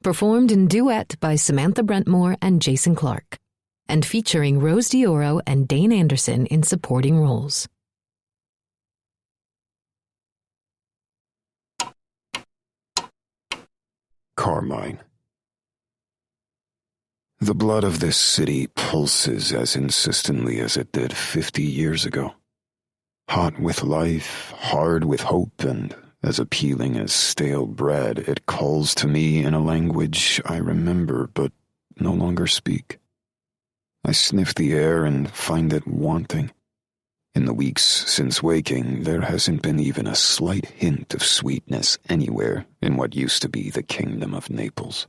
Performed in duet by Samantha Brentmore and Jason Clarke, and featuring Rose Dioro and Dane Anderson in supporting roles. Carmine. The blood of this city pulses as insistently as it did 50 years ago. Hot with life, hard with hope, and as appealing as stale bread, it calls to me in a language I remember but no longer speak. I sniff the air and find it wanting. In the weeks since waking, there hasn't been even a slight hint of sweetness anywhere in what used to be the kingdom of Naples.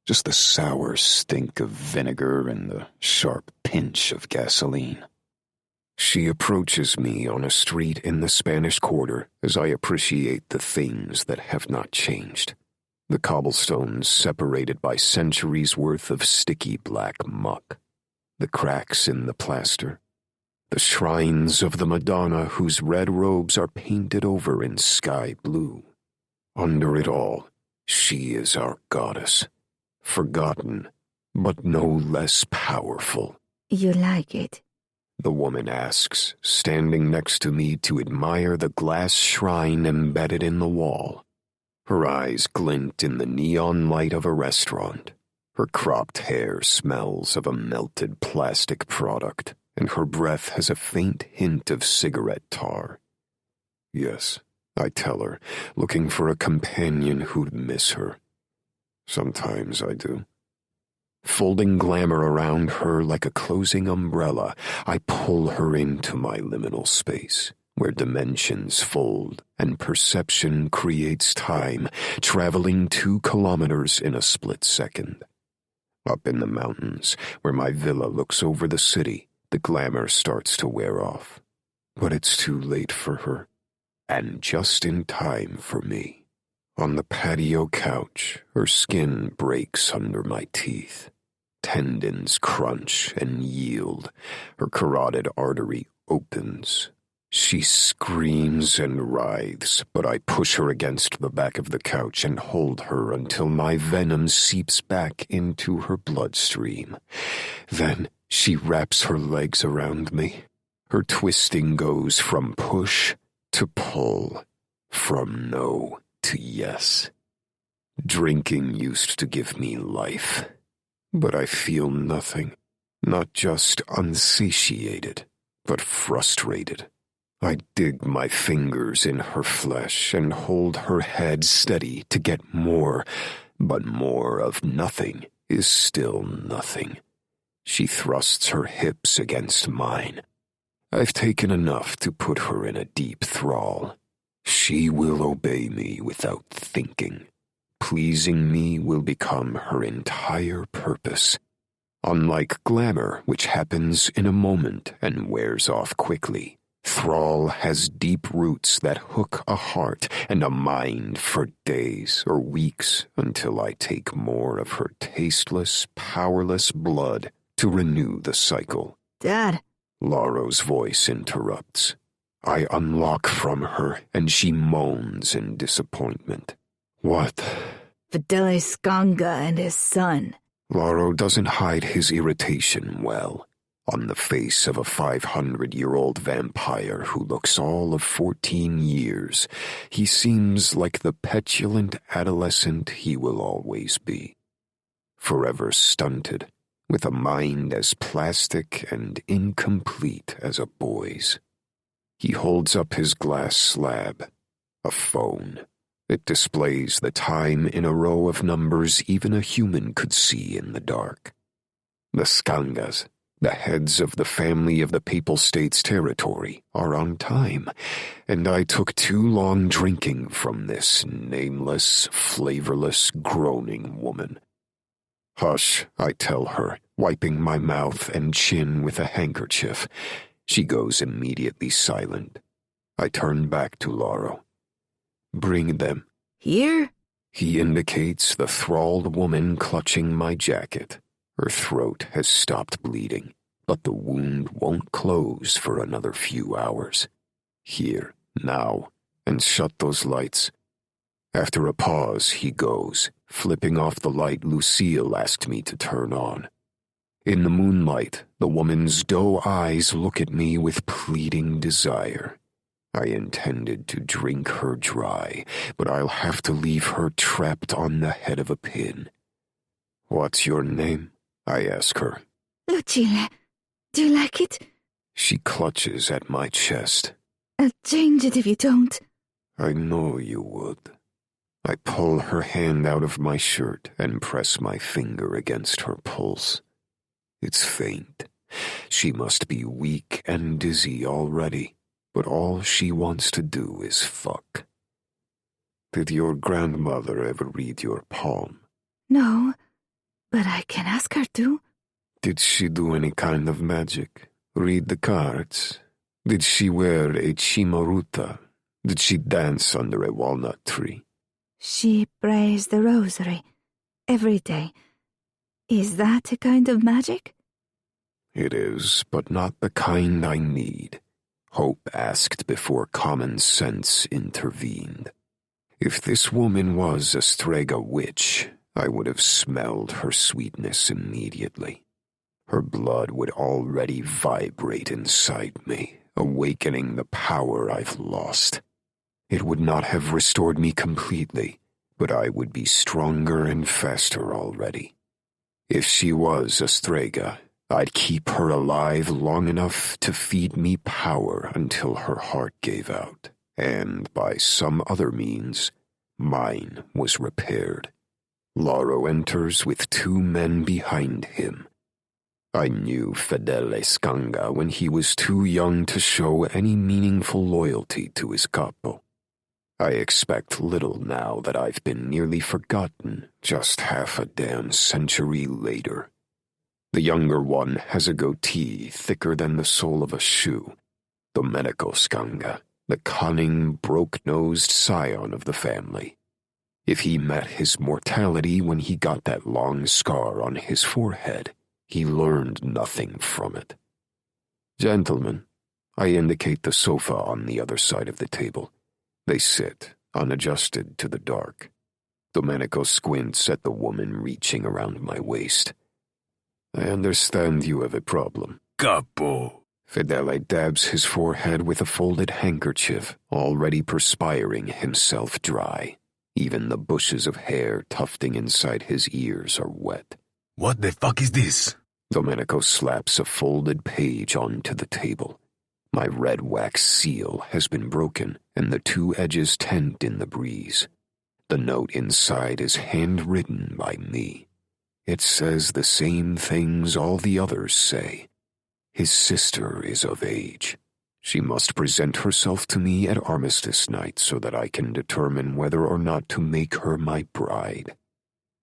Just the sour stink of vinegar and the sharp pinch of gasoline. She approaches me on a street in the Spanish Quarter as I appreciate the things that have not changed. The cobblestones separated by centuries' worth of sticky black muck. The cracks in the plaster. The shrines of the Madonna whose red robes are painted over in sky blue. Under it all, she is our goddess. Forgotten, but no less powerful. You like it? The woman asks, standing next to me to admire the glass shrine embedded in the wall. Her eyes glint in the neon light of a restaurant. Her cropped hair smells of a melted plastic product, and her breath has a faint hint of cigarette tar. Yes, I tell her, looking for a companion who'd miss her. Sometimes I do. Folding glamour around her like a closing umbrella, I pull her into my liminal space, where dimensions fold and perception creates time, traveling 2 kilometers in a split second. Up in the mountains, where my villa looks over the city, the glamour starts to wear off. But it's too late for her, and just in time for me. On the patio couch, her skin breaks under my teeth. Tendons crunch and yield. Her carotid artery opens. She screams and writhes, but I push her against the back of the couch and hold her until my venom seeps back into her bloodstream. Then she wraps her legs around me. Her twisting goes from push to pull, from no to yes. Drinking used to give me life, but I feel nothing, not just unsatiated, but frustrated. I dig my fingers in her flesh and hold her head steady to get more, but more of nothing is still nothing. She thrusts her hips against mine. I've taken enough to put her in a deep thrall. She will obey me without thinking. Pleasing me will become her entire purpose. Unlike glamour, which happens in a moment and wears off quickly, thrall has deep roots that hook a heart and a mind for days or weeks until I take more of her tasteless, powerless blood to renew the cycle. Dad. Laro's voice interrupts. I unlock from her, and she moans in disappointment. What? Fidele Skanga and his son. Laro doesn't hide his irritation well. On the face of a 500-year-old vampire who looks all of 14 years, he seems like the petulant adolescent he will always be. Forever stunted, with a mind as plastic and incomplete as a boy's. He holds up his glass slab, a phone. It displays the time in a row of numbers even a human could see in the dark. The Skangas, the heads of the family of the Papal States territory, are on time, and I took too long drinking from this nameless, flavorless, groaning woman. Hush, I tell her, wiping my mouth and chin with a handkerchief. She goes immediately silent. I turn back to Laro. Bring them. Here? He indicates the thralled woman clutching my jacket. Her throat has stopped bleeding, but the wound won't close for another few hours. Here, now, and shut those lights. After a pause, he goes, flipping off the light Lucille asked me to turn on. In the moonlight, the woman's doe eyes look at me with pleading desire. I intended to drink her dry, but I'll have to leave her trapped on the head of a pin. "What's your name?" I ask her. Lucille, do you like it? She clutches at my chest. I'll change it if you don't. I know you would. I pull her hand out of my shirt and press my finger against her pulse. It's faint. She must be weak and dizzy already, but all she wants to do is fuck. Did your grandmother ever read your palm? No, but I can ask her to. Did she do any kind of magic? Read the cards? Did she wear a chimaruta? Did she dance under a walnut tree? She prays the rosary every day. Is that a kind of magic? It is, but not the kind I need. Hope asked before common sense intervened. If this woman was a Strega witch, I would have smelled her sweetness immediately. Her blood would already vibrate inside me, awakening the power I've lost. It would not have restored me completely, but I would be stronger and faster already. If she was a Strega, I'd keep her alive long enough to feed me power until her heart gave out, and by some other means, mine was repaired. Lauro enters with 2 men behind him. I knew Fedele Scanga when he was too young to show any meaningful loyalty to his capo. I expect little now that I've been nearly forgotten just half a damn century later. The younger one has a goatee thicker than the sole of a shoe. Domenico Scanga, the cunning, broke-nosed scion of the family. If he met his mortality when he got that long scar on his forehead, he learned nothing from it. "Gentlemen," I indicate the sofa on the other side of the table. They sit, unadjusted to the dark. Domenico squints at the woman reaching around my waist. "I understand you have a problem." Capo. Fedele dabs his forehead with a folded handkerchief, already perspiring himself dry. Even the bushes of hair tufting inside his ears are wet. What the fuck is this? Domenico slaps a folded page onto the table. My red wax seal has been broken, and the 2 edges tent in the breeze. The note inside is handwritten by me. It says the same things all the others say. His sister is of age. She must present herself to me at armistice night so that I can determine whether or not to make her my bride.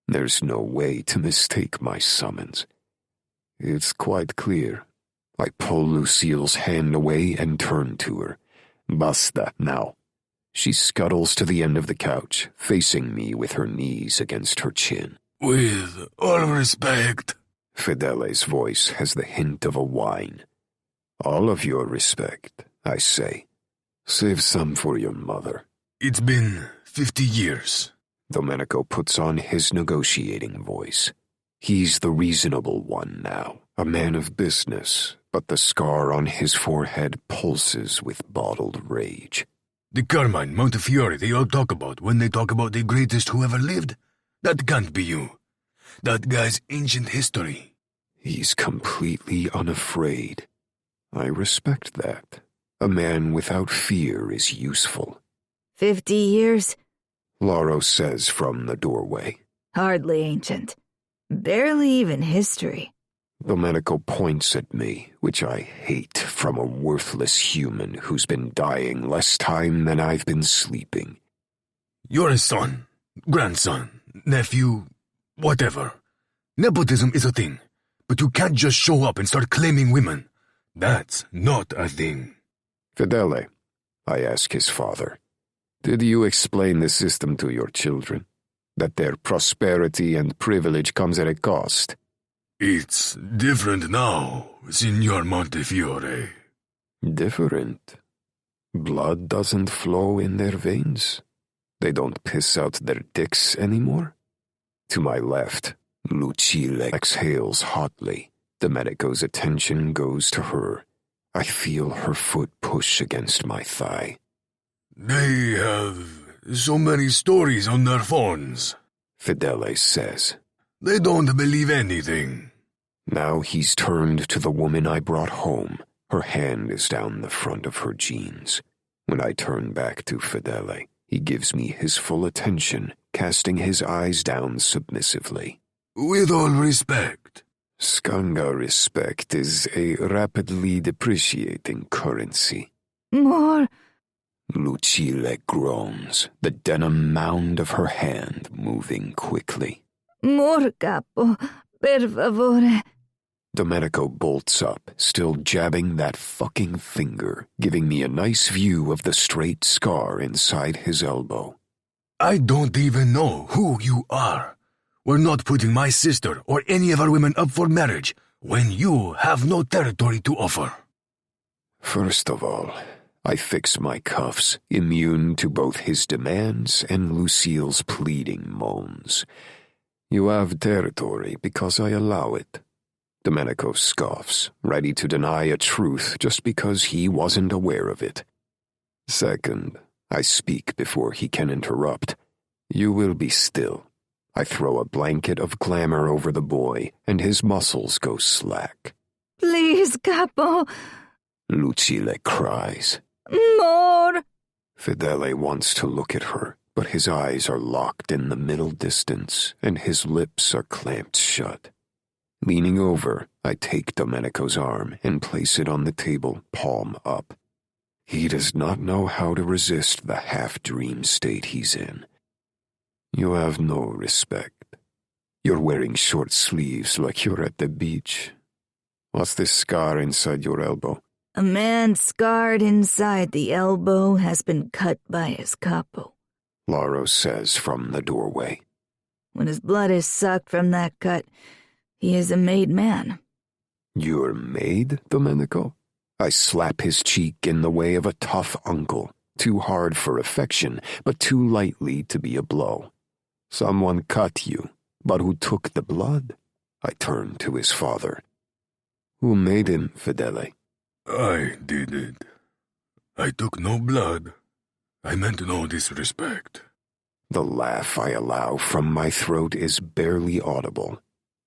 There's no way to mistake my summons. It's quite clear. I pull Lucille's hand away and turn to her. "Basta, now." She scuttles to the end of the couch, facing me with her knees against her chin. With all respect. Fedele's voice has the hint of a whine. "All of your respect," I say. "Save some for your mother." It's been 50 years. Domenico puts on his negotiating voice. He's the reasonable one now, a man of business, but the scar on his forehead pulses with bottled rage. The Carmine Montefiore they all talk about when they talk about the greatest who ever lived? That can't be you. That guy's ancient history. He's completely unafraid. I respect that. A man without fear is useful. 50 years? Lauro says from the doorway. Hardly ancient. Barely even history. Domenico points at me, which I hate from a worthless human who's been dying less time than I've been sleeping. You're a son, grandson, nephew, whatever. Nepotism is a thing, but you can't just show up and start claiming women. That's not a thing. Fedele, I ask his father, did you explain the system to your children? That their prosperity and privilege comes at a cost? It's different now, Signor Montefiore. Different? Blood doesn't flow in their veins? They don't piss out their dicks anymore? To my left, Lucille exhales hotly. Domenico's attention goes to her. I feel her foot push against my thigh. They have so many stories on their phones, Fidele says. They don't believe anything. Now he's turned to the woman I brought home. Her hand is down the front of her jeans. When I turn back to Fidele, he gives me his full attention, casting his eyes down submissively. With all respect. Skanga respect is a rapidly depreciating currency. More. Lucille groans, the denim mound of her hand moving quickly. More, capo. Per favore. Domenico bolts up, still jabbing that fucking finger, giving me a nice view of the straight scar inside his elbow. I don't even know who you are. We're not putting my sister or any of our women up for marriage when you have no territory to offer. First of all, I fix my cuffs, immune to both his demands and Lucille's pleading moans. You have territory because I allow it. Domenico scoffs, ready to deny a truth just because he wasn't aware of it. Second, I speak before he can interrupt. You will be still. I throw a blanket of glamour over the boy, and his muscles go slack. Please, capo. Lucille cries. More. Fidele wants to look at her, but his eyes are locked in the middle distance, and his lips are clamped shut. Leaning over, I take Domenico's arm and place it on the table, palm up. He does not know how to resist the half-dream state he's in. You have no respect. You're wearing short sleeves like you're at the beach. What's this scar inside your elbow? A man scarred inside the elbow has been cut by his capo. Lauro says from the doorway. When his blood is sucked from that cut, he is a made man. You're made, Domenico? I slap his cheek in the way of a tough uncle, too hard for affection, but too lightly to be a blow. Someone cut you, but who took the blood? I turn to his father. Who made him, Fidele? I did it. I took no blood. I meant no disrespect. The laugh I allow from my throat is barely audible.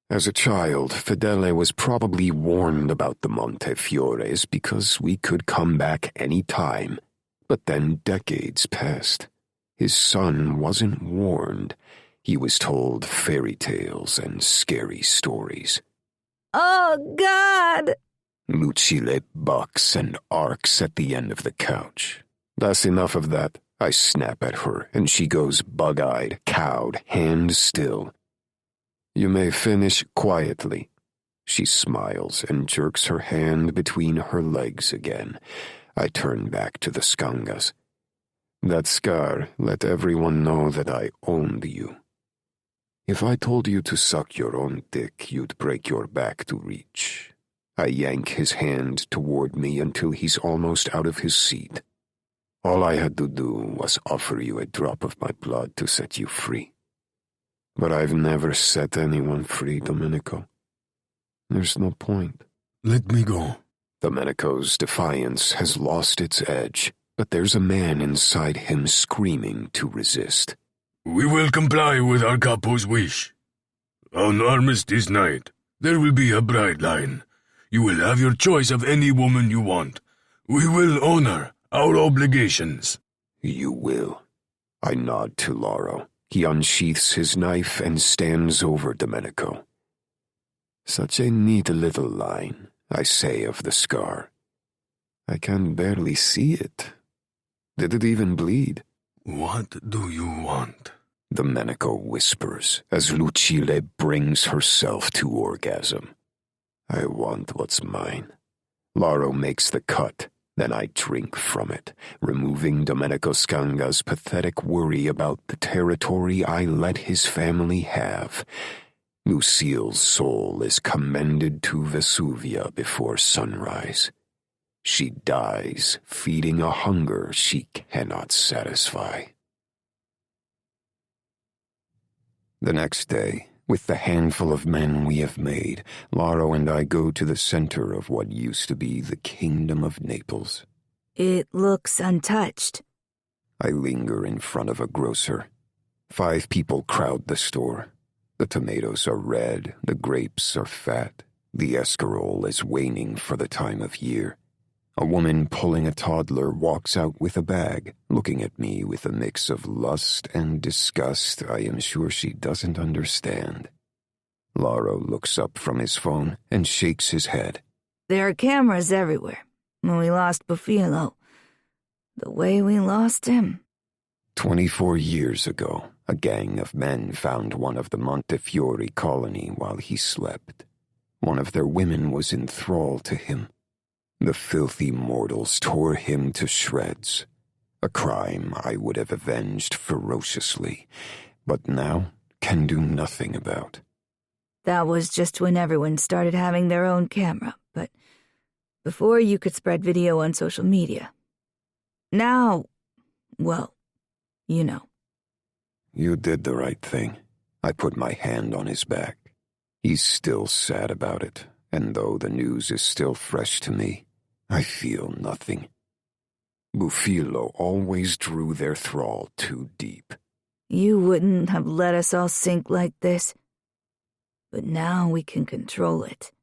As a child, Fidele was probably warned about the Montefiores because we could come back any time. But then decades passed. His son wasn't warned. He was told fairy tales and scary stories. Oh, God! Lucille bucks and arcs at the end of the couch. That's enough of that. I snap at her, and she goes bug-eyed, cowed, hand still. You may finish quietly. She smiles and jerks her hand between her legs again. I turn back to the Skangas. That scar let everyone know that I owned you. If I told you to suck your own dick, you'd break your back to reach. I yank his hand toward me until he's almost out of his seat. All I had to do was offer you a drop of my blood to set you free. But I've never set anyone free, Domenico. There's no point. Let me go. Domenico's defiance has lost its edge, but there's a man inside him screaming to resist. We will comply with our capo's wish. On Armistice night, there will be a bride line. You will have your choice of any woman you want. We will honor our obligations. You will. I nod to Lauro. He unsheaths his knife and stands over Domenico. Such a neat little line, I say of the scar. I can barely see it. Did it even bleed? What do you want? Domenico whispers as Lucille brings herself to orgasm. I want what's mine. Lauro makes the cut, then I drink from it, removing Domenico Scanga's pathetic worry about the territory I let his family have. Lucille's soul is commended to Vesuvia before sunrise. She dies, feeding a hunger she cannot satisfy. The next day, with the handful of men we have made, Laro and I go to the center of what used to be the Kingdom of Naples. It looks untouched. I linger in front of a grocer. 5 people crowd the store. The tomatoes are red, the grapes are fat, the escarole is waning for the time of year. A woman pulling a toddler walks out with a bag, looking at me with a mix of lust and disgust I am sure she doesn't understand. Laro looks up from his phone and shakes his head. There are cameras everywhere. When we lost Bufilo, the way we lost him. 24 years ago, a gang of men found one of the Montefiore colony while he slept. One of their women was in thrall to him. The filthy mortals tore him to shreds, a crime I would have avenged ferociously, but now can do nothing about. That was just when everyone started having their own camera, but before you could spread video on social media. Now, well, you know. You did the right thing. I put my hand on his back. He's still sad about it, and though the news is still fresh to me, I feel nothing. Bufilo always drew their thrall too deep. You wouldn't have let us all sink like this, but now we can control it.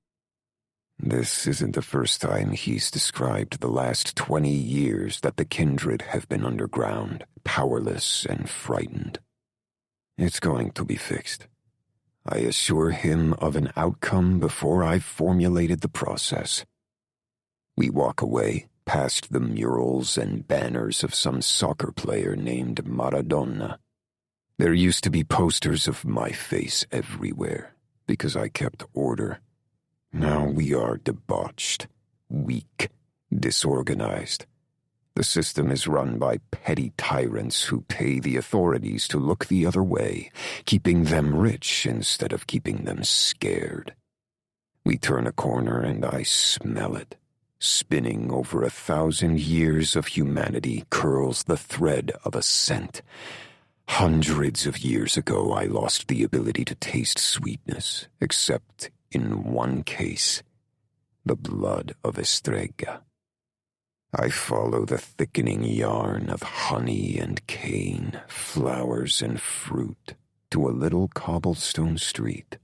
This isn't the first time he's described the last 20 years that the kindred have been underground, powerless and frightened. It's going to be fixed. I assure him of an outcome before I've formulated the process. We walk away, past the murals and banners of some soccer player named Maradona. There used to be posters of my face everywhere, because I kept order. Now we are debauched, weak, disorganized. The system is run by petty tyrants who pay the authorities to look the other way, keeping them rich instead of keeping them scared. We turn a corner and I smell it. Spinning over 1,000 years of humanity curls the thread of a scent. Hundreds of years ago, I lost the ability to taste sweetness, except in one case, the blood of Estrella. I follow the thickening yarn of honey and cane, flowers and fruit, to a little cobblestone street.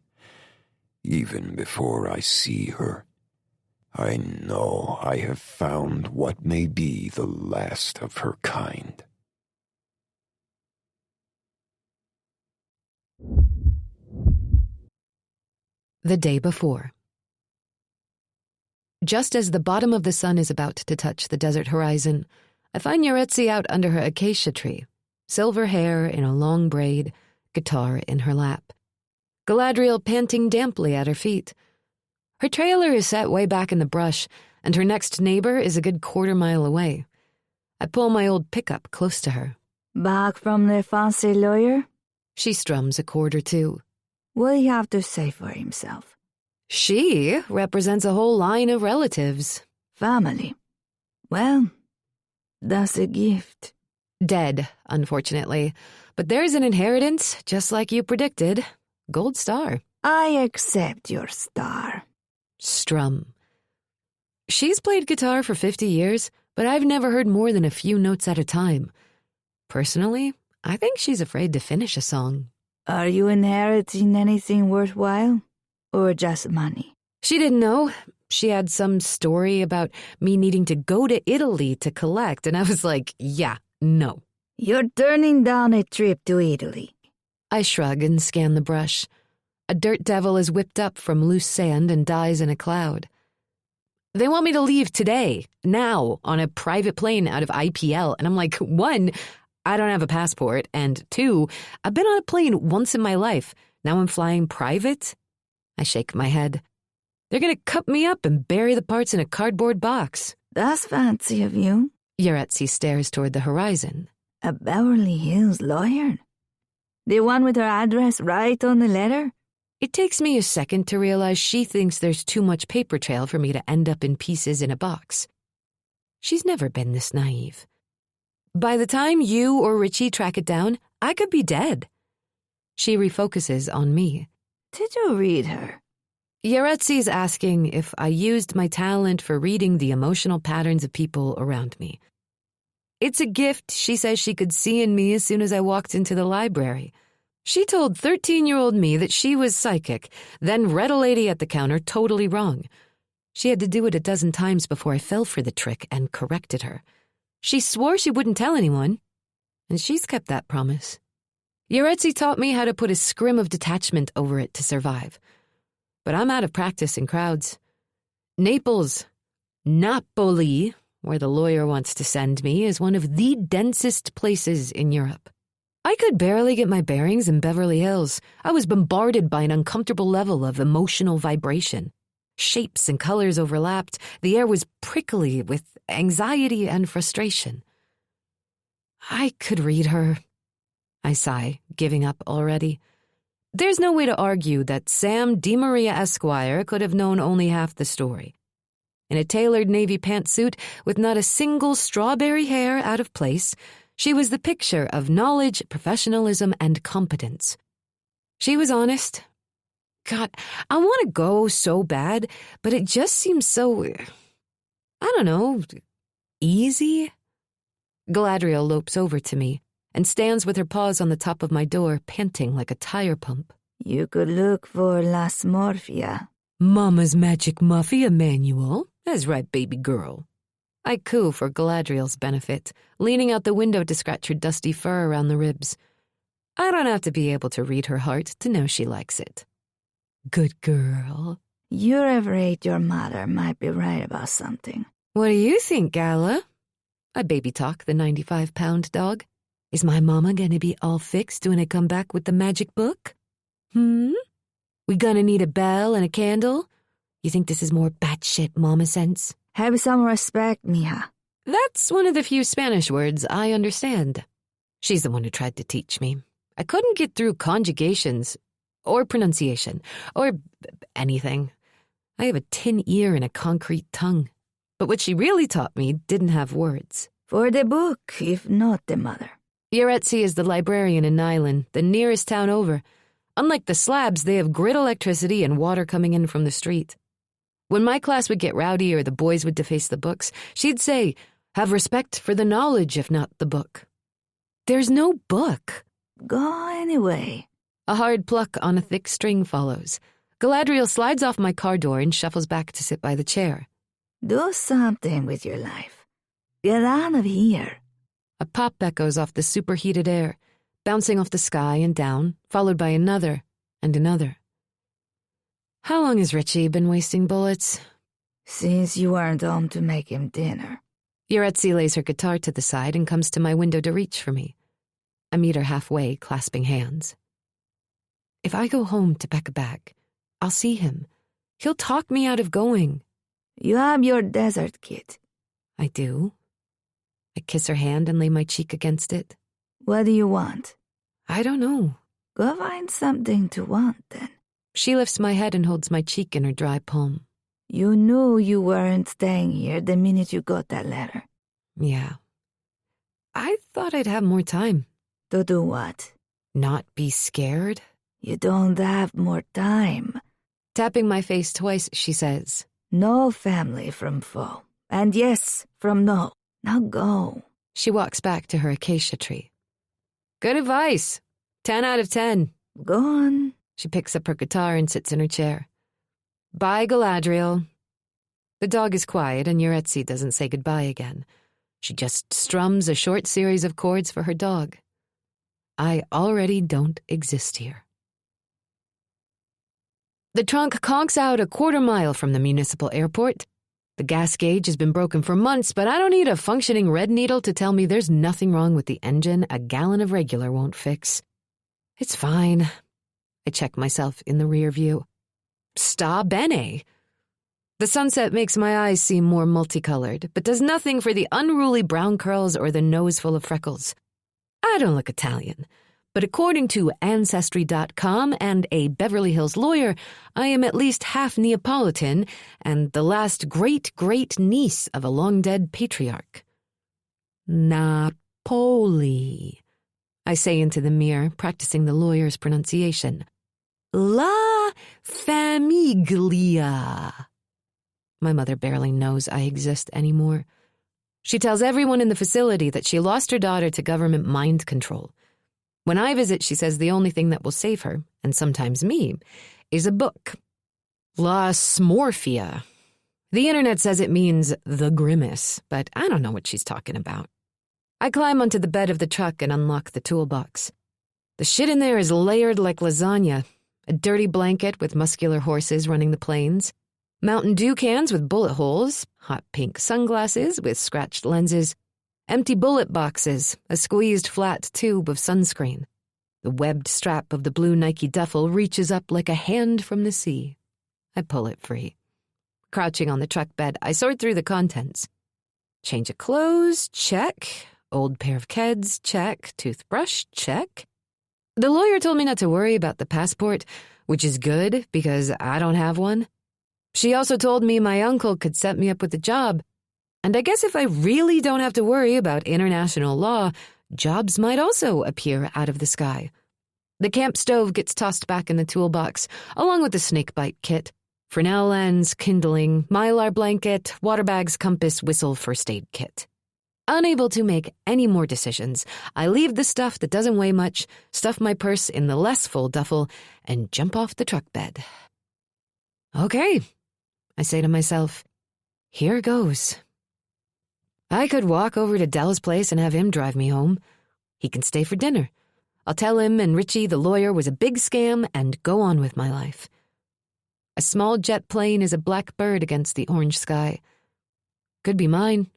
Even before I see her, I know I have found what may be the last of her kind. The day before. Just as the bottom of the sun is about to touch the desert horizon, I find Yaretsi out under her acacia tree, silver hair in a long braid, guitar in her lap. Galadriel panting damply at her feet. Her trailer is set way back in the brush, and her next neighbor is a good quarter-mile away. I pull my old pickup close to her. Back from the fancy lawyer? She strums a chord or two. What'll he have to say for himself? She represents a whole line of relatives. Family. Well, that's a gift. Dead, unfortunately. But there's an inheritance, just like you predicted. Gold star. I accept your star. Strum. She's played guitar for 50 years, but I've never heard more than a few notes at a time. Personally, I think she's afraid to finish a song. Are you inheriting anything worthwhile? Or just money? She didn't know. She had some story about me needing to go to Italy to collect, and I was like, yeah, no. You're turning down a trip to Italy. I shrug and scan the brush. A dirt devil is whipped up from loose sand and dies in a cloud. They want me to leave today, now, on a private plane out of IPL, and I'm like, 1, I don't have a passport, and 2, I've been on a plane once in my life. Now I'm flying private? I shake my head. They're gonna cut me up and bury the parts in a cardboard box. That's fancy of you. Yaretsi stares toward the horizon. A Beverly Hills lawyer? The one with her address right on the letter? It takes me a second to realize she thinks there's too much paper trail for me to end up in pieces in a box. She's never been this naive. By the time you or Richie track it down, I could be dead. She refocuses on me. Did you read her? Yaretzi's asking if I used my talent for reading the emotional patterns of people around me. It's a gift she says she could see in me as soon as I walked into the library. She told 13-year-old me that she was psychic, then read a lady at the counter totally wrong. She had to do it a dozen times before I fell for the trick and corrected her. She swore she wouldn't tell anyone, and she's kept that promise. Yaretzi taught me how to put a scrim of detachment over it to survive. But I'm out of practice in crowds. Naples, Napoli, where the lawyer wants to send me, is one of the densest places in Europe. I could barely get my bearings in Beverly Hills. I was bombarded by an uncomfortable level of emotional vibration. Shapes and colors overlapped. The air was prickly with anxiety and frustration. I could read her. I sigh, giving up already. There's no way to argue that Sam DeMaria Esquire could have known only half the story. In a tailored navy pantsuit with not a single strawberry hair out of place, she was the picture of knowledge, professionalism, and competence. She was honest. God, I want to go so bad, but it just seems so, I don't know, easy? Galadriel lopes over to me and stands with her paws on the top of my door, panting like a tire pump. You could look for Las Morphia. Mama's magic muffia manual. That's right, baby girl. I coo for Galadriel's benefit, leaning out the window to scratch her dusty fur around the ribs. I don't have to be able to read her heart to know she likes it. Good girl. You're afraid your mother might be right about something. What do you think, Gala? I baby talk the 95-pound dog. Is my mama gonna be all fixed when I come back with the magic book? We gonna need a bell and a candle? You think this is more batshit mama sense? Have some respect, mija. That's one of the few Spanish words I understand. She's the one who tried to teach me. I couldn't get through conjugations, or pronunciation, or anything. I have a tin ear and a concrete tongue. But what she really taught me didn't have words. For the book, if not the mother. Yaretzi is the librarian in Nyland, the nearest town over. Unlike the slabs, they have grid electricity and water coming in from the street. When my class would get rowdy or the boys would deface the books, she'd say, have respect for the knowledge, if not the book. There's no book. Go anyway. A hard pluck on a thick string follows. Galadriel slides off my car door and shuffles back to sit by the chair. Do something with your life. Get out of here. A pop echoes off the superheated air, bouncing off the sky and down, followed by another and another. How long has Richie been wasting bullets? Since you weren't home to make him dinner. Yaretzi lays her guitar to the side and comes to my window to reach for me. I meet her halfway, clasping hands. If I go home to pack a bag, I'll see him. He'll talk me out of going. You have your desert kit. I do. I kiss her hand and lay my cheek against it. What do you want? I don't know. Go find something to want, then. She lifts my head and holds my cheek in her dry palm. You knew you weren't staying here the minute you got that letter. Yeah. I thought I'd have more time. To do what? Not be scared? You don't have more time. Tapping my face twice, she says. No family from foe. And yes, from no. Now go. She walks back to her acacia tree. Good advice. 10 out of 10. Go on. She picks up her guitar and sits in her chair. Bye, Galadriel. The dog is quiet and Yaretzi doesn't say goodbye again. She just strums a short series of chords for her dog. I already don't exist here. The trunk conks out a quarter-mile from the municipal airport. The gas gauge has been broken for months, but I don't need a functioning red needle to tell me there's nothing wrong with the engine a gallon of regular won't fix. It's fine. I check myself in the rear view. Sta bene. The sunset makes my eyes seem more multicolored, but does nothing for the unruly brown curls or the nose full of freckles. I don't look Italian, but according to Ancestry.com and a Beverly Hills lawyer, I am at least half Neapolitan and the last great-great-niece of a long-dead patriarch. Napoli. I say into the mirror, practicing the lawyer's pronunciation. La famiglia. My mother barely knows I exist anymore. She tells everyone in the facility that she lost her daughter to government mind control. When I visit, she says the only thing that will save her, and sometimes me, is a book. La smorphia. The internet says it means the grimace, but I don't know what she's talking about. I climb onto the bed of the truck and unlock the toolbox. The shit in there is layered like lasagna. A dirty blanket with muscular horses running the plains, Mountain Dew cans with bullet holes, hot pink sunglasses with scratched lenses, empty bullet boxes, a squeezed flat tube of sunscreen. The webbed strap of the blue Nike duffel reaches up like a hand from the sea. I pull it free. Crouching on the truck bed, I sort through the contents. Change of clothes, check. Old pair of Keds, check. Toothbrush, check. The lawyer told me not to worry about the passport, which is good because I don't have one. She also told me my uncle could set me up with a job, and I guess if I really don't have to worry about international law, jobs might also appear out of the sky. The camp stove gets tossed back in the toolbox, along with the snakebite kit, Fresnel lens, kindling, mylar blanket, water bags, compass, whistle, first aid kit. Unable to make any more decisions, I leave the stuff that doesn't weigh much, stuff my purse in the less full duffel, and jump off the truck bed. Okay, I say to myself, here goes. I could walk over to Dell's place and have him drive me home. He can stay for dinner. I'll tell him and Richie the lawyer was a big scam and go on with my life. A small jet plane is a black bird against the orange sky. Could be mine.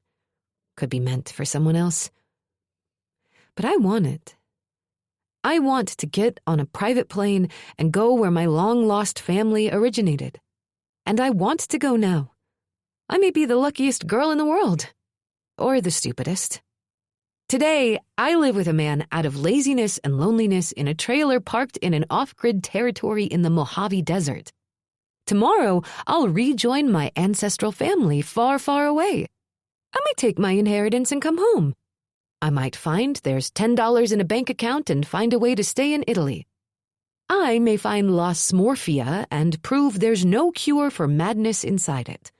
Could be meant for someone else. But I want it. I want to get on a private plane and go where my long-lost family originated. And I want to go now. I may be the luckiest girl in the world. Or the stupidest. Today, I live with a man out of laziness and loneliness in a trailer parked in an off-grid territory in the Mojave Desert. Tomorrow, I'll rejoin my ancestral family far, far away. I might take my inheritance and come home. I might find there's $10 in a bank account and find a way to stay in Italy. I may find La Smorphia and prove there's no cure for madness inside it.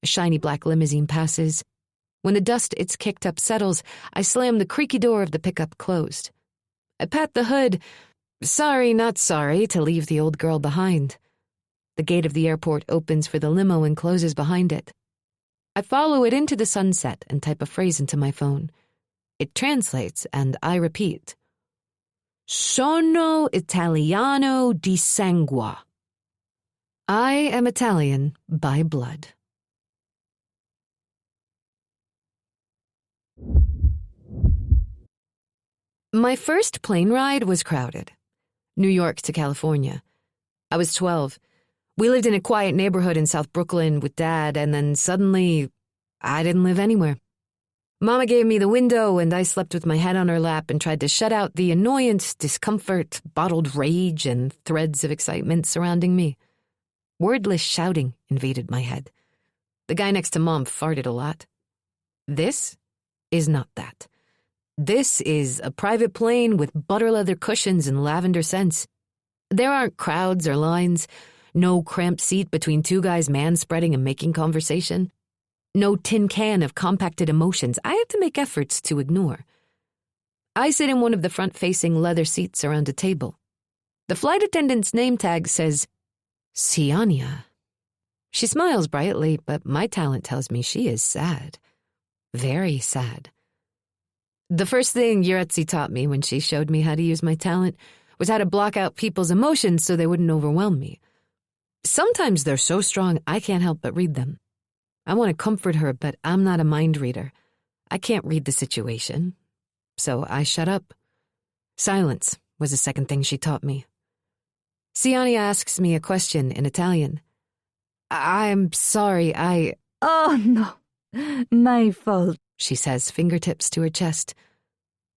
A shiny black limousine passes. When the dust it's kicked up settles, I slam the creaky door of the pickup closed. I pat the hood, sorry, not sorry, to leave the old girl behind. The gate of the airport opens for the limo and closes behind it. I follow it into the sunset and type a phrase into my phone. It translates, and I repeat. Sono Italiano di sangue. I am Italian by blood. My first plane ride was crowded. New York to California. I was 12. We lived in a quiet neighborhood in South Brooklyn with Dad, and then suddenly, I didn't live anywhere. Mama gave me the window, and I slept with my head on her lap and tried to shut out the annoyance, discomfort, bottled rage, and threads of excitement surrounding me. Wordless shouting invaded my head. The guy next to Mom farted a lot. This is not that. This is a private plane with butter leather cushions and lavender scents. There aren't crowds or lines. No cramped seat between two guys manspreading and making conversation. No tin can of compacted emotions I have to make efforts to ignore. I sit in one of the front-facing leather seats around a table. The flight attendant's name tag says, Ciania. She smiles brightly, but my talent tells me she is sad. Very sad. The first thing Yuretsi taught me when she showed me how to use my talent was how to block out people's emotions so they wouldn't overwhelm me. Sometimes they're so strong I can't help but read them. I want to comfort her, but I'm not a mind reader. I can't read the situation. So I shut up. Silence was the second thing she taught me. Ciania asks me a question in Italian. I'm sorry, Oh, no. My fault. She says, fingertips to her chest.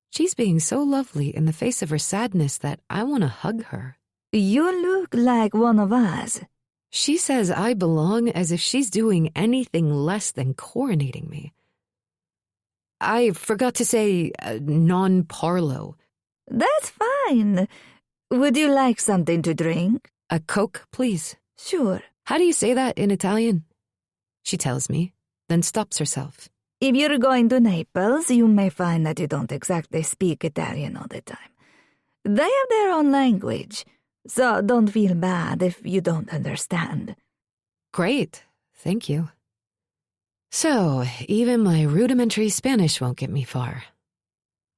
She's being so lovely in the face of her sadness that I want to hug her. You look like one of us. She says I belong as if she's doing anything less than coronating me. I forgot to say non parlo, That's fine. Would you like something to drink? A Coke, please. Sure. How do you say that in Italian? She tells me, then stops herself. If you're going to Naples, you may find that you don't exactly speak Italian all the time. They have their own language, so don't feel bad if you don't understand. Great, thank you. So, even my rudimentary Spanish won't get me far.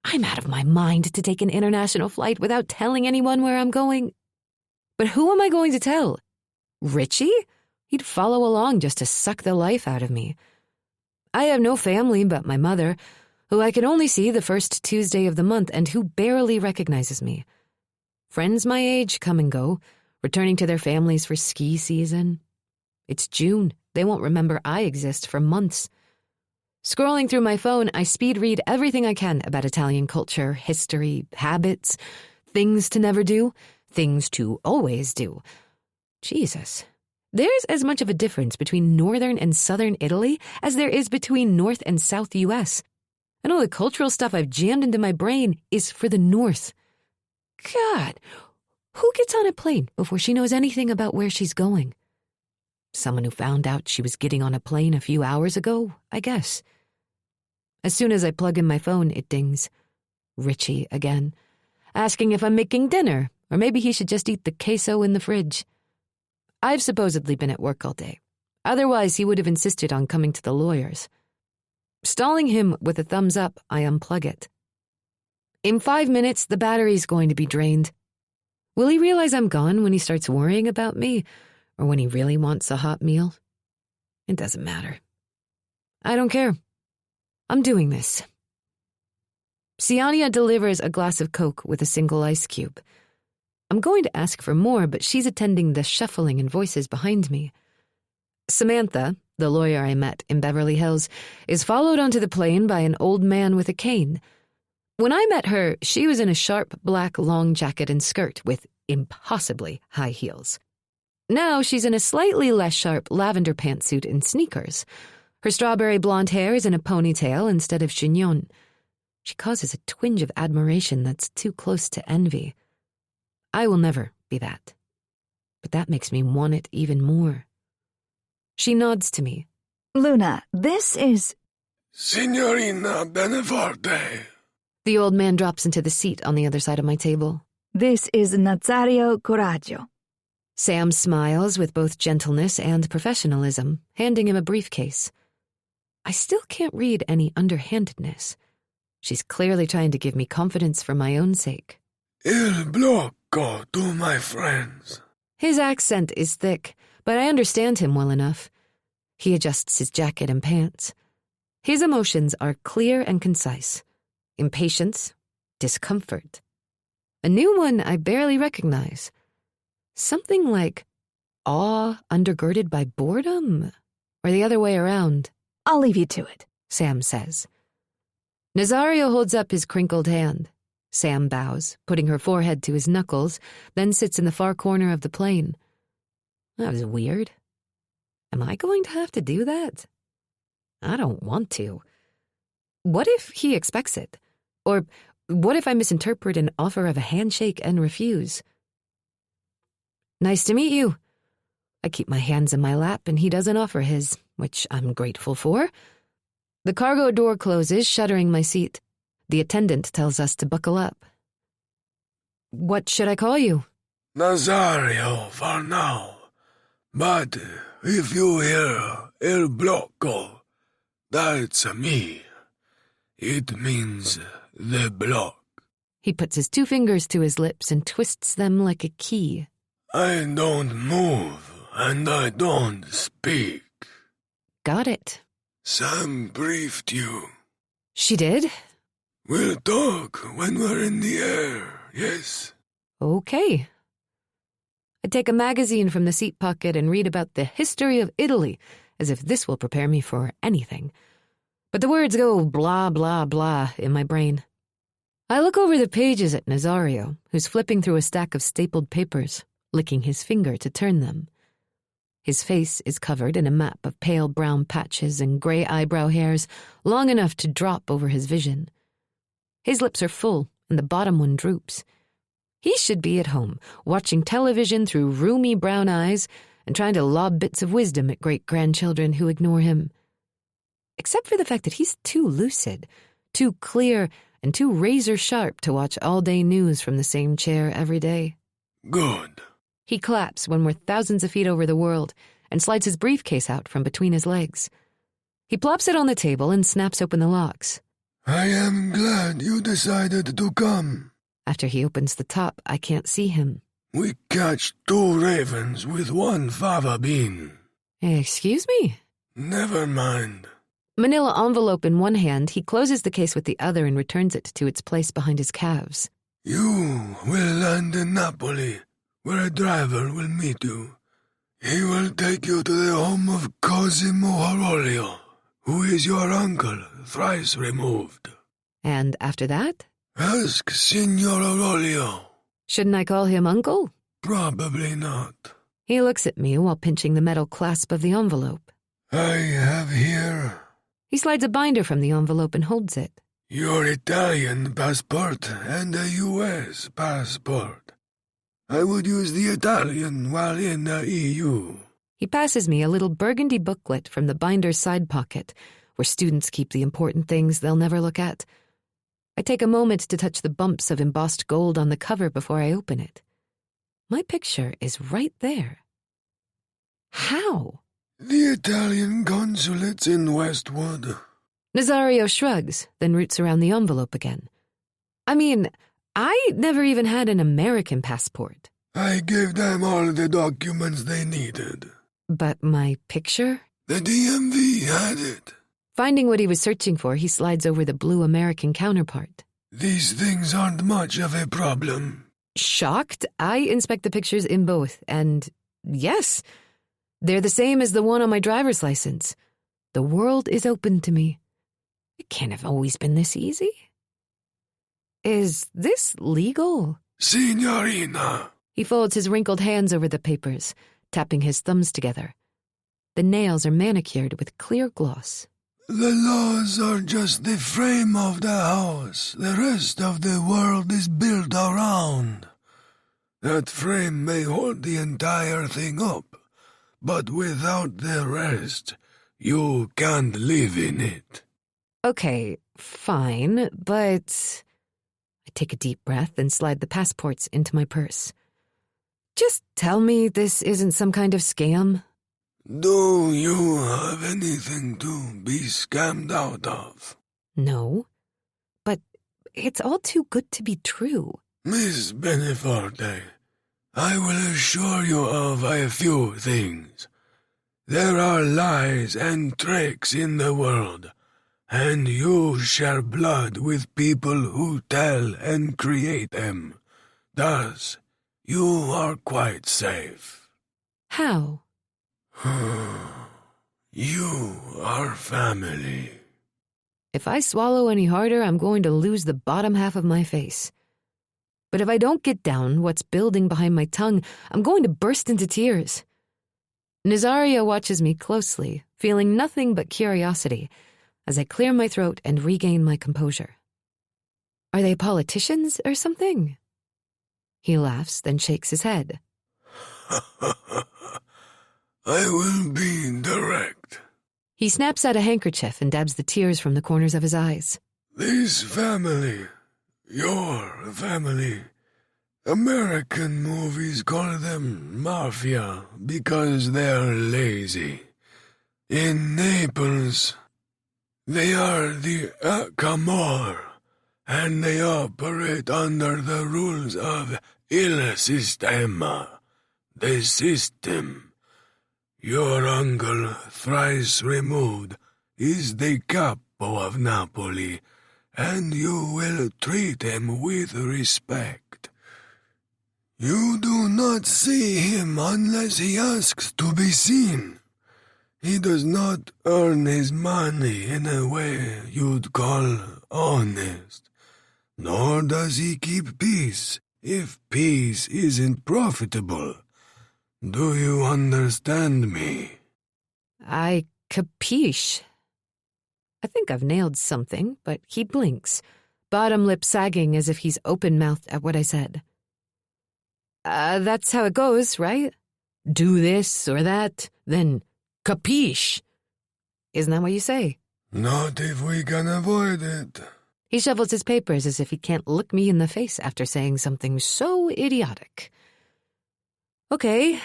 I'm out of my mind to take an international flight without telling anyone where I'm going. But who am I going to tell? Richie? He'd follow along just to suck the life out of me. I have no family but my mother, who I can only see the first Tuesday of the month and who barely recognizes me. Friends my age come and go, returning to their families for ski season. It's June. They won't remember I exist for months. Scrolling through my phone, I speed read everything I can about Italian culture, history, habits, things to never do, things to always do. Jesus. There's as much of a difference between northern and southern Italy as there is between North and South U.S. And all the cultural stuff I've jammed into my brain is for the North. God, who gets on a plane before she knows anything about where she's going? Someone who found out she was getting on a plane a few hours ago, I guess. As soon as I plug in my phone, it dings. Richie again, asking if I'm making dinner, or maybe he should just eat the queso in the fridge. I've supposedly been at work all day. Otherwise, he would have insisted on coming to the lawyers. Stalling him with a thumbs up, I unplug it. In 5 minutes, the battery's going to be drained. Will he realize I'm gone when he starts worrying about me, or when he really wants a hot meal? It doesn't matter. I don't care. I'm doing this. Siania delivers a glass of Coke with a single ice cube. I'm going to ask for more, but she's attending the shuffling and voices behind me. Samantha, the lawyer I met in Beverly Hills, is followed onto the plane by an old man with a cane. When I met her, she was in a sharp black long jacket and skirt with impossibly high heels. Now she's in a slightly less sharp lavender pantsuit and sneakers. Her strawberry blonde hair is in a ponytail instead of chignon. She causes a twinge of admiration that's too close to envy. I will never be that. But that makes me want it even more. She nods to me. Luna, this is... Signorina Beneforte. The old man drops into the seat on the other side of my table. This is Nazario Coraggio. Sam smiles with both gentleness and professionalism, handing him a briefcase. I still can't read any underhandedness. She's clearly trying to give me confidence for my own sake. Il blocco to my friends. His accent is thick, but I understand him well enough. He adjusts his jacket and pants. His emotions are clear and concise. Impatience, discomfort. A new one I barely recognize. Something like awe undergirded by boredom, or the other way around. I'll leave you to it, Sam says. Nazario holds up his crinkled hand. Sam bows, putting her forehead to his knuckles, then sits in the far corner of the plane. That was weird. Am I going to have to do that? I don't want to. What if he expects it? Or what if I misinterpret an offer of a handshake and refuse? Nice to meet you. I keep my hands in my lap and he doesn't offer his, which I'm grateful for. The cargo door closes, shuttering my seat. The attendant tells us to buckle up. What should I call you? Nazario for now. But if you hear Il blocco, that's me. It means the block. He puts his 2 fingers to his lips and twists them like a key. I don't move and I don't speak. Got it. Sam briefed you. She did? We'll talk when we're in the air, yes? Okay. I take a magazine from the seat pocket and read about the history of Italy, as if this will prepare me for anything. But the words go blah, blah, blah in my brain. I look over the pages at Nazario, who's flipping through a stack of stapled papers, licking his finger to turn them. His face is covered in a map of pale brown patches and gray eyebrow hairs long enough to drop over his vision. His lips are full, and the bottom one droops. He should be at home, watching television through roomy brown eyes and trying to lob bits of wisdom at great-grandchildren who ignore him. Except for the fact that he's too lucid, too clear, and too razor-sharp to watch all-day news from the same chair every day. Good. He claps when we're thousands of feet over the world and slides his briefcase out from between his legs. He plops it on the table and snaps open the locks. I am glad you decided to come. After he opens the top, I can't see him. We catch 2 ravens with 1 fava bean. Excuse me? Never mind. Manila envelope in one hand, he closes the case with the other and returns it to its place behind his calves. You will land in Napoli, where a driver will meet you. He will take you to the home of Cosimo Aurelio, who is your uncle, thrice removed. And after that? Ask Signor Aurelio. Shouldn't I call him uncle? Probably not. He looks at me while pinching the metal clasp of the envelope. I have here He slides a binder from the envelope and holds it. your Italian passport and a U.S. passport. I would use the Italian while in the EU. He passes me a little burgundy booklet from the binder's side pocket, where students keep the important things they'll never look at. I take a moment to touch the bumps of embossed gold on the cover before I open it. My picture is right there. How? The Italian consulate's in Westwood. Nazario shrugs, then roots around the envelope again. I mean, I never even had an American passport. I gave them all the documents they needed. But my picture? The DMV had it. Finding what he was searching for, he slides over the blue American counterpart. These things aren't much of a problem. Shocked, I inspect the pictures in both, and yes, they're the same as the one on my driver's license. The world is open to me. It can't have always been this easy. Is this legal? Signorina. He folds his wrinkled hands over the papers, tapping his thumbs together. The nails are manicured with clear gloss. The laws are just the frame of the house. The rest of the world is built around. That frame may hold the entire thing up, but without the rest, you can't live in it. Okay, fine, but... I take a deep breath and slide the passports into my purse. Just tell me this isn't some kind of scam. Do you have anything to be scammed out of? No, but it's all too good to be true. Miss Beneforte, I will assure you of a few things. There are lies and tricks in the world, and you share blood with people who tell and create them. Thus, you are quite safe. How? You are family. If I swallow any harder, I'm going to lose the bottom half of my face. But if I don't get down what's building behind my tongue, I'm going to burst into tears. Nazario watches me closely, feeling nothing but curiosity, as I clear my throat and regain my composure. Are they politicians or something? He laughs, then shakes his head. I will be direct. He snaps out a handkerchief and dabs the tears from the corners of his eyes. This family, your family, American movies call them mafia because they're lazy. In Naples, they are the Camorra, and they operate under the rules of il sistema, the system. Your uncle, thrice removed, is the capo of Napoli, and you will treat him with respect. You do not see him unless he asks to be seen. He does not earn his money in a way you'd call honest, nor does he keep peace if peace isn't profitable. Do you understand me? I capiche. I think I've nailed something, but he blinks, bottom lip sagging as if he's open-mouthed at what I said. That's how it goes, right? Do this or that, then capiche. Isn't that what you say? Not if we can avoid it. He shuffles his papers as if he can't look me in the face after saying something so idiotic. Okay.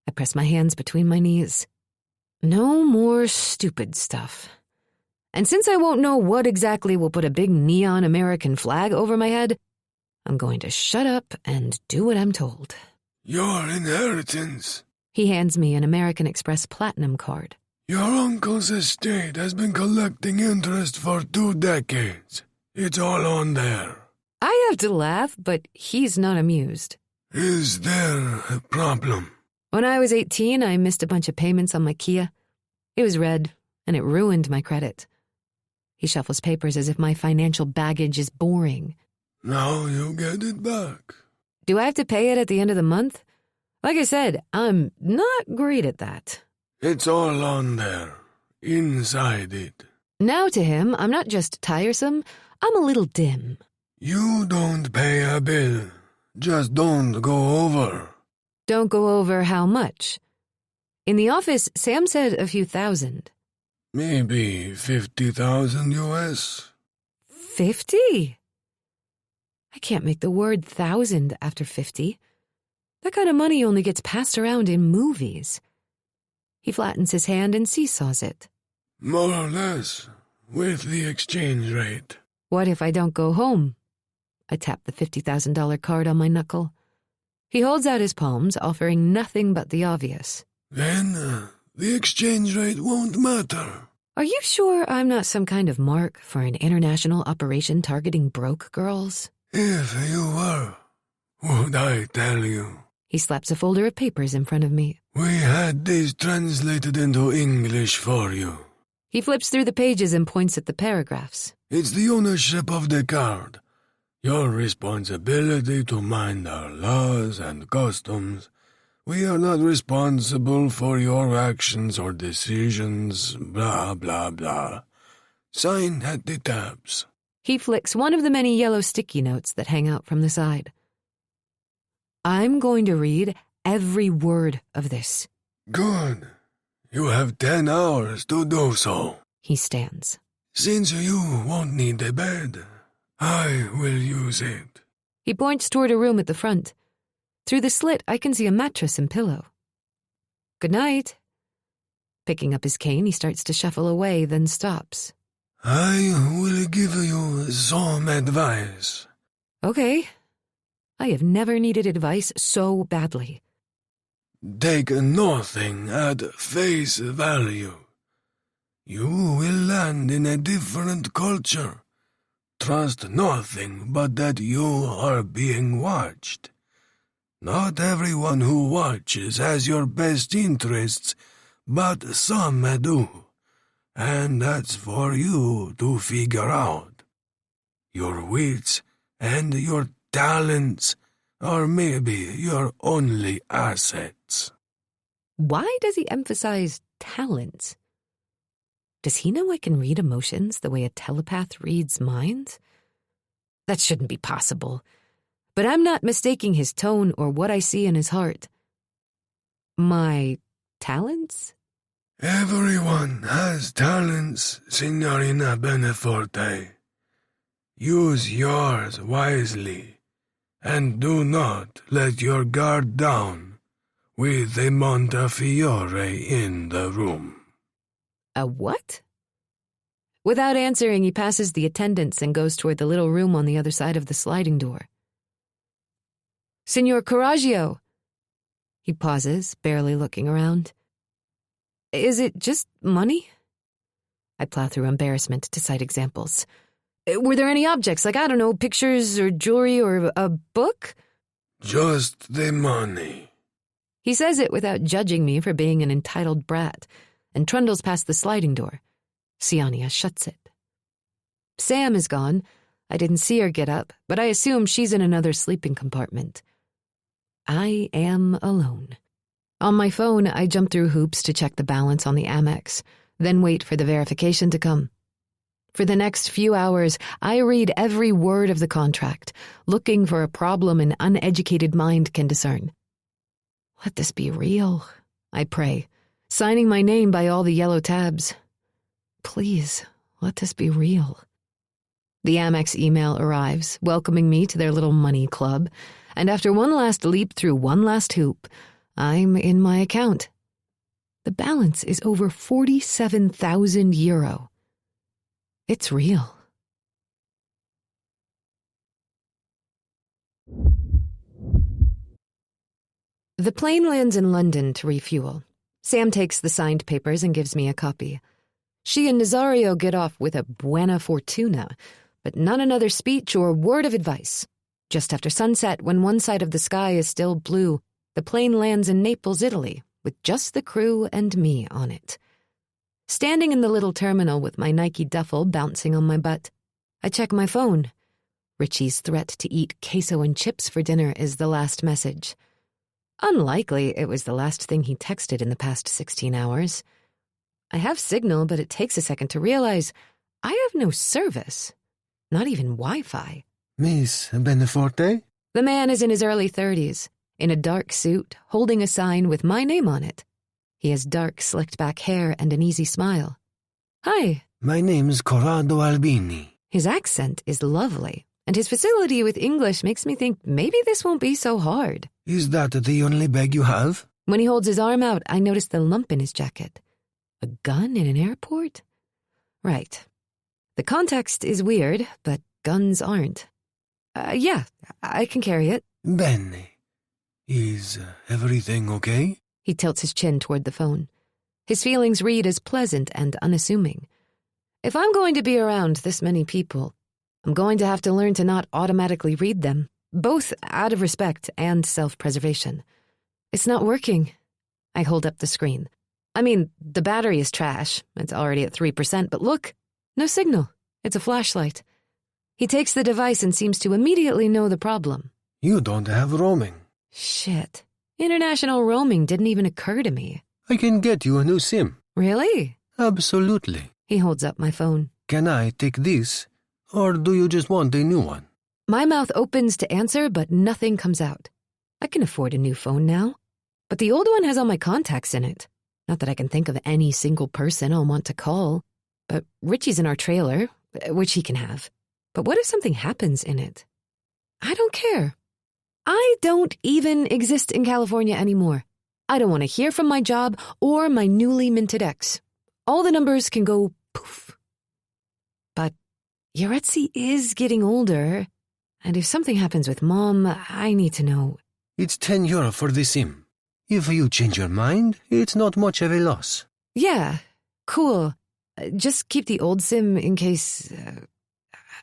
I press my hands between my knees. No more stupid stuff. And since I won't know what exactly will put a big neon American flag over my head, I'm going to shut up and do what I'm told. Your inheritance. He hands me an American Express Platinum card. Your uncle's estate has been collecting interest for 2 decades. It's all on there. I have to laugh, but he's not amused. Is there a problem? When I was 18, I missed a bunch of payments on my Kia. It was red, and it ruined my credit. He shuffles papers as if my financial baggage is boring. Now you get it back. Do I have to pay it at the end of the month? Like I said, I'm not great at that. It's all on there, inside it. Now to him, I'm not just tiresome, I'm a little dim. You don't pay a bill. Just don't go over. Don't go over how much? In the office, Sam said a few thousand. Maybe 50,000 US. 50? I can't make the word thousand after 50. That kind of money only gets passed around in movies. He flattens his hand and seesaws it. More or less, with the exchange rate. What if I don't go home? I tap the $50,000 card on my knuckle. He holds out his palms, offering nothing but the obvious. Then the exchange rate won't matter. Are you sure I'm not some kind of mark for an international operation targeting broke girls? If you were, would I tell you? He slaps a folder of papers in front of me. We had these translated into English for you. He flips through the pages and points at the paragraphs. It's the ownership of the card. Your responsibility to mind our laws and customs. We are not responsible for your actions or decisions, blah, blah, blah. Sign at the tabs. He flicks one of the many yellow sticky notes that hang out from the side. I'm going to read every word of this. Good. You have 10 hours to do so. He stands. Since you won't need a bed, I will use it. He points toward a room at the front. Through the slit, I can see a mattress and pillow. Good night. Picking up his cane, he starts to shuffle away, then stops. I will give you some advice. Okay. I have never needed advice so badly. Take nothing at face value. You will land in a different culture. Trust nothing but that you are being watched. Not everyone who watches has your best interests, but some do. And that's for you to figure out. Your wits and your talents are maybe your only assets. Why does he emphasize talents? Does he know I can read emotions the way a telepath reads minds? That shouldn't be possible. But I'm not mistaking his tone or what I see in his heart. My talents? Everyone has talents, Signorina Beneforte. Use yours wisely, and do not let your guard down with a Montefiore in the room. A what? Without answering, he passes the attendants and goes toward the little room on the other side of the sliding door. Signor Coraggio. He pauses, barely looking around. Is it just money? I plow through embarrassment to cite examples. Were there any objects, like, I don't know, pictures or jewelry or a book? Just the money. He says it without judging me for being an entitled brat, and trundles past the sliding door. Siania shuts it. Sam is gone. I didn't see her get up, but I assume she's in another sleeping compartment. I am alone. On my phone, I jump through hoops to check the balance on the Amex, then wait for the verification to come. For the next few hours, I read every word of the contract, looking for a problem an uneducated mind can discern. Let this be real, I pray, signing my name by all the yellow tabs. Please, let this be real. The Amex email arrives, welcoming me to their little money club, and after one last leap through one last hoop, I'm in my account. The balance is over 47,000 euro. It's real. The plane lands in London to refuel. Sam takes the signed papers and gives me a copy. She and Nazario get off with a buena fortuna, but not another speech or word of advice. Just after sunset, when one side of the sky is still blue, the plane lands in Naples, Italy, with just the crew and me on it. Standing in the little terminal with my Nike duffel bouncing on my butt, I check my phone. Richie's threat to eat queso and chips for dinner is the last message. Unlikely it was the last thing he texted in the past 16 hours. I have signal, but it takes a second to realize I have no service. Not even Wi-Fi. Miss Beneforte? The man is in his early 30s, in a dark suit, holding a sign with my name on it. He has dark, slicked-back hair and an easy smile. Hi. My name's Corrado Albini. His accent is lovely, and his facility with English makes me think maybe this won't be so hard. Is that the only bag you have? When he holds his arm out, I notice the lump in his jacket. A gun in an airport? Right. The context is weird, but guns aren't. Yeah, I can carry it. Bene. Is everything okay? He tilts his chin toward the phone. His feelings read as pleasant and unassuming. If I'm going to be around this many people, I'm going to have to learn to not automatically read them, both out of respect and self-preservation. It's not working. I hold up the screen. I mean, the battery is trash. It's already at 3%, but look, no signal. It's a flashlight. He takes the device and seems to immediately know the problem. You don't have roaming. Shit. International roaming didn't even occur to me. I can get you a new SIM. Really? Absolutely. He holds up my phone. Can I take this, or do you just want a new one? My mouth opens to answer, but nothing comes out. I can afford a new phone now, but the old one has all my contacts in it. Not that I can think of any single person I'll want to call, but Richie's in our trailer, which he can have. But what if something happens in it? I don't care. I don't even exist in California anymore. I don't want to hear from my job or my newly minted ex. All the numbers can go poof. But Yaretsi is getting older, and if something happens with Mom, I need to know. It's €10 for the SIM. If you change your mind, it's not much of a loss. Yeah, cool. Just keep the old SIM in case,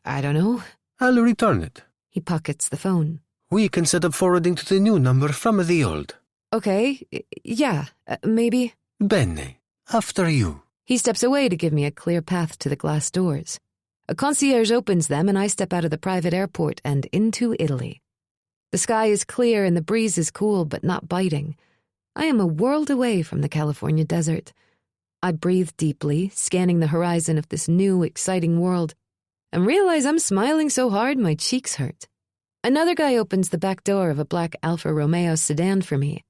I don't know. I'll return it. He pockets the phone. We can set up forwarding to the new number from the old. Okay, yeah, maybe. Bene, after you. He steps away to give me a clear path to the glass doors. A concierge opens them and I step out of the private airport and into Italy. The sky is clear and the breeze is cool but not biting. I am a world away from the California desert. I breathe deeply, scanning the horizon of this new, exciting world, and realize I'm smiling so hard my cheeks hurt. Another guy opens the back door of a black Alfa Romeo sedan for me.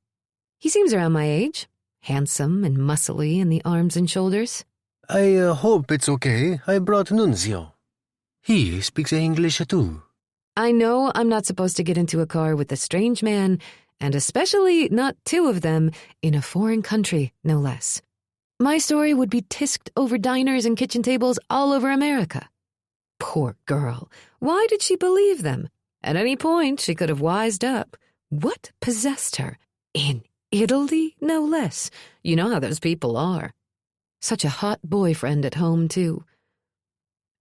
He seems around my age, handsome and muscly in the arms and shoulders. I hope it's okay. I brought Nunzio. He speaks English too. I know I'm not supposed to get into a car with a strange man, and especially not two of them, in a foreign country, no less. My story would be tisked over diners and kitchen tables all over America. Poor girl. Why did she believe them? At any point, she could have wised up. What possessed her? In Italy, no less. You know how those people are. Such a hot boyfriend at home, too.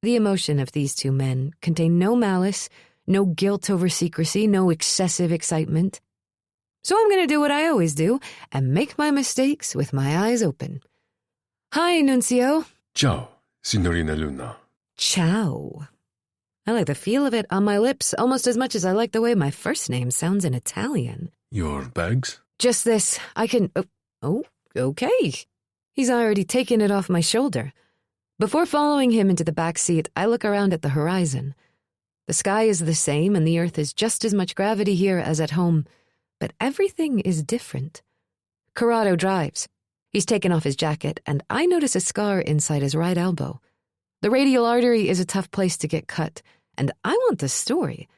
The emotion of these two men contained no malice, no guilt over secrecy, no excessive excitement. So I'm going to do what I always do and make my mistakes with my eyes open. Hi, Nunzio. Ciao, Signorina Luna. Ciao. I like the feel of it on my lips almost as much as I like the way my first name sounds in Italian. Your bags? Just this. I can... Oh, okay. He's already taken it off my shoulder. Before following him into the back seat, I look around at the horizon. The sky is the same and the earth is just as much gravity here as at home, but everything is different. Corrado drives. He's taken off his jacket, and I notice a scar inside his right elbow. The radial artery is a tough place to get cut, and I want the story.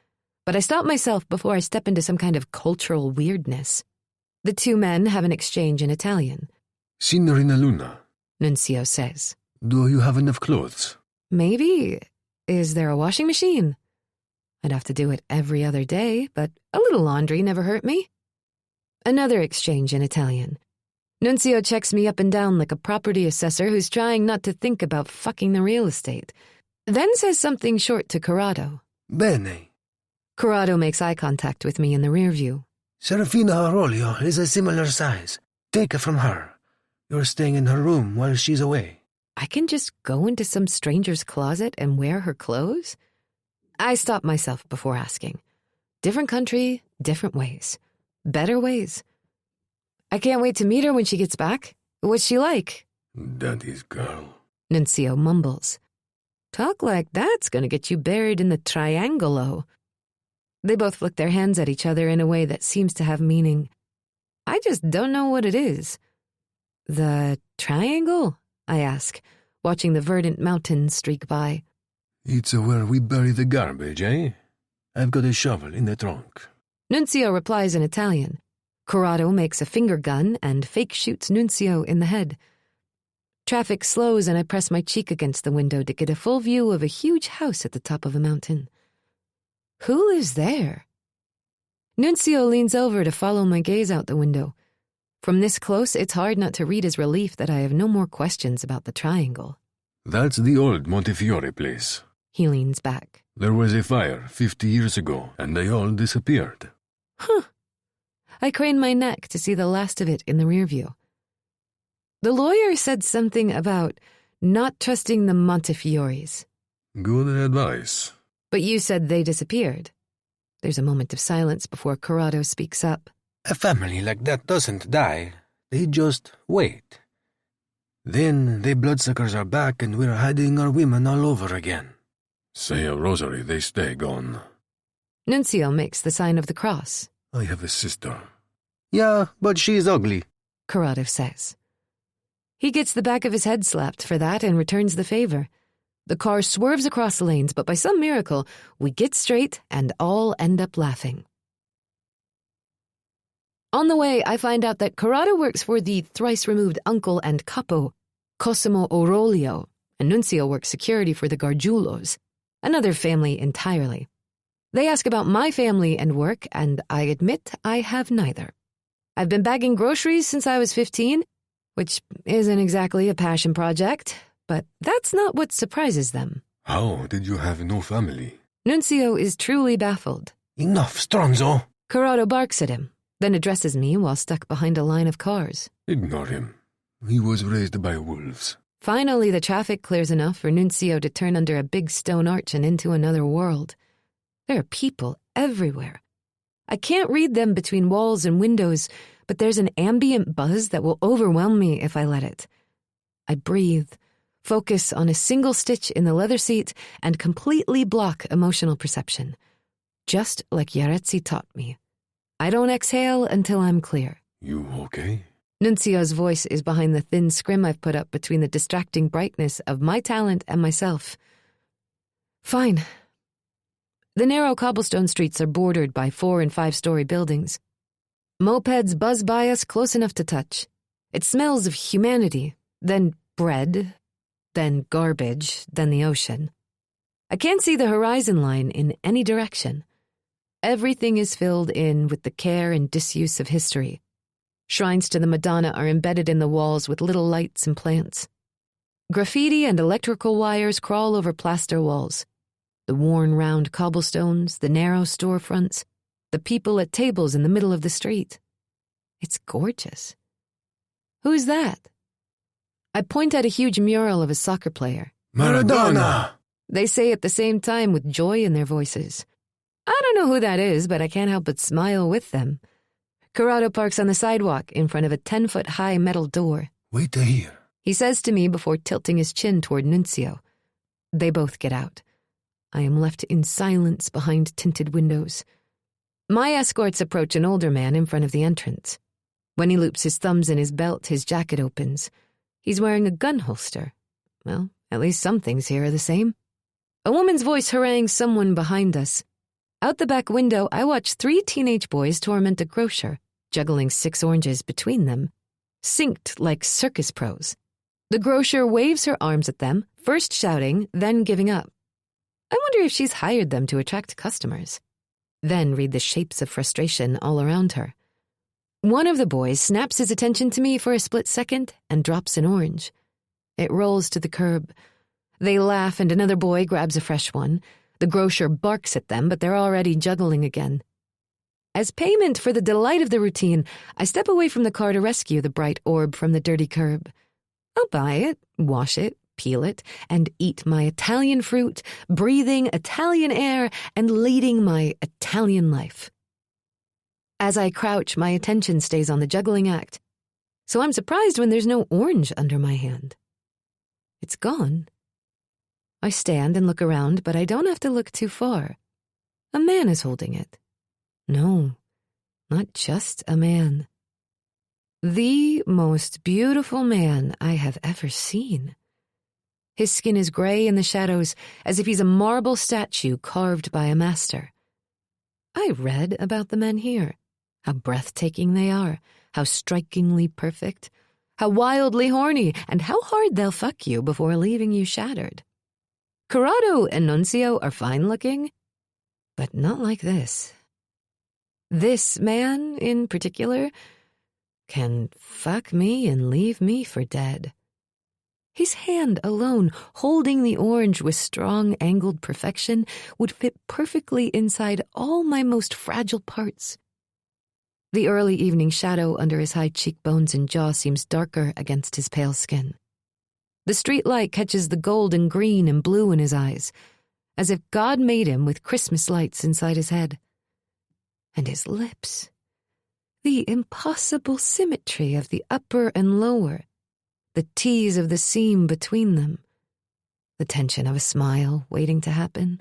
But I stop myself before I step into some kind of cultural weirdness. The two men have an exchange in Italian. Signorina Luna, Nunzio says. do you have enough clothes? Maybe. Is there a washing machine? I'd have to do it every other day, but a little laundry never hurt me. Another exchange in Italian. Nunzio checks me up and down like a property assessor who's trying not to think about fucking the real estate. Then says something short to Corrado. Bene. Corrado makes eye contact with me in the rear view. Serafina Aurolio is a similar size. Take it from her. You're staying in her room while she's away. I can just go into some stranger's closet and wear her clothes? I stop myself before asking. Different country, different ways. Better ways. I can't wait to meet her when she gets back. What's she like? Daddy's girl. Nunzio mumbles. Talk like that's gonna get you buried in the triangolo. They both flick their hands at each other in a way that seems to have meaning. I just don't know what it is. The triangle? I ask, watching the verdant mountains streak by. It's where we bury the garbage, eh? I've got a shovel in the trunk. Nunzio replies in Italian. Corrado makes a finger gun and fake shoots Nunzio in the head. Traffic slows and I press my cheek against the window to get a full view of a huge house at the top of a mountain. Who is there? Nunzio leans over to follow my gaze out the window. From this close, it's hard not to read his relief that I have no more questions about the triangle. That's the old Montefiore place. He leans back. There was a fire 50 years ago, and they all disappeared. Huh. I crane my neck to see the last of it in the rear view. The lawyer said something about not trusting the Montefiores. Good advice. But you said they disappeared. There's a moment of silence before Corrado speaks up. A family like that doesn't die. They just wait. Then the bloodsuckers are back and we're hiding our women all over again. Say a rosary, they stay gone. Nunzio makes the sign of the cross. I have a sister. Yeah, but she's ugly. Corrado says. He gets the back of his head slapped for that and returns the favor. The car swerves across the lanes, but by some miracle, we get straight and all end up laughing. On the way, I find out that Corrado works for the thrice-removed uncle and capo, Cosimo Aurolio, and Nunzio works security for the Gargiulos, another family entirely. They ask about my family and work, and I admit I have neither. I've been bagging groceries since I was 15, which isn't exactly a passion project, but that's not what surprises them. How did you have no family? Nunzio is truly baffled. Enough, Stronzo. Corrado barks at him, then addresses me while stuck behind a line of cars. Ignore him. He was raised by wolves. Finally, the traffic clears enough for Nunzio to turn under a big stone arch and into another world. There are people everywhere. I can't read them between walls and windows, but there's an ambient buzz that will overwhelm me if I let it. I breathe, focus on a single stitch in the leather seat, and completely block emotional perception. Just like Yarezzi taught me. I don't exhale until I'm clear. You okay? Nunzio's voice is behind the thin scrim I've put up between the distracting brightness of my talent and myself. Fine. The narrow cobblestone streets are bordered by 4- and 5-story buildings. Mopeds buzz by us close enough to touch. It smells of humanity, then bread, then garbage, then the ocean. I can't see the horizon line in any direction. Everything is filled in with the care and disuse of history. Shrines to the Madonna are embedded in the walls with little lights and plants. Graffiti and electrical wires crawl over plaster walls. The worn round cobblestones, the narrow storefronts, the people at tables in the middle of the street. It's gorgeous. Who's that? I point at a huge mural of a soccer player. Maradona! They say at the same time with joy in their voices. I don't know who that is, but I can't help but smile with them. Corrado parks on the sidewalk in front of a 10-foot-high metal door. Wait here. He says to me before tilting his chin toward Nuncio. They both get out. I am left in silence behind tinted windows. My escorts approach an older man in front of the entrance. When he loops his thumbs in his belt, his jacket opens. He's wearing a gun holster. Well, at least some things here are the same. A woman's voice harangues someone behind us. Out the back window, I watch 3 teenage boys torment a grocer, juggling 6 oranges between them, synced like circus pros. The grocer waves her arms at them, first shouting, then giving up. I wonder if she's hired them to attract customers. Then read the shapes of frustration all around her. One of the boys snaps his attention to me for a split second and drops an orange. It rolls to the curb. They laugh and another boy grabs a fresh one. The grocer barks at them, but they're already juggling again. As payment for the delight of the routine, I step away from the car to rescue the bright orb from the dirty curb. I'll buy it, wash it, peel it, and eat my Italian fruit, breathing Italian air and leading my Italian life. As I crouch, my attention stays on the juggling act, so I'm surprised when there's no orange under my hand. It's gone. I stand and look around, but I don't have to look too far. A man is holding it. No, not just a man. The most beautiful man I have ever seen. His skin is gray in the shadows, as if he's a marble statue carved by a master. I read about the men here, how breathtaking they are, how strikingly perfect, how wildly horny, and how hard they'll fuck you before leaving you shattered. Corrado and Nuncio are fine-looking, but not like this. This man, in particular, can fuck me and leave me for dead. His hand alone, holding the orange with strong, angled perfection, would fit perfectly inside all my most fragile parts. The early evening shadow under his high cheekbones and jaw seems darker against his pale skin. The street light catches the gold and green and blue in his eyes, as if God made him with Christmas lights inside his head. And his lips. The impossible symmetry of the upper and lower, the tease of the seam between them, the tension of a smile waiting to happen,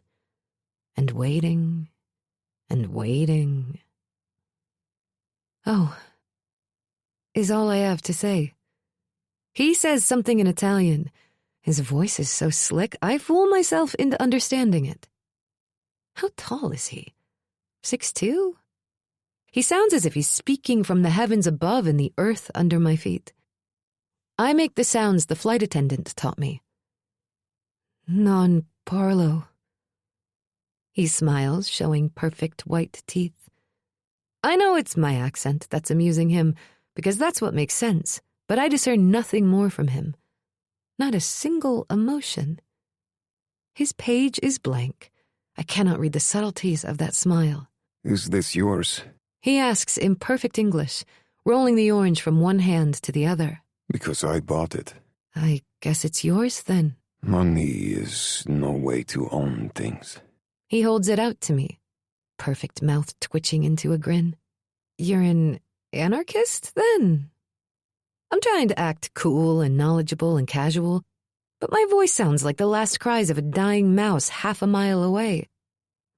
and waiting, and waiting. Oh, is all I have to say. He says something in Italian. His voice is so slick, I fool myself into understanding it. How tall is he? 6'2"? He sounds as if he's speaking from the heavens above and the earth under my feet. I make the sounds the flight attendant taught me. Non parlo. He smiles, showing perfect white teeth. I know it's my accent that's amusing him, because that's what makes sense, but I discern nothing more from him. Not a single emotion. His page is blank. I cannot read the subtleties of that smile. Is this yours? He asks in perfect English, rolling the orange from one hand to the other. Because I bought it. I guess it's yours, then. Money is no way to own things. He holds it out to me, perfect mouth twitching into a grin. You're an anarchist, then? I'm trying to act cool and knowledgeable and casual, but my voice sounds like the last cries of a dying mouse half a mile away.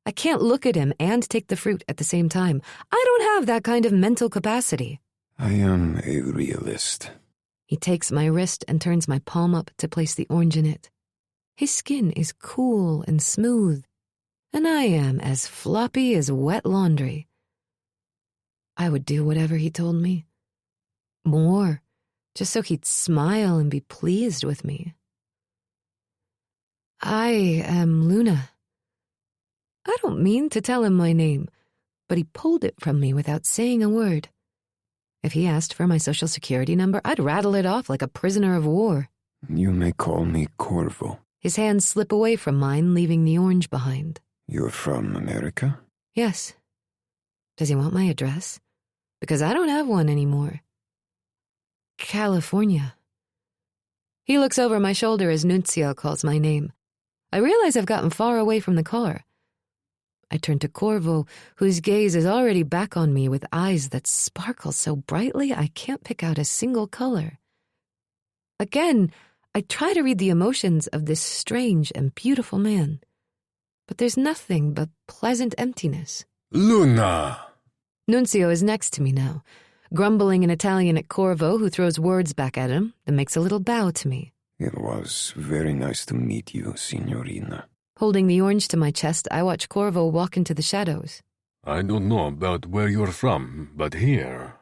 I can't look at him and take the fruit at the same time. I don't have that kind of mental capacity. I am a realist. He takes my wrist and turns my palm up to place the orange in it. His skin is cool and smooth, and I am as floppy as wet laundry. I would do whatever he told me. More, just so he'd smile and be pleased with me. I am Luna. I don't mean to tell him my name, but he pulled it from me without saying a word. If he asked for my social security number, I'd rattle it off like a prisoner of war. You may call me Corvo. His hands slip away from mine, leaving the orange behind. You're from America? Yes. Does he want my address? Because I don't have one anymore. California. He looks over my shoulder as Nuncio calls my name. I realize I've gotten far away from the car. I turn to Corvo, whose gaze is already back on me with eyes that sparkle so brightly I can't pick out a single color. Again, I try to read the emotions of this strange and beautiful man, but there's nothing but pleasant emptiness. Luna! Nunzio is next to me now, grumbling in Italian at Corvo, who throws words back at him and makes a little bow to me. It was very nice to meet you, Signorina. Holding the orange to my chest, I watch Corvo walk into the shadows. I don't know about where you're from, but here,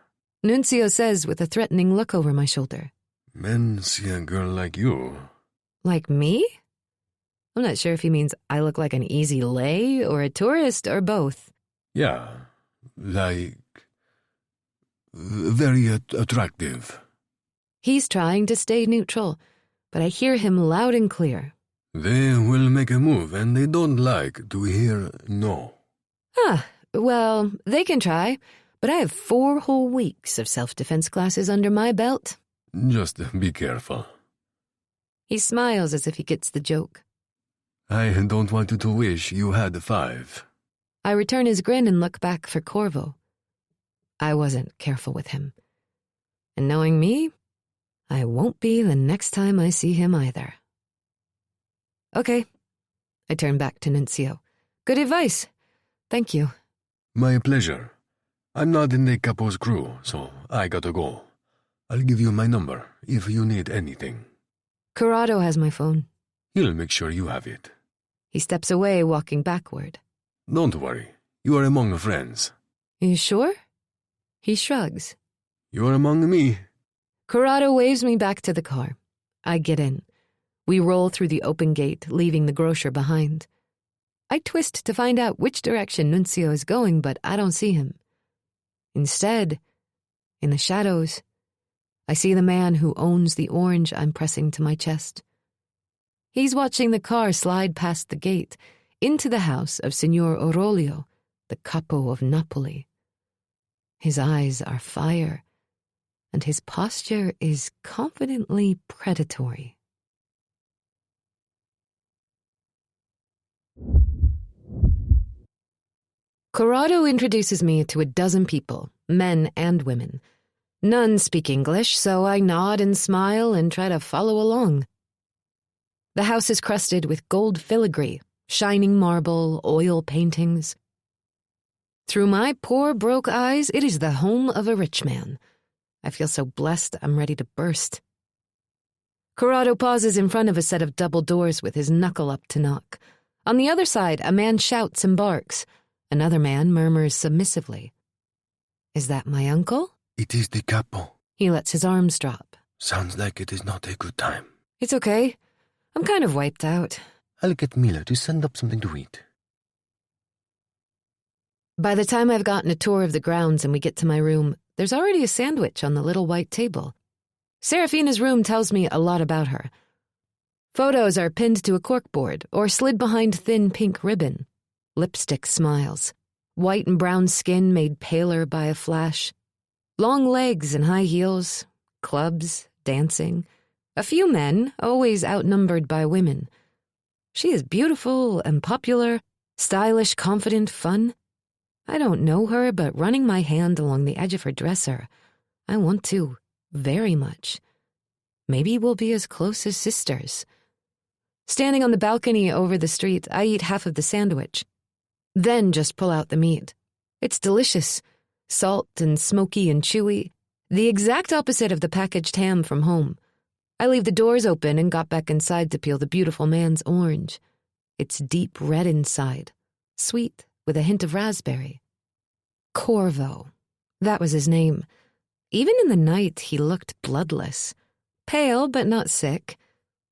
Nunzio says with a threatening look over my shoulder. men see a girl like you. Like me? I'm not sure if he means I look like an easy lay or a tourist or both. Yeah, like... very attractive. He's trying to stay neutral, but I hear him loud and clear. They will make a move, and they don't like to hear no. Well, they can try, but I have 4 whole weeks of self-defense classes under my belt. Just be careful. He smiles as if he gets the joke. I don't want you to wish you had 5. I return his grin and look back for Corvo. I wasn't careful with him. And knowing me, I won't be the next time I see him either. Okay. I turn back to Nunzio. Good advice. Thank you. My pleasure. I'm not in the capo's crew, so I gotta go. I'll give you my number if you need anything. Corrado has my phone. He'll make sure you have it. He steps away, walking backward. Don't worry. You are among friends. You sure? He shrugs. You are among me. Corrado waves me back to the car. I get in. We roll through the open gate, leaving the grocer behind. I twist to find out which direction Nunzio is going, but I don't see him. Instead, in the shadows, I see the man who owns the orange I'm pressing to my chest. He's watching the car slide past the gate into the house of Signor Orolio, the capo of Napoli. His eyes are fire, and his posture is confidently predatory. Corrado introduces me to a dozen people, men and women. None speak English, so I nod and smile and try to follow along. The house is crusted with gold filigree, shining marble, oil paintings. Through my poor, broke eyes, it is the home of a rich man. I feel so blessed I'm ready to burst. Corrado pauses in front of a set of double doors with his knuckle up to knock. On the other side, a man shouts and barks. Another man murmurs submissively. Is that my uncle? It is the capo. He lets his arms drop. Sounds like it is not a good time. It's okay. I'm kind of wiped out. I'll get Mila to send up something to eat. By the time I've gotten a tour of the grounds and we get to my room, there's already a sandwich on the little white table. Serafina's room tells me a lot about her. Photos are pinned to a corkboard or slid behind thin pink ribbon. Lipstick smiles. White and brown skin made paler by a flash. Long legs and high heels. Clubs, dancing. A few men, always outnumbered by women. She is beautiful and popular, stylish, confident, fun. I don't know her, but running my hand along the edge of her dresser, I want to, very much. Maybe we'll be as close as sisters. Standing on the balcony over the street, I eat half of the sandwich. Then just pull out the meat. It's delicious. Salt and smoky and chewy. The exact opposite of the packaged ham from home. I leave the doors open and got back inside to peel the beautiful man's orange. It's deep red inside. Sweet, with a hint of raspberry. Corvo. That was his name. Even in the night, he looked bloodless. Pale, but not sick.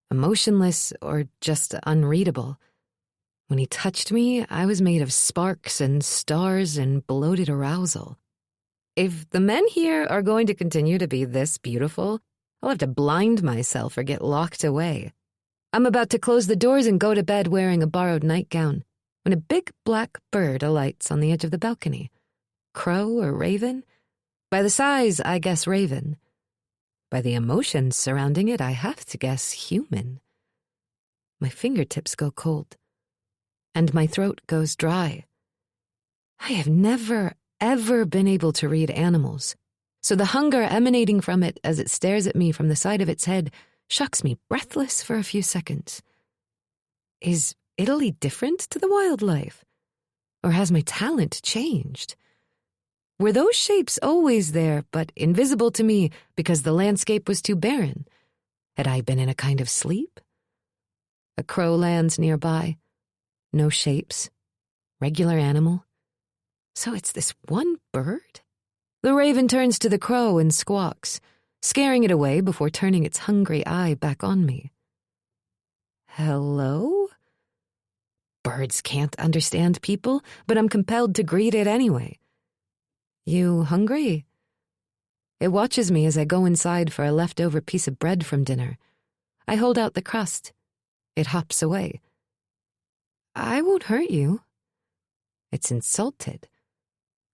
Emotionless, or just unreadable. When he touched me, I was made of sparks and stars and bloated arousal. If the men here are going to continue to be this beautiful, I'll have to blind myself or get locked away. I'm about to close the doors and go to bed wearing a borrowed nightgown when a big black bird alights on the edge of the balcony. Crow or raven? By the size, I guess raven. By the emotions surrounding it, I have to guess human. My fingertips go cold, and my throat goes dry. I have never, ever been able to read animals, so the hunger emanating from it as it stares at me from the side of its head shocks me breathless for a few seconds. Is Italy different to the wildlife? Or has my talent changed? Were those shapes always there, but invisible to me because the landscape was too barren? Had I been in a kind of sleep? A crow lands nearby. No shapes. Regular animal. So it's this one bird? The raven turns to the crow and squawks, scaring it away before turning its hungry eye back on me. Hello? Birds can't understand people, but I'm compelled to greet it anyway. You hungry? It watches me as I go inside for a leftover piece of bread from dinner. I hold out the crust. It hops away. I won't hurt you. It's insulted.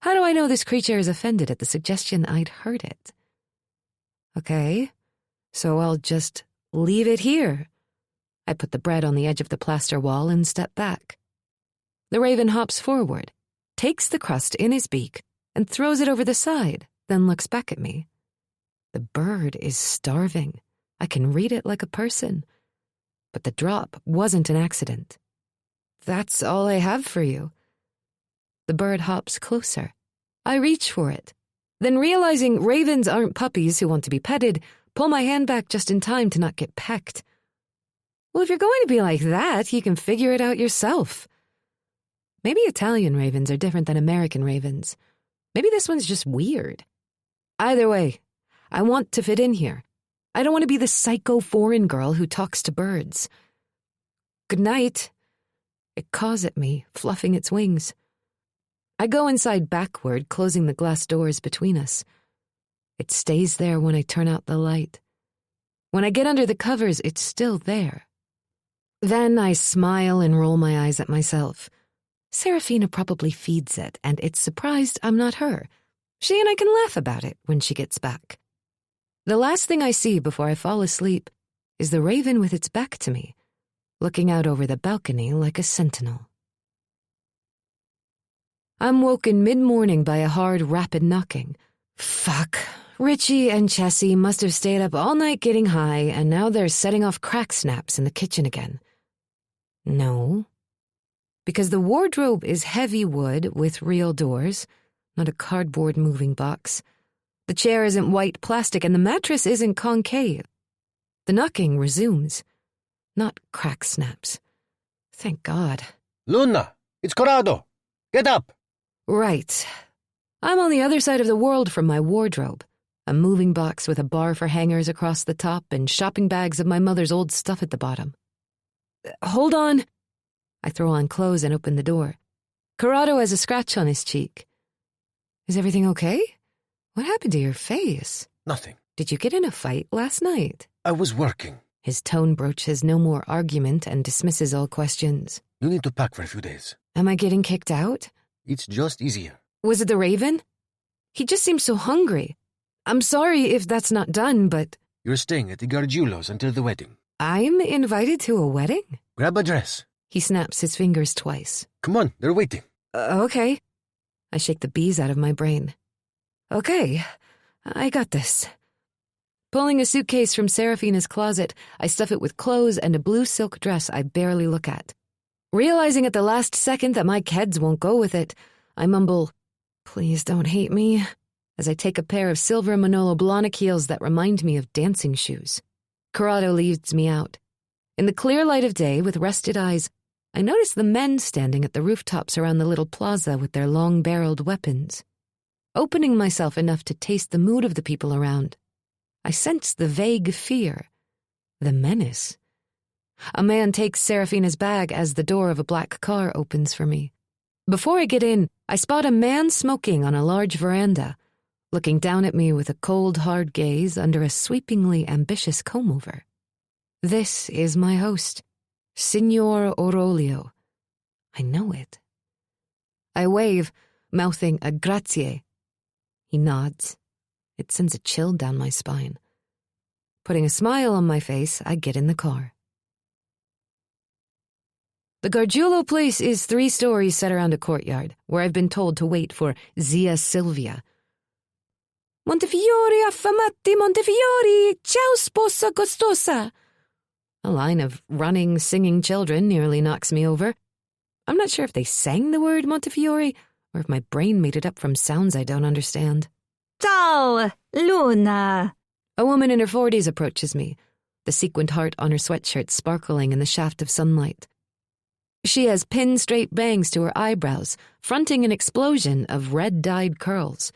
How do I know this creature is offended at the suggestion I'd hurt it? Okay, so I'll just leave it here. I put the bread on the edge of the plaster wall and step back. The raven hops forward, takes the crust in his beak, and throws it over the side, then looks back at me. The bird is starving. I can read it like a person. But the drop wasn't an accident. That's all I have for you. The bird hops closer. I reach for it. Then, realizing ravens aren't puppies who want to be petted, pull my hand back just in time to not get pecked. Well, if you're going to be like that, you can figure it out yourself. Maybe Italian ravens are different than American ravens. Maybe this one's just weird. Either way, I want to fit in here. I don't want to be the psycho foreign girl who talks to birds. Good night. It caws at me, fluffing its wings. I go inside backward, closing the glass doors between us. It stays there when I turn out the light. When I get under the covers, it's still there. Then I smile and roll my eyes at myself. Serafina probably feeds it, and it's surprised I'm not her. She and I can laugh about it when she gets back. The last thing I see before I fall asleep is the raven with its back to me, looking out over the balcony like a sentinel. I'm woken mid-morning by a hard, rapid knocking. Fuck. Richie and Chessie must have stayed up all night getting high, and now they're setting off crack snaps in the kitchen again. No. Because the wardrobe is heavy wood with real doors, not a cardboard moving box. The chair isn't white plastic, and the mattress isn't concave. The knocking resumes. Not crack snaps. Thank God. Luna, it's Corrado. Get up. Right. I'm on the other side of the world from my wardrobe. A moving box with a bar for hangers across the top and shopping bags of my mother's old stuff at the bottom. Hold on. I throw on clothes and open the door. Corrado has a scratch on his cheek. Is everything okay? What happened to your face? Nothing. Did you get in a fight last night? I was working. His tone broaches no more argument and dismisses all questions. You need to pack for a few days. Am I getting kicked out? It's just easier. Was it the raven? He just seems so hungry. I'm sorry if that's not done, but... You're staying at the Gargiulos until the wedding. I'm invited to a wedding? Grab a dress. He snaps his fingers twice. Come on, they're waiting. Okay. I shake the bees out of my brain. Okay, I got this. Pulling a suitcase from Serafina's closet, I stuff it with clothes and a blue silk dress I barely look at. Realizing at the last second that my keds won't go with it, I mumble, "Please don't hate me," as I take a pair of silver Manolo Blahnik heels that remind me of dancing shoes. Corrado leads me out. In the clear light of day, with rested eyes, I notice the men standing at the rooftops around the little plaza with their long-barreled weapons. Opening myself enough to taste the mood of the people around, I sense the vague fear, the menace. A man takes Serafina's bag as the door of a black car opens for me. Before I get in, I spot a man smoking on a large veranda, looking down at me with a cold, hard gaze under a sweepingly ambitious comb-over. This is my host, Signor Orolio. I know it. I wave, mouthing a grazie. He nods. It sends a chill down my spine. Putting a smile on my face, I get in the car. The Gargiulo place is 3 stories set around a courtyard, where I've been told to wait for Zia Silvia. Montefiore affamati, Montefiore, ciao sposa costosa. A line of running, singing children nearly knocks me over. I'm not sure if they sang the word Montefiore or if my brain made it up from sounds I don't understand. Ciao, Luna. A woman in her 40s approaches me, the sequined heart on her sweatshirt sparkling in the shaft of sunlight. She has pin-straight bangs to her eyebrows, fronting an explosion of red-dyed curls.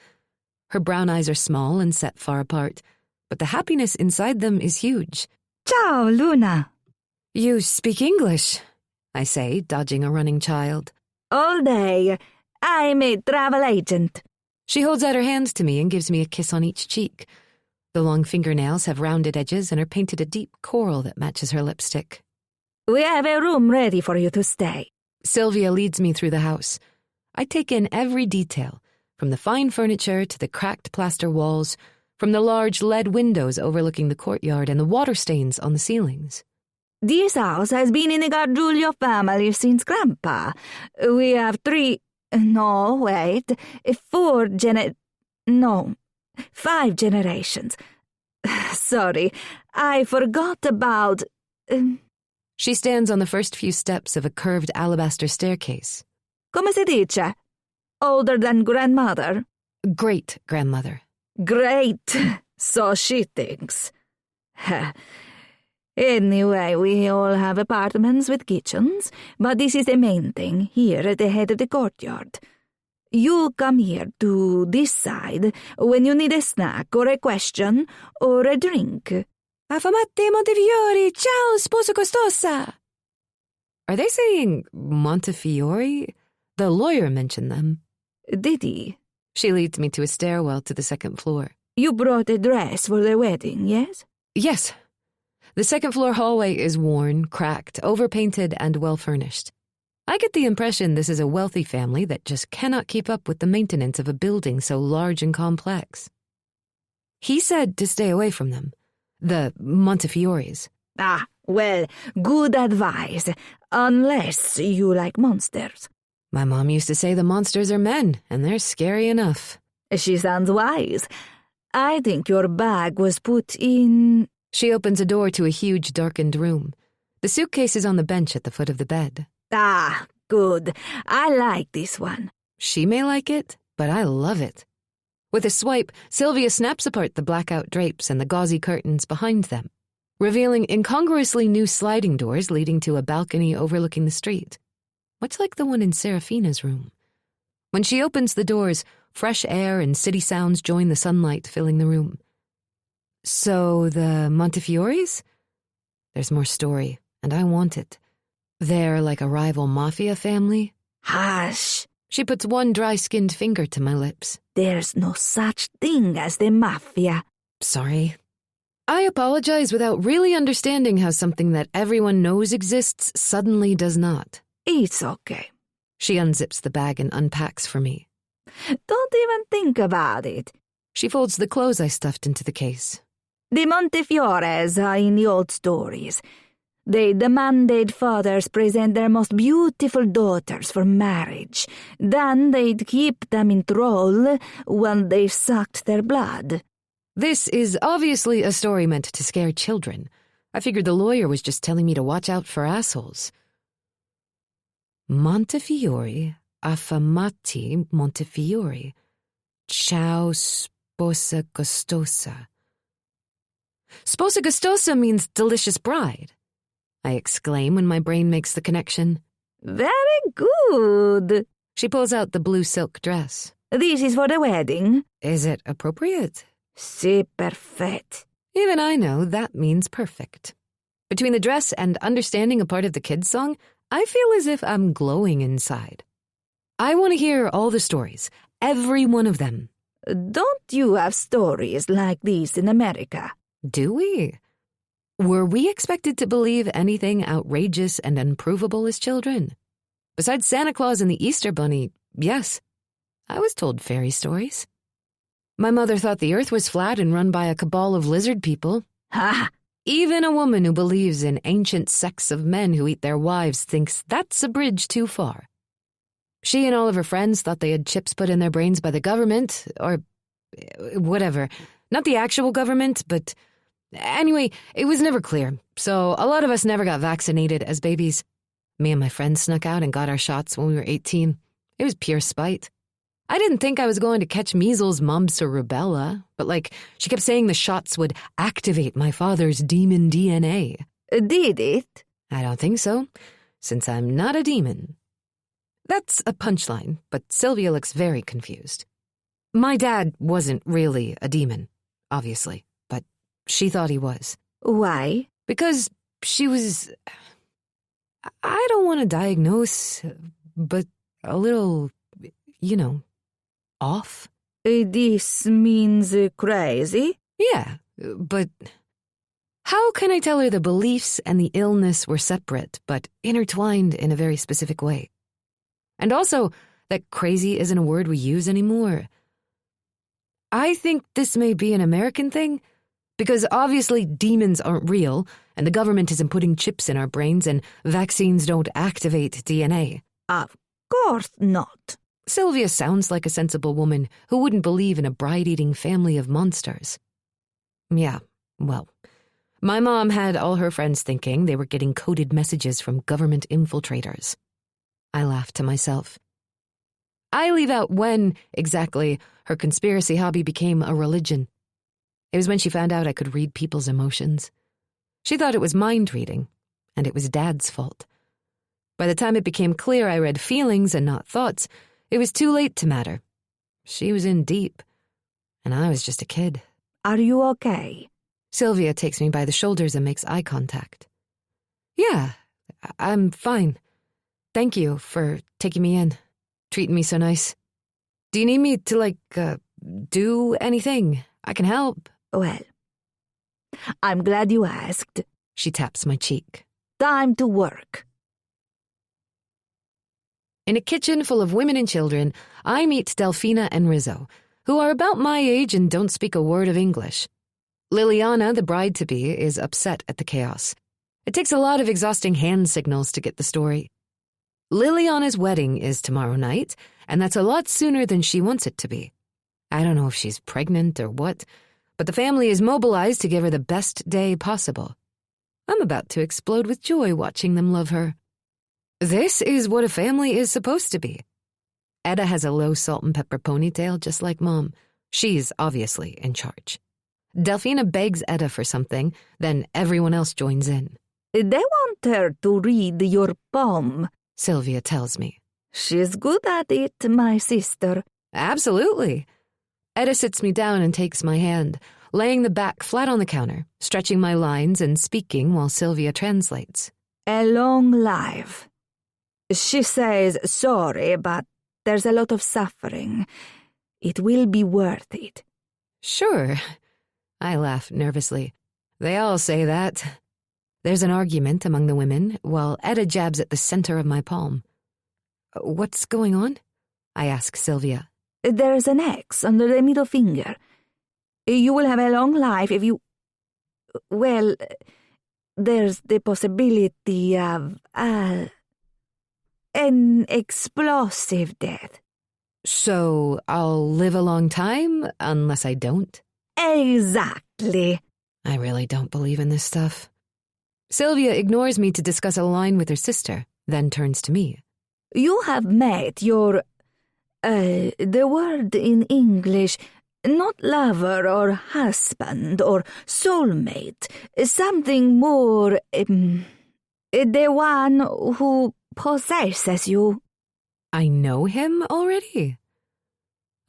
Her brown eyes are small and set far apart, but the happiness inside them is huge. Ciao, Luna. You speak English, I say, dodging a running child. All day. I'm a travel agent. She holds out her hands to me and gives me a kiss on each cheek. The long fingernails have rounded edges and are painted a deep coral that matches her lipstick. We have a room ready for you to stay. Sylvia leads me through the house. I take in every detail, from the fine furniture to the cracked plaster walls, from the large lead windows overlooking the courtyard and the water stains on the ceilings. This house has been in the Gargiulio family since Grandpa. We have 5 generations. Sorry, I forgot about... She stands on the first few steps of a curved alabaster staircase. Come se dice? Older than grandmother? Great-grandmother. Great, so she thinks. Anyway, we all have apartments with kitchens, but this is the main thing, here at the head of the courtyard. You come here to this side when you need a snack or a question or a drink. Affamati Montefiore, ciao sposa costosa. Are they saying Montefiore? The lawyer mentioned them. Did he? She leads me to a stairwell to the second floor. You brought a dress for the wedding, yes? Yes. The second-floor hallway is worn, cracked, overpainted, and well-furnished. I get the impression this is a wealthy family that just cannot keep up with the maintenance of a building so large and complex. He said to stay away from them, the Montefiores. Ah, well, good advice, unless you like monsters. My mom used to say the monsters are men, and they're scary enough. She sounds wise. I think your bag was put in... She opens a door to a huge, darkened room. The suitcase is on the bench at the foot of the bed. Ah, good. I like this one. She may like it, but I love it. With a swipe, Sylvia snaps apart the blackout drapes and the gauzy curtains behind them, revealing incongruously new sliding doors leading to a balcony overlooking the street, much like the one in Serafina's room. When she opens the doors, fresh air and city sounds join the sunlight filling the room. So the Montefiores? There's more story, and I want it. They're like a rival mafia family. Hush. She puts one dry-skinned finger to my lips. There's no such thing as the mafia. Sorry. I apologize without really understanding how something that everyone knows exists suddenly does not. It's okay. She unzips the bag and unpacks for me. Don't even think about it. She folds the clothes I stuffed into the case. The Montefiores are in the old stories. They demanded fathers present their most beautiful daughters for marriage. Then they'd keep them in thrall while they sucked their blood. This is obviously a story meant to scare children. I figured the lawyer was just telling me to watch out for assholes. Montefiore, affamati Montefiore, ciao sposa gustosa. Sposa gustosa means delicious bride, I exclaim when my brain makes the connection. Very good. She pulls out the blue silk dress. This is for the wedding. Is it appropriate? C'est parfait. Even I know that means perfect. Between the dress and understanding a part of the kids' song, I feel as if I'm glowing inside. I want to hear all the stories, every one of them. Don't you have stories like these in America? Do we? Were we expected to believe anything outrageous and unprovable as children? Besides Santa Claus and the Easter Bunny, yes, I was told fairy stories. My mother thought the earth was flat and run by a cabal of lizard people. Ha! Even a woman who believes in ancient sects of men who eat their wives thinks that's a bridge too far. She and all of her friends thought they had chips put in their brains by the government, or whatever. Not the actual government, but anyway, it was never clear. So a lot of us never got vaccinated as babies. Me and my friends snuck out and got our shots when we were 18. It was pure spite. I didn't think I was going to catch measles, mumps, or rubella, but she kept saying the shots would activate my father's demon DNA. Did it? I don't think so, since I'm not a demon. That's a punchline, but Sylvia looks very confused. My dad wasn't really a demon, obviously, but she thought he was. Why? Because she was... I don't want to diagnose, but a little, off. This means crazy? Yeah, but how can I tell her the beliefs and the illness were separate, but intertwined in a very specific way? And also, that crazy isn't a word we use anymore. I think this may be an American thing, because obviously demons aren't real, and the government isn't putting chips in our brains, and vaccines don't activate DNA. Of course not. Sylvia sounds like a sensible woman who wouldn't believe in a bride-eating family of monsters. Yeah, well, my mom had all her friends thinking they were getting coded messages from government infiltrators. I laughed to myself. I leave out when, exactly, her conspiracy hobby became a religion. It was when she found out I could read people's emotions. She thought it was mind-reading, and it was Dad's fault. By the time it became clear I read feelings and not thoughts, it was too late to matter. She was in deep, and I was just a kid. Are you okay? Sylvia takes me by the shoulders and makes eye contact. Yeah, I'm fine. Thank you for taking me in, treating me so nice. Do you need me to, do anything? I can help. Well, I'm glad you asked. She taps my cheek. Time to work. In a kitchen full of women and children, I meet Delphina and Rizzo, who are about my age and don't speak a word of English. Liliana, the bride-to-be, is upset at the chaos. It takes a lot of exhausting hand signals to get the story. Liliana's wedding is tomorrow night, and that's a lot sooner than she wants it to be. I don't know if she's pregnant or what, but the family is mobilized to give her the best day possible. I'm about to explode with joy watching them love her. This is what a family is supposed to be. Edda has a low salt and pepper ponytail just like Mom. She's obviously in charge. Delphina begs Edda for something, then everyone else joins in. They want her to read your poem, Sylvia tells me. She's good at it, my sister. Absolutely. Edda sits me down and takes my hand, laying the back flat on the counter, stretching my lines and speaking while Sylvia translates. A long life. She says sorry, but there's a lot of suffering. It will be worth it. Sure. I laugh nervously. They all say that. There's an argument among the women, while Edda jabs at the center of my palm. What's going on? I ask Sylvia. There's an X under the middle finger. You will have a long life if you... Well, there's the possibility of, an explosive death. So I'll live a long time, unless I don't? Exactly. I really don't believe in this stuff. Sylvia ignores me to discuss a line with her sister, then turns to me. You have met your... the word in English, not lover or husband or soulmate, something more, the one who possesses you. I know him already?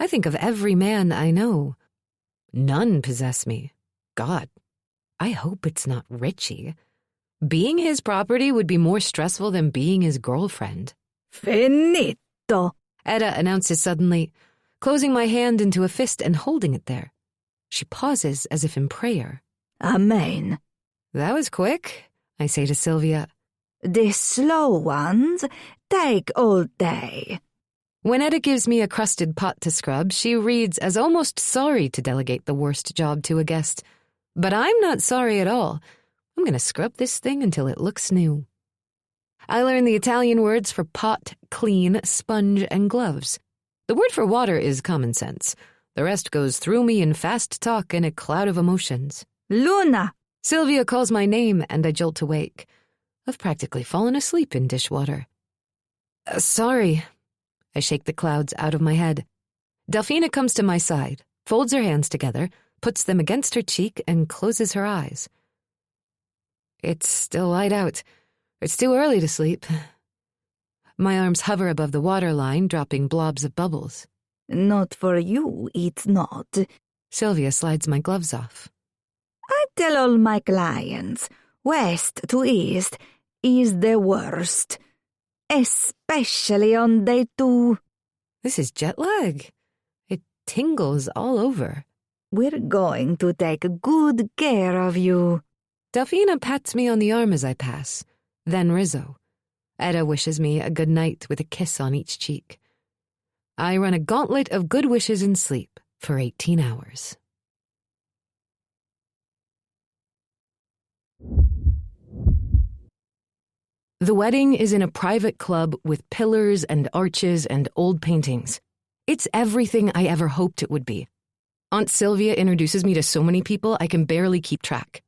I think of every man I know. None possess me. God, I hope it's not Richie. Being his property would be more stressful than being his girlfriend. Finito. Edda announces suddenly, closing my hand into a fist and holding it there. She pauses as if in prayer. Amen. That was quick, I say to Sylvia. The slow ones take all day. When Edda gives me a crusted pot to scrub, she reads as almost sorry to delegate the worst job to a guest. But I'm not sorry at all. I'm going to scrub this thing until it looks new. I learned the Italian words for pot, clean, sponge, and gloves. The word for water is common sense. The rest goes through me in fast talk and a cloud of emotions. Luna! Sylvia calls my name and I jolt awake. I've practically fallen asleep in dishwater. Sorry. I shake the clouds out of my head. Delphina comes to my side, folds her hands together, puts them against her cheek, and closes her eyes. It's still light out. It's too early to sleep. My arms hover above the waterline, dropping blobs of bubbles. Not for you, it's not. Sylvia slides my gloves off. I tell all my clients, west to east is the worst. Especially on day 2. This is jet lag. It tingles all over. We're going to take good care of you. Delphina pats me on the arm as I pass, then Rizzo. Etta wishes me a good night with a kiss on each cheek. I run a gauntlet of good wishes in sleep for 18 hours. The wedding is in a private club with pillars and arches and old paintings. It's everything I ever hoped it would be. Aunt Sylvia introduces me to so many people I can barely keep track.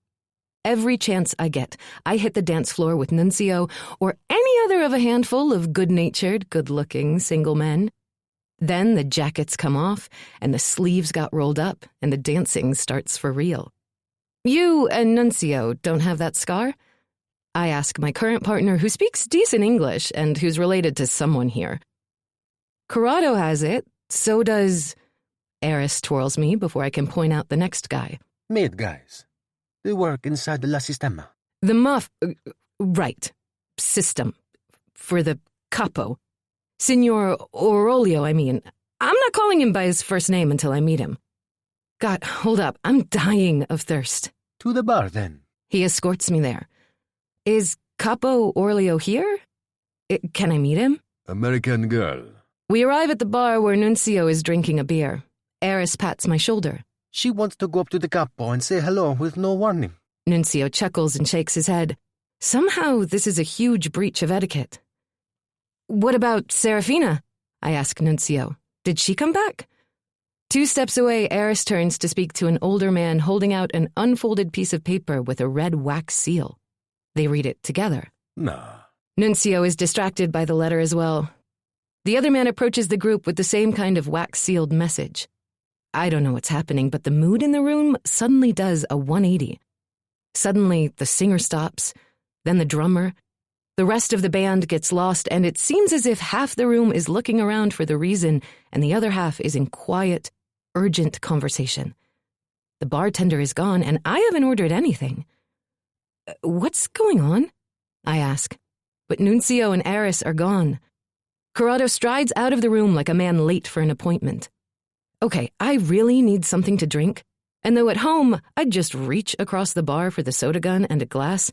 Every chance I get, I hit the dance floor with Nunzio or any other of a handful of good-natured, good-looking single men. Then the jackets come off, and the sleeves got rolled up, and the dancing starts for real. You and Nunzio don't have that scar? I ask my current partner, who speaks decent English and who's related to someone here. Corrado has it, so does... Eris twirls me before I can point out the next guy. Maid guys. They work inside the La Sistema. The right, system, for the capo. Signor Orolio, I mean. I'm not calling him by his first name until I meet him. God, hold up, I'm dying of thirst. To the bar, then. He escorts me there. Is Capo Orleo here? Can I meet him? American girl. We arrive at the bar where Nunzio is drinking a beer. Eris pats my shoulder. She wants to go up to the capo and say hello with no warning. Nunzio chuckles and shakes his head. Somehow this is a huge breach of etiquette. What about Serafina? I ask Nunzio. Did she come back? 2 steps away, Eris turns to speak to an older man holding out an unfolded piece of paper with a red wax seal. They read it together. Nah. Nunzio is distracted by the letter as well. The other man approaches the group with the same kind of wax-sealed message. I don't know what's happening, but the mood in the room suddenly does a 180. Suddenly, the singer stops, then the drummer. The rest of the band gets lost, and it seems as if half the room is looking around for the reason, and the other half is in quiet, urgent conversation. The bartender is gone, and I haven't ordered anything. What's going on? I ask. But Nunzio and Eris are gone. Corrado strides out of the room like a man late for an appointment. Okay, I really need something to drink, and though at home I'd just reach across the bar for the soda gun and a glass,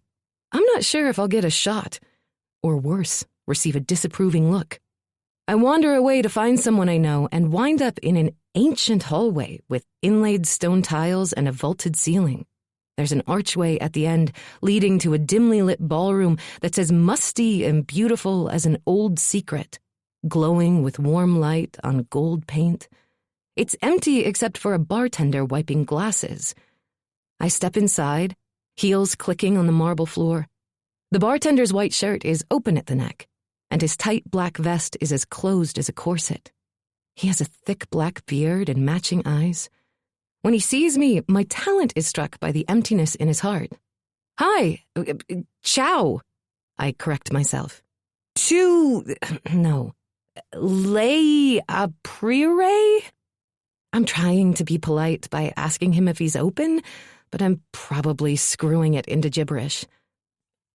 I'm not sure if I'll get a shot, or worse, receive a disapproving look. I wander away to find someone I know and wind up in an ancient hallway with inlaid stone tiles and a vaulted ceiling. There's an archway at the end leading to a dimly lit ballroom that's as musty and beautiful as an old secret, glowing with warm light on gold paint. It's empty except for a bartender wiping glasses. I step inside, heels clicking on the marble floor. The bartender's white shirt is open at the neck, and his tight black vest is as closed as a corset. He has a thick black beard and matching eyes. When he sees me, my talent is struck by the emptiness in his heart. Hi, ciao, I correct myself. Lei aprire? I'm trying to be polite by asking him if he's open, but I'm probably screwing it into gibberish.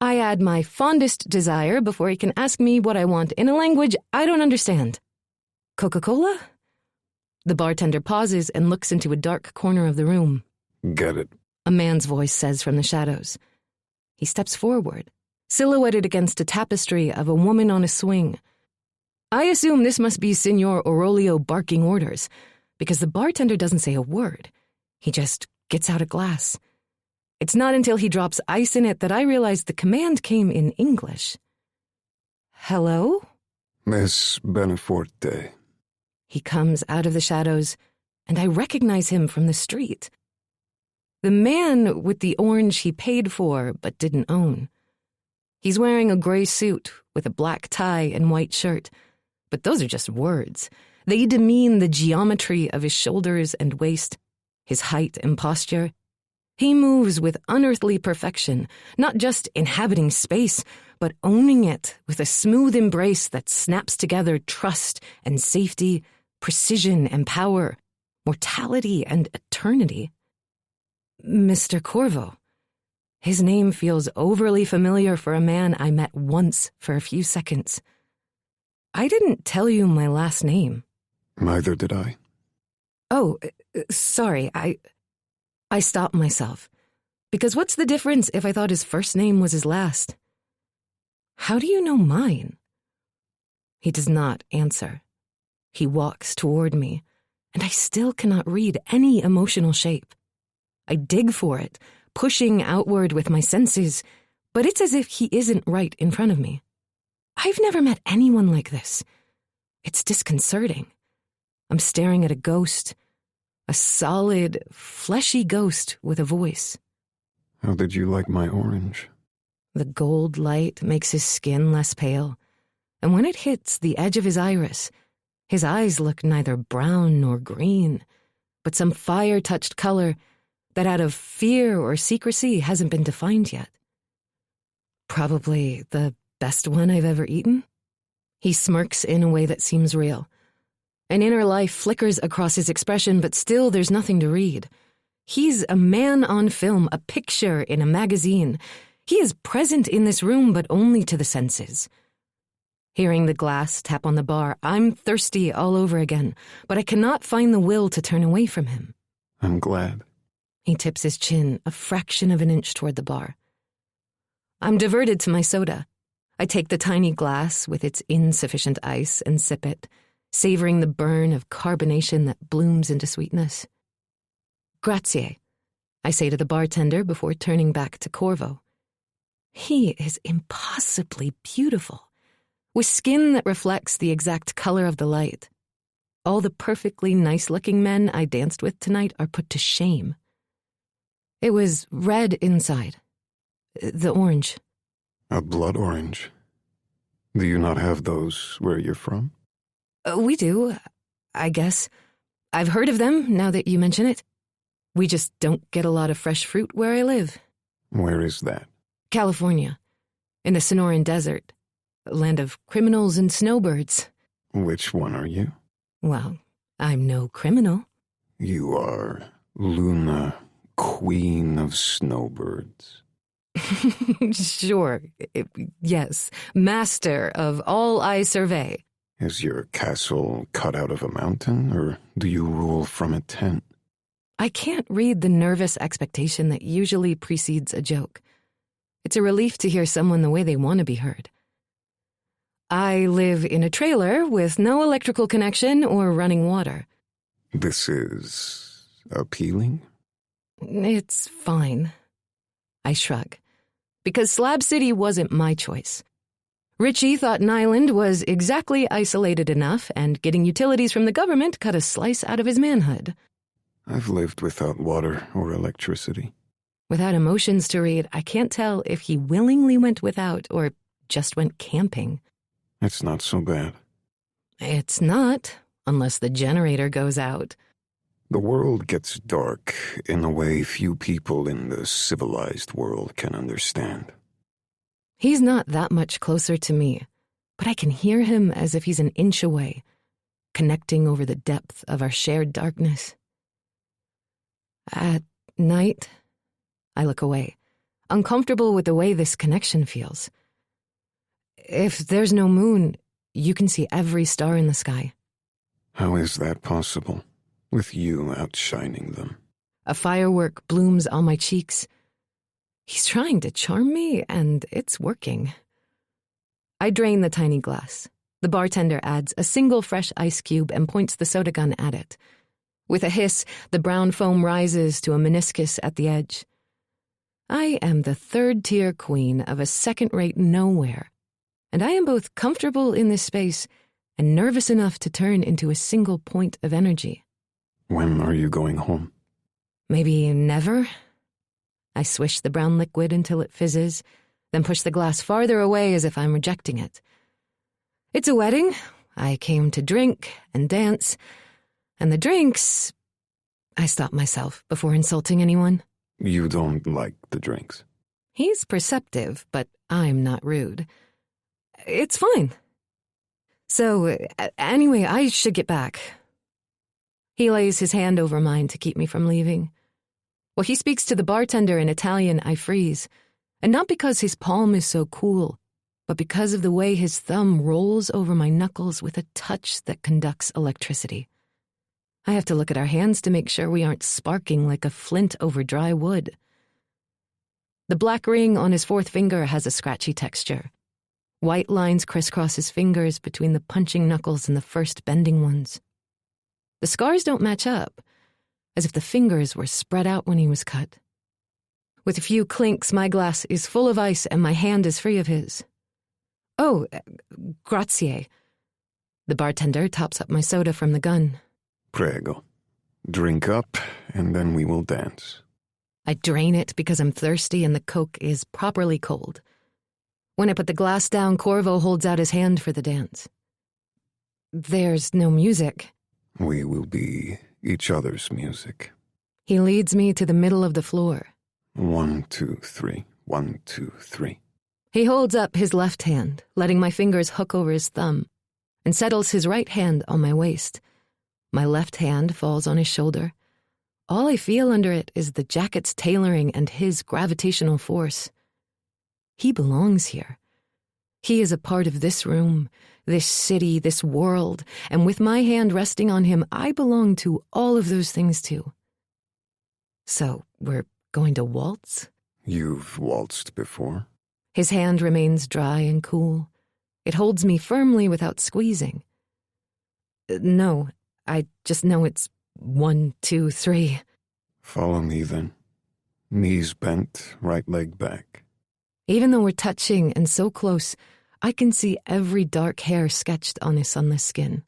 I add my fondest desire before he can ask me what I want in a language I don't understand. Coca-Cola? The bartender pauses and looks into a dark corner of the room. Get it. A man's voice says from the shadows. He steps forward, silhouetted against a tapestry of a woman on a swing. I assume this must be Signor Orolio barking orders, because the bartender doesn't say a word. He just gets out a glass. It's not until he drops ice in it that I realize the command came in English. Hello? Miss Beneforte. He comes out of the shadows, and I recognize him from the street. The man with the orange he paid for but didn't own. He's wearing a gray suit with a black tie and white shirt, but those are just words. They demean the geometry of his shoulders and waist, his height and posture. He moves with unearthly perfection, not just inhabiting space, but owning it with a smooth embrace that snaps together trust and safety, precision and power, mortality and eternity. Mr. Corvo. His name feels overly familiar for a man I met once for a few seconds. I didn't tell you my last name. Neither did I. Oh, sorry, I stopped myself. Because what's the difference if I thought his first name was his last? How do you know mine? He does not answer. He walks toward me, and I still cannot read any emotional shape. I dig for it, pushing outward with my senses, but it's as if he isn't right in front of me. I've never met anyone like this. It's disconcerting. I'm staring at a ghost, a solid, fleshy ghost with a voice. How did you like my orange? The gold light makes his skin less pale, and when it hits the edge of his iris, his eyes look neither brown nor green, but some fire-touched color that out of fear or secrecy hasn't been defined yet. Probably the best one I've ever eaten. He smirks in a way that seems real. An inner life flickers across his expression, but still there's nothing to read. He's a man on film, a picture in a magazine. He is present in this room, but only to the senses. Hearing the glass tap on the bar, I'm thirsty all over again, but I cannot find the will to turn away from him. I'm glad. He tips his chin a fraction of an inch toward the bar. I'm diverted to my soda. I take the tiny glass with its insufficient ice and sip it, savoring the burn of carbonation that blooms into sweetness. Grazie, I say to the bartender before turning back to Corvo. He is impossibly beautiful, with skin that reflects the exact color of the light. All the perfectly nice-looking men I danced with tonight are put to shame. It was red inside. The orange. A blood orange. Do you not have those where you're from? We do, I guess. I've heard of them, now that you mention it. We just don't get a lot of fresh fruit where I live. Where is that? California, in the Sonoran Desert, a land of criminals and snowbirds. Which one are you? Well, I'm no criminal. You are Luna, Queen of Snowbirds. Sure, yes, master of all I survey. Is your castle cut out of a mountain, or do you rule from a tent? I can't read the nervous expectation that usually precedes a joke. It's a relief to hear someone the way they want to be heard. I live in a trailer with no electrical connection or running water. This is appealing? It's fine. I shrug. Because Slab City wasn't my choice. Richie thought Nyland was exactly isolated enough, and getting utilities from the government cut a slice out of his manhood. I've lived without water or electricity. Without emotions to read, I can't tell if he willingly went without or just went camping. It's not so bad. It's not, unless the generator goes out. The world gets dark in a way few people in the civilized world can understand. He's not that much closer to me, but I can hear him as if he's an inch away, connecting over the depth of our shared darkness. At night, I look away, uncomfortable with the way this connection feels. If there's no moon, you can see every star in the sky. How is that possible, with you outshining them? A firework blooms on my cheeks. He's trying to charm me, and it's working. I drain the tiny glass. The bartender adds a single fresh ice cube and points the soda gun at it. With a hiss, the brown foam rises to a meniscus at the edge. I am the third-tier queen of a second-rate nowhere, and I am both comfortable in this space and nervous enough to turn into a single point of energy. When are you going home? Maybe never? I swish the brown liquid until it fizzes, then push the glass farther away as if I'm rejecting it. It's a wedding. I came to drink and dance, and the drinks... I stop myself before insulting anyone. You don't like the drinks. He's perceptive, but I'm not rude. It's fine. So, anyway, I should get back. He lays his hand over mine to keep me from leaving. While he speaks to the bartender in Italian, I freeze. And not because his palm is so cool, but because of the way his thumb rolls over my knuckles with a touch that conducts electricity. I have to look at our hands to make sure we aren't sparking like a flint over dry wood. The black ring on his fourth finger has a scratchy texture. White lines crisscross his fingers between the punching knuckles and the first bending ones. The scars don't match up, as if the fingers were spread out when he was cut. With a few clinks, my glass is full of ice and my hand is free of his. Oh, grazie. The bartender tops up my soda from the gun. Prego. Drink up, and then we will dance. I drain it because I'm thirsty and the Coke is properly cold. When I put the glass down, Corvo holds out his hand for the dance. There's no music. We will be each other's music. He leads me to the middle of the floor. 1, 2, 3. 1, 2, 3. He holds up his left hand, letting my fingers hook over his thumb, and settles his right hand on my waist. My left hand falls on his shoulder. All I feel under it is the jacket's tailoring and his gravitational force. He belongs here. He is a part of this room, this city, this world, and with my hand resting on him, I belong to all of those things too. So, we're going to waltz? You've waltzed before? His hand remains dry and cool. It holds me firmly without squeezing. No, I just know it's 1, 2, 3. Follow me then. Knees bent, right leg back. Even though we're touching and so close, I can see every dark hair sketched on his sunless skin.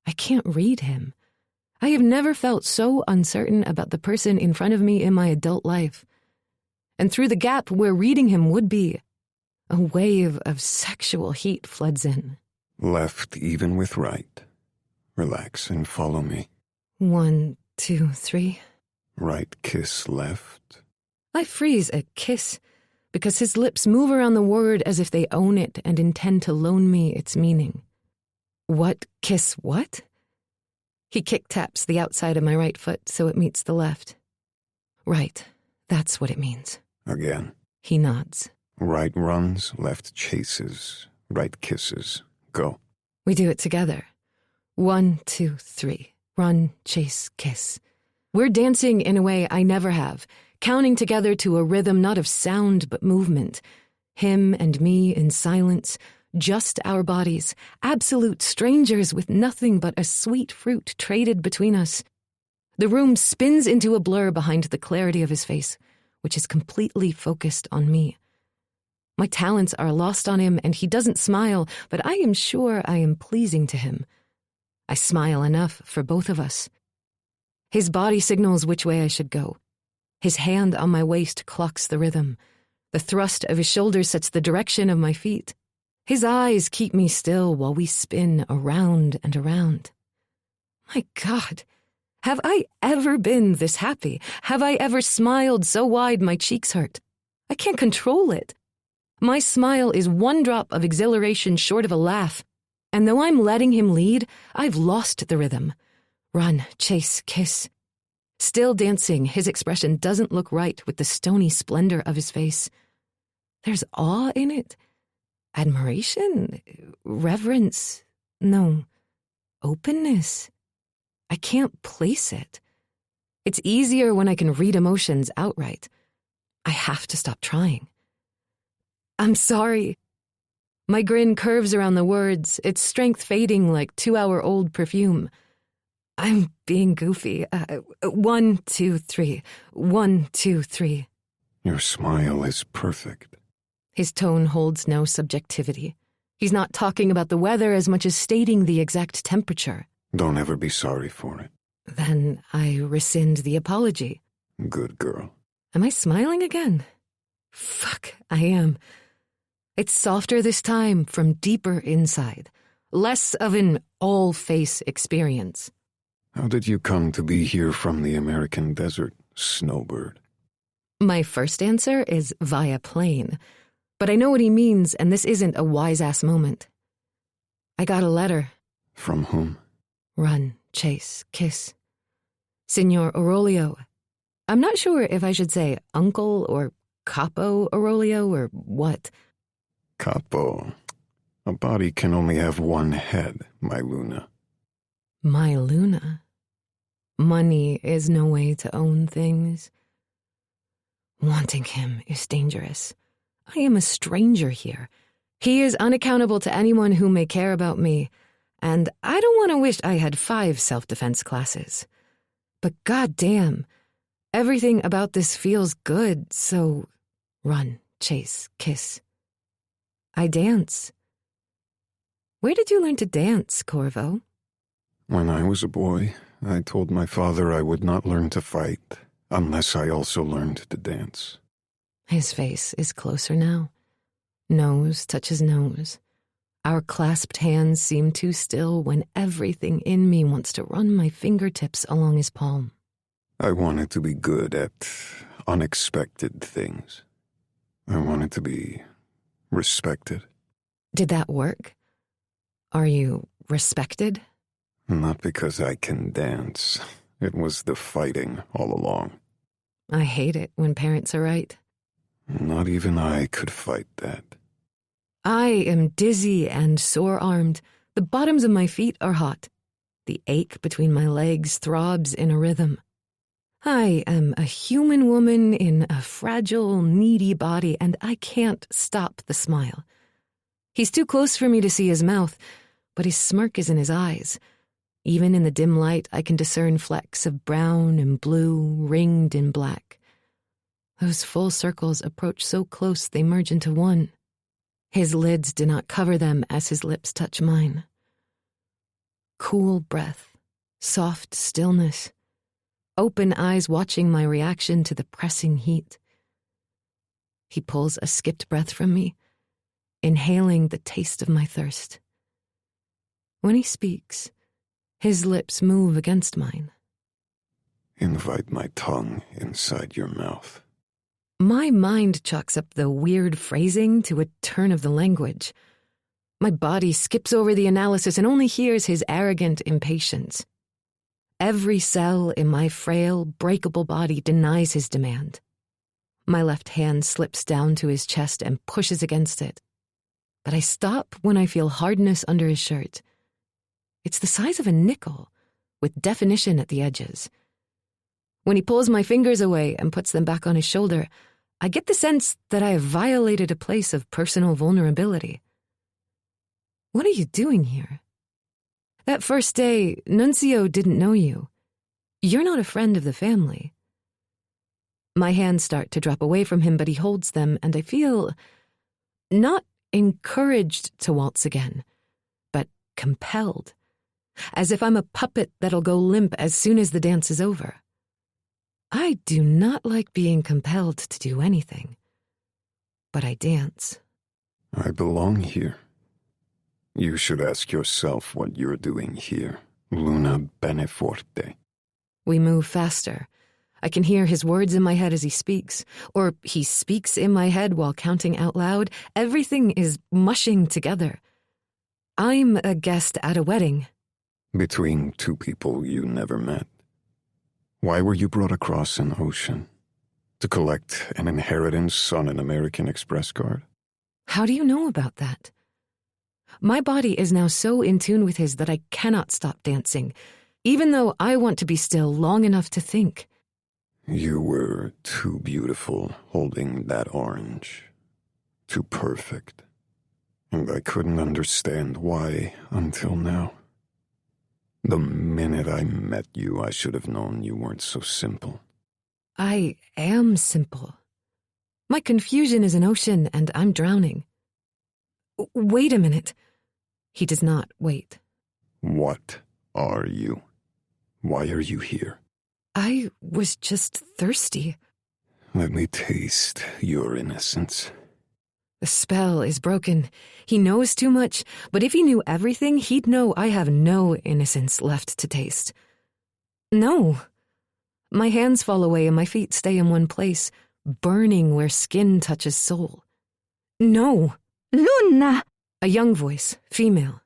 I can't read him. I have never felt so uncertain about the person in front of me in my adult life. And through the gap where reading him would be, a wave of sexual heat floods in. Left even with right. Relax and follow me. 1, 2, 3. Right kiss left. I freeze a kiss because his lips move around the word as if they own it and intend to loan me its meaning. What kiss what? He kick-taps the outside of my right foot so it meets the left. Right, that's what it means. Again. He nods. Right runs, left chases. Right kisses. Go. We do it together. 1, 2, 3. Run, chase, kiss. We're dancing in a way I never have, counting together to a rhythm not of sound but movement. Him and me in silence, just our bodies, absolute strangers with nothing but a sweet fruit traded between us. The room spins into a blur behind the clarity of his face, which is completely focused on me. My talents are lost on him, and he doesn't smile, but I am sure I am pleasing to him. I smile enough for both of us. His body signals which way I should go. His hand on my waist clocks the rhythm. The thrust of his shoulder sets the direction of my feet. His eyes keep me still while we spin around and around. My God, have I ever been this happy? Have I ever smiled so wide my cheeks hurt? I can't control it. My smile is one drop of exhilaration short of a laugh, and though I'm letting him lead, I've lost the rhythm. Run, chase, kiss. Still dancing, his expression doesn't look right with the stony splendor of his face. There's awe in it. Admiration? Reverence? No. Openness? I can't place it. It's easier when I can read emotions outright. I have to stop trying. I'm sorry. My grin curves around the words, its strength fading like 2-hour-old perfume. I'm being goofy. 1, 2, 3. 1, 2, 3. Your smile is perfect. His tone holds no subjectivity. He's not talking about the weather as much as stating the exact temperature. Don't ever be sorry for it. Then I rescind the apology. Good girl. Am I smiling again? Fuck, I am. It's softer this time, from deeper inside. Less of an all-face experience. How did you come to be here from the American desert, Snowbird? My first answer is via plane. But I know what he means, and this isn't a wise-ass moment. I got a letter. From whom? Run, chase, kiss. Signor Aurelio. I'm not sure if I should say uncle or capo Aurelio or what. Capo. A body can only have one head, my Luna. My Luna. Money is no way to own things. Wanting him is dangerous. I am a stranger here. He is unaccountable to anyone who may care about me, and I don't want to wish I had 5 self-defense classes. But goddamn, everything about this feels good, so run, chase, kiss. I dance. Where did you learn to dance, Corvo? When I was a boy, I told my father I would not learn to fight unless I also learned to dance. His face is closer now. Nose touches nose. Our clasped hands seem too still when everything in me wants to run my fingertips along his palm. I wanted to be good at unexpected things. I wanted to be respected. Did that work? Are you respected? Not because I can dance. It was the fighting all along. I hate it when parents are right. Not even I could fight that. I am dizzy and sore-armed. The bottoms of my feet are hot. The ache between my legs throbs in a rhythm. I am a human woman in a fragile, needy body, and I can't stop the smile. He's too close for me to see his mouth, but his smirk is in his eyes. Even in the dim light, I can discern flecks of brown and blue, ringed in black. Those full circles approach so close they merge into one. His lids do not cover them as his lips touch mine. Cool breath, soft stillness, open eyes watching my reaction to the pressing heat. He pulls a skipped breath from me, inhaling the taste of my thirst. When he speaks, his lips move against mine. Invite my tongue inside your mouth. My mind chalks up the weird phrasing to a turn of the language. My body skips over the analysis and only hears his arrogant impatience. Every cell in my frail, breakable body denies his demand. My left hand slips down to his chest and pushes against it. But I stop when I feel hardness under his shirt. It's the size of a nickel, with definition at the edges. When he pulls my fingers away and puts them back on his shoulder, I get the sense that I have violated a place of personal vulnerability. What are you doing here? That first day, Nunzio didn't know you. You're not a friend of the family. My hands start to drop away from him, but he holds them, and I feel not encouraged to waltz again, but compelled, as if I'm a puppet that'll go limp as soon as the dance is over. I do not like being compelled to do anything, but I dance. I belong here. You should ask yourself what you're doing here, Luna Beneforte. We move faster. I can hear his words in my head as he speaks, or he speaks in my head while counting out loud. Everything is mushing together. I'm a guest at a wedding. Between two people you never met. Why were you brought across an ocean? To collect an inheritance on an American Express card? How do you know about that? My body is now so in tune with his that I cannot stop dancing, even though I want to be still long enough to think. You were too beautiful holding that orange. Too perfect. And I couldn't understand why until now. The minute I met you, I should have known you weren't so simple. I am simple. My confusion is an ocean, and I'm drowning. Wait a minute. He does not wait. What are you? Why are you here? I was just thirsty. Let me taste your innocence. The spell is broken. He knows too much, but if he knew everything, he'd know I have no innocence left to taste. No. My hands fall away and my feet stay in one place, burning where skin touches soul. No. Luna! A young voice, female.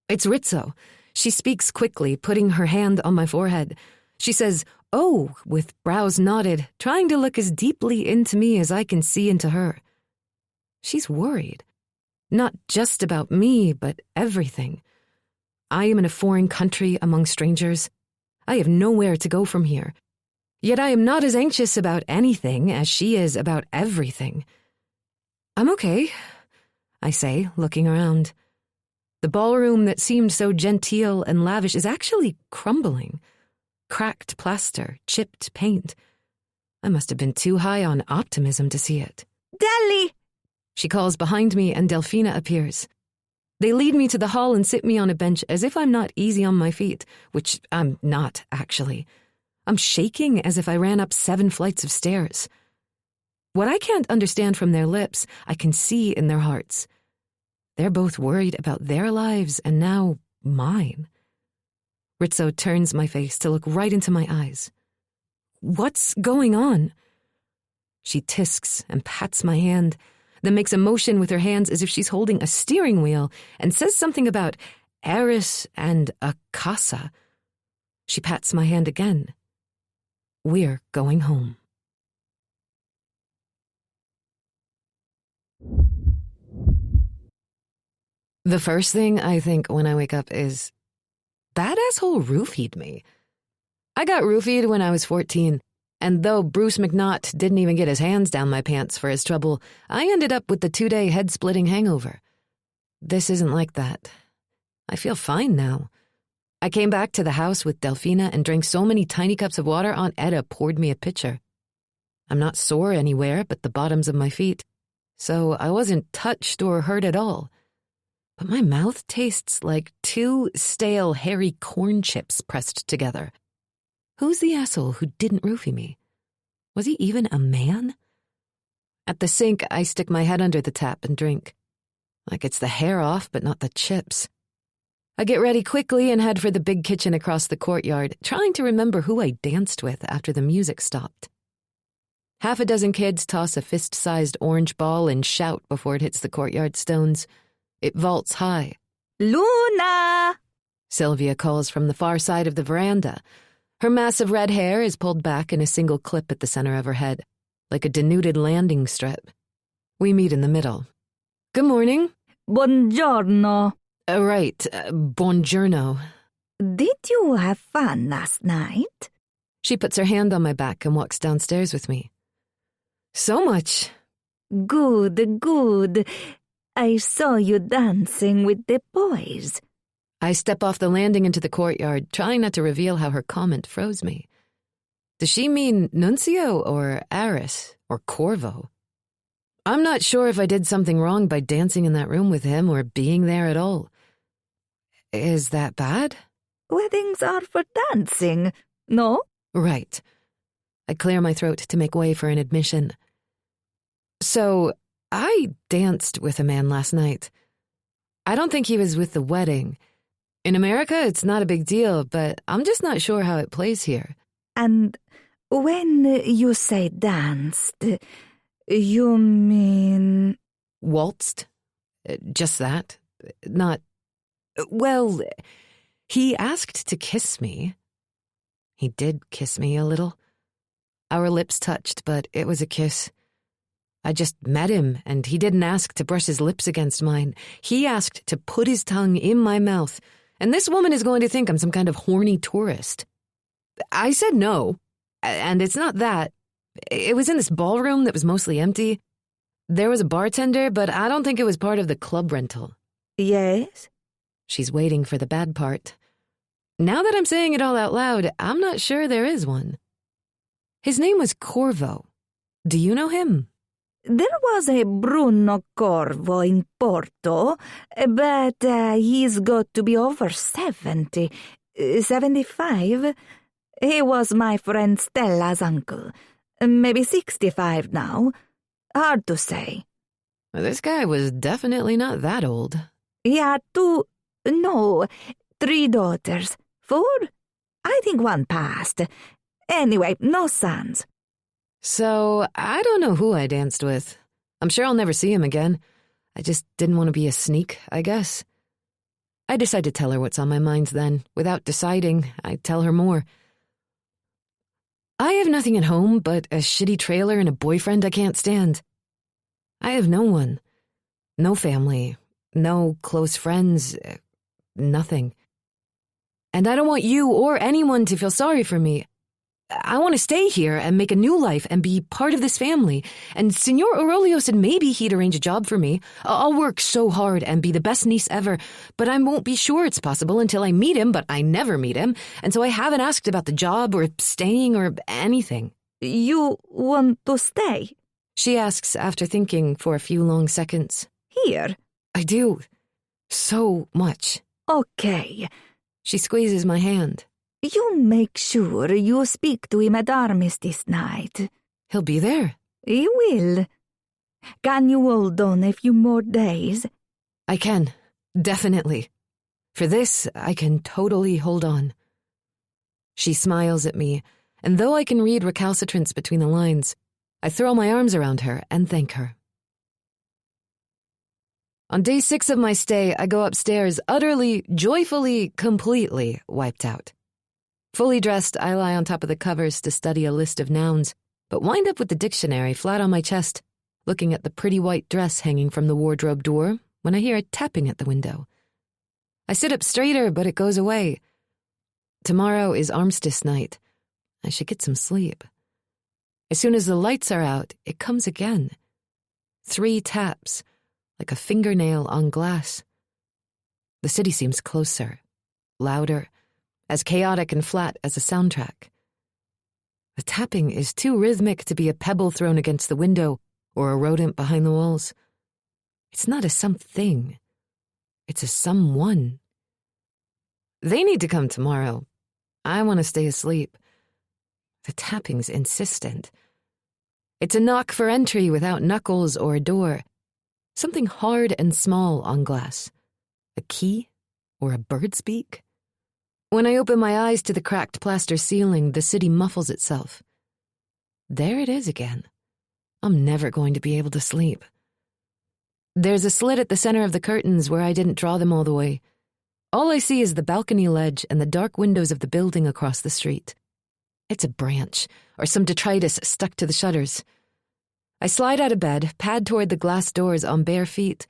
It's Rizzo. She speaks quickly, putting her hand on my forehead. She says, "Oh," with brows knotted, trying to look as deeply into me as I can see into her. She's worried. Not just about me, but everything. I am in a foreign country among strangers. I have nowhere to go from here. Yet I am not as anxious about anything as she is about everything. I'm okay, I say, looking around. The ballroom that seemed so genteel and lavish is actually crumbling. Cracked plaster, chipped paint. I must have been too high on optimism to see it. Deli! She calls behind me and Delphina appears. They lead me to the hall and sit me on a bench as if I'm not easy on my feet, which I'm not, actually. I'm shaking as if I ran up 7 flights of stairs. What I can't understand from their lips, I can see in their hearts. They're both worried about their lives and now mine. Rizzo turns my face to look right into my eyes. What's going on? She tisks and pats my hand, then makes a motion with her hands as if she's holding a steering wheel and says something about Eris and a casa. She pats my hand again. We're going home. The first thing I think when I wake up is, that asshole roofied me. I got roofied when I was 14, and though Bruce McNaught didn't even get his hands down my pants for his trouble, I ended up with the 2-day head-splitting hangover. This isn't like that. I feel fine now. I came back to the house with Delphina and drank so many tiny cups of water Aunt Etta poured me a pitcher. I'm not sore anywhere but the bottoms of my feet, so I wasn't touched or hurt at all. But my mouth tastes like 2 stale, hairy corn chips pressed together. Who's the asshole who didn't roofie me? Was he even a man? At the sink, I stick my head under the tap and drink. Like it's the hair off, but not the chips. I get ready quickly and head for the big kitchen across the courtyard, trying to remember who I danced with after the music stopped. Half a dozen kids toss a fist-sized orange ball and shout before it hits the courtyard stones. It vaults high. Luna! Sylvia calls from the far side of the veranda. Her massive red hair is pulled back in a single clip at the center of her head, like a denuded landing strip. We meet in the middle. Good morning. Buongiorno. Right, buongiorno. Did you have fun last night? She puts her hand on my back and walks downstairs with me. So much. Good, good. I saw you dancing with the boys. I step off the landing into the courtyard, trying not to reveal how her comment froze me. Does she mean Nunzio or Aris or Corvo? I'm not sure if I did something wrong by dancing in that room with him or being there at all. Is that bad? Weddings are for dancing, no? Right. I clear my throat to make way for an admission. So, I danced with a man last night. I don't think he was with the wedding. In America, it's not a big deal, but I'm just not sure how it plays here. And when you say danced, you mean... Waltzed? Just that. Not... Well, he asked to kiss me. He did kiss me a little. Our lips touched, but it was a kiss. I just met him, and he didn't ask to brush his lips against mine. He asked to put his tongue in my mouth, and this woman is going to think I'm some kind of horny tourist. I said no, and it's not that. It was in this ballroom that was mostly empty. There was a bartender, but I don't think it was part of the club rental. Yes? She's waiting for the bad part. Now that I'm saying it all out loud, I'm not sure there is one. His name was Corvo. Do you know him? There was a Bruno Corvo in Porto, but he's got to be over 70. 75? He was my friend Stella's uncle. Maybe 65 now. Hard to say. This guy was definitely not that old. He had 3 daughters. 4? I think one passed. Anyway, no sons. So, I don't know who I danced with. I'm sure I'll never see him again. I just didn't want to be a sneak, I guess. I decided to tell her what's on my mind then. Without deciding, I'd tell her more. I have nothing at home but a shitty trailer and a boyfriend I can't stand. I have no one. No family. No close friends. Nothing. And I don't want you or anyone to feel sorry for me. I want to stay here and make a new life and be part of this family. And Senor Aurelio said maybe he'd arrange a job for me. I'll work so hard and be the best niece ever, but I won't be sure it's possible until I meet him, but I never meet him. And so I haven't asked about the job or staying or anything. You want to stay? She asks after thinking for a few long seconds. Here? I do. So much. Okay. She squeezes my hand. You make sure you speak to him at Armistice night. He'll be there. He will. Can you hold on a few more days? I can. Definitely. For this, I can totally hold on. She smiles at me, and though I can read recalcitrance between the lines, I throw my arms around her and thank her. On day 6 of my stay, I go upstairs utterly, joyfully, completely wiped out. Fully dressed, I lie on top of the covers to study a list of nouns, but wind up with the dictionary flat on my chest, looking at the pretty white dress hanging from the wardrobe door when I hear a tapping at the window. I sit up straighter, but it goes away. Tomorrow is armistice night. I should get some sleep. As soon as the lights are out, it comes again. 3 taps, like a fingernail on glass. The city seems closer, louder, as chaotic and flat as a soundtrack. The tapping is too rhythmic to be a pebble thrown against the window or a rodent behind the walls. It's not a something. It's a someone. They need to come tomorrow. I want to stay asleep. The tapping's insistent. It's a knock for entry without knuckles or a door. Something hard and small on glass. A key or a bird's beak? When I open my eyes to the cracked plaster ceiling, the city muffles itself. There it is again. I'm never going to be able to sleep. There's a slit at the center of the curtains where I didn't draw them all the way. All I see is the balcony ledge and the dark windows of the building across the street. It's a branch, or some detritus stuck to the shutters. I slide out of bed, pad toward the glass doors on bare feet,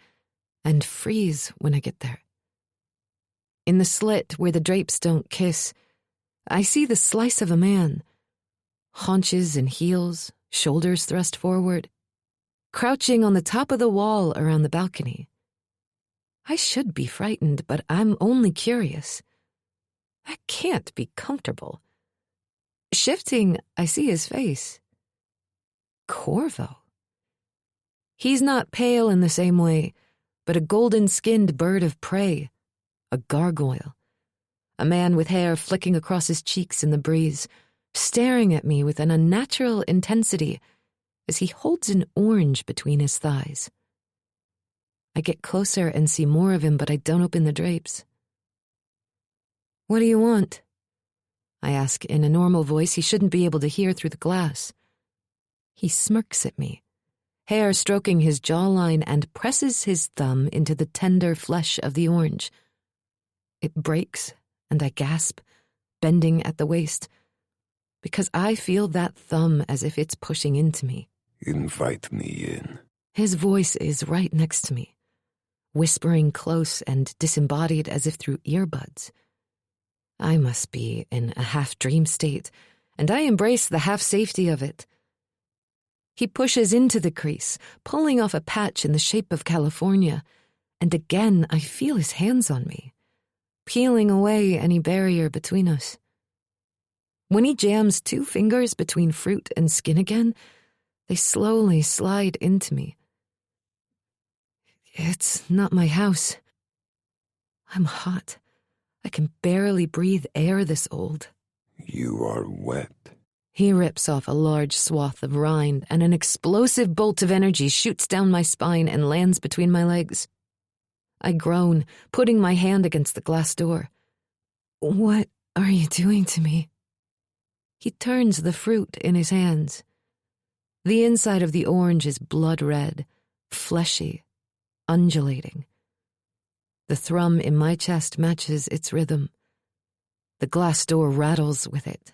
and freeze when I get there. In the slit where the drapes don't kiss, I see the slice of a man. Haunches and heels, shoulders thrust forward, crouching on the top of the wall around the balcony. I should be frightened, but I'm only curious. That can't be comfortable. Shifting, I see his face. Corvo. He's not pale in the same way, but a golden-skinned bird of prey. A gargoyle. A man with hair flicking across his cheeks in the breeze, staring at me with an unnatural intensity as he holds an orange between his thighs. I get closer and see more of him, but I don't open the drapes. What do you want? I ask in a normal voice he shouldn't be able to hear through the glass. He smirks at me, hair stroking his jawline, and presses his thumb into the tender flesh of the orange. It breaks, and I gasp, bending at the waist, because I feel that thumb as if it's pushing into me. Invite me in. His voice is right next to me, whispering close and disembodied as if through earbuds. I must be in a half-dream state, and I embrace the half-safety of it. He pushes into the crease, pulling off a patch in the shape of California, and again I feel his hands on me, peeling away any barrier between us. When he jams 2 fingers between fruit and skin again, they slowly slide into me. It's not my house. I'm hot. I can barely breathe air this old. You are wet. He rips off a large swath of rind, and an explosive bolt of energy shoots down my spine and lands between my legs. I groan, putting my hand against the glass door. What are you doing to me? He turns the fruit in his hands. The inside of the orange is blood red, fleshy, undulating. The thrum in my chest matches its rhythm. The glass door rattles with it.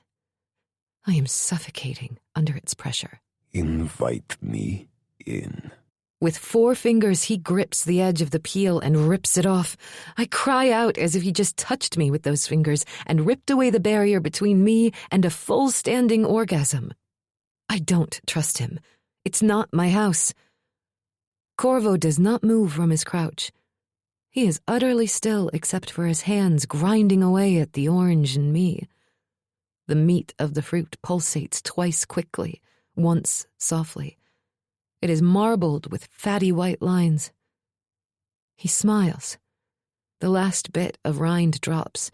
I am suffocating under its pressure. Invite me in. With 4 fingers, he grips the edge of the peel and rips it off. I cry out as if he just touched me with those fingers and ripped away the barrier between me and a full-standing orgasm. I don't trust him. It's not my house. Corvo does not move from his crouch. He is utterly still except for his hands grinding away at the orange and me. The meat of the fruit pulsates twice quickly, once softly. It is marbled with fatty white lines. He smiles. The last bit of rind drops.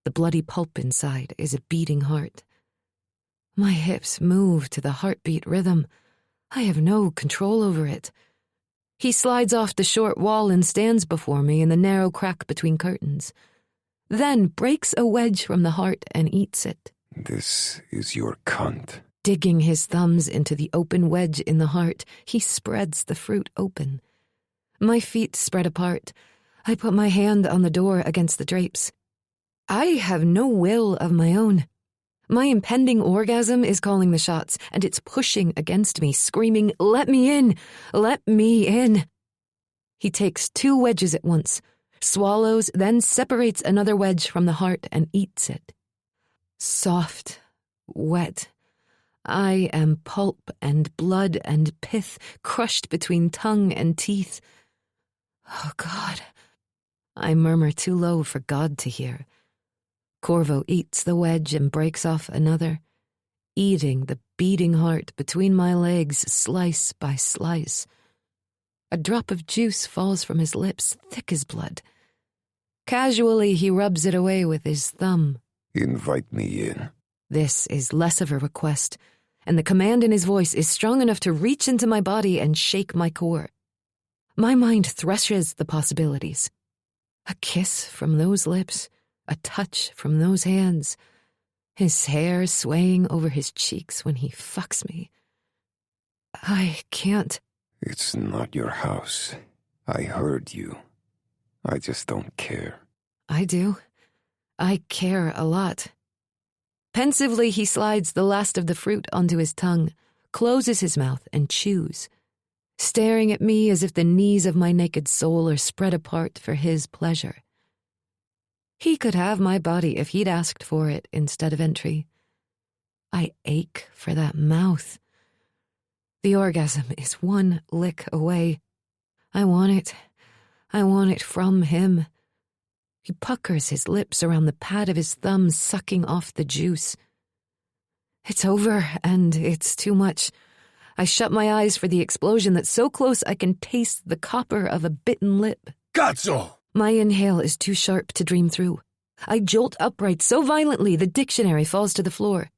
The bloody pulp inside is a beating heart. My hips move to the heartbeat rhythm. I have no control over it. He slides off the short wall and stands before me in the narrow crack between curtains. Then breaks a wedge from the heart and eats it. This is your cunt. Digging his thumbs into the open wedge in the heart, he spreads the fruit open. My feet spread apart. I put my hand on the door against the drapes. I have no will of my own. My impending orgasm is calling the shots, and it's pushing against me, screaming, "Let me in! Let me in!" He takes 2 wedges at once, swallows, then separates another wedge from the heart and eats it. Soft, wet. I am pulp and blood and pith crushed between tongue and teeth. Oh, God. I murmur too low for God to hear. Corvo eats the wedge and breaks off another, eating the beating heart between my legs slice by slice. A drop of juice falls from his lips, thick as blood. Casually, he rubs it away with his thumb. Invite me in. This is less of a request, and the command in his voice is strong enough to reach into my body and shake my core. My mind threshes the possibilities. A kiss from those lips, a touch from those hands, his hair swaying over his cheeks when he fucks me. I can't. It's not your house. I heard you. I just don't care. I do. I care a lot. Pensively, he slides the last of the fruit onto his tongue, closes his mouth, and chews, staring at me as if the knees of my naked soul are spread apart for his pleasure. He could have my body if he'd asked for it instead of entry. I ache for that mouth. The orgasm is 1 lick away. I want it. I want it from him. He puckers his lips around the pad of his thumb, sucking off the juice. It's over, and it's too much. I shut my eyes for the explosion that's so close I can taste the copper of a bitten lip. Cazzo! My inhale is too sharp to dream through. I jolt upright so violently the dictionary falls to the floor.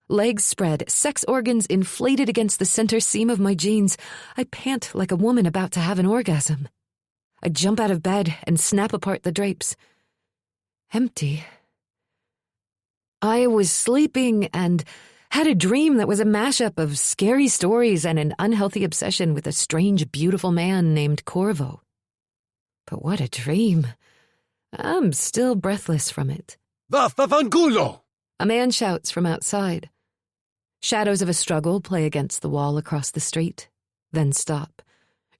Legs spread, sex organs inflated against the center seam of my jeans. I pant like a woman about to have an orgasm. I jump out of bed and snap apart the drapes. Empty. I was sleeping and had a dream that was a mashup of scary stories and an unhealthy obsession with a strange, beautiful man named Corvo. But what a dream. I'm still breathless from it. Vaffanculo! A man shouts from outside. Shadows of a struggle play against the wall across the street, then stop.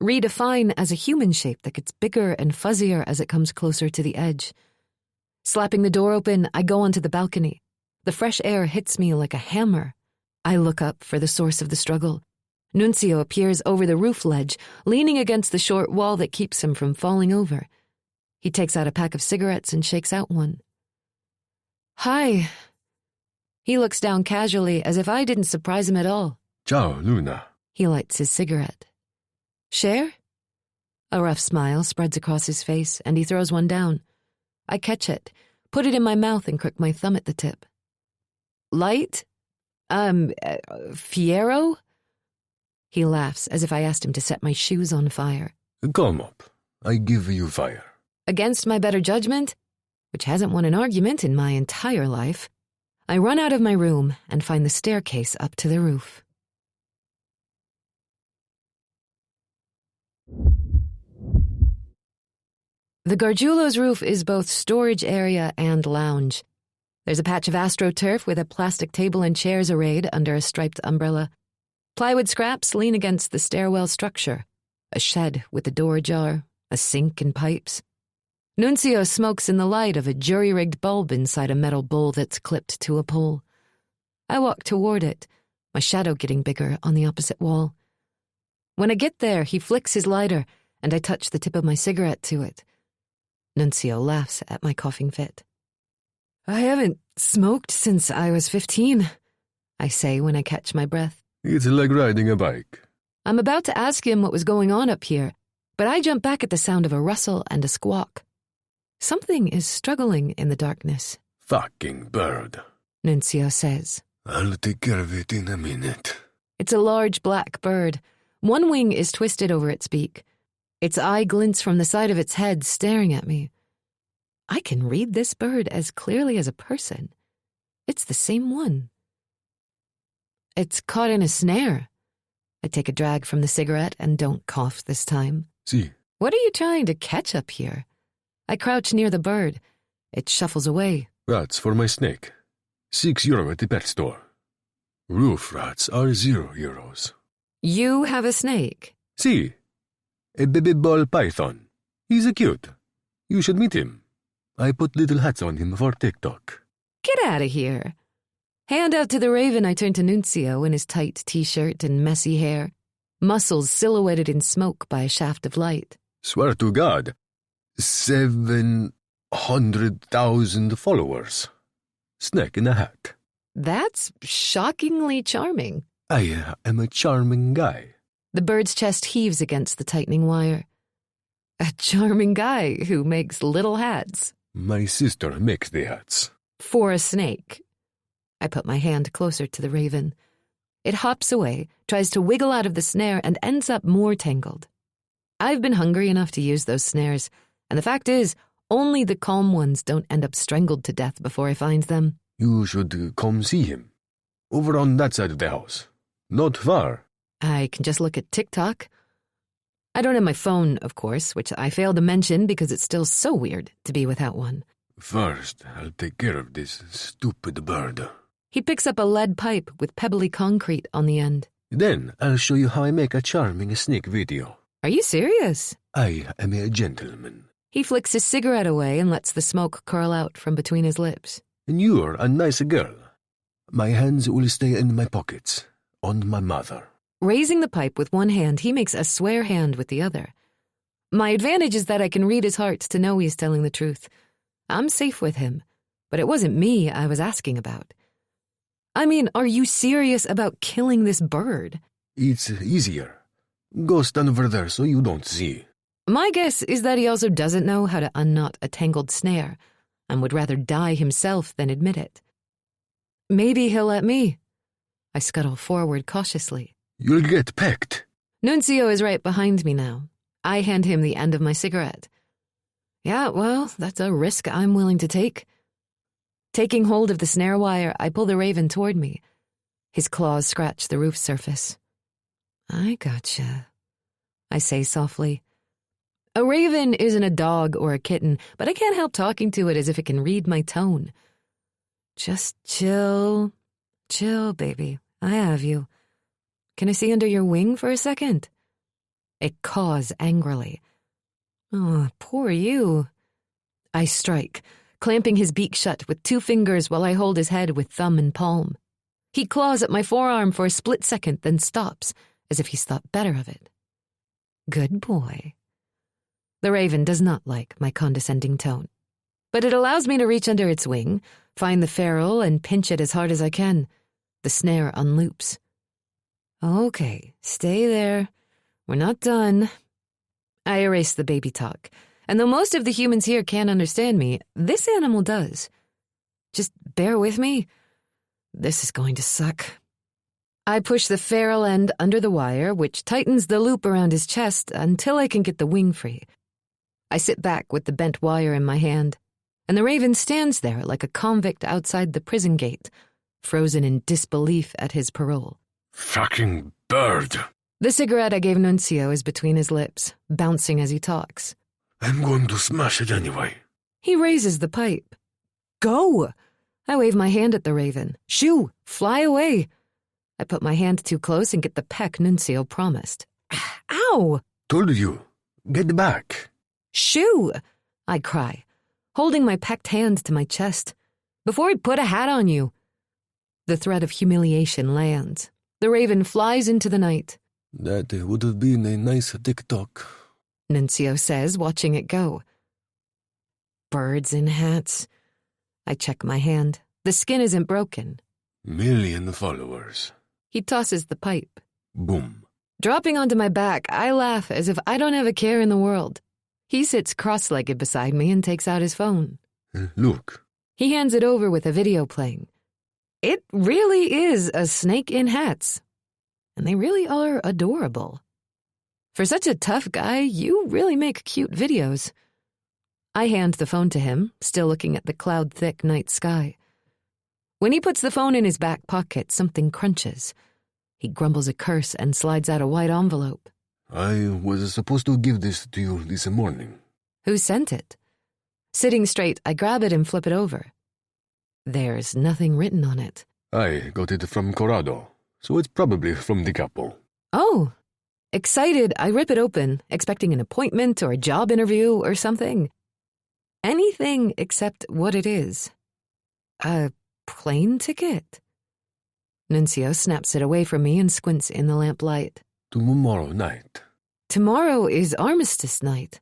Redefine as a human shape that gets bigger and fuzzier as it comes closer to the edge. Slapping the door open, I go onto the balcony. The fresh air hits me like a hammer. I look up for the source of the struggle. Nunzio appears over the roof ledge, leaning against the short wall that keeps him from falling over. He takes out a pack of cigarettes and shakes out one. Hi. He looks down casually as if I didn't surprise him at all. Ciao, Luna. He lights his cigarette. Share? A rough smile spreads across his face, and he throws one down. I catch it, put it in my mouth and crook my thumb at the tip. Light? Fiero? He laughs as if I asked him to set my shoes on fire. Come up. I give you fire. Against my better judgment, which hasn't won an argument in my entire life, I run out of my room and find the staircase up to the roof. The Gargiulo's roof is both storage area and lounge. There's a patch of astroturf with a plastic table and chairs arrayed under a striped umbrella. Plywood scraps lean against the stairwell structure. A shed with the door ajar, a sink and pipes. Nunzio smokes in the light of a jury-rigged bulb inside a metal bowl that's clipped to a pole. I walk toward it, my shadow getting bigger on the opposite wall. When I get there, he flicks his lighter, and I touch the tip of my cigarette to it. Nunzio laughs at my coughing fit. I haven't smoked since I was 15, I say when I catch my breath. It's like riding a bike. I'm about to ask him what was going on up here, but I jump back at the sound of a rustle and a squawk. Something is struggling in the darkness. Fucking bird. Nunzio says. I'll take care of it in a minute. It's a large black bird. One wing is twisted over its beak. Its eye glints from the side of its head, staring at me. I can read this bird as clearly as a person. It's the same one. It's caught in a snare. I take a drag from the cigarette and don't cough this time. See. What are you trying to catch up here? I crouch near the bird. It shuffles away. Rats for my snake. €6 at the pet store. Roof rats are €0. You have a snake? See. A baby ball python. He's a cute. You should meet him. I put little hats on him for TikTok. Get out of here. Hand out to the raven, I turn to Nunzio in his tight t-shirt and messy hair, muscles silhouetted in smoke by a shaft of light. Swear to God. 700,000 followers. Snake in a hat. That's shockingly charming. I am a charming guy. The bird's chest heaves against the tightening wire. A charming guy who makes little hats. My sister makes the hats. For a snake. I put my hand closer to the raven. It hops away, tries to wiggle out of the snare, and ends up more tangled. I've been hungry enough to use those snares, and the fact is, only the calm ones don't end up strangled to death before I find them. You should come see him. Over on that side of the house. Not far. I can just look at TikTok. I don't have my phone, of course, which I failed to mention because it's still so weird to be without one. First, I'll take care of this stupid bird. He picks up a lead pipe with pebbly concrete on the end. Then I'll show you how I make a charming snake video. Are you serious? I am a gentleman. He flicks his cigarette away and lets the smoke curl out from between his lips. And you're a nice girl. My hands will stay in my pockets. On my mother. Raising the pipe with one hand, he makes a swear hand with the other. My advantage is that I can read his heart to know he's telling the truth. I'm safe with him, but it wasn't me I was asking about. I mean, are you serious about killing this bird? It's easier. Go stand over there so you don't see. My guess is that he also doesn't know how to unknot a tangled snare and would rather die himself than admit it. Maybe he'll let me. I scuttle forward cautiously. You'll get pecked. Nunzio is right behind me now. I hand him the end of my cigarette. Yeah, well, that's a risk I'm willing to take. Taking hold of the snare wire, I pull the raven toward me. His claws scratch the roof surface. I gotcha, I say softly. A raven isn't a dog or a kitten, but I can't help talking to it as if it can read my tone. Just chill. Chill, baby. I have you. Can I see under your wing for a second? It caws angrily. Oh, poor you. I strike, clamping his beak shut with 2 fingers while I hold his head with thumb and palm. He claws at my forearm for a split second, then stops, as if he's thought better of it. Good boy. The raven does not like my condescending tone, but it allows me to reach under its wing, find the ferrule, and pinch it as hard as I can. The snare unloops. Okay, stay there. We're not done. I erase the baby talk. And though most of the humans here can't understand me, this animal does. Just bear with me. This is going to suck. I push the ferrule end under the wire, which tightens the loop around his chest until I can get the wing free. I sit back with the bent wire in my hand, and the raven stands there like a convict outside the prison gate, frozen in disbelief at his parole. Fucking bird. The cigarette I gave Nuncio is between his lips, bouncing as he talks. I'm going to smash it anyway. He raises the pipe. Go! I wave my hand at the raven. Shoo! Fly away! I put my hand too close and get the peck Nuncio promised. Ow! Told you. Get back. Shoo! I cry, holding my pecked hand to my chest. Before I put a hat on you. The threat of humiliation lands. The raven flies into the night. That would have been a nice TikTok, Nuncio says, watching it go. Birds in hats. I check my hand. The skin isn't broken. Million followers. He tosses the pipe. Boom. Dropping onto my back, I laugh as if I don't have a care in the world. He sits cross-legged beside me and takes out his phone. Look. He hands it over with a video playing. It really is a snake in hats. And they really are adorable. For such a tough guy, you really make cute videos. I hand the phone to him, still looking at the cloud-thick night sky. When he puts the phone in his back pocket, something crunches. He grumbles a curse and slides out a white envelope. I was supposed to give this to you this morning. Who sent it? Sitting straight, I grab it and flip it over. There's nothing written on it. I got it from Corrado, so it's probably from the capo. Oh. Excited, I rip it open, expecting an appointment or a job interview or something. Anything except what it is. A plane ticket? Nuncio snaps it away from me and squints in the lamplight. Tomorrow night. Tomorrow is armistice night.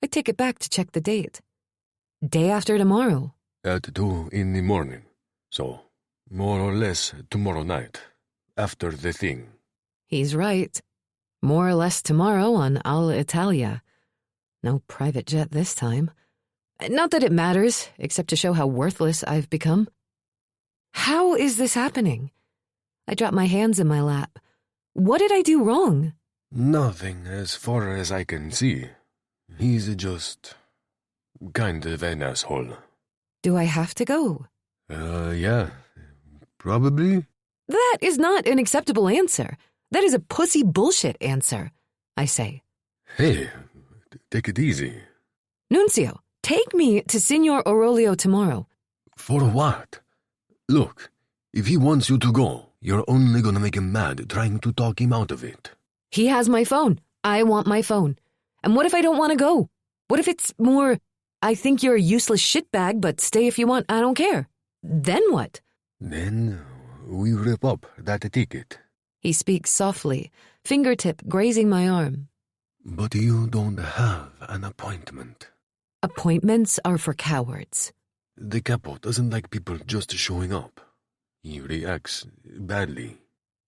I take it back to check the date. Day after tomorrow. At 2 in the morning. So, more or less tomorrow night. After the thing. He's right. More or less tomorrow on Alitalia. No private jet this time. Not that it matters, except to show how worthless I've become. How is this happening? I drop my hands in my lap. What did I do wrong? Nothing as far as I can see. He's just kind of an asshole. Do I have to go? Yeah. Probably. That is not an acceptable answer. That is a pussy bullshit answer, I say. Hey, take it easy. Nuncio, take me to Signor Aurelio tomorrow. For what? Look, if he wants you to go, you're only gonna make him mad trying to talk him out of it. He has my phone. I want my phone. And what if I don't want to go? What if it's more, I think you're a useless shitbag, but stay if you want, I don't care. Then what? Then we rip up that ticket. He speaks softly, fingertip grazing my arm. But you don't have an appointment. Appointments are for cowards. The capo doesn't like people just showing up. He reacts badly.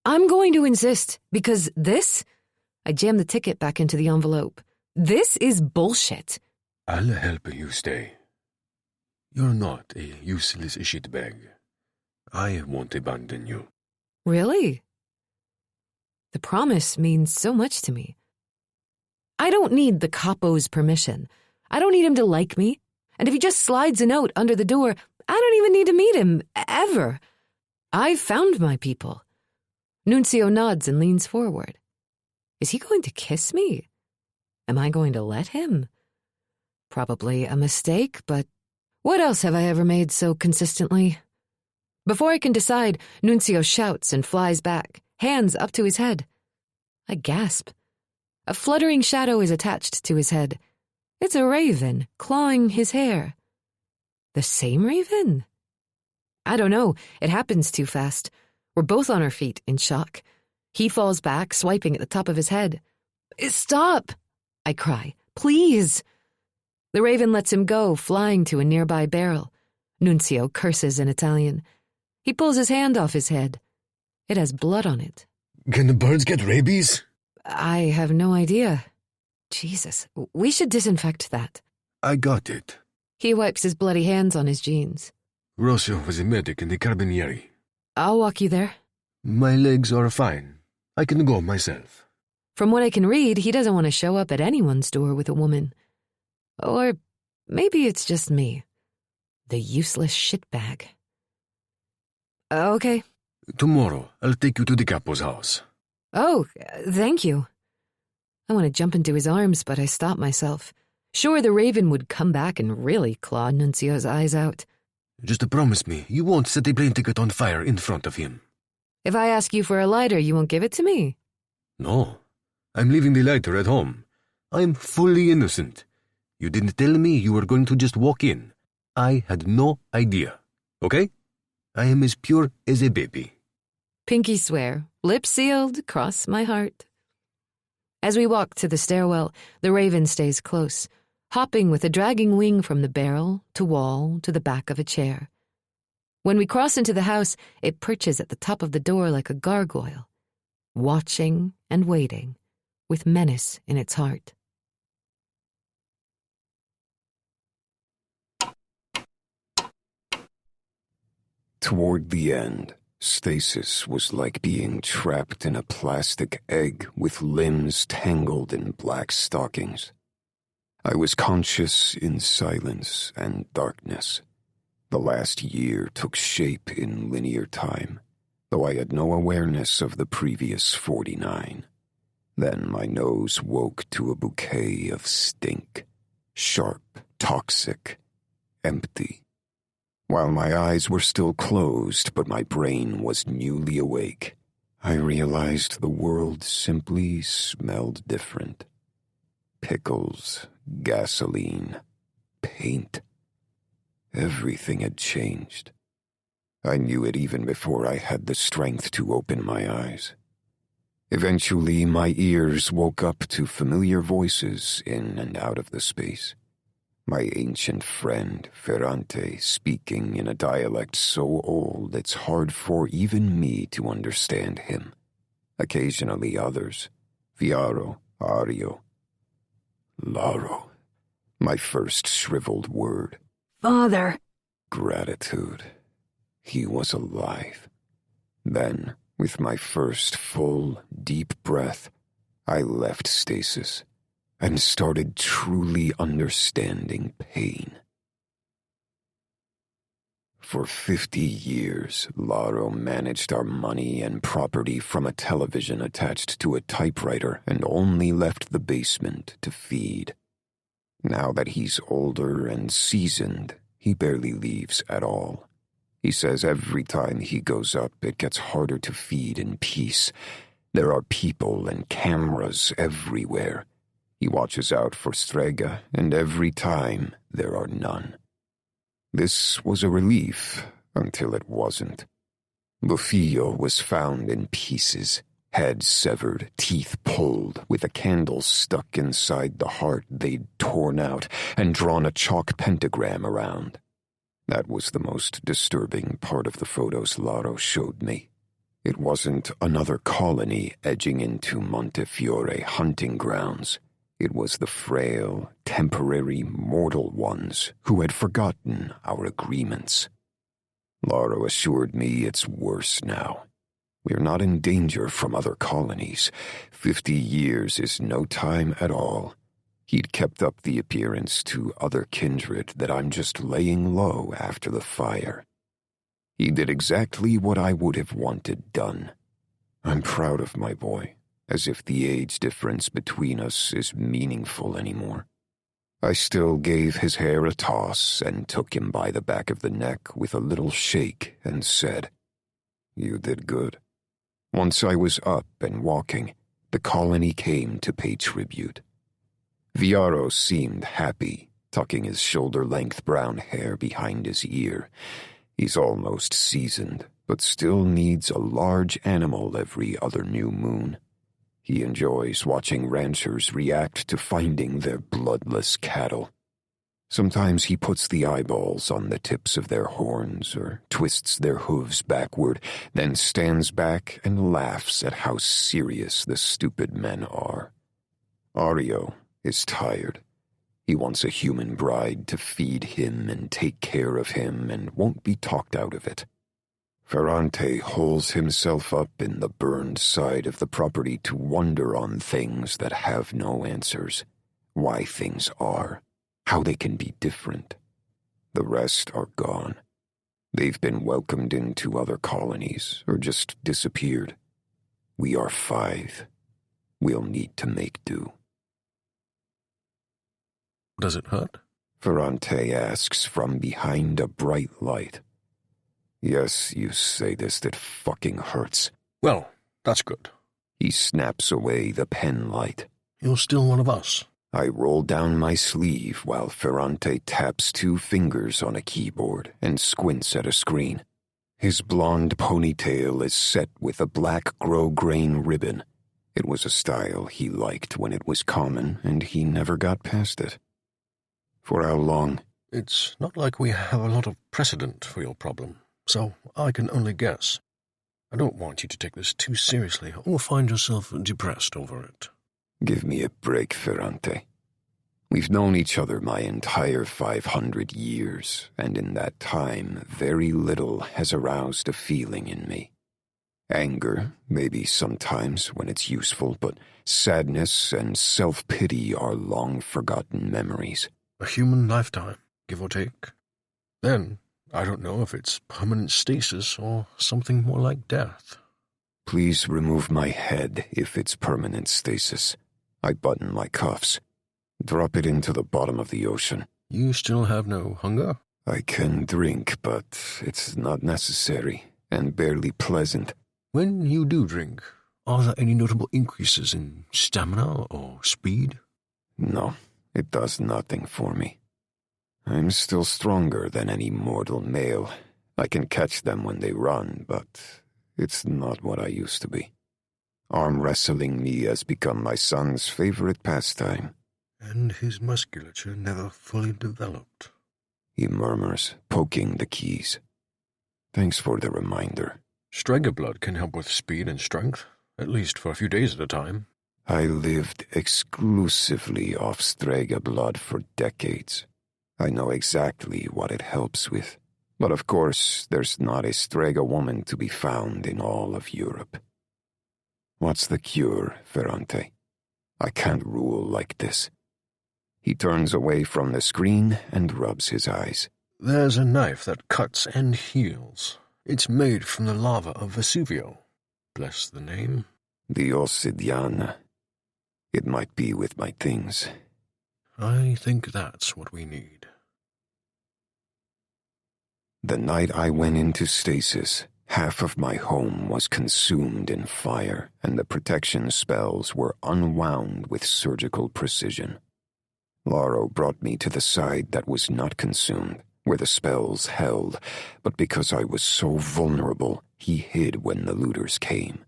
I'm going to insist, because this... I jam the ticket back into the envelope. This is bullshit. I'll help you stay. You're not a useless shitbag. I won't abandon you. Really? The promise means so much to me. I don't need the capo's permission. I don't need him to like me. And if he just slides a note under the door, I don't even need to meet him, ever. I've found my people. Nuncio nods and leans forward. Is he going to kiss me? Am I going to let him? Probably a mistake, but what else have I ever made so consistently? Before I can decide, Nuncio shouts and flies back, hands up to his head. I gasp. A fluttering shadow is attached to his head. It's a raven, clawing his hair. The same raven? I don't know. It happens too fast. We're both on our feet, in shock. He falls back, swiping at the top of his head. Stop! I cry. Please! The raven lets him go, flying to a nearby barrel. Nuncio curses in Italian. He pulls his hand off his head. It has blood on it. Can the birds get rabies? I have no idea. Jesus, we should disinfect that. I got it. He wipes his bloody hands on his jeans. Rocio was a medic in the Carabinieri. I'll walk you there. My legs are fine. I can go myself. From what I can read, he doesn't want to show up at anyone's door with a woman. Or maybe it's just me. The useless shitbag. Okay. Tomorrow, I'll take you to the capo's house. Oh, thank you. I want to jump into his arms, but I stop myself. Sure, the raven would come back and really claw Nuncio's eyes out. Just promise me you won't set a plane ticket on fire in front of him. If I ask you for a lighter, you won't give it to me? No. I'm leaving the lighter at home. I'm fully innocent. You didn't tell me you were going to just walk in. I had no idea. Okay? I am as pure as a baby. Pinky swear, lips sealed, cross my heart. As we walk to the stairwell, the raven stays close, hopping with a dragging wing from the barrel to wall to the back of a chair. When we cross into the house, it perches at the top of the door like a gargoyle, watching and waiting, with menace in its heart. Toward the end, stasis was like being trapped in a plastic egg with limbs tangled in black stockings. I was conscious in silence and darkness. The last year took shape in linear time, though I had no awareness of the previous 49. Then my nose woke to a bouquet of stink, sharp, toxic, empty. While my eyes were still closed, but my brain was newly awake, I realized the world simply smelled different. Pickles, gasoline, paint. Everything had changed. I knew it even before I had the strength to open my eyes. Eventually, my ears woke up to familiar voices in and out of the space. My ancient friend, Ferrante, speaking in a dialect so old it's hard for even me to understand him. Occasionally others, Viaro, Ario, Laro, my first shriveled word. Father. Gratitude. He was alive. Then, with my first full, deep breath, I left stasis and started truly understanding pain. For 50 years, Laro managed our money and property from a television attached to a typewriter and only left the basement to feed. Now that he's older and seasoned, he barely leaves at all. He says every time he goes up, it gets harder to feed in peace. There are people and cameras everywhere. He watches out for Strega, and every time there are none. This was a relief until it wasn't. Bufillo was found in pieces, head severed, teeth pulled, with a candle stuck inside the heart they'd torn out and drawn a chalk pentagram around. That was the most disturbing part of the photos Laro showed me. It wasn't another colony edging into Montefiore hunting grounds. It was the frail, temporary, mortal ones who had forgotten our agreements. Laro assured me it's worse now. We're not in danger from other colonies. 50 years is no time at all. He'd kept up the appearance to other kindred that I'm just laying low after the fire. He did exactly what I would have wanted done. I'm proud of my boy, as if the age difference between us is meaningful anymore. I still gave his hair a toss and took him by the back of the neck with a little shake and said, "You did good." Once I was up and walking, the colony came to pay tribute. Viaro seemed happy, tucking his shoulder-length brown hair behind his ear. He's almost seasoned, but still needs a large animal every other new moon. He enjoys watching ranchers react to finding their bloodless cattle. Sometimes he puts the eyeballs on the tips of their horns or twists their hooves backward, then stands back and laughs at how serious the stupid men are. Ario is tired. He wants a human bride to feed him and take care of him and won't be talked out of it. Ferrante holes himself up in the burned side of the property to wonder on things that have no answers. Why things are, how they can be different. The rest are gone. They've been welcomed into other colonies or just disappeared. We are 5. We'll need to make do. Does it hurt? Ferrante asks from behind a bright light. Yes, you say this, that fucking hurts. Well, that's good. He snaps away the pen light. You're still one of us. I roll down my sleeve while Ferrante taps 2 fingers on a keyboard and squints at a screen. His blonde ponytail is set with a black grosgrain ribbon. It was a style he liked when it was common, and he never got past it. For how long? It's not like we have a lot of precedent for your problem, so I can only guess. I don't want you to take this too seriously or find yourself depressed over it. Give me a break, Ferrante. We've known each other my entire 500 years, and in that time, very little has aroused a feeling in me. Anger, maybe sometimes when it's useful, but sadness and self-pity are long-forgotten memories. A human lifetime, give or take. Then, I don't know if it's permanent stasis or something more like death. Please remove my head if it's permanent stasis. I button my cuffs. Drop it into the bottom of the ocean. You still have no hunger? I can drink, but it's not necessary and barely pleasant. When you do drink, are there any notable increases in stamina or speed? No, it does nothing for me. I'm still stronger than any mortal male. I can catch them when they run, but it's not what I used to be. Arm wrestling me has become my son's favorite pastime. And his musculature never fully developed. He murmurs, poking the keys. Thanks for the reminder. Striga blood can help with speed and strength, at least for a few days at a time. I lived exclusively off Strega blood for decades. I know exactly what it helps with. But of course, there's not a Strega woman to be found in all of Europe. What's the cure, Ferrante? I can't rule like this. He turns away from the screen and rubs his eyes. There's a knife that cuts and heals. It's made from the lava of Vesuvio. Bless the name. The Ossidiana. It might be with my things. I think that's what we need. The night I went into stasis, half of my home was consumed in fire, and the protection spells were unwound with surgical precision. Laro brought me to the side that was not consumed, where the spells held, but because I was so vulnerable, he hid when the looters came.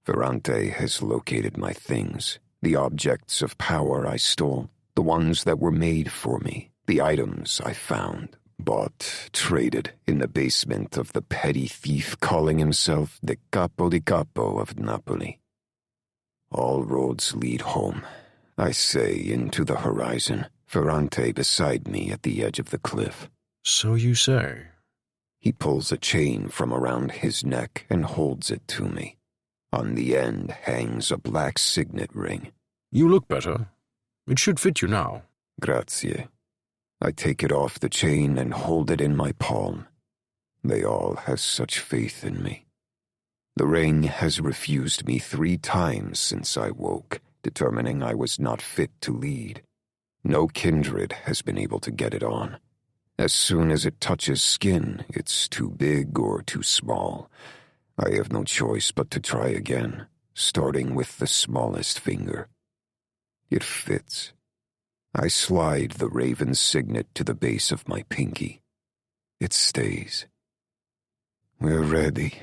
Ferrante has located my things, the objects of power I stole, the ones that were made for me, the items I found, bought, traded in the basement of the petty thief calling himself the Capo di Capo of Napoli. All roads lead home, I say, into the horizon, Ferrante beside me at the edge of the cliff. So you say. He pulls a chain from around his neck and holds it to me. On the end hangs a black signet ring. You look better. It should fit you now. Grazie. I take it off the chain and hold it in my palm. They all have such faith in me. The ring has refused me 3 times since I woke, determining I was not fit to lead. No kindred has been able to get it on. As soon as it touches skin, it's too big or too small. I have no choice but to try again, starting with the smallest finger. It fits. I slide the raven signet to the base of my pinky. It stays. We're ready.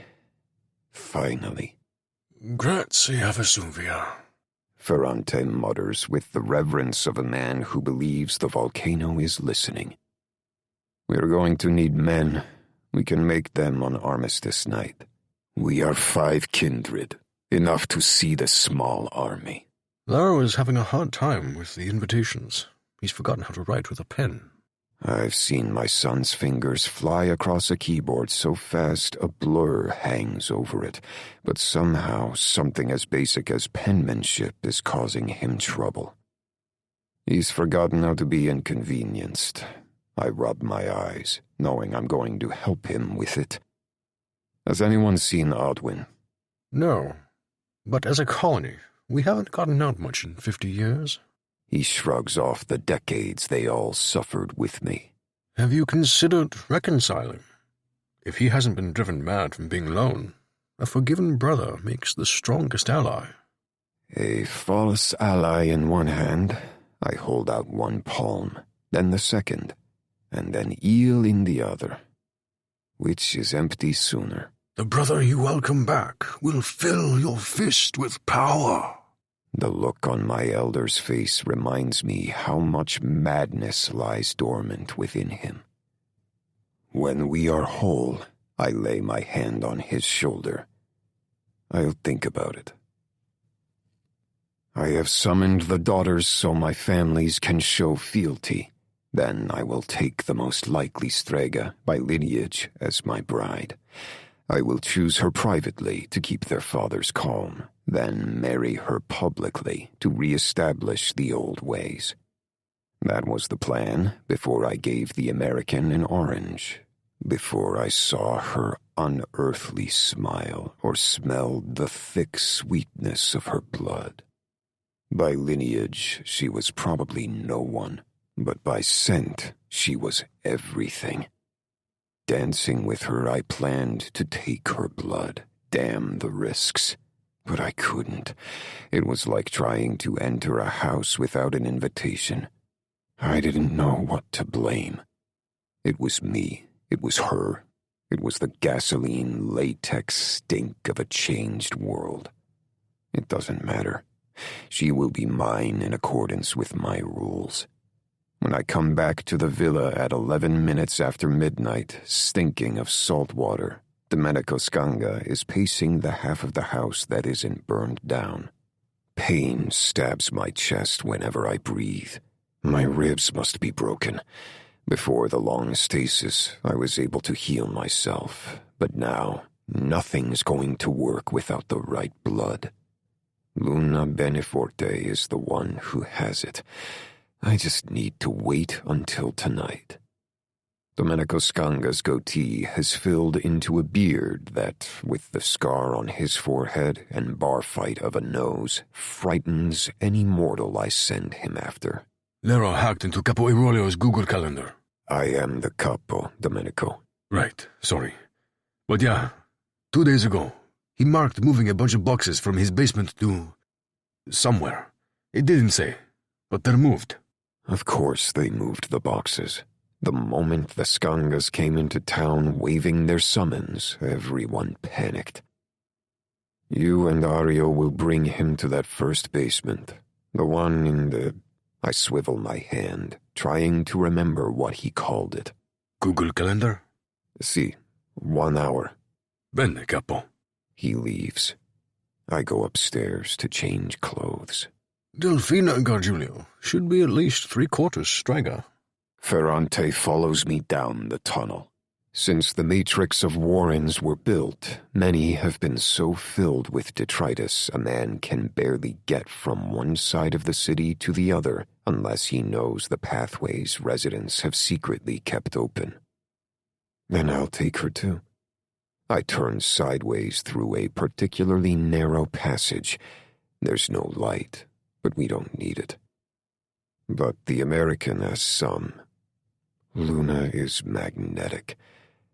Finally. Grazie, Vesuvia. Ferrante mutters with the reverence of a man who believes the volcano is listening. We're going to need men. We can make them on armistice night. We are 5 kindred, enough to see the small army. Laro is having a hard time with the invitations. He's forgotten how to write with a pen. I've seen my son's fingers fly across a keyboard so fast a blur hangs over it, but somehow something as basic as penmanship is causing him trouble. He's forgotten how to be inconvenienced. I rub my eyes, knowing I'm going to help him with it. Has anyone seen Odwin? No, but as a colony, we haven't gotten out much in 50 years. He shrugs off the decades they all suffered with me. Have you considered reconciling? If he hasn't been driven mad from being alone, a forgiven brother makes the strongest ally. A false ally in one hand, I hold out one palm, then the second, and an eel in the other. Which is empty sooner? The brother you welcome back will fill your fist with power. The look on my elder's face reminds me how much madness lies dormant within him. When we are whole, I lay my hand on his shoulder. I'll think about it. I have summoned the daughters so my families can show fealty. Then I will take the most likely Strega by lineage as my bride. I will choose her privately to keep their fathers calm, then marry her publicly to re-establish the old ways. That was the plan before I gave the American an orange, before I saw her unearthly smile or smelled the thick sweetness of her blood. By lineage, she was probably no one, but by scent, she was everything. Dancing with her, I planned to take her blood. Damn the risks. But I couldn't. It was like trying to enter a house without an invitation. I didn't know what to blame. It was me. It was her. It was the gasoline latex stink of a changed world. It doesn't matter. She will be mine in accordance with my rules. When I come back to the villa at 11 minutes after midnight, stinking of salt water, Domenico Scanga is pacing the half of the house that isn't burned down. Pain stabs my chest whenever I breathe. My ribs must be broken. Before the long stasis, I was able to heal myself, but now nothing's going to work without the right blood. Luna Beneforte is the one who has it. I just need to wait until tonight. Domenico Scanga's goatee has filled into a beard that, with the scar on his forehead and bar fight of a nose, frightens any mortal I send him after. Lero hacked into Capo Aurelio's Google Calendar. I am the capo, Domenico. Right, sorry. But yeah, 2 days ago, he marked moving a bunch of boxes from his basement to somewhere. It didn't say, but they're moved. Of course they moved the boxes. The moment the Scangas came into town waving their summons, everyone panicked. You and Ario will bring him to that first basement, the one in the... I swivel my hand, trying to remember what he called it. Google Calendar? Si, 1 hour. Bene, capo. He leaves. I go upstairs to change clothes. Delfina Gargiulio should be at least 3/4 Strega. Ferrante follows me down the tunnel. Since the matrix of warrens were built, many have been so filled with detritus a man can barely get from one side of the city to the other unless he knows the pathways residents have secretly kept open. Then I'll take her too. I turn sideways through a particularly narrow passage. There's no light, but we don't need it. But the American has some. Luna is magnetic.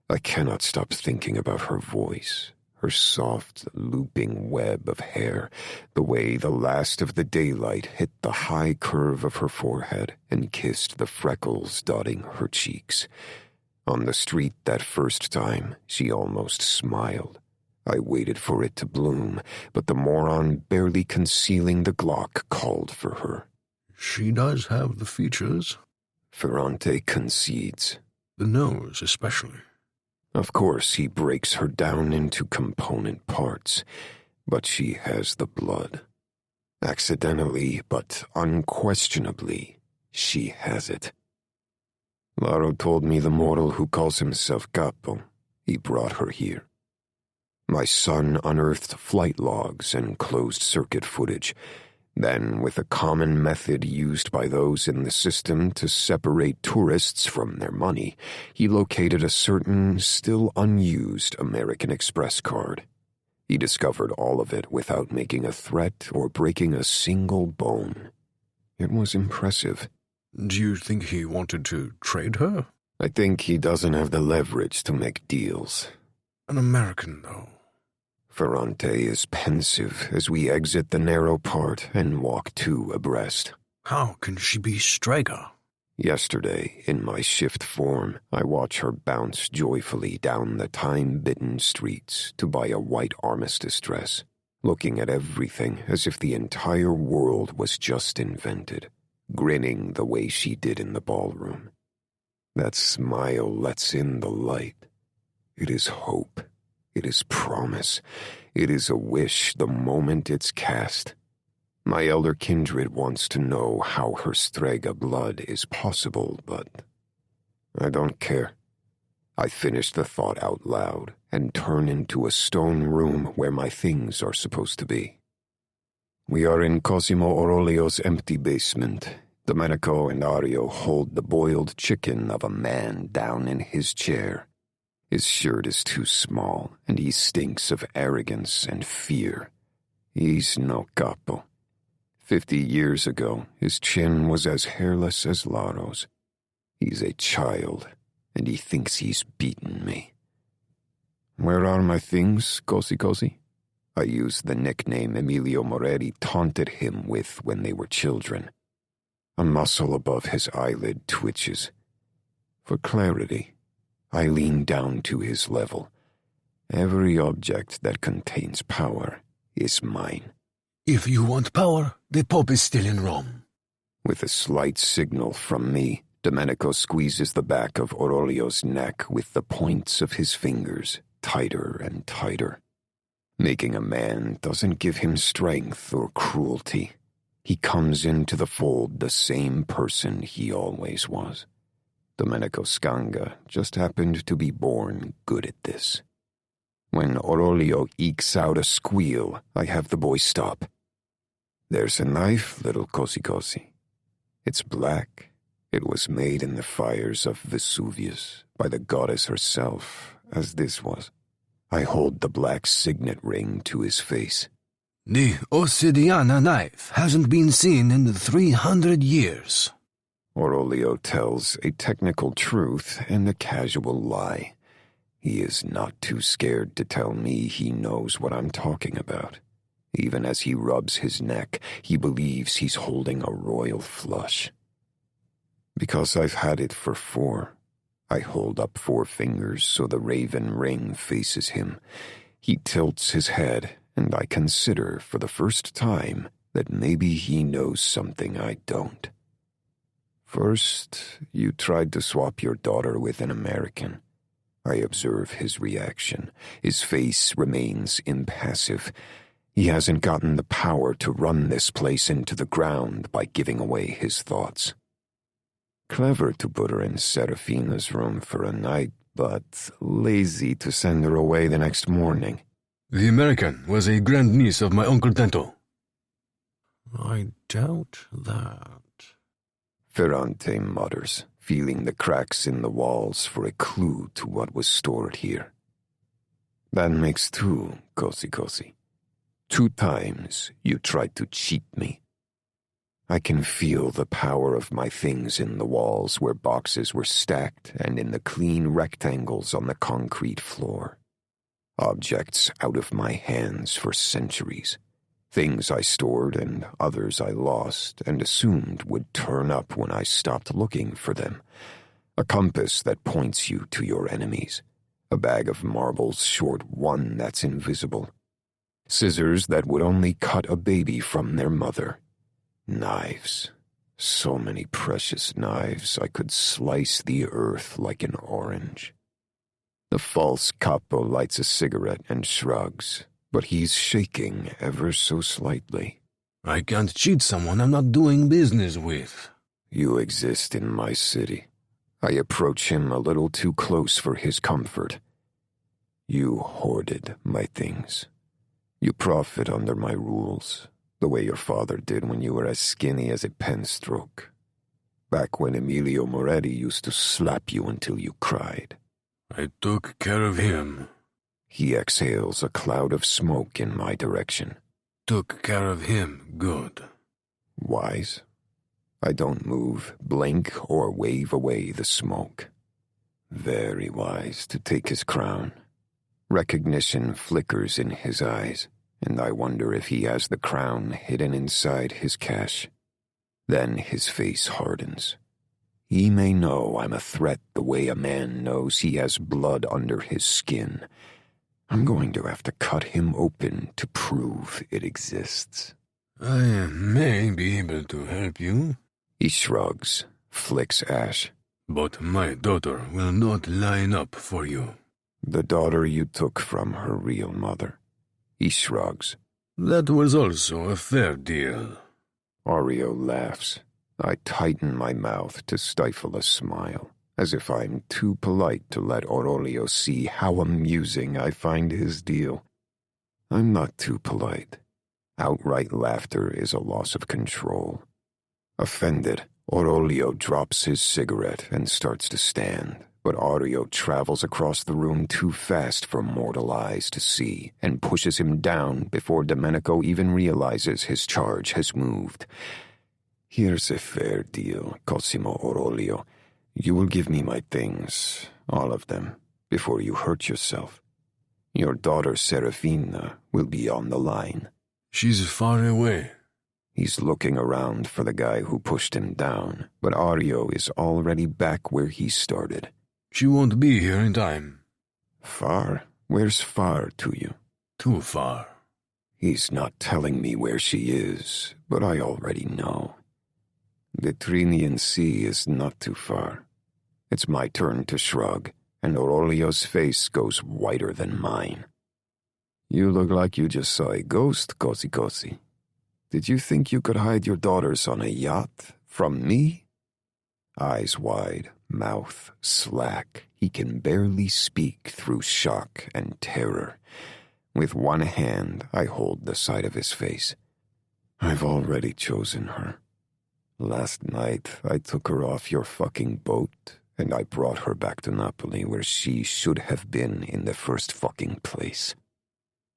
I cannot stop thinking about her voice, her soft, looping web of hair, the way the last of the daylight hit the high curve of her forehead and kissed the freckles dotting her cheeks. On the street that first time, she almost smiled. I waited for it to bloom, but the moron barely concealing the Glock called for her. She does have the features. Ferrante concedes. The nose, especially. Of course, he breaks her down into component parts, but she has the blood. Accidentally, but unquestionably, she has it. Laro told me the mortal who calls himself Capo, he brought her here. My son unearthed flight logs and closed-circuit footage. Then, with a common method used by those in the system to separate tourists from their money, he located a certain, still unused American Express card. He discovered all of it without making a threat or breaking a single bone. It was impressive. Do you think he wanted to trade her? I think he doesn't have the leverage to make deals. An American, though. Ferrante is pensive as we exit the narrow part and walk two abreast. How can she be Strega? Yesterday, in my shift form, I watch her bounce joyfully down the time-bitten streets to buy a white armistice dress, looking at everything as if the entire world was just invented, grinning the way she did in the ballroom. That smile lets in the light. It is hope. It is promise. It is a wish the moment it's cast. My elder kindred wants to know how her Strega blood is possible, but I don't care. I finish the thought out loud and turn into a stone room where my things are supposed to be. We are in Cosimo Orolio's empty basement. Domenico and Ario hold the boiled chicken of a man down in his chair. His shirt is too small, and he stinks of arrogance and fear. He's no capo. 50 years ago, his chin was as hairless as Laro's. He's a child, and he thinks he's beaten me. Where are my things, Cosi? I used the nickname Emilio Moretti taunted him with when they were children. A muscle above his eyelid twitches. For clarity, I lean down to his level. Every object that contains power is mine. If you want power, the Pope is still in Rome. With a slight signal from me, Domenico squeezes the back of Orolio's neck with the points of his fingers, tighter and tighter. Making a man doesn't give him strength or cruelty. He comes into the fold the same person he always was. Domenico Scanga just happened to be born good at this. When Orolio ekes out a squeal, I have the boy stop. There's a knife, little Cosi. It's black. It was made in the fires of Vesuvius by the goddess herself, as this was. I hold the black signet ring to his face. The Ossidiana knife hasn't been seen in 300 years. Orolio tells a technical truth and a casual lie. He is not too scared to tell me he knows what I'm talking about. Even as he rubs his neck, he believes he's holding a royal flush. Because I've had it for 4, I hold up 4 fingers so the raven ring faces him. He tilts his head, and I consider for the first time that maybe he knows something I don't. First, you tried to swap your daughter with an American. I observe his reaction. His face remains impassive. He hasn't gotten the power to run this place into the ground by giving away his thoughts. Clever to put her in Serafina's room for a night, but lazy to send her away the next morning. The American was a grandniece of my Uncle Tento. I doubt that. Ferrante mutters, feeling the cracks in the walls for a clue to what was stored here. That makes 2, Cosi. 2 times you tried to cheat me. I can feel the power of my things in the walls where boxes were stacked and in the clean rectangles on the concrete floor. Objects out of my hands for centuries. Things I stored and others I lost and assumed would turn up when I stopped looking for them. A compass that points you to your enemies. A bag of marbles short one that's invisible. Scissors that would only cut a baby from their mother. Knives. So many precious knives I could slice the earth like an orange. The false capo lights a cigarette and shrugs, but he's shaking ever so slightly. I can't cheat someone I'm not doing business with. You exist in my city. I approach him a little too close for his comfort. You hoarded my things. You profit under my rules, the way your father did when you were as skinny as a pen stroke. Back when Emilio Moretti used to slap you until you cried. I took care of him. He exhales a cloud of smoke in my direction. Took care of him good. Wise? I don't move, blink, or wave away the smoke. Very wise to take his crown. Recognition flickers in his eyes, and I wonder if he has the crown hidden inside his cash. Then his face hardens. He may know I'm a threat the way a man knows he has blood under his skin. I'm going to have to cut him open to prove it exists. I may be able to help you. He shrugs, flicks ash. But my daughter will not line up for you. The daughter you took from her real mother. He shrugs. That was also a fair deal. Ario laughs. I tighten my mouth to stifle a smile, as if I'm too polite to let Aurelio see how amusing I find his deal. I'm not too polite. Outright laughter is a loss of control. Offended, Aurelio drops his cigarette and starts to stand, but Ario travels across the room too fast for mortal eyes to see and pushes him down before Domenico even realizes his charge has moved. Here's a fair deal, Cosimo Aurelio. You will give me my things, all of them, before you hurt yourself. Your daughter Serafina will be on the line. She's far away. He's looking around for the guy who pushed him down, but Ario is already back where he started. She won't be here in time. Far? Where's far to you? Too far. He's not telling me where she is, but I already know. The Trinian Sea is not too far. It's my turn to shrug, and Aurelio's face goes whiter than mine. You look like you just saw a ghost, Cosi. Did you think you could hide your daughters on a yacht from me? Eyes wide, mouth slack, he can barely speak through shock and terror. With one hand, I hold the side of his face. I've already chosen her. Last night, I took her off your fucking boat, and I brought her back to Napoli where she should have been in the first fucking place.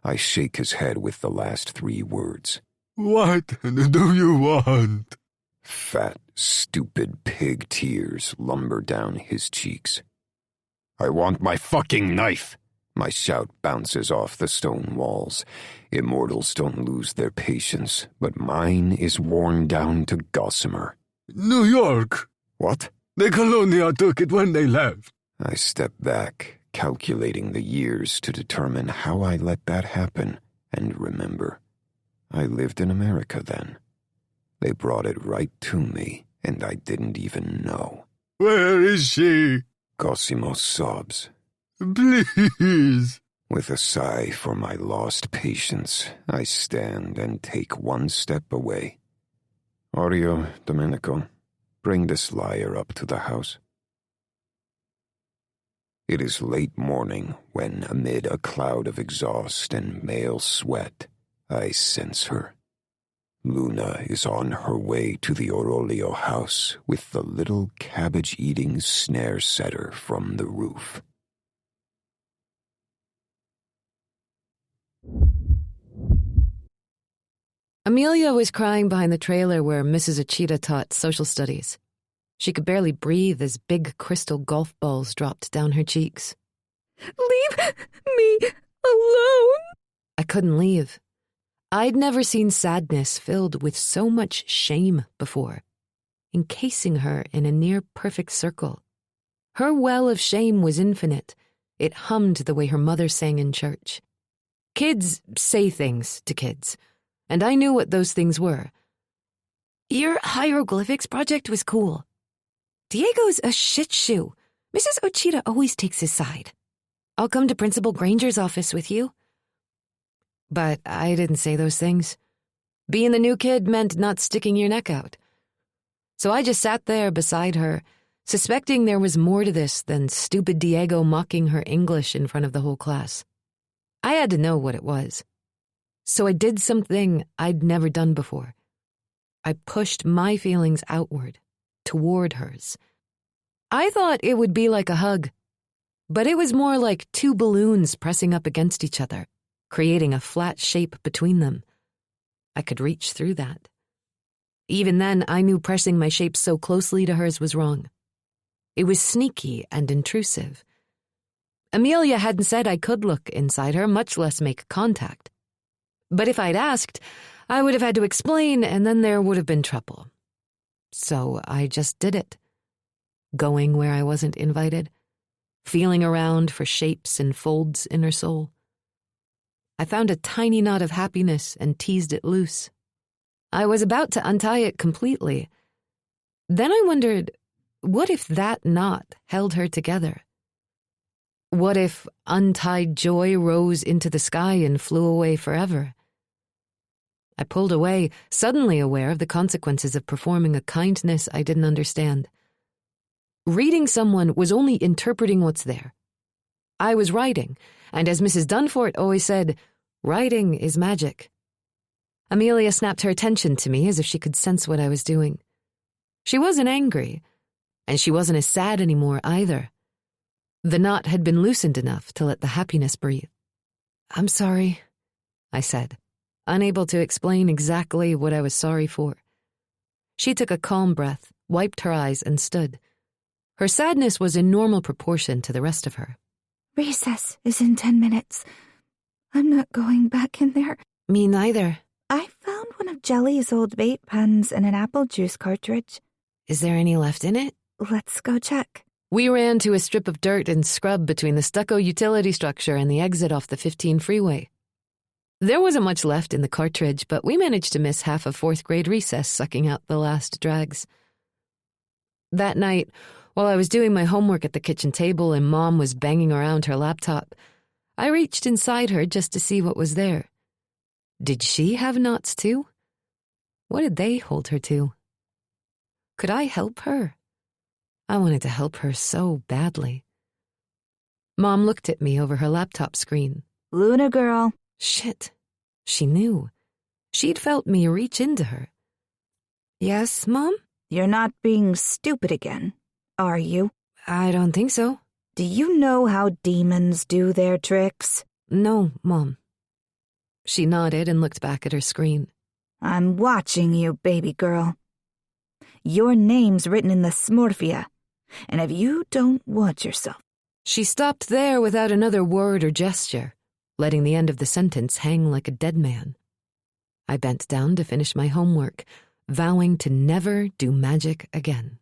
I shake his head with the last 3 words. What do you want? Fat, stupid pig tears lumber down his cheeks. I want my fucking knife! My shout bounces off the stone walls. Immortals don't lose their patience, but mine is worn down to gossamer. New York! What? The Colonia took it when they left. I step back, calculating the years to determine how I let that happen, and remember. I lived in America then. They brought it right to me, and I didn't even know. Where is she? Cosimo sobs. Please. With a sigh for my lost patience, I stand and take 1 step away. Ario, Domenico, bring this liar up to the house. It is late morning when, amid a cloud of exhaust and male sweat, I sense her. Luna is on her way to the Aurelio house with the little cabbage-eating snare setter from the roof. Amelia was crying behind the trailer where Mrs. Achita taught social studies. She could barely breathe as big crystal golf balls dropped down her cheeks. Leave me alone! I couldn't leave. I'd never seen sadness filled with so much shame before, encasing her in a near-perfect circle. Her well of shame was infinite. It hummed the way her mother sang in church. Kids say things to kids, and I knew what those things were. Your hieroglyphics project was cool. Diego's a shit shoe. Mrs. Ochita always takes his side. I'll come to Principal Granger's office with you. But I didn't say those things. Being the new kid meant not sticking your neck out. So I just sat there beside her, suspecting there was more to this than stupid Diego mocking her English in front of the whole class. I had to know what it was. So I did something I'd never done before. I pushed my feelings outward, toward hers. I thought it would be like a hug, but it was more like two balloons pressing up against each other, creating a flat shape between them. I could reach through that. Even then, I knew pressing my shape so closely to hers was wrong. It was sneaky and intrusive. Amelia hadn't said I could look inside her, much less make contact. But if I'd asked, I would have had to explain, and then there would have been trouble. So I just did it. Going where I wasn't invited, feeling around for shapes and folds in her soul. I found a tiny knot of happiness and teased it loose. I was about to untie it completely. Then I wondered, what if that knot held her together? What if untied joy rose into the sky and flew away forever? I pulled away, suddenly aware of the consequences of performing a kindness I didn't understand. Reading someone was only interpreting what's there. I was writing, and as Mrs. Dunfort always said, writing is magic. Amelia snapped her attention to me as if she could sense what I was doing. She wasn't angry, and she wasn't as sad anymore either. The knot had been loosened enough to let the happiness breathe. "I'm sorry," I said, unable to explain exactly what I was sorry for. She took a calm breath, wiped her eyes, and stood. Her sadness was in normal proportion to the rest of her. Recess is in 10 minutes. I'm not going back in there. Me neither. I found one of Jelly's old vape pens and an apple juice cartridge. Is there any left in it? Let's go check. We ran to a strip of dirt and scrub between the stucco utility structure and the exit off the 15 freeway. There wasn't much left in the cartridge, but we managed to miss half of 4th grade recess sucking out the last drags. That night, while I was doing my homework at the kitchen table and Mom was banging around her laptop, I reached inside her just to see what was there. Did she have knots too? What did they hold her to? Could I help her? I wanted to help her so badly. Mom looked at me over her laptop screen. Luna girl. Shit. She knew. She'd felt me reach into her. Yes, Mom? You're not being stupid again, are you? I don't think so. Do you know how demons do their tricks? No, Mom. She nodded and looked back at her screen. I'm watching you, baby girl. Your name's written in the Smorfia, and if you don't watch yourself... She stopped there without another word or gesture, letting the end of the sentence hang like a dead man. I bent down to finish my homework, vowing to never do magic again.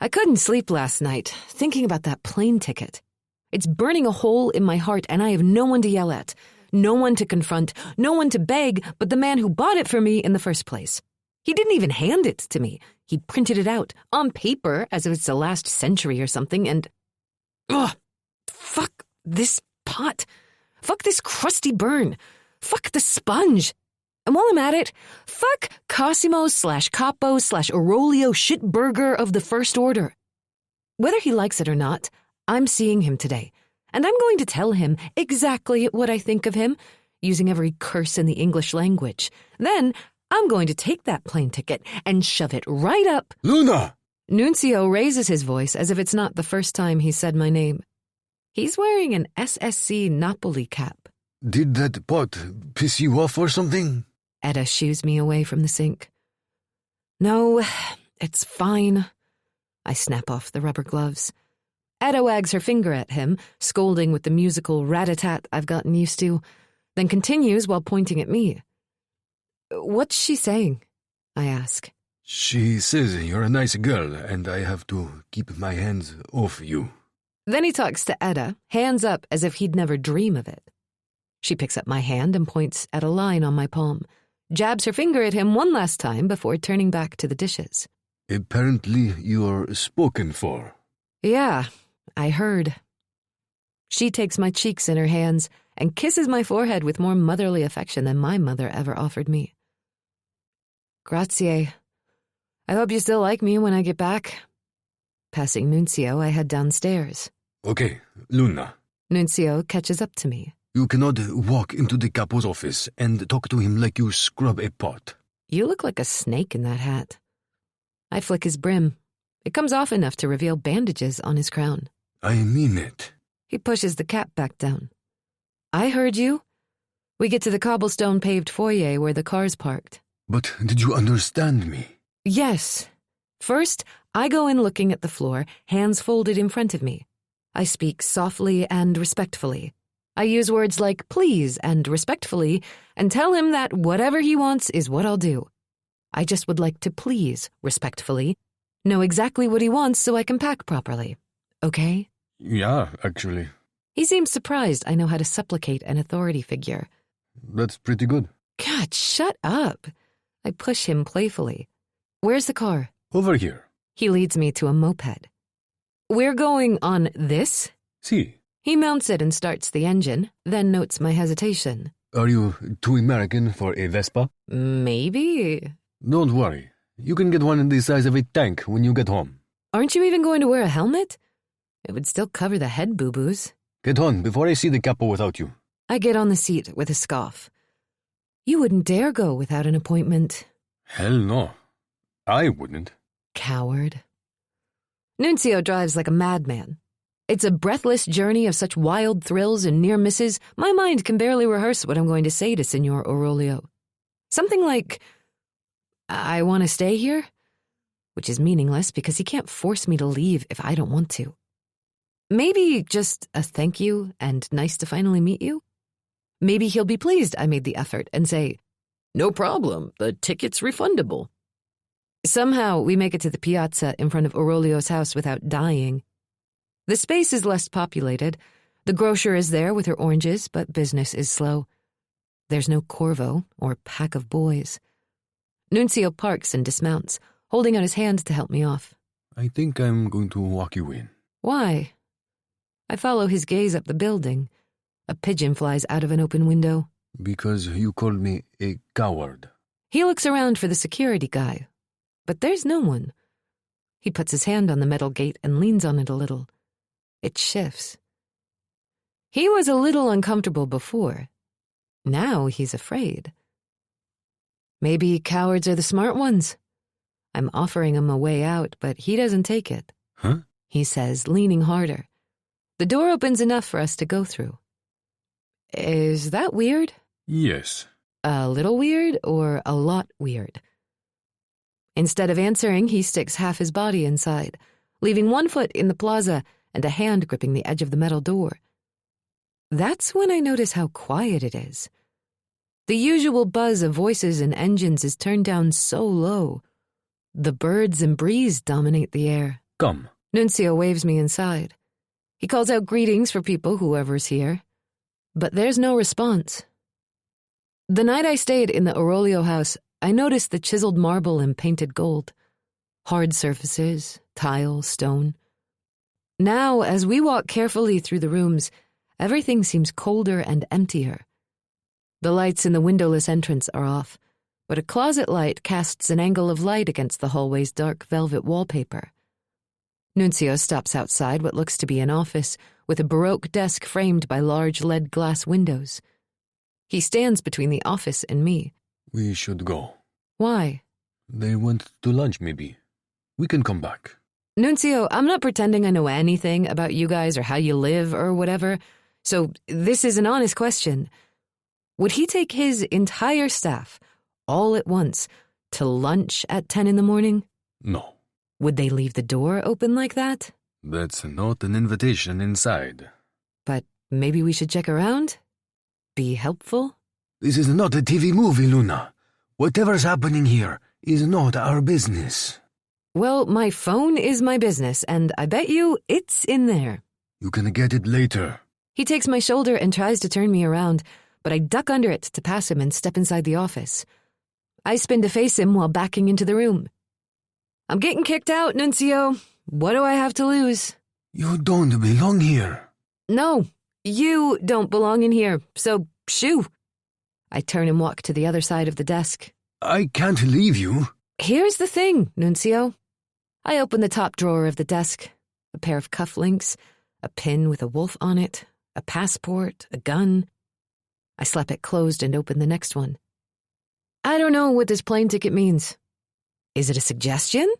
I couldn't sleep last night, thinking about that plane ticket. It's burning a hole in my heart, and I have no one to yell at, no one to confront, no one to beg but the man who bought it for me in the first place. He didn't even hand it to me. He printed it out, on paper, as if it's the last century or something, and... Ugh! Fuck this pot. Fuck this crusty burn. Fuck the sponge. And while I'm at it, fuck Cosimo/Capo/Aurolio shitburger of the First Order. Whether he likes it or not, I'm seeing him today, and I'm going to tell him exactly what I think of him, using every curse in the English language. Then I'm going to take that plane ticket and shove it right up. Luna! Nunzio raises his voice as if it's not the first time he said my name. He's wearing an SSC Napoli cap. Did that pot piss you off or something? Etta shoos me away from the sink. No, it's fine. I snap off the rubber gloves. Etta wags her finger at him, scolding with the musical rat-a-tat I've gotten used to, then continues while pointing at me. What's she saying? I ask. She says you're a nice girl and I have to keep my hands off you. Then he talks to Etta, hands up as if he'd never dream of it. She picks up my hand and points at a line on my palm, jabs her finger at him one last time before turning back to the dishes. Apparently you're spoken for. Yeah, I heard. She takes my cheeks in her hands, and kisses my forehead with more motherly affection than my mother ever offered me. Grazie. I hope you still like me when I get back. Passing Nunzio, I head downstairs. Okay, Luna. Nunzio catches up to me. You cannot walk into the capo's office and talk to him like you scrub a pot. You look like a snake in that hat. I flick his brim. It comes off enough to reveal bandages on his crown. I mean it. He pushes the cap back down. I heard you. We get to the cobblestone-paved foyer where the car's parked. But did you understand me? Yes. First, I go in looking at the floor, hands folded in front of me. I speak softly and respectfully. I use words like please and respectfully and tell him that whatever he wants is what I'll do. I just would like to please respectfully, know exactly what he wants so I can pack properly. Okay? Yeah, actually. He seems surprised I know how to supplicate an authority figure. That's pretty good. God, shut up. I push him playfully. Where's the car? Over here. He leads me to a moped. We're going on this? See. He mounts it and starts the engine, then notes my hesitation. Are you too American for a Vespa? Maybe. Don't worry. You can get one the size of a tank when you get home. Aren't you even going to wear a helmet? It would still cover the head boo-boos. Get on before I see the capo without you. I get on the seat with a scoff. You wouldn't dare go without an appointment. Hell no. I wouldn't. Coward. Nunzio drives like a madman. It's a breathless journey of such wild thrills and near misses, my mind can barely rehearse what I'm going to say to Signor Aurelio. Something like, I want to stay here? Which is meaningless because he can't force me to leave if I don't want to. Maybe just a thank you and nice to finally meet you? Maybe he'll be pleased I made the effort and say, no problem, the ticket's refundable. Somehow we make it to the piazza in front of Aurelio's house without dying. The space is less populated. The grocer is there with her oranges, but business is slow. There's no Corvo or pack of boys. Nunzio parks and dismounts, holding out his hand to help me off. I think I'm going to walk you in. Why? I follow his gaze up the building. A pigeon flies out of an open window. Because you called me a coward. He looks around for the security guy, but there's no one. He puts his hand on the metal gate and leans on it a little. It shifts. He was a little uncomfortable before. Now he's afraid. Maybe cowards are the smart ones. I'm offering him a way out, but he doesn't take it. Huh? He says, leaning harder. The door opens enough for us to go through. Is that weird? Yes. A little weird or a lot weird? Instead of answering, he sticks half his body inside, leaving one foot in the plaza and a hand gripping the edge of the metal door. That's when I notice how quiet it is. The usual buzz of voices and engines is turned down so low. The birds and breeze dominate the air. Come. Nunzio waves me inside. He calls out greetings for people, whoever's here. But there's no response. The night I stayed in the Aurelio house, I noticed the chiseled marble and painted gold. Hard surfaces, tile, stone. Now, as we walk carefully through the rooms, everything seems colder and emptier. The lights in the windowless entrance are off, but a closet light casts an angle of light against the hallway's dark velvet wallpaper. Nunzio stops outside what looks to be an office, with a Baroque desk framed by large lead glass windows. He stands between the office and me. We should go. Why? They went to lunch, maybe. We can come back. Nunzio, I'm not pretending I know anything about you guys or how you live or whatever, so this is an honest question. Would he take his entire staff, all at once, to lunch at 10 in the morning? No. Would they leave the door open like that? That's not an invitation inside. But maybe we should check around? Be helpful? This is not a TV movie, Luna. Whatever's happening here is not our business. Well, my phone is my business, and I bet you it's in there. You can get it later. He takes my shoulder and tries to turn me around, but I duck under it to pass him and step inside the office. I spin to face him while backing into the room. I'm getting kicked out, Nunzio. What do I have to lose? You don't belong here. No, You don't belong in here, so shoo. I turn and walk to the other side of the desk. I can't leave you. Here's the thing, Nuncio. I open the top drawer of the desk. A pair of cufflinks, a pin with a wolf on it, a passport, a gun. I slap it closed and open the next one. I don't know what this plane ticket means. Is it a suggestion?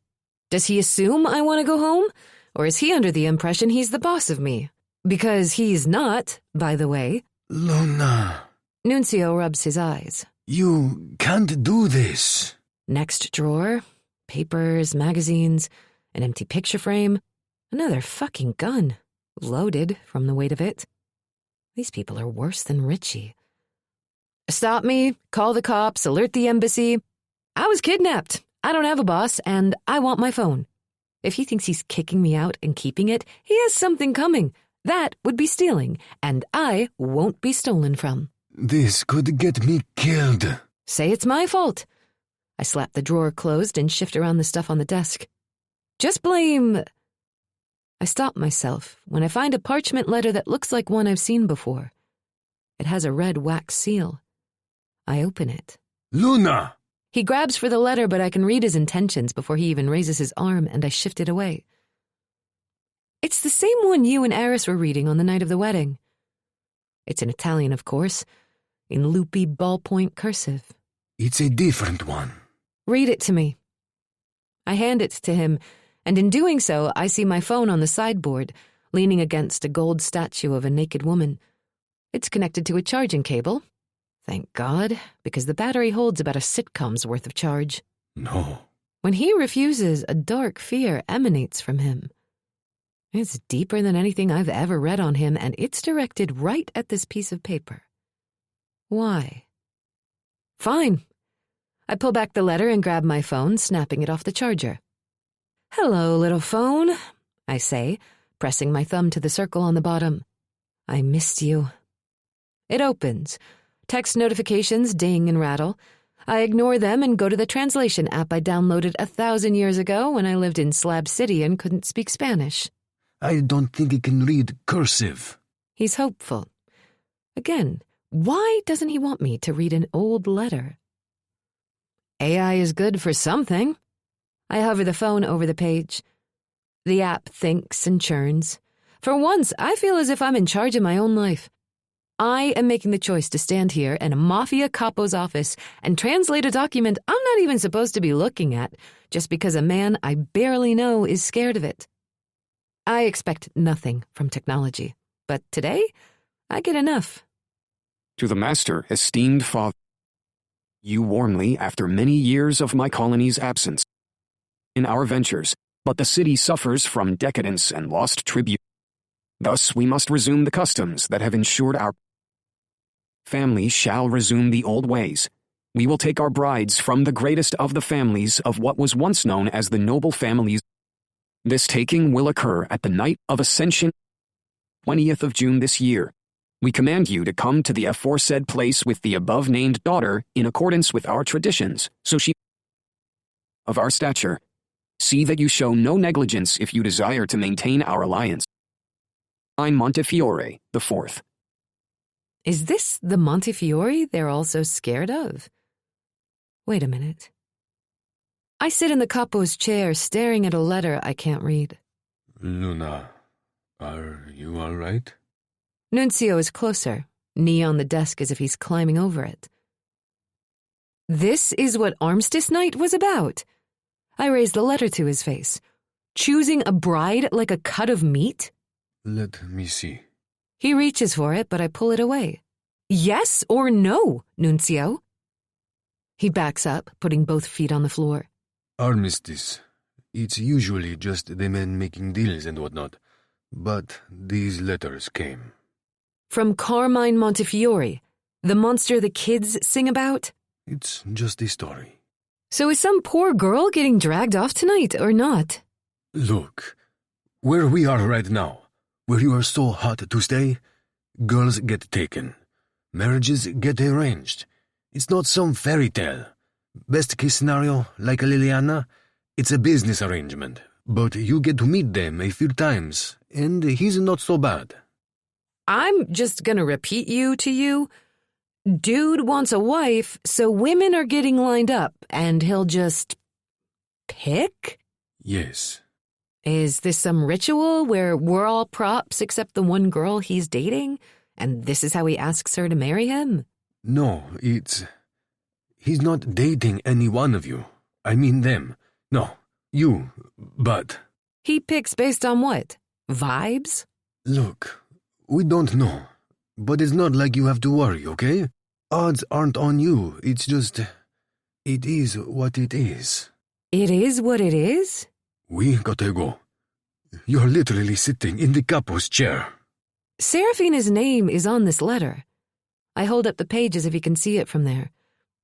Does he assume I want to go home? Or is he under the impression he's the boss of me? Because he's not, by the way. Luna. Nuncio rubs his eyes. You can't do this. Next drawer, papers, magazines, an empty picture frame, another fucking gun, loaded from the weight of it. These people are worse than Richie. Stop me, call the cops, alert the embassy. I was kidnapped. I don't have a boss, and I want my phone. If he thinks he's kicking me out and keeping it, he has something coming. That would be stealing, and I won't be stolen from. This could get me killed. Say it's my fault. I slap the drawer closed and shift around the stuff on the desk. Just blame... I stop myself when I find a parchment letter that looks like one I've seen before. It has a red wax seal. I open it. Luna! He grabs for the letter, but I can read his intentions before he even raises his arm, and I shift it away. It's the same one you and Eris were reading on the night of the wedding. It's in Italian, of course, in loopy ballpoint cursive. It's a different one. Read it to me. I hand it to him, and in doing so, I see my phone on the sideboard, leaning against a gold statue of a naked woman. It's connected to a charging cable. Thank God, because the battery holds about a sitcom's worth of charge. No. When he refuses, a dark fear emanates from him. It's deeper than anything I've ever read on him, and it's directed right at this piece of paper. Why? Fine. I pull back the letter and grab my phone, snapping it off the charger. Hello, little phone, I say, pressing my thumb to the circle on the bottom. I missed you. It opens. Text notifications ding and rattle. I ignore them and go to the translation app I downloaded 1,000 years ago when I lived in Slab City and couldn't speak Spanish. I don't think it can read cursive. He's hopeful. Again, why doesn't he want me to read an old letter? AI is good for something. I hover the phone over the page. The app thinks and churns. For once, I feel as if I'm in charge of my own life. I am making the choice to stand here in a mafia capo's office and translate a document I'm not even supposed to be looking at just because a man I barely know is scared of it. I expect nothing from technology, but today I get enough. To the Master, esteemed Father, you warmly after many years of my colony's absence in our ventures, but the city suffers from decadence and lost tribute. Thus we must resume the customs that have ensured our family shall resume the old ways. We will take our brides from the greatest of the families of what was once known as the noble families. This taking will occur at the night of Ascension, 20th of June this year. We command you to come to the aforesaid place with the above-named daughter in accordance with our traditions, so she of our stature. See that you show no negligence if you desire to maintain our alliance. I'm Montefiore, the Fourth. Is this the Montefiore they're all so scared of? Wait a minute. I sit in the capo's chair staring at a letter I can't read. Luna, are you all right? Nuncio is closer, knee on the desk as if he's climbing over it. This is what Armistice Night was about. I raise the letter to his face. Choosing a bride like a cut of meat? Let me see. He reaches for it, but I pull it away. Yes or no, Nuncio? He backs up, putting both feet on the floor. Armistice. It's usually just the men making deals and whatnot. But these letters came. From Carmine Montefiore, the monster the kids sing about? It's just a story. So is some poor girl getting dragged off tonight, or not? Look, where we are right now, where you are so hot to stay, girls get taken. Marriages get arranged. It's not some fairy tale. Best case scenario, like a Liliana, it's a business arrangement. But you get to meet them a few times, and he's not so bad. I'm just gonna repeat you to you. Dude wants a wife, so women are getting lined up, and he'll just pick? Yes. Is this some ritual where we're all props except the one girl he's dating, and this is how he asks her to marry him? No, he's not dating any one of you. I mean them. No, you, but... He picks based on what? Vibes? Look, we don't know, but it's not like you have to worry, okay? Odds aren't on you, it's just... It is what it is. It is what it is? We gotta go. You're literally sitting in the capo's chair. Serafina's name is on this letter. I hold up the page as if he can see it from there.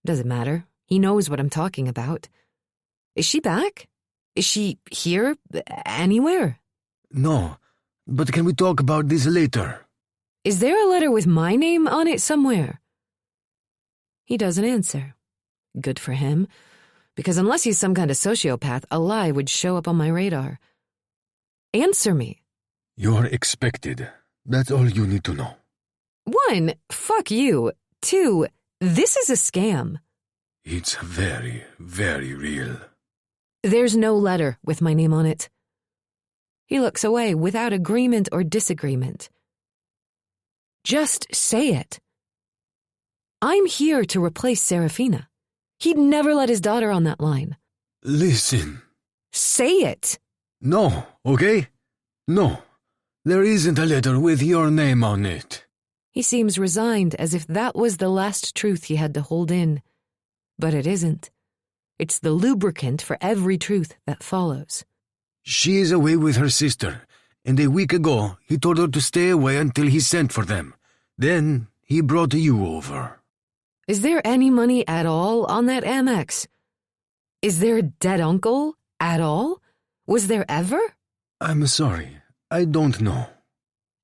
Doesn't matter. He knows what I'm talking about. Is she back? Is she here? Anywhere? No, but can we talk about this later? Is there a letter with my name on it somewhere? He doesn't answer. Good for him, because unless he's some kind of sociopath, a lie would show up on my radar. Answer me. You're expected. That's all you need to know. 1, fuck you. 2, this is a scam. It's very, very real. There's no letter with my name on it. He looks away without agreement or disagreement. Just say it. I'm here to replace Serafina. He'd never let his daughter on that line. Listen. Say it. No, okay? No. There isn't a letter with your name on it. He seems resigned, as if that was the last truth he had to hold in. But it isn't. It's the lubricant for every truth that follows. She is away with her sister, and a week ago he told her to stay away until he sent for them. Then he brought you over. Is there any money at all on that Amex? Is there a dead uncle at all? Was there ever? I'm sorry, I don't know.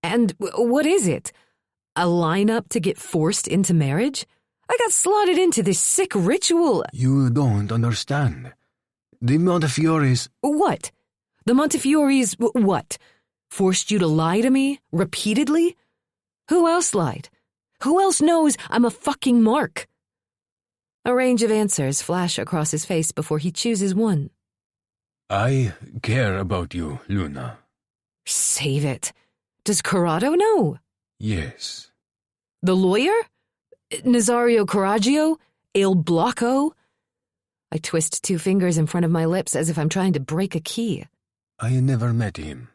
And what is it? A lineup to get forced into marriage? I got slotted into this sick ritual. You don't understand. The Montefiore's... What? The Montefiore's what? Forced you to lie to me repeatedly? Who else lied? Who else knows I'm a fucking mark? A range of answers flash across his face before he chooses one. I care about you, Luna. Save it. Does Corrado know? Yes. The lawyer? Nazario Coraggio? Il Blocco? I twist 2 fingers in front of my lips as if I'm trying to break a key. I never met him.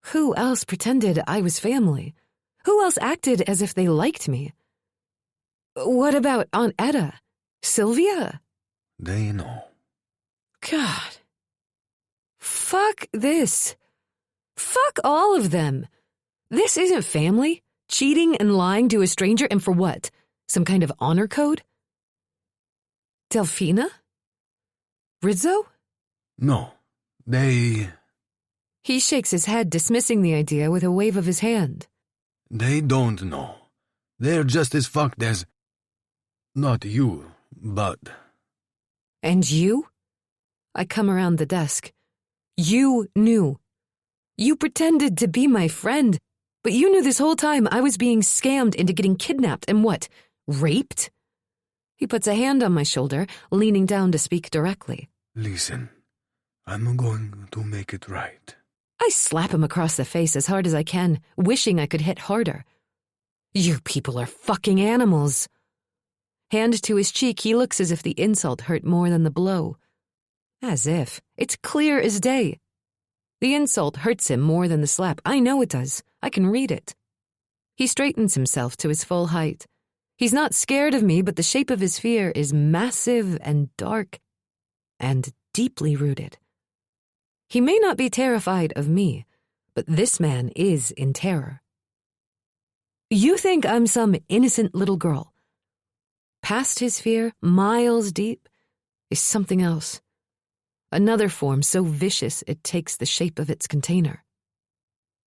Who else pretended I was family? Who else acted as if they liked me? What about Aunt Etta? Sylvia? They know. God. Fuck this. Fuck all of them. This isn't family. Cheating and lying to a stranger, and for what? Some kind of honor code? Delphina? Rizzo? No, they He shakes his head, dismissing the idea with a wave of his hand. don't know. They're just as fucked as... Not you, but... And you? I come around the desk. You knew. You pretended to be my friend, but you knew this whole time I was being scammed into getting kidnapped and what? Raped? He puts a hand on my shoulder, leaning down to speak directly. Listen, I'm going to make it right. I slap him across the face as hard as I can, wishing I could hit harder. You people are fucking animals. Hand to his cheek, he looks as if the insult hurt more than the blow. As if. It's clear as day. The insult hurts him more than the slap. I know it does. I can read it. He straightens himself to his full height. He's not scared of me, but the shape of his fear is massive and dark and deeply rooted. He may not be terrified of me, but this man is in terror. You think I'm some innocent little girl. Past his fear, miles deep, is something else. Another form so vicious it takes the shape of its container.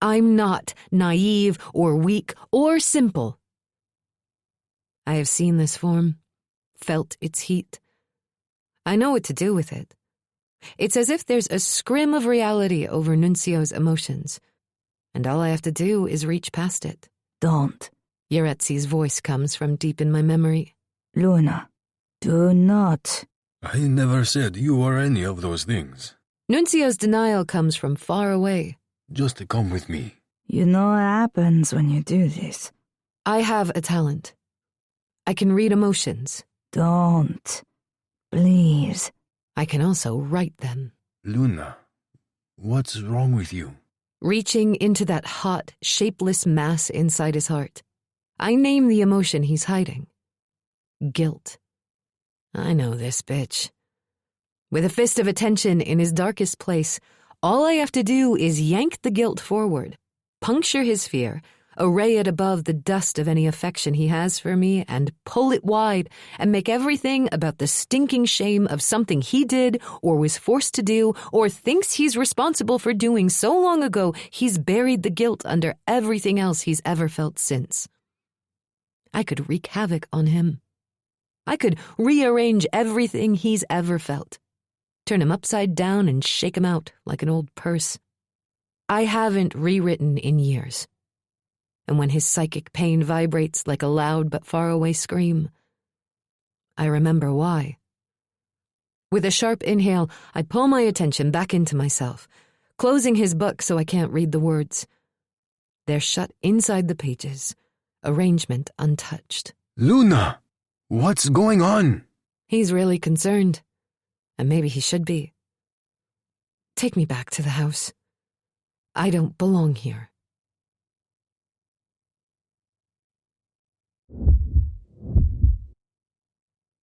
I'm not naive or weak or simple. I have seen this form, felt its heat. I know what to do with it. It's as if there's a scrim of reality over Nuncio's emotions, and all I have to do is reach past it. Don't. Yaretzi's voice comes from deep in my memory. Luna, do not. I never said you were any of those things. Nuncio's denial comes from far away. Just come with me. You know what happens when you do this. I have a talent. I can read emotions. Don't. Please. I can also write them. Luna, what's wrong with you? Reaching into that hot, shapeless mass inside his heart, I name the emotion he's hiding. Guilt. I know this bitch. With a fist of attention in his darkest place, all I have to do is yank the guilt forward, puncture his fear, array it above the dust of any affection he has for me, and pull it wide and make everything about the stinking shame of something he did or was forced to do or thinks he's responsible for doing so long ago he's buried the guilt under everything else he's ever felt since. I could wreak havoc on him. I could rearrange everything he's ever felt, turn him upside down and shake him out like an old purse. I haven't rewritten in years. And when his psychic pain vibrates like a loud but faraway scream, I remember why. With a sharp inhale, I pull my attention back into myself, closing his book so I can't read the words. They're shut inside the pages, arrangement untouched. Luna, what's going on? He's really concerned, and maybe he should be. Take me back to the house. I don't belong here.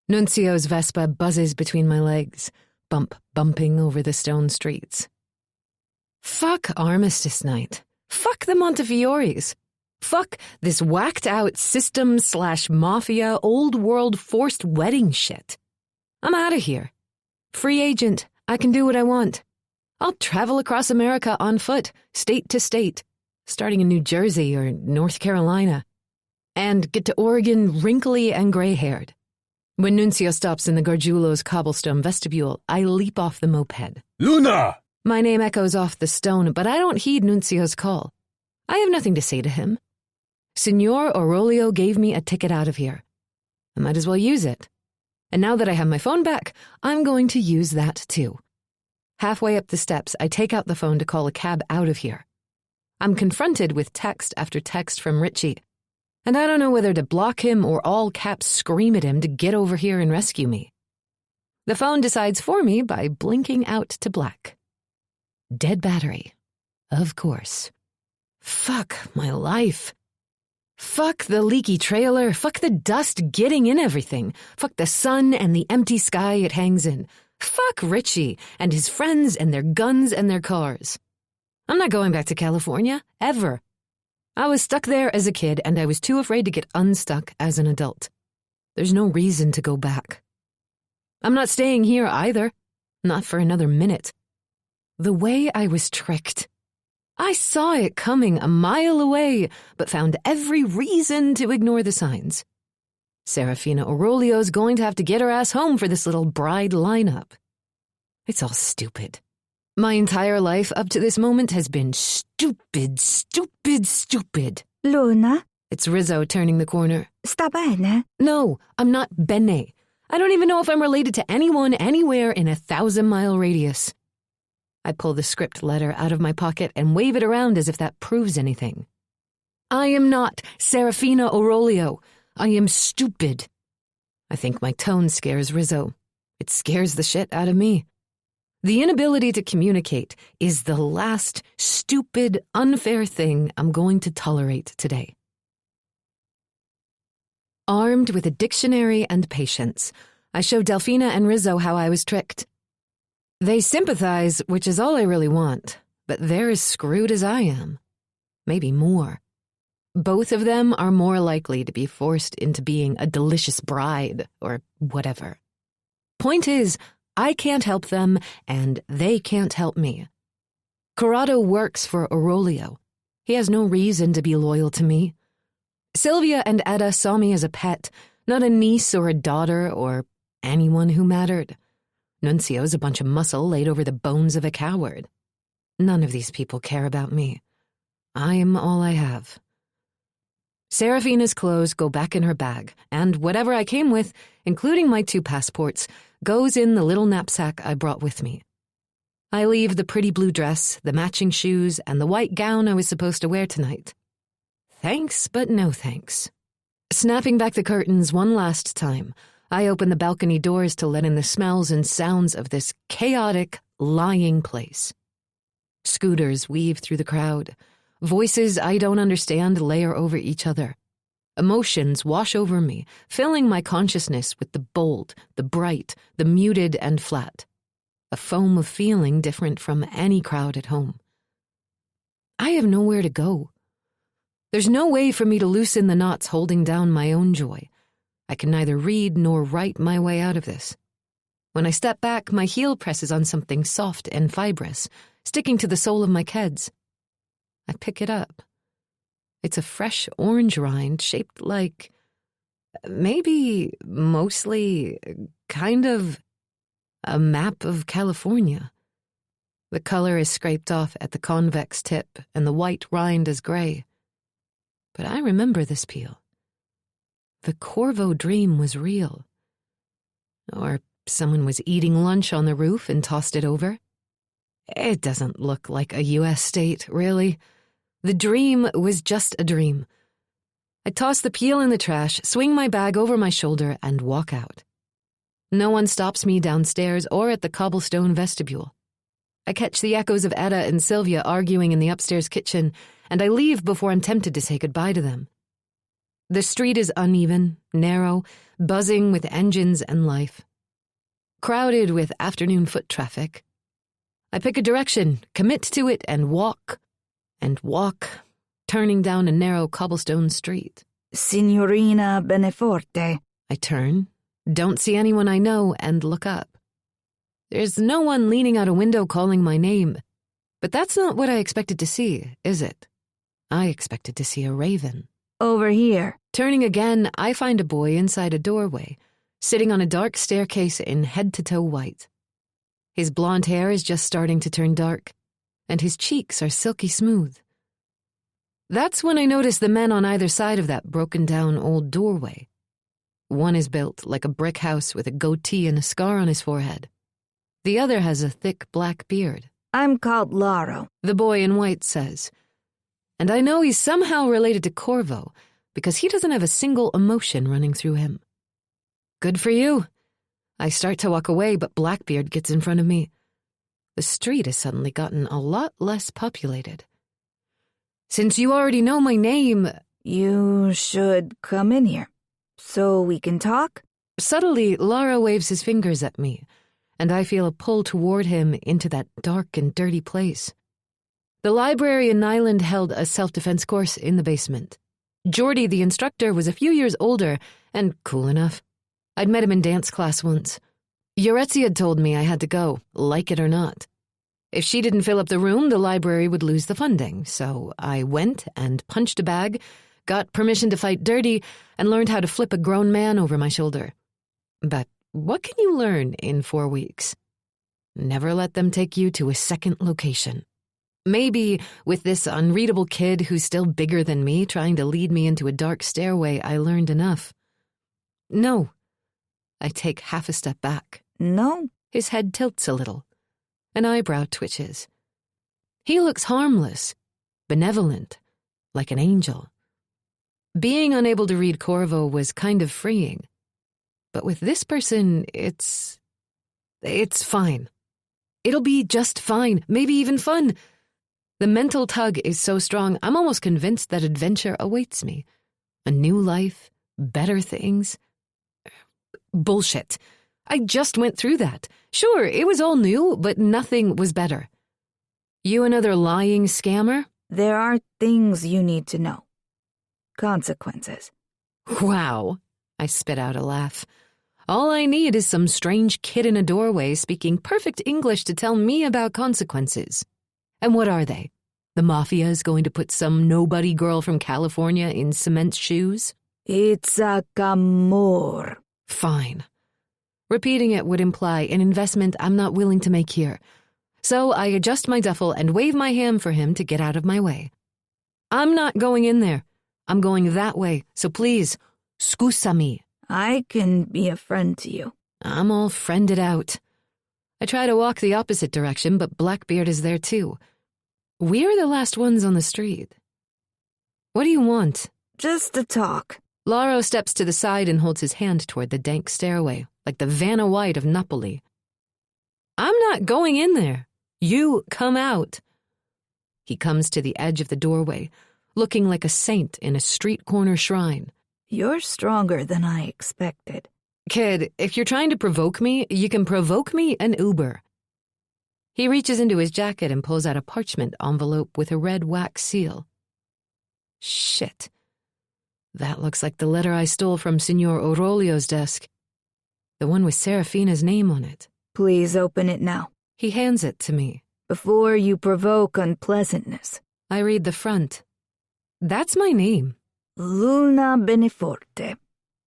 Nuncio's Vespa buzzes between my legs, bumping over the stone streets. Fuck Armistice Night. Fuck the Montefiore's. Fuck this whacked-out system/mafia old-world forced wedding shit. I'm out of here. Free agent. I can do what I want. I'll travel across America on foot, state to state, starting in New Jersey or North Carolina, and get to Oregon wrinkly and gray-haired. When Nuncio stops in the Gargiulo's cobblestone vestibule, I leap off the moped. Luna! My name echoes off the stone, but I don't heed Nuncio's call. I have nothing to say to him. Signor Aurelio gave me a ticket out of here. I might as well use it. And now that I have my phone back, I'm going to use that too. Halfway up the steps, I take out the phone to call a cab out of here. I'm confronted with text after text from Richie, and I don't know whether to block him or all caps scream at him to get over here and rescue me. The phone decides for me by blinking out to black. Dead battery. Of course. Fuck my life. Fuck the leaky trailer. Fuck the dust getting in everything. Fuck the sun and the empty sky it hangs in. Fuck Richie and his friends and their guns and their cars. I'm not going back to California, ever. I was stuck there as a kid, and I was too afraid to get unstuck as an adult. There's no reason to go back. I'm not staying here either. Not for another minute. The way I was tricked. I saw it coming a mile away, but found every reason to ignore the signs. Serafina Aurelio's going to have to get her ass home for this little bride lineup. It's all stupid. My entire life up to this moment has been stupid. Luna? It's Rizzo turning the corner. Sta bene? No, I'm not bene. I don't even know if I'm related to anyone anywhere in a 1,000-mile radius. I pull the script letter out of my pocket and wave it around as if that proves anything. I am not Serafina Aurelio. I am stupid. I think my tone scares Rizzo. It scares the shit out of me. The inability to communicate is the last stupid, unfair thing I'm going to tolerate today. Armed with a dictionary and patience, I show Delphina and Rizzo how I was tricked. They sympathize, which is all I really want, but they're as screwed as I am. Maybe more. Both of them are more likely to be forced into being a delicious bride, or whatever. Point is, I can't help them, and they can't help me. Corrado works for Aurelio. He has no reason to be loyal to me. Sylvia and Etta saw me as a pet, not a niece or a daughter or anyone who mattered. Nuncio's a bunch of muscle laid over the bones of a coward. None of these people care about me. I am all I have. Serafina's clothes go back in her bag, and whatever I came with, including my 2 passports, goes in the little knapsack I brought with me. I leave the pretty blue dress, the matching shoes, and the white gown I was supposed to wear tonight. Thanks, but no thanks. Snapping back the curtains one last time, I open the balcony doors to let in the smells and sounds of this chaotic, lying place. Scooters weave through the crowd. Voices I don't understand layer over each other. Emotions wash over me, filling my consciousness with the bold, the bright, the muted and flat. A foam of feeling different from any crowd at home. I have nowhere to go. There's no way for me to loosen the knots holding down my own joy. I can neither read nor write my way out of this. When I step back, my heel presses on something soft and fibrous, sticking to the sole of my keds. I pick it up. It's a fresh orange rind shaped like, maybe, mostly, kind of, a map of California. The color is scraped off at the convex tip, and the white rind is gray. But I remember this peel. The Corvo dream was real. Or someone was eating lunch on the roof and tossed it over. It doesn't look like a U.S. state, really. The dream was just a dream. I toss the peel in the trash, swing my bag over my shoulder, and walk out. No one stops me downstairs or at the cobblestone vestibule. I catch the echoes of Etta and Sylvia arguing in the upstairs kitchen, and I leave before I'm tempted to say goodbye to them. The street is uneven, narrow, buzzing with engines and life. Crowded with afternoon foot traffic. I pick a direction, commit to it, and walk, turning down a narrow cobblestone street. Signorina Beneforte. I turn, don't see anyone I know, and look up. There's no one leaning out a window calling my name, but that's not what I expected to see, is it? I expected to see a raven. Over here. Turning again, I find a boy inside a doorway, sitting on a dark staircase in head-to-toe white. His blonde hair is just starting to turn dark, and his cheeks are silky smooth. That's when I notice the men on either side of that broken-down old doorway. One is built like a brick house with a goatee and a scar on his forehead. The other has a thick black beard. I'm called Laro, the boy in white says. And I know he's somehow related to Corvo, because he doesn't have a single emotion running through him. Good for you. I start to walk away, but Blackbeard gets in front of me. The street has suddenly gotten a lot less populated. Since you already know my name... You should come in here, so we can talk? Subtly, Lara waves his fingers at me, and I feel a pull toward him into that dark and dirty place. The library in Nyland held a self-defense course in the basement. Geordie, the instructor, was a few years older and cool enough. I'd met him in dance class once. Yoretzi had told me I had to go, like it or not. If she didn't fill up the room, the library would lose the funding, so I went and punched a bag, got permission to fight dirty, and learned how to flip a grown man over my shoulder. But what can you learn in 4 weeks? Never let them take you to a second location. Maybe with this unreadable kid who's still bigger than me trying to lead me into a dark stairway, I learned enough. No. I take half a step back. No. His head tilts a little. An eyebrow twitches. He looks harmless, benevolent, like an angel. Being unable to read Corvo was kind of freeing. But with this person, it's fine. It'll be just fine, maybe even fun. The mental tug is so strong, I'm almost convinced that adventure awaits me. A new life, better things. Bullshit. I just went through that. Sure, it was all new, but nothing was better. You another lying scammer? There are things you need to know. Consequences. Wow. I spit out a laugh. All I need is some strange kid in a doorway speaking perfect English to tell me about consequences. And what are they? The mafia is going to put some nobody girl from California in cement shoes? It's a camor. Fine. Repeating it would imply an investment I'm not willing to make here. So I adjust my duffel and wave my hand for him to get out of my way. I'm not going in there. I'm going that way, so please, scusami. I can be a friend to you. I'm all friended out. I try to walk the opposite direction, but Blackbeard is there too. We're the last ones on the street. What do you want? Just to talk. Laro steps to the side and holds his hand toward the dank stairway, like the Vanna White of Napoli. I'm not going in there. You come out. He comes to the edge of the doorway, looking like a saint in a street corner shrine. You're stronger than I expected. Kid, if you're trying to provoke me, you can provoke me an Uber. He reaches into his jacket and pulls out a parchment envelope with a red wax seal. Shit. That looks like the letter I stole from Signor Orolio's desk. The one with Serafina's name on it. Please open it now. He hands it to me. Before you provoke unpleasantness. I read the front. That's my name. Luna Beneforte.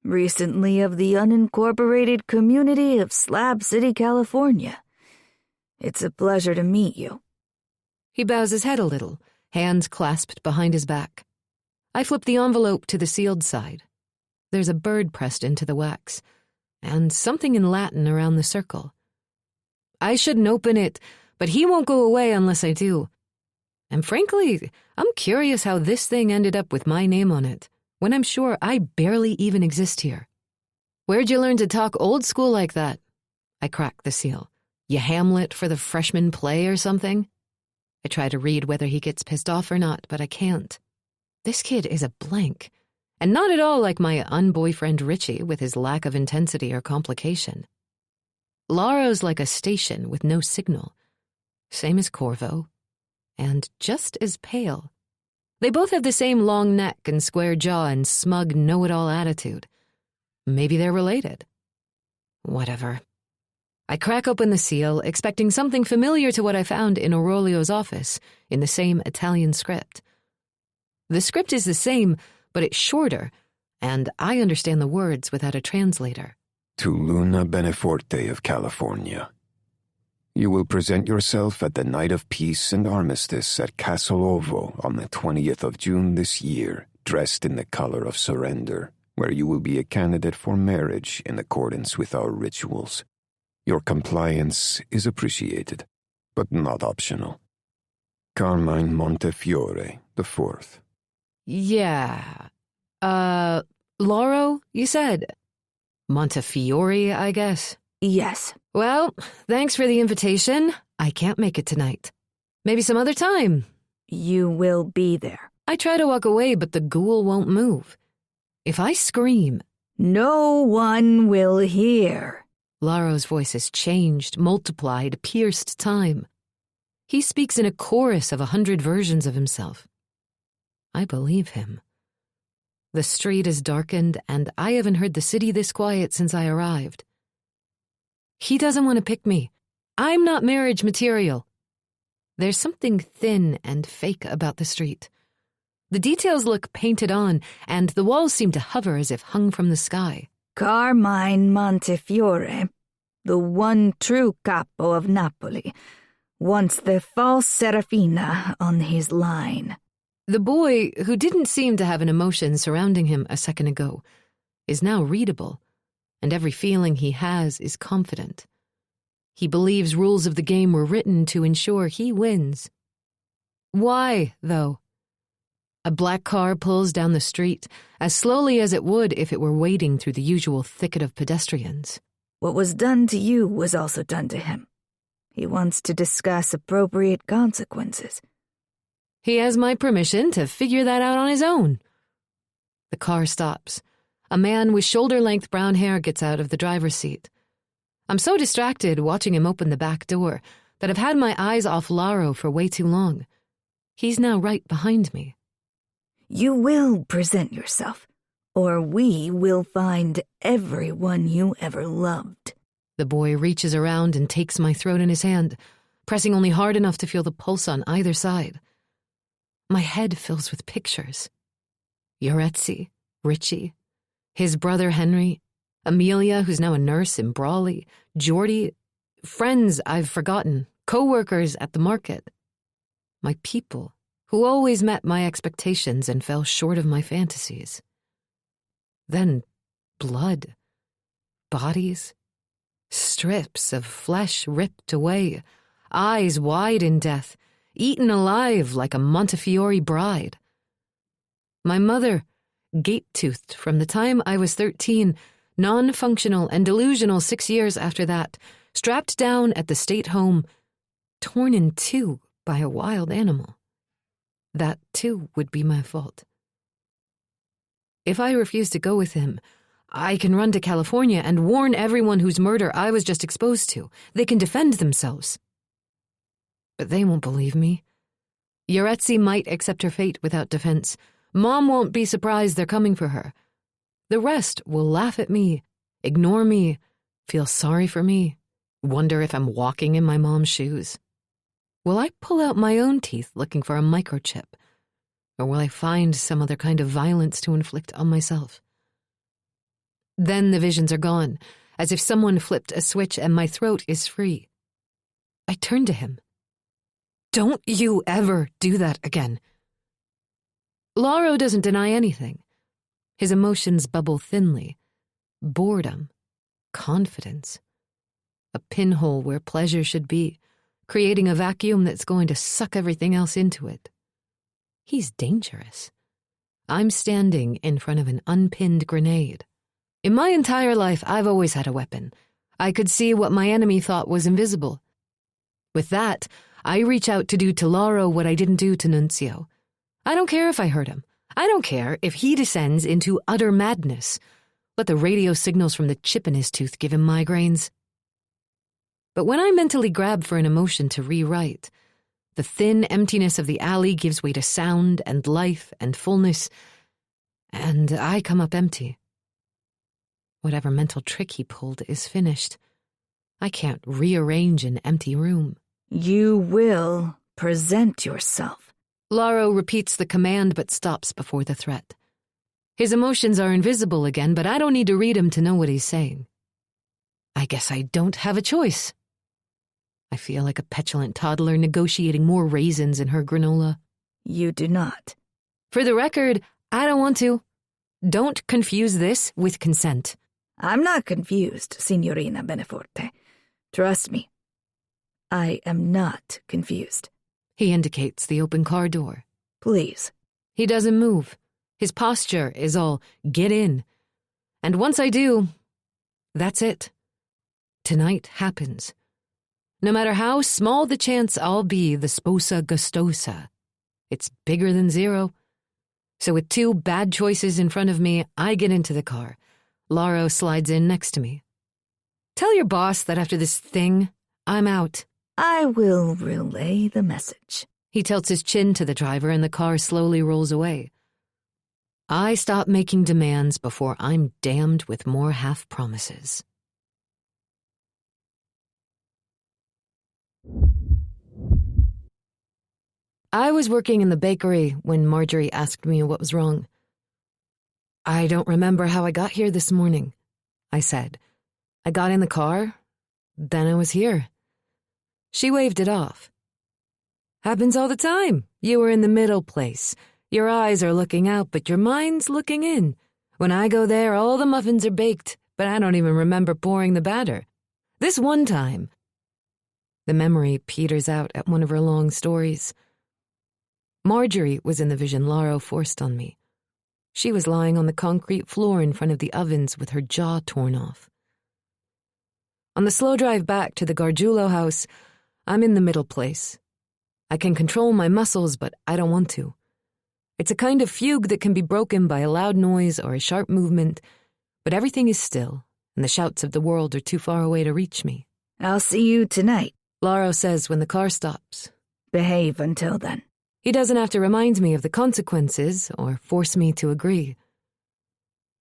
Recently of the unincorporated community of Slab City, California. It's a pleasure to meet you. He bows his head a little, hands clasped behind his back. I flip the envelope to the sealed side. There's a bird pressed into the wax, and something in Latin around the circle. I shouldn't open it, but he won't go away unless I do. And frankly, I'm curious how this thing ended up with my name on it, when I'm sure I barely even exist here. Where'd you learn to talk old school like that? I crack the seal. You Hamlet for the freshman play or something? I try to read whether he gets pissed off or not, but I can't. This kid is a blank, and not at all like my unboyfriend Richie with his lack of intensity or complication. Laro's like a station with no signal, same as Corvo, and just as pale. They both have the same long neck and square jaw and smug know-it-all attitude. Maybe they're related. Whatever. I crack open the seal, expecting something familiar to what I found in Orolio's office, in the same Italian script. The script is the same, but it's shorter, and I understand the words without a translator. To Luna Beneforte of California. You will present yourself at the Night of Peace and Armistice at Castle Ovo on the 20th of June this year, dressed in the color of surrender, where you will be a candidate for marriage in accordance with our rituals. Your compliance is appreciated, but not optional. Carmine Montefiore, the 4th. Yeah. Laro, you said? Montefiore, I guess? Yes. Well, thanks for the invitation. I can't make it tonight. Maybe some other time. You will be there. I try to walk away, but the ghoul won't move. If I scream... No one will hear. Laro's voice has changed, multiplied, pierced time. He speaks in a chorus of 100 versions of himself. I believe him. The street is darkened, and I haven't heard the city this quiet since I arrived. He doesn't want to pick me. I'm not marriage material. There's something thin and fake about the street. The details look painted on, and the walls seem to hover as if hung from the sky. Carmine Montefiore, the one true capo of Napoli, wants the false Serafina on his line. The boy, who didn't seem to have an emotion surrounding him a second ago, is now readable, and every feeling he has is confident. He believes rules of the game were written to ensure he wins. Why, though? A black car pulls down the street, as slowly as it would if it were wading through the usual thicket of pedestrians. What was done to you was also done to him. He wants to discuss appropriate consequences. He has my permission to figure that out on his own. The car stops. A man with shoulder-length brown hair gets out of the driver's seat. I'm so distracted watching him open the back door that I've had my eyes off Laro for way too long. He's now right behind me. You will present yourself, or we will find everyone you ever loved. The boy reaches around and takes my throat in his hand, pressing only hard enough to feel the pulse on either side. My head fills with pictures. Yoretzi, Richie, his brother Henry, Amelia, who's now a nurse in Brawley, Geordie, friends I've forgotten, co-workers at the market. My people who always met my expectations and fell short of my fantasies. Then blood, bodies, strips of flesh ripped away, eyes wide in death, eaten alive like a Montefiore bride. My mother, gate-toothed from the time I was 13, non-functional and delusional 6 years after that, strapped down at the state home, torn in two by a wild animal. That, too, would be my fault. If I refuse to go with him, I can run to California and warn everyone whose murder I was just exposed to. They can defend themselves. But they won't believe me. Yaretsi might accept her fate without defense. Mom won't be surprised they're coming for her. The rest will laugh at me, ignore me, feel sorry for me, wonder if I'm walking in my mom's shoes. Will I pull out my own teeth looking for a microchip? Or will I find some other kind of violence to inflict on myself? Then the visions are gone, as if someone flipped a switch and my throat is free. I turn to him. Don't you ever do that again. Lauro doesn't deny anything. His emotions bubble thinly. Boredom, confidence. A pinhole where pleasure should be, creating a vacuum that's going to suck everything else into it. He's dangerous. I'm standing in front of an unpinned grenade. In my entire life, I've always had a weapon. I could see what my enemy thought was invisible. With that, I reach out to do to Lauro what I didn't do to Nunzio. I don't care if I hurt him. I don't care if he descends into utter madness. Let the radio signals from the chip in his tooth give him migraines. But when I mentally grab for an emotion to rewrite, the thin emptiness of the alley gives way to sound and life and fullness, and I come up empty. Whatever mental trick he pulled is finished. I can't rearrange an empty room. You will present yourself. Lauro repeats the command but stops before the threat. His emotions are invisible again, but I don't need to read him to know what he's saying. I guess I don't have a choice. I feel like a petulant toddler negotiating more raisins in her granola. You do not. For the record, I don't want to. Don't confuse this with consent. I'm not confused, Signorina Beneforte. Trust me. I am not confused. He indicates the open car door. Please. He doesn't move. His posture is all, get in. And once I do, that's it. Tonight happens. No matter how small the chance I'll be the sposa gustosa, it's bigger than zero. So with two bad choices in front of me, I get into the car. Lauro slides in next to me. Tell your boss that after this thing, I'm out. I will relay the message. He tilts his chin to the driver and the car slowly rolls away. I stop making demands before I'm damned with more half-promises. I was working in the bakery when Marjorie asked me what was wrong. I don't remember how I got here this morning, I said. I got in the car, then I was here. She waved it off. Happens all the time. You were in the middle place. Your eyes are looking out, but your mind's looking in. When I go there, all the muffins are baked, but I don't even remember pouring the batter. This one time. The memory peters out at one of her long stories. Marjorie was in the vision Lauro forced on me. She was lying on the concrete floor in front of the ovens with her jaw torn off. On the slow drive back to the Gargiulo house, I'm in the middle place. I can control my muscles, but I don't want to. It's a kind of fugue that can be broken by a loud noise or a sharp movement, but everything is still, and the shouts of the world are too far away to reach me. I'll see you tonight, Lauro says when the car stops. Behave until then. He doesn't have to remind me of the consequences or force me to agree.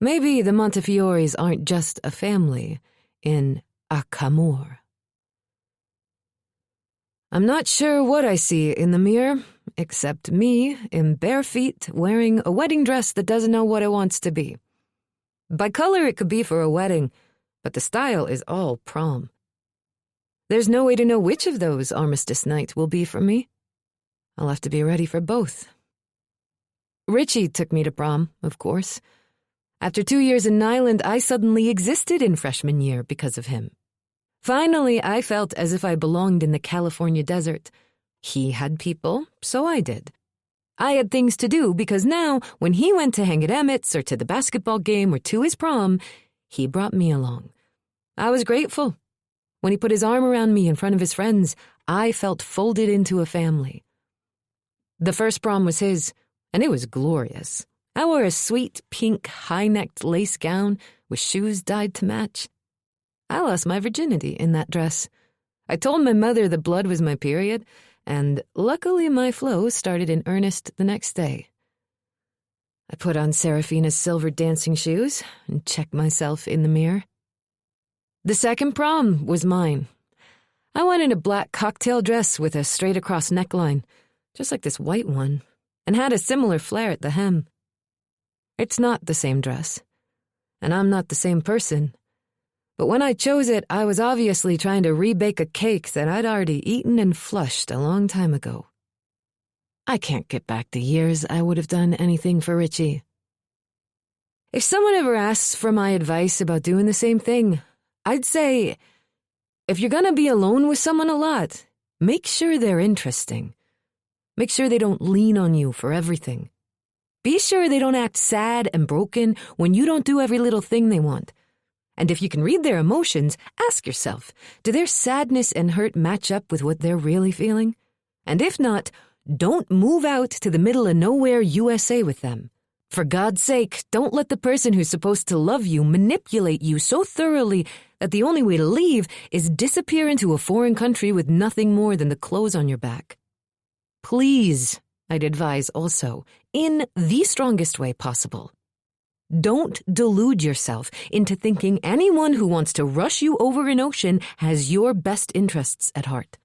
Maybe the Montefiores aren't just a family in Acamor. I'm not sure what I see in the mirror, except me in bare feet wearing a wedding dress that doesn't know what it wants to be. By color, it could be for a wedding, but the style is all prom. There's no way to know which of those armistice nights will be for me. I'll have to be ready for both. Richie took me to prom, of course. After 2 years in Nyland, I suddenly existed in freshman year because of him. Finally, I felt as if I belonged in the California desert. He had people, so I did. I had things to do because now, when he went to hang at Emmett's or to the basketball game or to his prom, he brought me along. I was grateful. When he put his arm around me in front of his friends, I felt folded into a family. The first prom was his, and it was glorious. I wore a sweet pink high-necked lace gown with shoes dyed to match. I lost my virginity in that dress. I told my mother the blood was my period, and luckily my flow started in earnest the next day. I put on Seraphina's silver dancing shoes and checked myself in the mirror. The second prom was mine. I went in a black cocktail dress with a straight-across neckline, just like this white one, and had a similar flare at the hem. It's not the same dress, and I'm not the same person. But when I chose it, I was obviously trying to rebake a cake that I'd already eaten and flushed a long time ago. I can't get back the years I would have done anything for Richie. If someone ever asks for my advice about doing the same thing, I'd say, if you're gonna be alone with someone a lot, make sure they're interesting. Make sure they don't lean on you for everything. Be sure they don't act sad and broken when you don't do every little thing they want. And if you can read their emotions, ask yourself, do their sadness and hurt match up with what they're really feeling? And if not, don't move out to the middle of nowhere USA with them. For God's sake, don't let the person who's supposed to love you manipulate you so thoroughly that the only way to leave is disappear into a foreign country with nothing more than the clothes on your back. Please, I'd advise also, in the strongest way possible, don't delude yourself into thinking anyone who wants to rush you over an ocean has your best interests at heart.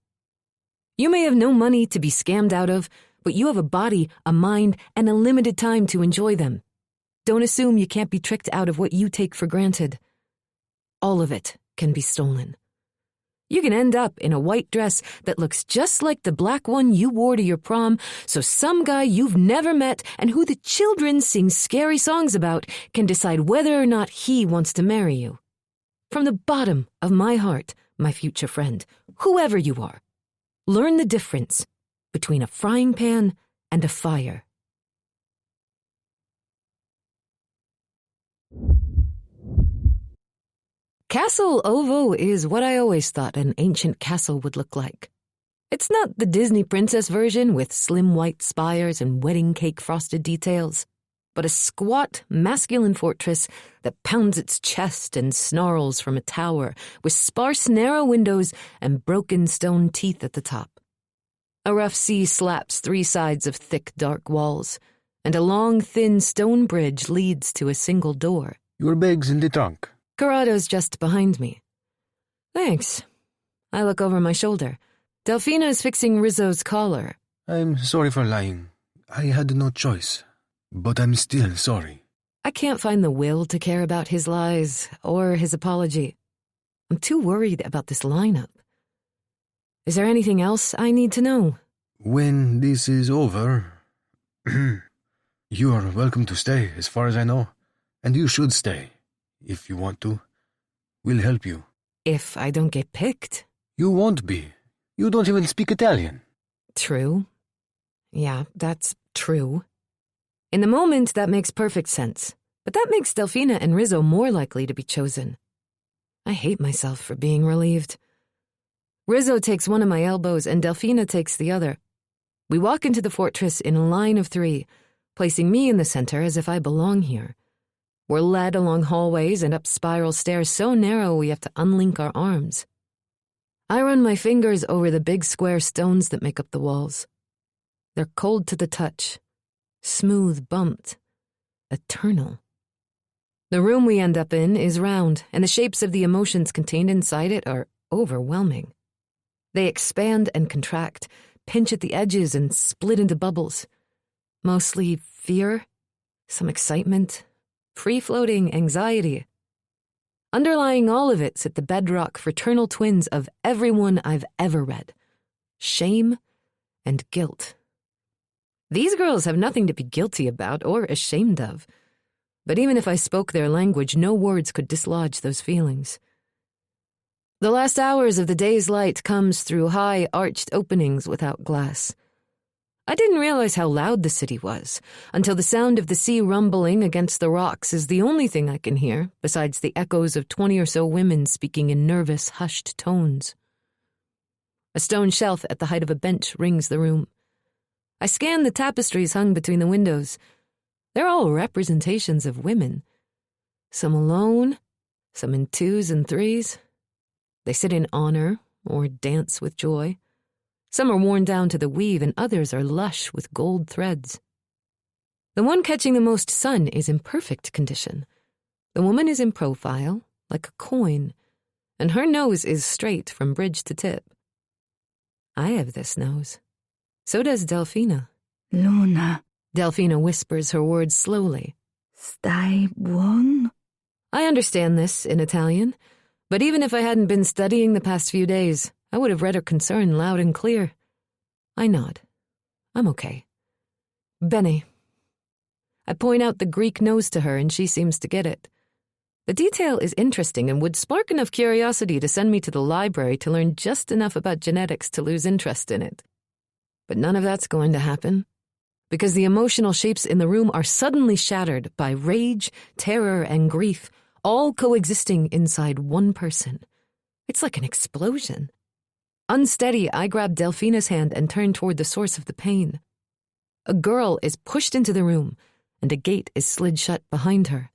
You may have no money to be scammed out of, but you have a body, a mind, and a limited time to enjoy them. Don't assume you can't be tricked out of what you take for granted. All of it can be stolen. You can end up in a white dress that looks just like the black one you wore to your prom, so some guy you've never met and who the children sing scary songs about can decide whether or not he wants to marry you. From the bottom of my heart, my future friend, whoever you are, learn the difference between a frying pan and a fire. Castle Ovo is what I always thought an ancient castle would look like. It's not the Disney princess version with slim white spires and wedding cake frosted details, but a squat, masculine fortress that pounds its chest and snarls from a tower with sparse, narrow windows and broken stone teeth at the top. A rough sea slaps 3 sides of thick, dark walls, and a long, thin stone bridge leads to a single door. Your bag's in the trunk. Corrado's just behind me. Thanks. I look over my shoulder. Delphina's fixing Rizzo's collar. I'm sorry for lying. I had no choice. But I'm still sorry. I can't find the will to care about his lies or his apology. I'm too worried about this lineup. Is there anything else I need to know? When this is over, you are welcome to stay, as far as I know. And you should stay. If you want to, we'll help you. If I don't get picked? You won't be. You don't even speak Italian. True. Yeah, that's true. In the moment, that makes perfect sense. But that makes Delphina and Rizzo more likely to be chosen. I hate myself for being relieved. Rizzo takes one of my elbows and Delphina takes the other. We walk into the fortress in a line of 3, placing me in the center as if I belong here. We're led along hallways and up spiral stairs so narrow we have to unlink our arms. I run my fingers over the big square stones that make up the walls. They're cold to the touch, smooth bumped, eternal. The room we end up in is round, and the shapes of the emotions contained inside it are overwhelming. They expand and contract, pinch at the edges and split into bubbles. Mostly fear, some excitement, free-floating anxiety. Underlying all of it sit the bedrock fraternal twins of everyone I've ever read: shame and guilt. These girls have nothing to be guilty about or ashamed of. But even if I spoke their language, no words could dislodge those feelings. The last hours of the day's light comes through high, arched openings without glass. I didn't realize how loud the city was, until the sound of the sea rumbling against the rocks is the only thing I can hear, besides the echoes of 20 or so women speaking in nervous, hushed tones. A stone shelf at the height of a bench rings the room. I scan the tapestries hung between the windows. They're all representations of women. Some alone, some in twos and threes. They sit in honor or dance with joy. Some are worn down to the weave, and others are lush with gold threads. The one catching the most sun is in perfect condition. The woman is in profile, like a coin, and her nose is straight from bridge to tip. I have this nose. So does Delfina. Luna, Delfina whispers her words slowly. stai buon? I understand this in Italian, but even if I hadn't been studying the past few days, I would have read her concern loud and clear. I nod. I'm okay. Bene. I point out the Greek nose to her, and she seems to get it. The detail is interesting and would spark enough curiosity to send me to the library to learn just enough about genetics to lose interest in it. But none of that's going to happen, because the emotional shapes in the room are suddenly shattered by rage, terror, and grief, all coexisting inside one person. It's like an explosion. Unsteady, I grab Delfina's hand and turn toward the source of the pain. A girl is pushed into the room, and a gate is slid shut behind her.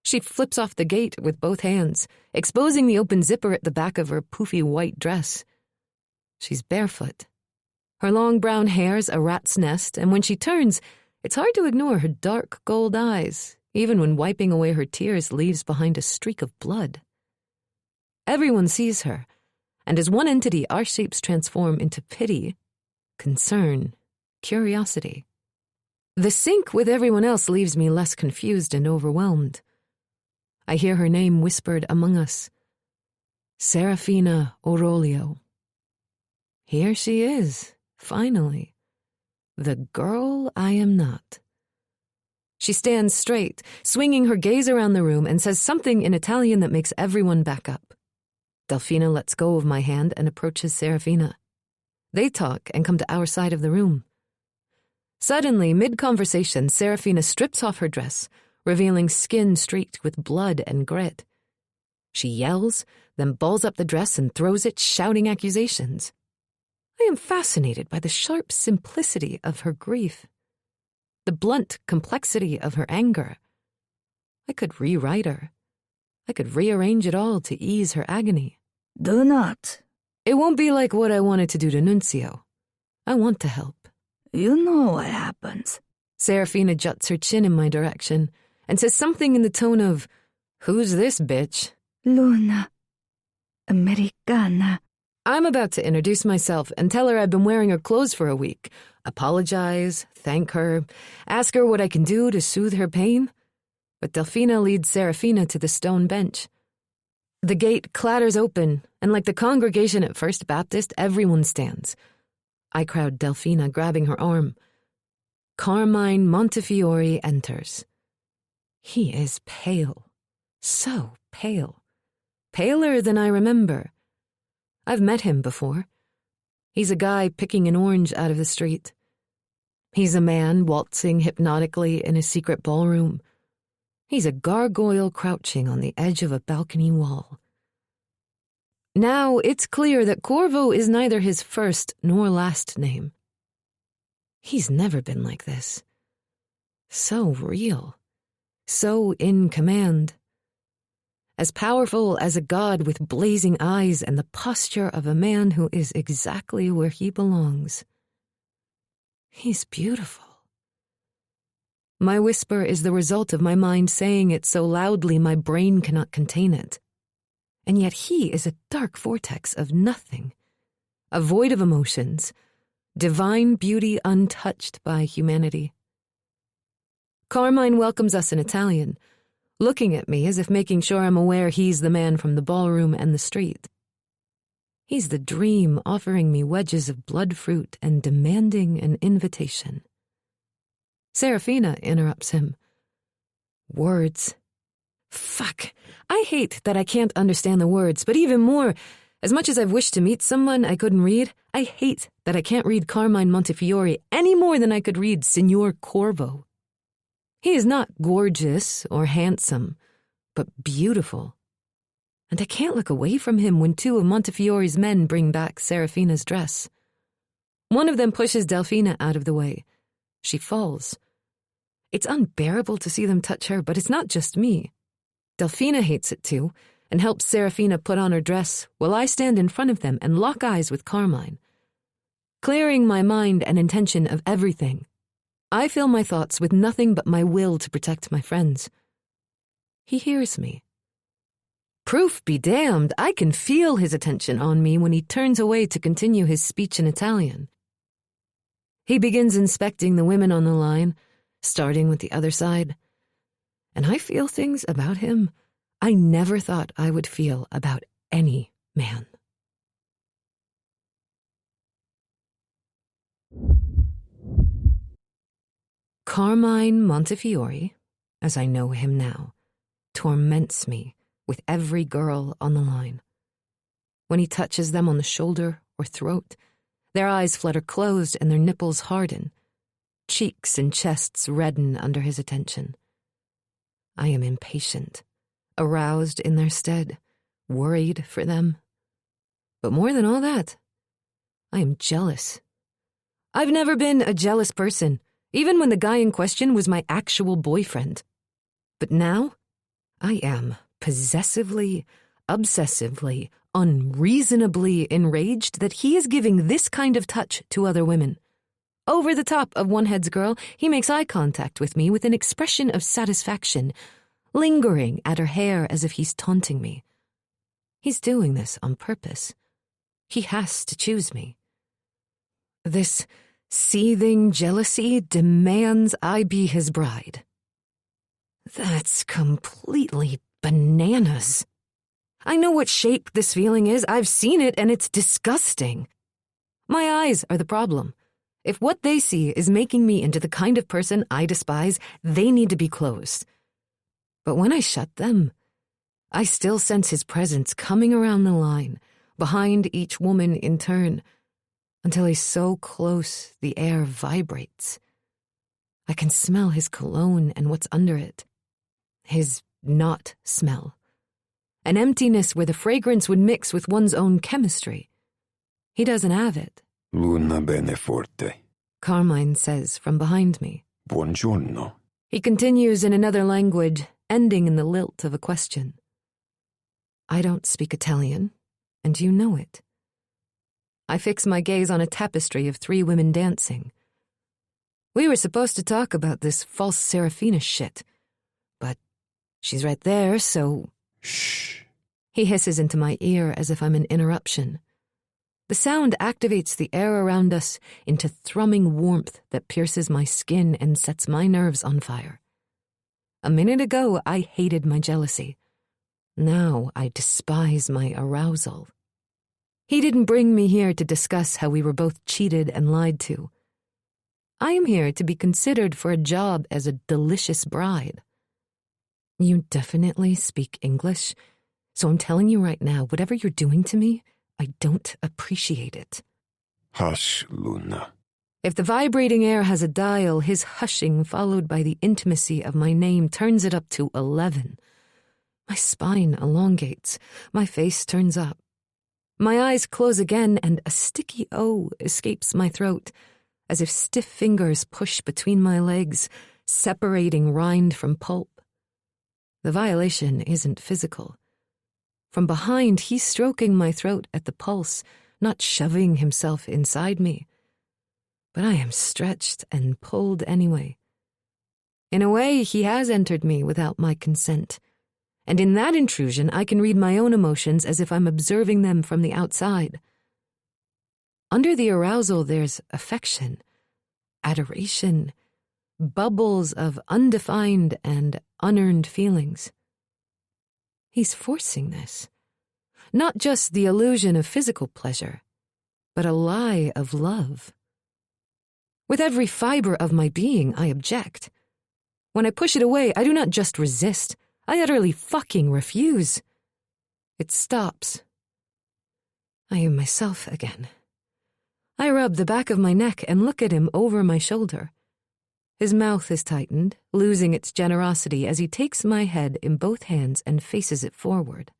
She flips off the gate with both hands, exposing the open zipper at the back of her poofy white dress. She's barefoot. Her long brown hair's a rat's nest, and when she turns, it's hard to ignore her dark gold eyes, even when wiping away her tears leaves behind a streak of blood. Everyone sees her, and as one entity, our shapes transform into pity, concern, curiosity. The sync with everyone else leaves me less confused and overwhelmed. I hear her name whispered among us. Serafina Aurolio. Here she is, finally. The girl I am not. She stands straight, swinging her gaze around the room, and says something in Italian that makes everyone back up. Delfina lets go of my hand and approaches Serafina. They talk and come to our side of the room. Suddenly, mid-conversation, Serafina strips off her dress, revealing skin streaked with blood and grit. She yells, then balls up the dress and throws it, shouting accusations. I am fascinated by the sharp simplicity of her grief, the blunt complexity of her anger. I could rewrite her. I could rearrange it all to ease her agony. Do not. It won't be like what I wanted to do to Nunzio. I want to help. You know what happens. Serafina juts her chin in my direction and says something in the tone of, "Who's this bitch?" Luna. Americana. I'm about to introduce myself and tell her I've been wearing her clothes for a week, apologize, thank her, ask her what I can do to soothe her pain. But Delfina leads Serafina to the stone bench. The gate clatters open, and like the congregation at First Baptist, everyone stands. I crowd Delfina, grabbing her arm. Carmine Montefiore enters. He is pale. So pale. Paler than I remember. I've met him before. He's a guy picking an orange out of the street. He's a man waltzing hypnotically in a secret ballroom. He's a gargoyle crouching on the edge of a balcony wall. Now it's clear that Corvo is neither his first nor last name. He's never been like this. So real. So in command. As powerful as a god with blazing eyes and the posture of a man who is exactly where he belongs. He's beautiful. My whisper is the result of my mind saying it so loudly my brain cannot contain it. And yet he is a dark vortex of nothing, a void of emotions, divine beauty untouched by humanity. Carmine welcomes us in Italian, looking at me as if making sure I'm aware he's the man from the ballroom and the street. He's the dream offering me wedges of blood fruit and demanding an invitation. Serafina interrupts him. Words. Fuck. I hate that I can't understand the words, but even more, as much as I've wished to meet someone I couldn't read, I hate that I can't read Carmine Montefiore any more than I could read Signor Corvo. He is not gorgeous or handsome, but beautiful. And I can't look away from him when two of Montefiore's men bring back Serafina's dress. One of them pushes Delfina out of the way. She falls. It's unbearable to see them touch her, but it's not just me. Delfina hates it too, and helps Serafina put on her dress while I stand in front of them and lock eyes with Carmine. Clearing my mind and intention of everything, I fill my thoughts with nothing but my will to protect my friends. He hears me. Proof be damned, I can feel his attention on me when he turns away to continue his speech in Italian. He begins inspecting the women on the line, starting with the other side. And I feel things about him I never thought I would feel about any man. Carmine Montefiore, as I know him now, torments me with every girl on the line. When he touches them on the shoulder or throat, their eyes flutter closed and their nipples harden. Cheeks and chests redden under his attention. I am impatient, aroused in their stead, worried for them. But more than all that, I am jealous. I've never been a jealous person, even when the guy in question was my actual boyfriend. But now, I am possessively, obsessively, unreasonably enraged that he is giving this kind of touch to other women. Over the top of one head's girl, he makes eye contact with me with an expression of satisfaction, lingering at her hair as if he's taunting me. He's doing this on purpose. He has to choose me. This seething jealousy demands I be his bride. That's completely bananas. I know what shape this feeling is. I've seen it, and it's disgusting. My eyes are the problem. If what they see is making me into the kind of person I despise, they need to be closed. But when I shut them, I still sense his presence coming around the line, behind each woman in turn, until he's so close the air vibrates. I can smell his cologne and what's under it. His not smell. An emptiness where the fragrance would mix with one's own chemistry. He doesn't have it. Luna bene forte. Carmine says from behind me. Buongiorno. He continues in another language, ending in the lilt of a question. I don't speak Italian, and you know it. I fix my gaze on a tapestry of 3 women dancing. We were supposed to talk about this false Serafina shit, but she's right there, so... Shh. He hisses into my ear as if I'm an interruption. The sound activates the air around us into thrumming warmth that pierces my skin and sets my nerves on fire. A minute ago, I hated my jealousy. Now I despise my arousal. He didn't bring me here to discuss how we were both cheated and lied to. I am here to be considered for a job as a delicious bride. You definitely speak English, so I'm telling you right now, whatever you're doing to me, I don't appreciate it. Hush, Luna. If the vibrating air has a dial, his hushing followed by the intimacy of my name turns it up to 11. My spine elongates, my face turns up. My eyes close again and a sticky O escapes my throat, as if stiff fingers push between my legs, separating rind from pulp. The violation isn't physical. From behind, he's stroking my throat at the pulse, not shoving himself inside me. But I am stretched and pulled anyway. In a way, he has entered me without my consent. And in that intrusion, I can read my own emotions as if I'm observing them from the outside. Under the arousal, there's affection, adoration, bubbles of undefined and unearned feelings. He's forcing this. Not just the illusion of physical pleasure, but a lie of love. With every fiber of my being, I object. When I push it away, I do not just resist. I utterly fucking refuse. It stops. I am myself again. I rub the back of my neck and look at him over my shoulder. His mouth is tightened, losing its generosity as he takes my head in both hands and faces it forward.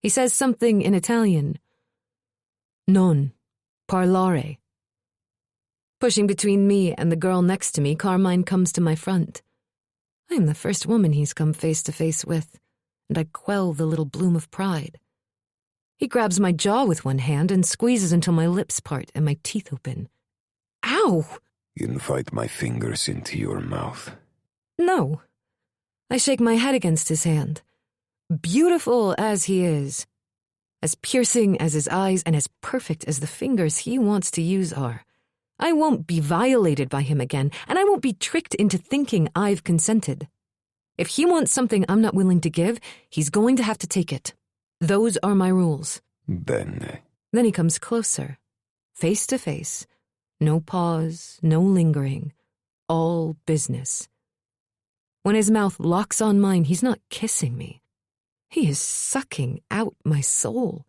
He says something in Italian. Non parlare. Pushing between me and the girl next to me, Carmine comes to my front. I am the first woman he's come face to face with, and I quell the little bloom of pride. He grabs my jaw with one hand and squeezes until my lips part and my teeth open. Ow! Invite my fingers into your mouth. No. I shake my head against his hand. Beautiful as he is, as piercing as his eyes and as perfect as the fingers he wants to use are, I won't be violated by him again, and I won't be tricked into thinking I've consented. If he wants something I'm not willing to give, he's going to have to take it. Those are my rules. Bene. Then he comes closer, face to face. No pause, no lingering. All business. When his mouth locks on mine, he's not kissing me. He is sucking out my soul.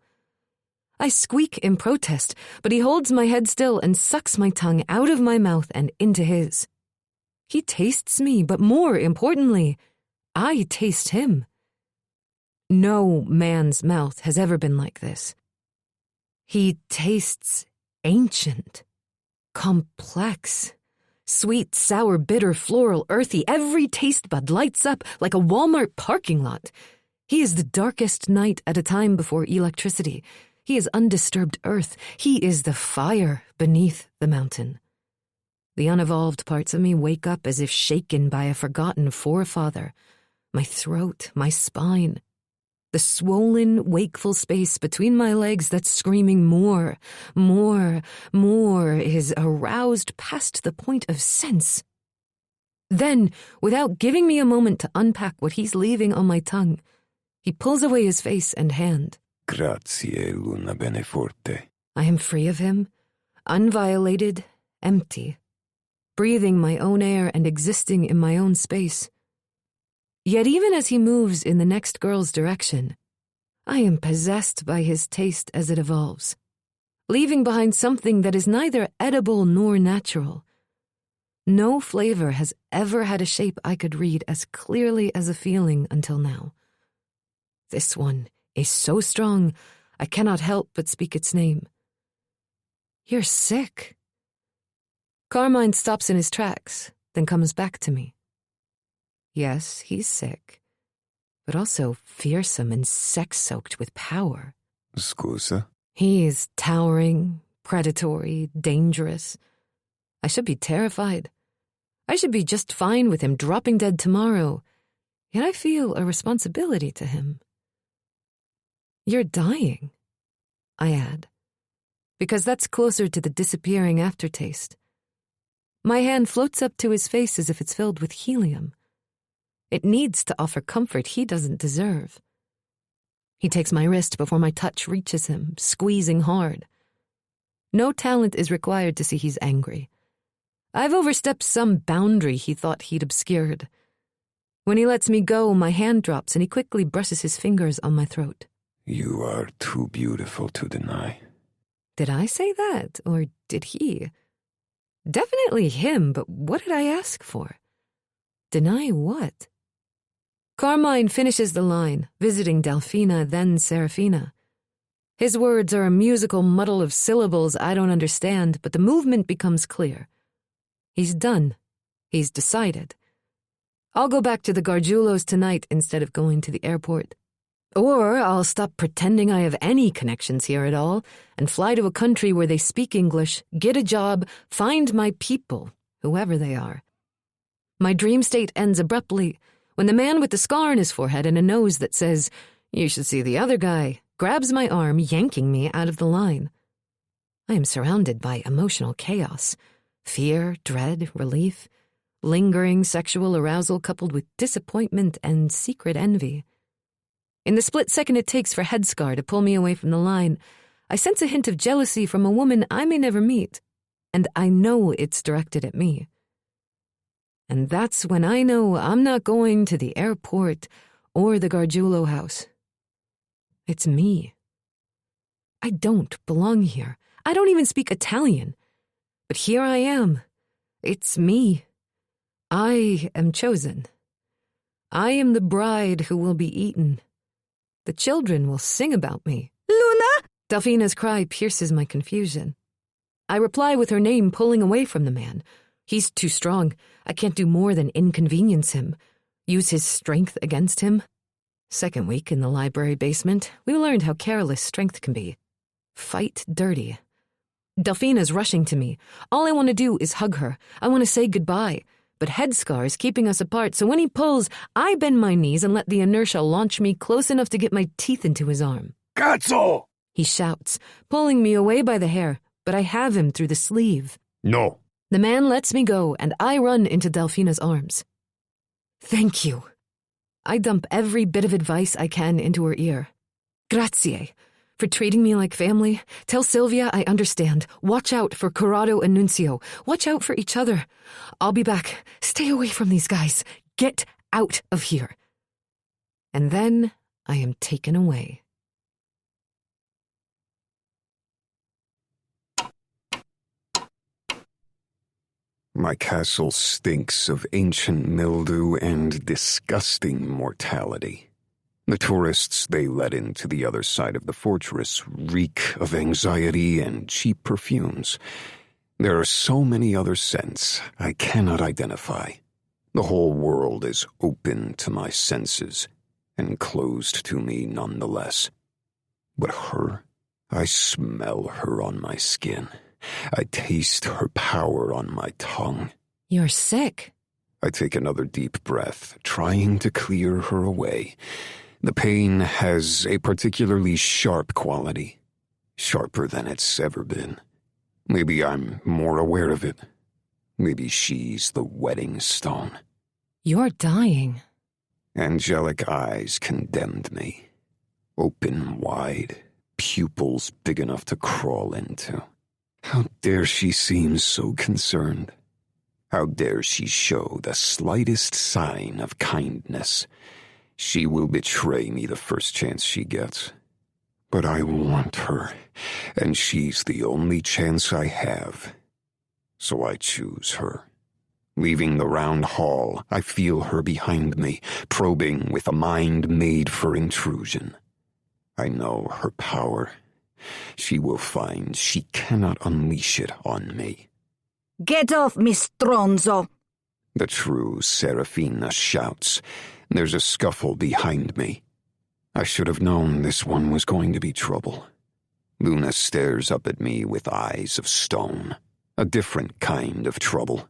I squeak in protest, but he holds my head still and sucks my tongue out of my mouth and into his. He tastes me, but more importantly, I taste him. No man's mouth has ever been like this. He tastes ancient, complex, sweet, sour, bitter, floral, earthy. Every taste bud lights up like a Walmart parking lot. He is the darkest night at a time before electricity. He is undisturbed earth. He is the fire beneath the mountain. The unevolved parts of me wake up as if shaken by a forgotten forefather. My throat, my spine. The swollen, wakeful space between my legs that's screaming more, more, more is aroused past the point of sense. Then, without giving me a moment to unpack what he's leaving on my tongue, he pulls away his face and hand. Grazie, Luna Beneforte. I am free of him, unviolated, empty, breathing my own air and existing in my own space. Yet even as he moves in the next girl's direction, I am possessed by his taste as it evolves, leaving behind something that is neither edible nor natural. No flavor has ever had a shape I could read as clearly as a feeling until now. This one is so strong, I cannot help but speak its name. You're sick. Carmine stops in his tracks, then comes back to me. Yes, he's sick, but also fearsome and sex-soaked with power. Scusa? He is towering, predatory, dangerous. I should be terrified. I should be just fine with him dropping dead tomorrow, yet I feel a responsibility to him. You're dying, I add, because that's closer to the disappearing aftertaste. My hand floats up to his face as if it's filled with helium. It needs to offer comfort he doesn't deserve. He takes my wrist before my touch reaches him, squeezing hard. No talent is required to see he's angry. I've overstepped some boundary he thought he'd obscured. When he lets me go, my hand drops and he quickly brushes his fingers on my throat. You are too beautiful to deny. Did I say that, or did he? Definitely him, but what did I ask for? Deny what? Carmine finishes the line, visiting Delphina, then Serafina. His words are a musical muddle of syllables I don't understand, but the movement becomes clear. He's done. He's decided. I'll go back to the Gargiulos tonight instead of going to the airport. Or I'll stop pretending I have any connections here at all and fly to a country where they speak English, get a job, find my people, whoever they are. My dream state ends abruptly when the man with the scar on his forehead and a nose that says, "You should see the other guy," grabs my arm, yanking me out of the line. I am surrounded by emotional chaos, fear, dread, relief, lingering sexual arousal coupled with disappointment and secret envy. In the split second it takes for Headscar to pull me away from the line, I sense a hint of jealousy from a woman I may never meet. and I know it's directed at me. And that's when I know I'm not going to the airport or the Gargiulo house. It's me. I don't belong here. I don't even speak Italian. But here I am. It's me. I am chosen. I am the bride who will be eaten. The children will sing about me. Luna? Delfina's cry pierces my confusion. I reply with her name, pulling away from the man. He's too strong. I can't do more than inconvenience him. Use his strength against him. Second week in the library basement, we learned how careless strength can be. Fight dirty. Delfina's rushing to me. All I want to do is hug her. I want to say goodbye. But head scars keeping us apart, so when he pulls, I bend my knees and let the inertia launch me close enough to get my teeth into his arm. Cazzo! He shouts, pulling me away by the hair, but I have him through the sleeve. No. The man lets me go, and I run into Delfina's arms. Thank you. I dump every bit of advice I can into her ear. Grazie. For treating me like family. Tell Sylvia I understand. Watch out for Corrado and Nunzio. Watch out for each other. I'll be back. Stay away from these guys. Get out of here. And then I am taken away. My castle stinks of ancient mildew and disgusting mortality. The tourists they let into the other side of the fortress reek of anxiety and cheap perfumes. There are so many other scents I cannot identify. The whole world is open to my senses and closed to me nonetheless. But her, I smell her on my skin. I taste her power on my tongue. You're sick. I take another deep breath, trying to clear her away. The pain has a particularly sharp quality, sharper than it's ever been. Maybe I'm more aware of it. Maybe she's the wedding stone. You're dying. Angelic eyes condemned me, open wide, pupils big enough to crawl into. How dare she seem so concerned? How dare she show the slightest sign of kindness? She will betray me the first chance she gets. But I want her, and she's the only chance I have. So I choose her. Leaving the round hall, I feel her behind me, probing with a mind made for intrusion. I know her power. She will find she cannot unleash it on me. Get off me, stronzo! The true Serafina shouts. There's a scuffle behind me. I should have known this one was going to be trouble. Luna stares up at me with eyes of stone. A different kind of trouble.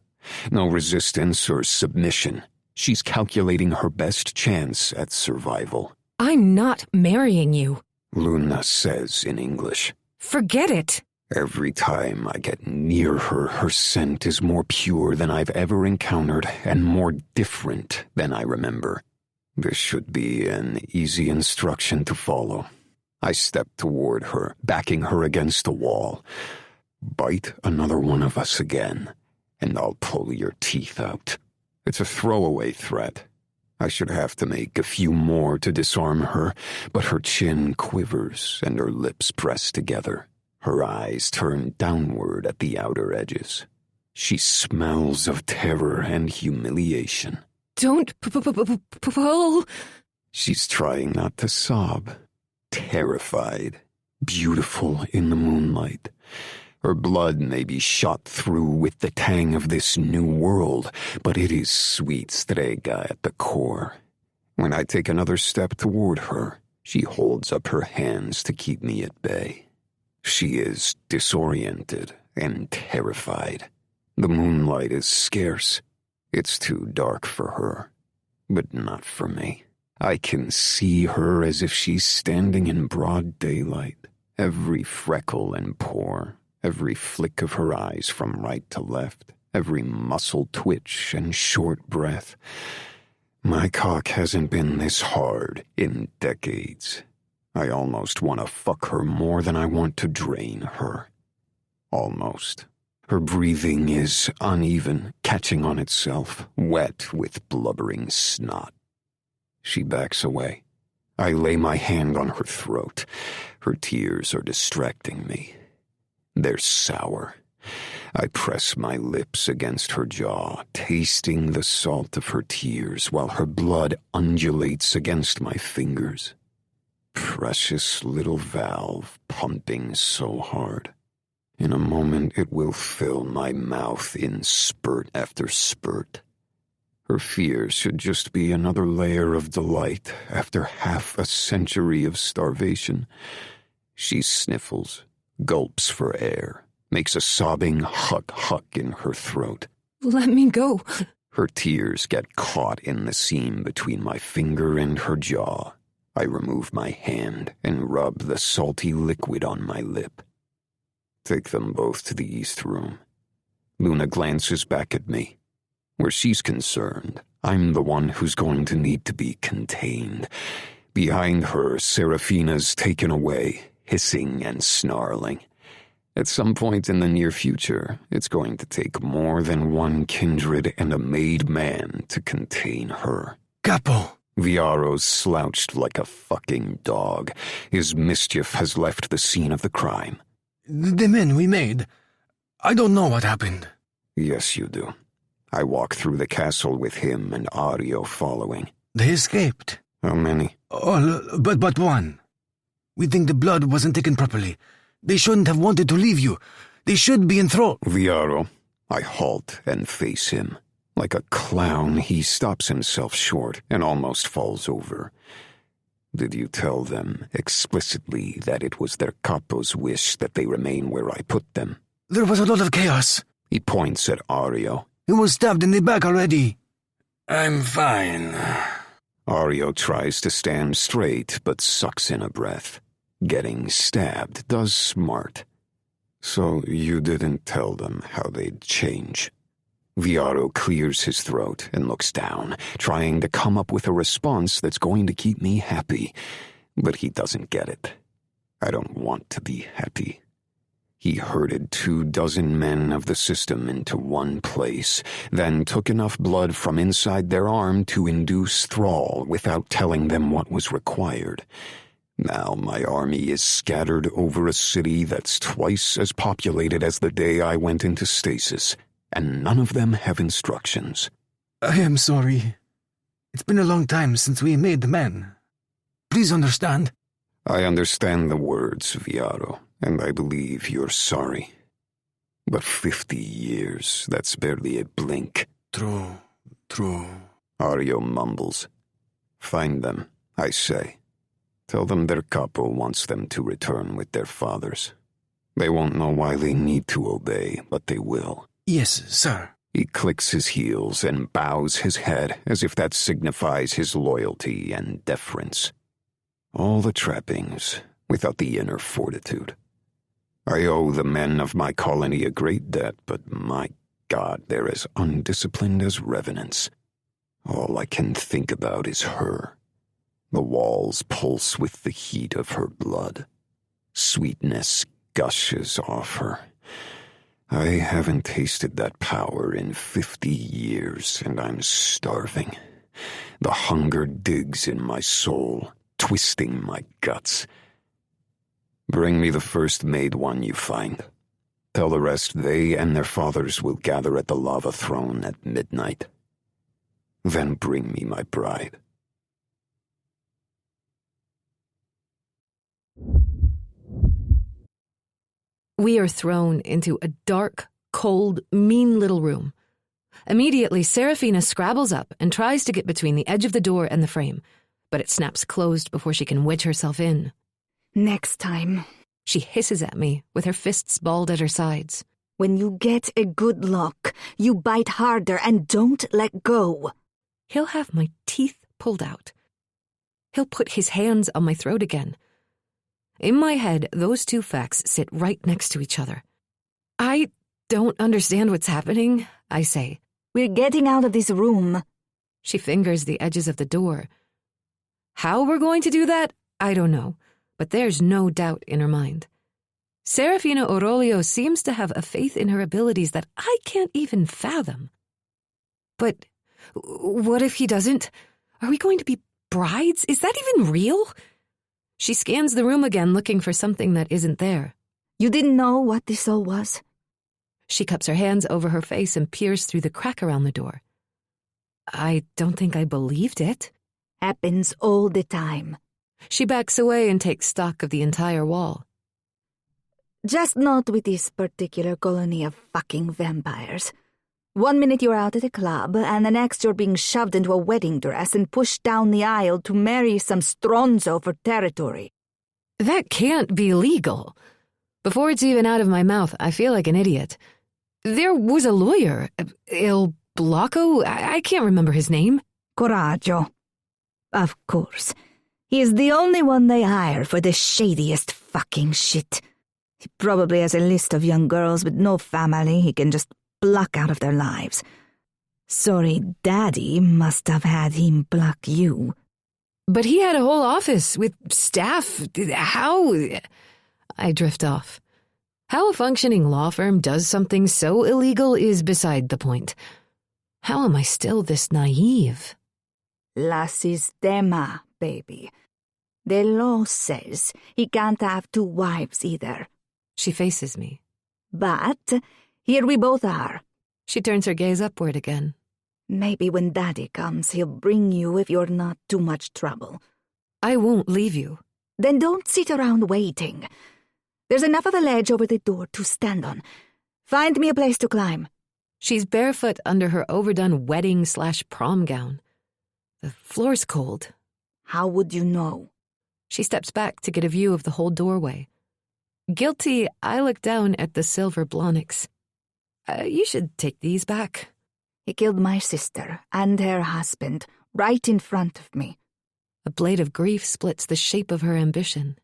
No resistance or submission. She's calculating her best chance at survival. I'm not marrying you. Luna says in English. Forget it. Every time I get near her, her scent is more pure than I've ever encountered and more different than I remember. This should be an easy instruction to follow. I step toward her, backing her against the wall. Bite another one of us again, and I'll pull your teeth out. It's a throwaway threat. I should have to make a few more to disarm her, but her chin quivers and her lips press together. Her eyes turn downward at the outer edges. She smells of terror and humiliation. Don't pull. She's trying not to sob. Terrified. Beautiful in the moonlight. Her blood may be shot through with the tang of this new world, but it is sweet strega at the core. When I take another step toward her, she holds up her hands to keep me at bay. She is disoriented and terrified. The moonlight is scarce. It's too dark for her, but not for me. I can see her as if she's standing in broad daylight, every freckle and pore, every flick of her eyes from right to left, every muscle twitch and short breath. My cock hasn't been this hard in decades. I almost want to fuck her more than I want to drain her. Almost. Her breathing is uneven, catching on itself, wet with blubbering snot. She backs away. I lay my hand on her throat. Her tears are distracting me. They're sour. I press my lips against her jaw, tasting the salt of her tears while her blood undulates against my fingers. Precious little valve pumping so hard. In a moment it will fill my mouth in spurt after spurt. Her fear should just be another layer of delight after half a century of starvation. She sniffles, gulps for air, makes a sobbing huck in her throat. Let me go. Her tears get caught in the seam between my finger and her jaw. I remove my hand and rub the salty liquid on my lip. Take them both to the East Room. Luna glances back at me. Where she's concerned, I'm the one who's going to need to be contained. Behind her, Serafina's taken away, hissing and snarling. At some point in the near future, it's going to take more than one kindred and a made man to contain her. Capo! Viaro's slouched like a fucking dog. His mischief has left the scene of the crime. The men we made. I don't know what happened. Yes, you do. I walk through the castle with him and Ario following. They escaped. How many? All, but one. We think the blood wasn't taken properly. They shouldn't have wanted to leave you. They should be enthralled. Viaro. I halt and face him. Like a clown, he stops himself short and almost falls over. Did you tell them explicitly that it was their capo's wish that they remain where I put them? There was a lot of chaos. He points at Ario. He was stabbed in the back already. I'm fine. Ario tries to stand straight but sucks in a breath. Getting stabbed does smart. So you didn't tell them how they'd change. Viaro clears his throat and looks down, trying to come up with a response that's going to keep me happy. But he doesn't get it. I don't want to be happy. He herded 24 men of the system into one place, then took enough blood from inside their arm to induce thrall without telling them what was required. Now my army is scattered over a city that's twice as populated as the day I went into stasis, and none of them have instructions. I am sorry. It's been a long time since we made the men. Please understand. I understand the words, Viaro, and I believe you're sorry. But 50 years, that's barely a blink. True. Ario mumbles. Find them, I say. Tell them their capo wants them to return with their fathers. They won't know why they need to obey, but they will. Yes, sir. He clicks his heels and bows his head as if that signifies his loyalty and deference. All the trappings, without the inner fortitude. I owe the men of my colony a great debt, but my God, they're as undisciplined as revenants. All I can think about is her. The walls pulse with the heat of her blood. Sweetness gushes off her. I haven't tasted that power in 50 years, and I'm starving. The hunger digs in my soul, twisting my guts. Bring me the first made one you find. Tell the rest they and their fathers will gather at the lava throne at midnight. Then bring me my bride. We are thrown into a dark, cold, mean little room. Immediately, Serafina scrabbles up and tries to get between the edge of the door and the frame, but it snaps closed before she can wedge herself in. Next time. She hisses at me, with her fists balled at her sides. When you get a good lock, you bite harder and don't let go. He'll have my teeth pulled out. He'll put his hands on my throat again. In my head, those two facts sit right next to each other. I don't understand what's happening, I say. We're getting out of this room. She fingers the edges of the door. How we're going to do that, I don't know, but there's no doubt in her mind. Serafina Aurelio seems to have a faith in her abilities that I can't even fathom. But what if he doesn't? Are we going to be brides? Is that even real? She scans the room again, looking for something that isn't there. You didn't know what this all was? She cups her hands over her face and peers through the crack around the door. I don't think I believed it. Happens all the time. She backs away and takes stock of the entire wall. Just not with this particular colony of fucking vampires. 1 minute you're out at a club, and the next you're being shoved into a wedding dress and pushed down the aisle to marry some stronzo for territory. That can't be legal. Before it's even out of my mouth, I feel like an idiot. There was a lawyer, Il Blocco, I can't remember his name. Coraggio. Of course. He is the only one they hire for the shadiest fucking shit. He probably has a list of young girls with no family he can just pluck out of their lives. Sorry, Daddy must have had him pluck you. But he had a whole office with staff. How? I drift off. How a functioning law firm does something so illegal is beside the point. How am I still this naive? La sistema, baby. The law says he can't have 2 wives either. She faces me. But here we both are. She turns her gaze upward again. Maybe when Daddy comes, he'll bring you if you're not too much trouble. I won't leave you. Then don't sit around waiting. There's enough of a ledge over the door to stand on. Find me a place to climb. She's barefoot under her overdone wedding/prom gown. The floor's cold. How would you know? She steps back to get a view of the whole doorway. Guilty, I look down at the silver blonics. You should take these back. He killed my sister and her husband right in front of me. A blade of grief splits the shape of her ambition.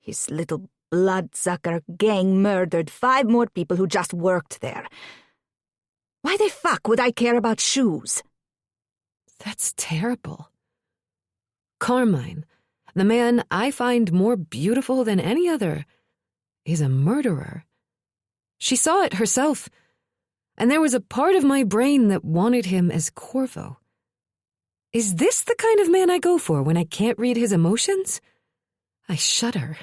His little bloodsucker gang murdered 5 more people who just worked there. Why the fuck would I care about shoes? That's terrible. Carmine, the man I find more beautiful than any other, is a murderer. She saw it herself, and there was a part of my brain that wanted him as Corvo. Is this the kind of man I go for when I can't read his emotions? I shudder.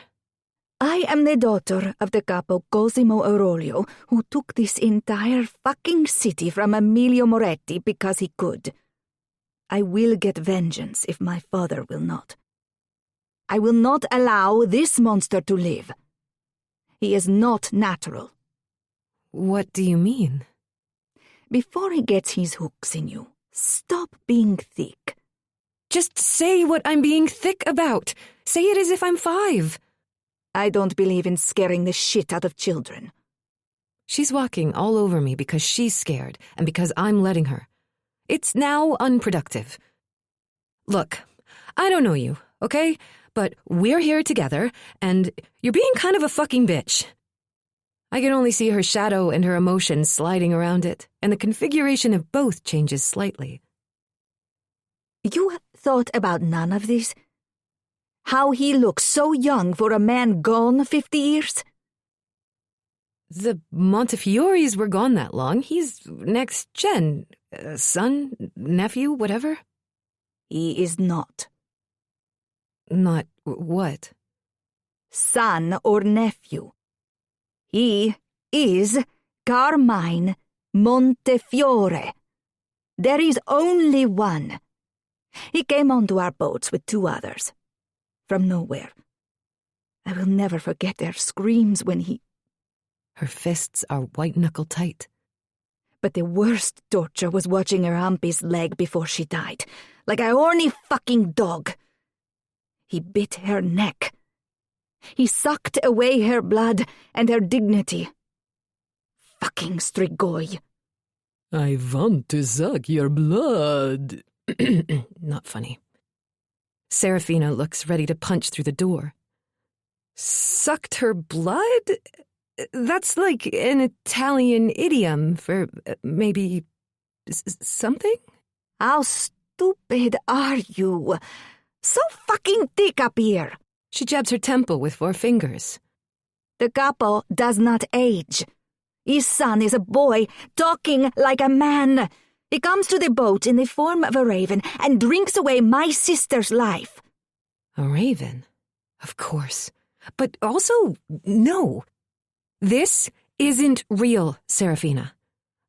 I am the daughter of the capo Cosimo Aurelio, who took this entire fucking city from Emilio Moretti because he could. I will get vengeance if my father will not. I will not allow this monster to live. He is not natural. What do you mean? Before he gets his hooks in you, stop being thick. Just say what I'm being thick about. Say it as if I'm 5. I don't believe in scaring the shit out of children. She's walking all over me because she's scared and because I'm letting her. It's now unproductive. Look, I don't know you, okay? But we're here together, and you're being kind of a fucking bitch. I can only see her shadow and her emotions sliding around it, and the configuration of both changes slightly. You thought about none of this? How he looks so young for a man gone 50 years? The Montefiore's were gone that long. He's next gen. Son, nephew, whatever. He is not. Not what? Son or nephew. He is Carmine Montefiore. There is only one. He came onto our boats with 2 others. From nowhere. I will never forget their screams when he... Her fists are white-knuckle tight. But the worst torture was watching her hump his leg before she died, like a horny fucking dog. He bit her neck. He sucked away her blood and her dignity. Fucking Strigoi. I want to suck your blood. Not funny. Serafina looks ready to punch through the door. Sucked her blood? That's like an Italian idiom for maybe something? How stupid are you? So fucking thick up here. She jabs her temple with 4 fingers. The couple does not age. His son is a boy, talking like a man. He comes to the boat in the form of a raven and drinks away my sister's life. A raven? Of course. But also, no. This isn't real, Serafina.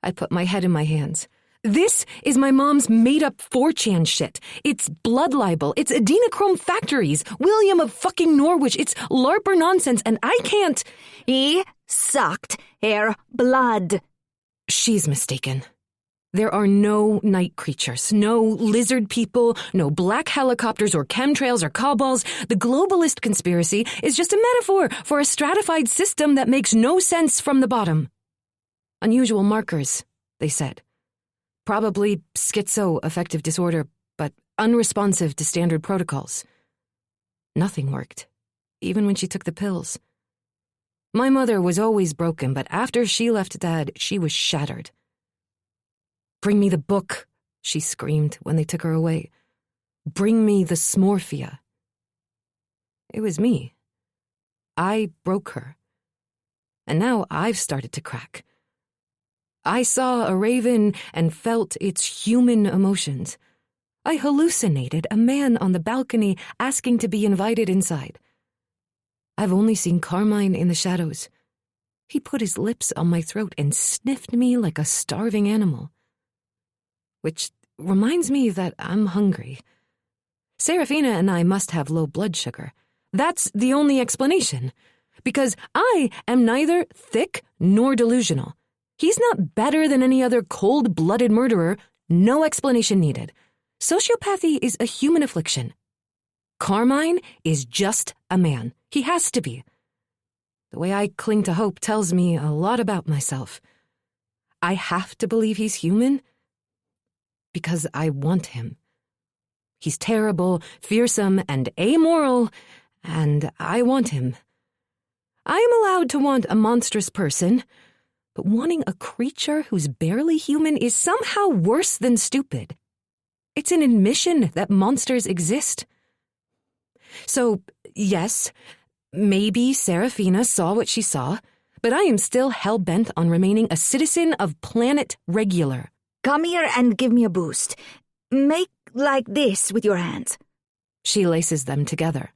I put my head in my hands. This is my mom's made-up 4chan shit. It's blood libel. It's adrenochrome factories. William of fucking Norwich. It's LARPer nonsense, and I can't... He sucked her blood. She's mistaken. There are no night creatures, no lizard people, no black helicopters or chemtrails or cabals. The globalist conspiracy is just a metaphor for a stratified system that makes no sense from the bottom. Unusual markers, they said. Probably schizoaffective disorder, but unresponsive to standard protocols. Nothing worked, even when she took the pills. My mother was always broken, but after she left Dad, she was shattered. "Bring me the book," she screamed when they took her away. "Bring me the smorphia." It was me. I broke her. And now I've started to crack. I saw a raven and felt its human emotions. I hallucinated a man on the balcony asking to be invited inside. I've only seen Carmine in the shadows. He put his lips on my throat and sniffed me like a starving animal. Which reminds me that I'm hungry. Serafina and I must have low blood sugar. That's the only explanation. Because I am neither thick nor delusional. He's not better than any other cold-blooded murderer. No explanation needed. Sociopathy is a human affliction. Carmine is just a man. He has to be. The way I cling to hope tells me a lot about myself. I have to believe he's human because I want him. He's terrible, fearsome, and amoral, and I want him. I am allowed to want a monstrous person, but wanting a creature who's barely human is somehow worse than stupid. It's an admission that monsters exist. So, yes, maybe Serafina saw what she saw, but I am still hell-bent on remaining a citizen of Planet Regular. Come here and give me a boost. Make like this with your hands. She laces them together.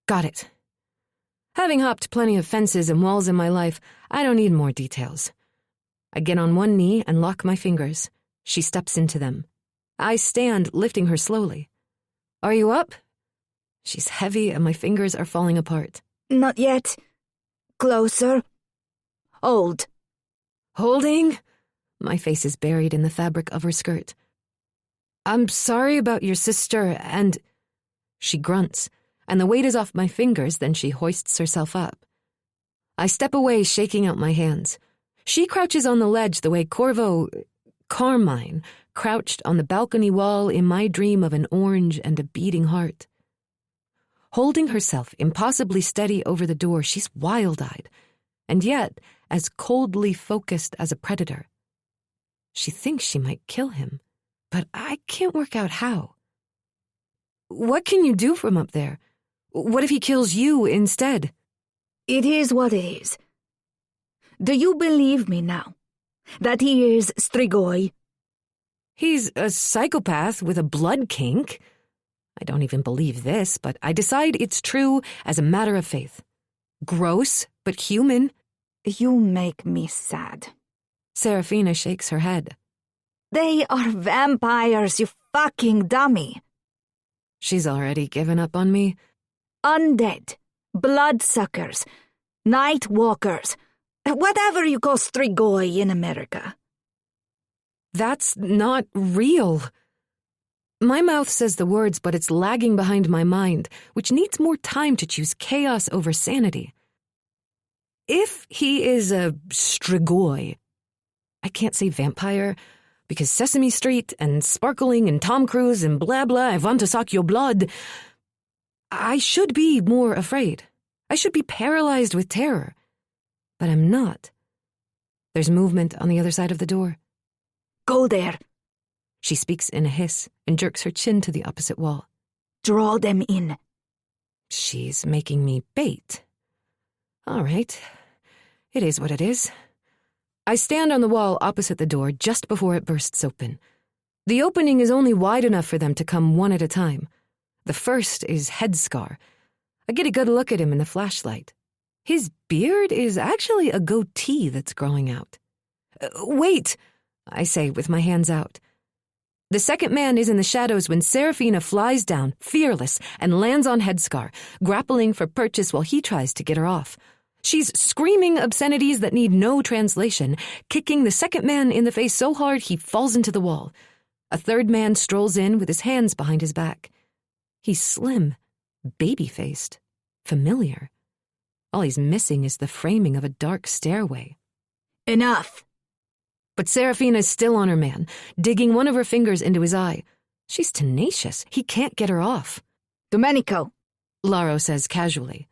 Got it. Having hopped plenty of fences and walls in my life, I don't need more details. I get on one knee and lock my fingers. She steps into them. I stand, lifting her slowly. Are you up? She's heavy and my fingers are falling apart. Not yet. Closer. Hold. Holding? My face is buried in the fabric of her skirt. I'm sorry about your sister and... She grunts, and the weight is off my fingers, then she hoists herself up. I step away, shaking out my hands. She crouches on the ledge the way Carmine, crouched on the balcony wall in my dream of an orange and a beating heart. Holding herself impossibly steady over the door, she's wild-eyed, and yet as coldly focused as a predator. She thinks she might kill him, but I can't work out how. What can you do from up there? What if he kills you instead? It is what it is. Do you believe me now? That he is Strigoi? He's a psychopath with a blood kink. I don't even believe this, but I decide it's true as a matter of faith. Gross, but human. You make me sad. Serafina shakes her head. They are vampires, you fucking dummy. She's already given up on me. Undead, bloodsuckers, night walkers, whatever you call Strigoi in America. That's not real. My mouth says the words, but it's lagging behind my mind, which needs more time to choose chaos over sanity. If he is a Strigoi, I can't say vampire, because Sesame Street and sparkling and Tom Cruise and blah blah, I want to suck your blood. I should be more afraid. I should be paralyzed with terror. But I'm not. There's movement on the other side of the door. Go there. She speaks in a hiss and jerks her chin to the opposite wall. Draw them in. She's making me bait. All right. It is what it is. I stand on the wall opposite the door just before it bursts open. The opening is only wide enough for them to come one at a time. The first is Headscar. I get a good look at him in the flashlight. His beard is actually a goatee that's growing out. Wait, I say with my hands out. The second man is in the shadows when Serafina flies down, fearless, and lands on Headscar, grappling for purchase while he tries to get her off. She's screaming obscenities that need no translation, kicking the second man in the face so hard he falls into the wall. A third man strolls in with his hands behind his back. He's slim, baby-faced, familiar. All he's missing is the framing of a dark stairway. Enough! But Serafina's still on her man, digging one of her fingers into his eye. She's tenacious. He can't get her off. Domenico, Laro says casually.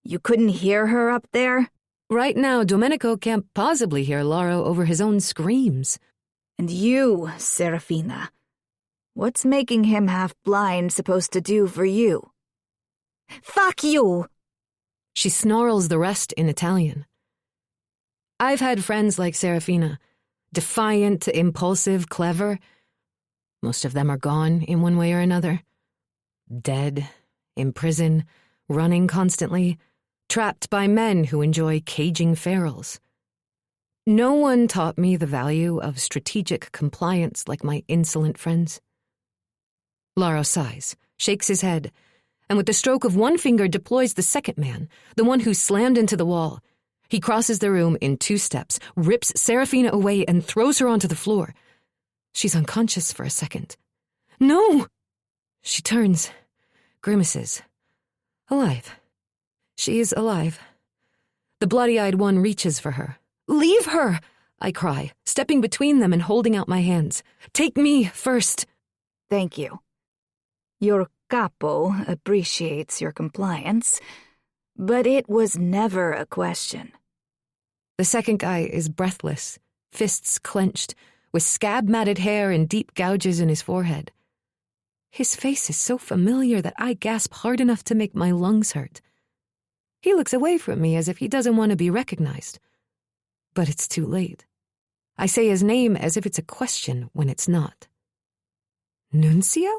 you couldn't hear her up there? Right now, Domenico can't possibly hear Laro over his own screams. And you, Serafina, what's making him half blind supposed to do for you? Fuck you! She snarls the rest in Italian. I've had friends like Serafina, defiant, impulsive, clever. Most of them are gone in one way or another. Dead, in prison, running constantly, trapped by men who enjoy caging ferals. No one taught me the value of strategic compliance like my insolent friends. Laro sighs, shakes his head, and with the stroke of one finger deploys the second man, the one who slammed into the wall. He crosses the room in 2 steps, rips Serafina away, and throws her onto the floor. She's unconscious for a second. No! She turns, grimaces. Alive. She is alive. The bloody-eyed one reaches for her. Leave her! I cry, stepping between them and holding out my hands. Take me first. Thank you. Your capo appreciates your compliance, but it was never a question. The second guy is breathless, fists clenched, with scab-matted hair and deep gouges in his forehead. His face is so familiar that I gasp hard enough to make my lungs hurt. He looks away from me as if he doesn't want to be recognized. But it's too late. I say his name as if it's a question when it's not. Nunzio?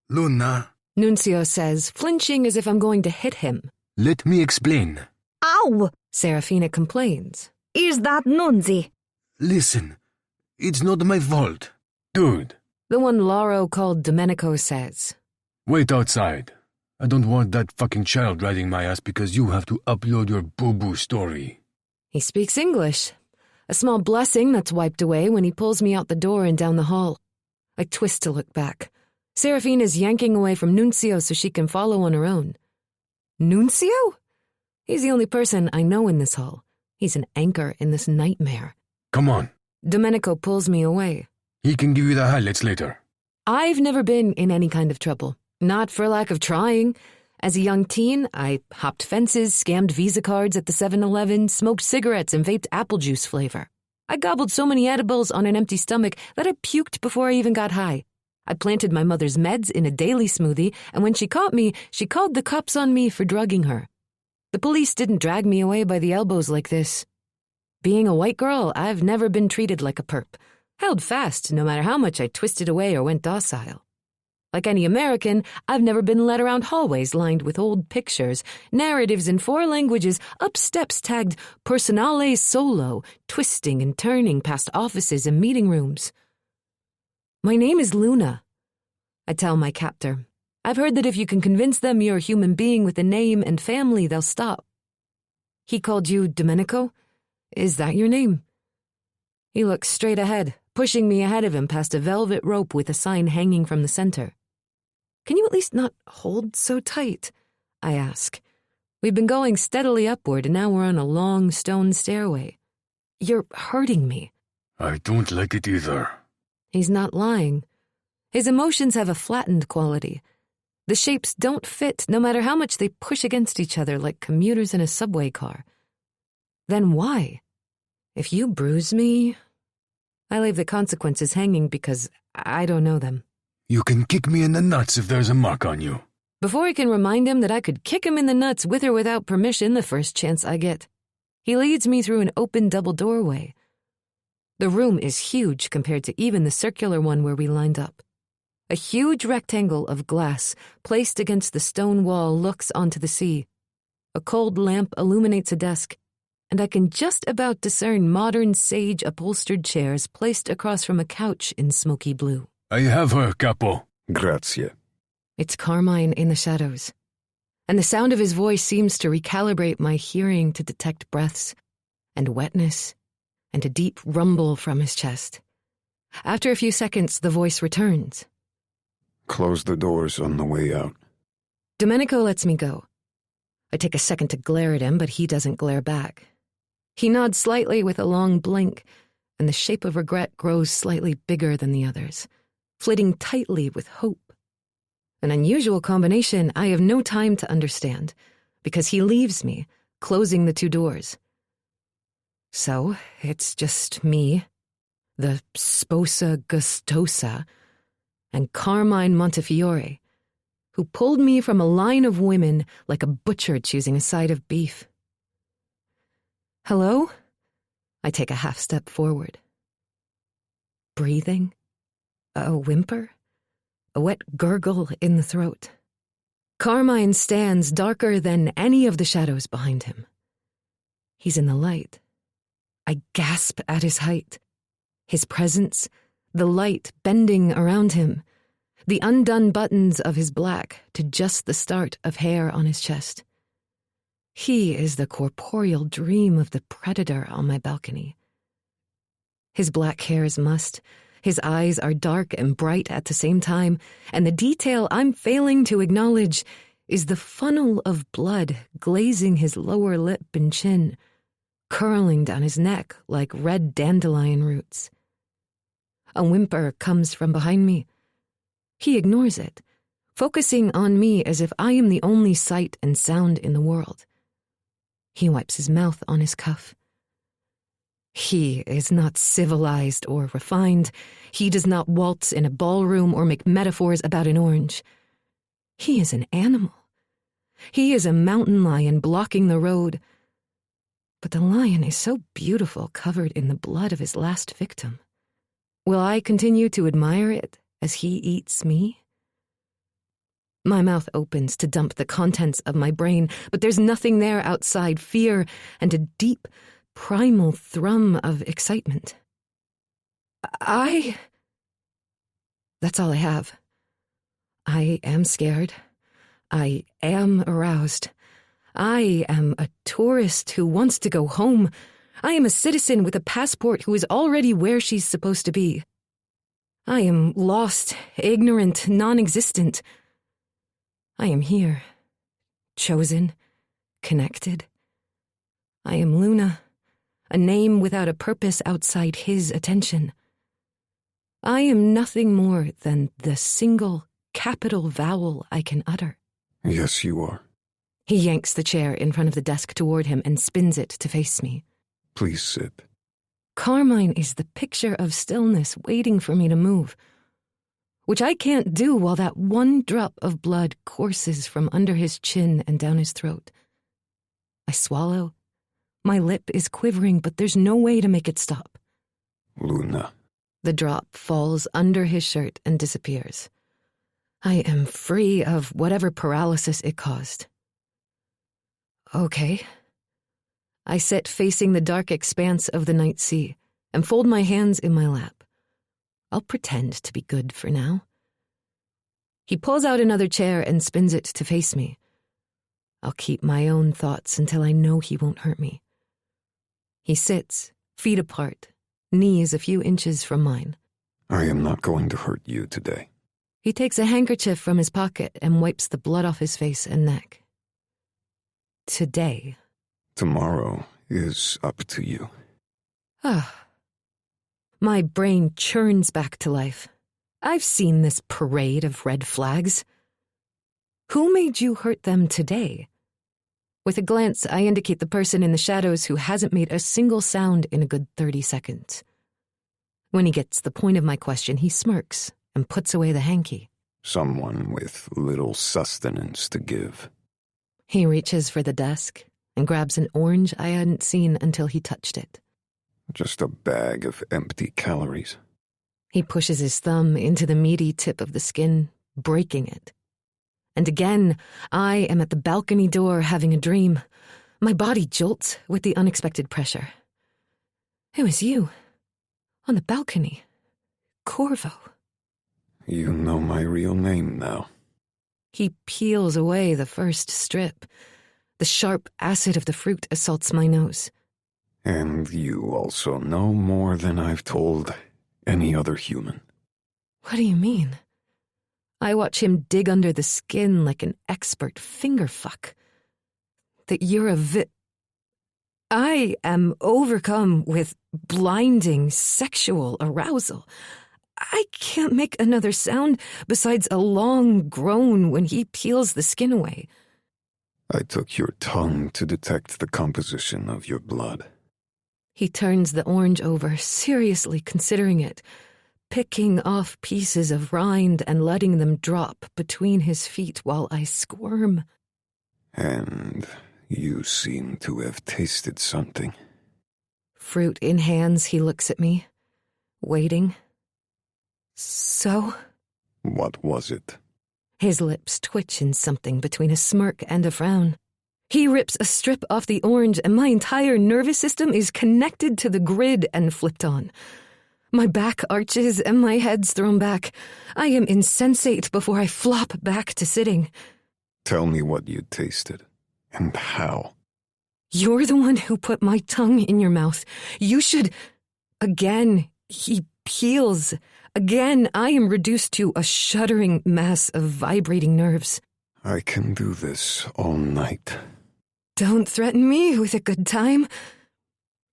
Luna, Nunzio says, flinching as if I'm going to hit him. let me explain. Ow! Serafina complains. Is that Nunzi? Listen, it's not my fault. Dude, The one Laro called Domenico says. wait outside. I don't want that fucking child riding my ass because you have to upload your boo-boo story. He speaks English. A small blessing that's wiped away when he pulls me out the door and down the hall. I twist to look back. Serafina's yanking away from Nunzio so she can follow on her own. Nunzio? He's the only person I know in this hall. He's an anchor in this nightmare. Come on. Domenico pulls me away. He can give you the highlights later. I've never been in any kind of trouble. Not for lack of trying. As a young teen, I hopped fences, scammed Visa cards at the 7-Eleven, smoked cigarettes and vaped apple juice flavor. I gobbled so many edibles on an empty stomach that I puked before I even got high. I planted my mother's meds in a daily smoothie, and when she caught me, she called the cops on me for drugging her. The police didn't drag me away by the elbows like this. Being a white girl, I've never been treated like a perp. Held fast no matter how much I twisted away or went docile. Like any American, I've never been led around hallways lined with old pictures, narratives in 4 languages, up steps tagged personale solo, twisting and turning past offices and meeting rooms. My name is Luna. I tell my captor. I've heard that if you can convince them you're a human being with a name and family, they'll stop. He called you Domenico? Is that your name? He looks straight ahead, pushing me ahead of him past a velvet rope with a sign hanging from the center. Can you at least not hold so tight? I ask. We've been going steadily upward and now we're on a long stone stairway. You're hurting me. I don't like it either. He's not lying. His emotions have a flattened quality. The shapes don't fit no matter how much they push against each other like commuters in a subway car. Then why? If you bruise me, I leave the consequences hanging because I don't know them. You can kick me in the nuts if there's a mark on you. Before I can remind him that I could kick him in the nuts with or without permission the first chance I get, he leads me through an open double doorway. The room is huge compared to even the circular one where we lined up. A huge rectangle of glass placed against the stone wall looks onto the sea. A cold lamp illuminates a desk, and I can just about discern modern sage-upholstered chairs placed across from a couch in smoky blue. I have her, Capo. Grazie. It's Carmine in the shadows, and the sound of his voice seems to recalibrate my hearing to detect breaths and wetness and a deep rumble from his chest. After a few seconds, the voice returns. Close the doors on the way out. Domenico lets me go. I take a second to glare at him, but he doesn't glare back. He nods slightly with a long blink, and the shape of regret grows slightly bigger than the others, flitting tightly with hope. An unusual combination I have no time to understand, because he leaves me, closing the two doors. So, it's just me, the sposa gustosa, and Carmine Montefiore, who pulled me from a line of women like a butcher choosing a side of beef. Hello? I take a half step forward. Breathing? A whimper? A wet gurgle in the throat. Carmine stands darker than any of the shadows behind him. He's in the light. I gasp at his height, his presence, the light bending around him, the undone buttons of his black to just the start of hair on his chest. He is the corporeal dream of the predator on my balcony. His black hair is mussed, his eyes are dark and bright at the same time, and the detail I'm failing to acknowledge is the funnel of blood glazing his lower lip and chin, curling down his neck like red dandelion roots. A whimper comes from behind me. He ignores it, focusing on me as if I am the only sight and sound in the world. He wipes his mouth on his cuff. He is not civilized or refined. He does not waltz in a ballroom or make metaphors about an orange. He is an animal. He is a mountain lion blocking the road. But the lion is so beautiful, covered in the blood of his last victim. Will I continue to admire it as he eats me? My mouth opens to dump the contents of my brain, but there's nothing there outside fear and a deep, primal thrum of excitement. That's all I have. I am scared. I am aroused. I am a tourist who wants to go home. I am a citizen with a passport who is already where she's supposed to be. I am lost, ignorant, non-existent. I am here, chosen, connected. I am Luna, a name without a purpose outside his attention. I am nothing more than the single capital vowel I can utter. Yes, you are. He yanks the chair in front of the desk toward him and spins it to face me. Please sit. Carmine is the picture of stillness waiting for me to move, which I can't do while that one drop of blood courses from under his chin and down his throat. I swallow. My lip is quivering, but there's no way to make it stop. Luna. The drop falls under his shirt and disappears. I am free of whatever paralysis it caused. Okay. I sit facing the dark expanse of the night sea and fold my hands in my lap. I'll pretend to be good for now. He pulls out another chair and spins it to face me. I'll keep my own thoughts until I know he won't hurt me. He sits, feet apart, knees a few inches from mine. I am not going to hurt you today. He takes a handkerchief from his pocket and wipes the blood off his face and neck. Today. Tomorrow is up to you. My brain churns back to life. I've seen this parade of red flags. Who made you hurt them today? With a glance, I indicate the person in the shadows who hasn't made a single sound in a good 30 seconds. When he gets the point of my question, he smirks and puts away the hanky. Someone with little sustenance to give. He reaches for the desk and grabs an orange I hadn't seen until he touched it. Just a bag of empty calories. He pushes his thumb into the meaty tip of the skin, breaking it. And again, I am at the balcony door having a dream. My body jolts with the unexpected pressure. It was you. On the balcony. Corvo. You know my real name now. He peels away the first strip. The sharp acid of the fruit assaults my nose. And you also know more than I've told any other human. What do you mean? I watch him dig under the skin like an expert fingerfuck. That you're I am overcome with blinding sexual arousal. I can't make another sound besides a long groan when he peels the skin away. I took your tongue to detect the composition of your blood. He turns the orange over, seriously considering it, picking off pieces of rind and letting them drop between his feet while I squirm. And you seem to have tasted something. Fruit in hands, he looks at me, waiting. So? What was it? His lips twitch in something between a smirk and a frown. He rips a strip off the orange and my entire nervous system is connected to the grid and flipped on. My back arches and my head's thrown back. I am insensate before I flop back to sitting. Tell me what you tasted, and how. You're the one who put my tongue in your mouth. You should... Again, he peels. Again, I am reduced to a shuddering mass of vibrating nerves. I can do this all night. Don't threaten me with a good time.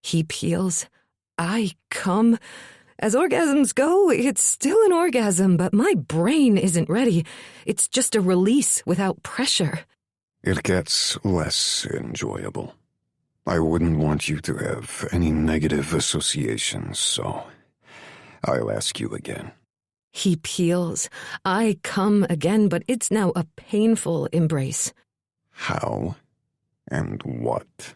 He peels. I come. As orgasms go, it's still an orgasm, but my brain isn't ready. It's just a release without pressure. It gets less enjoyable. I wouldn't want you to have any negative associations, so I'll ask you again. He peels. I come again, but it's now a painful embrace. How and what?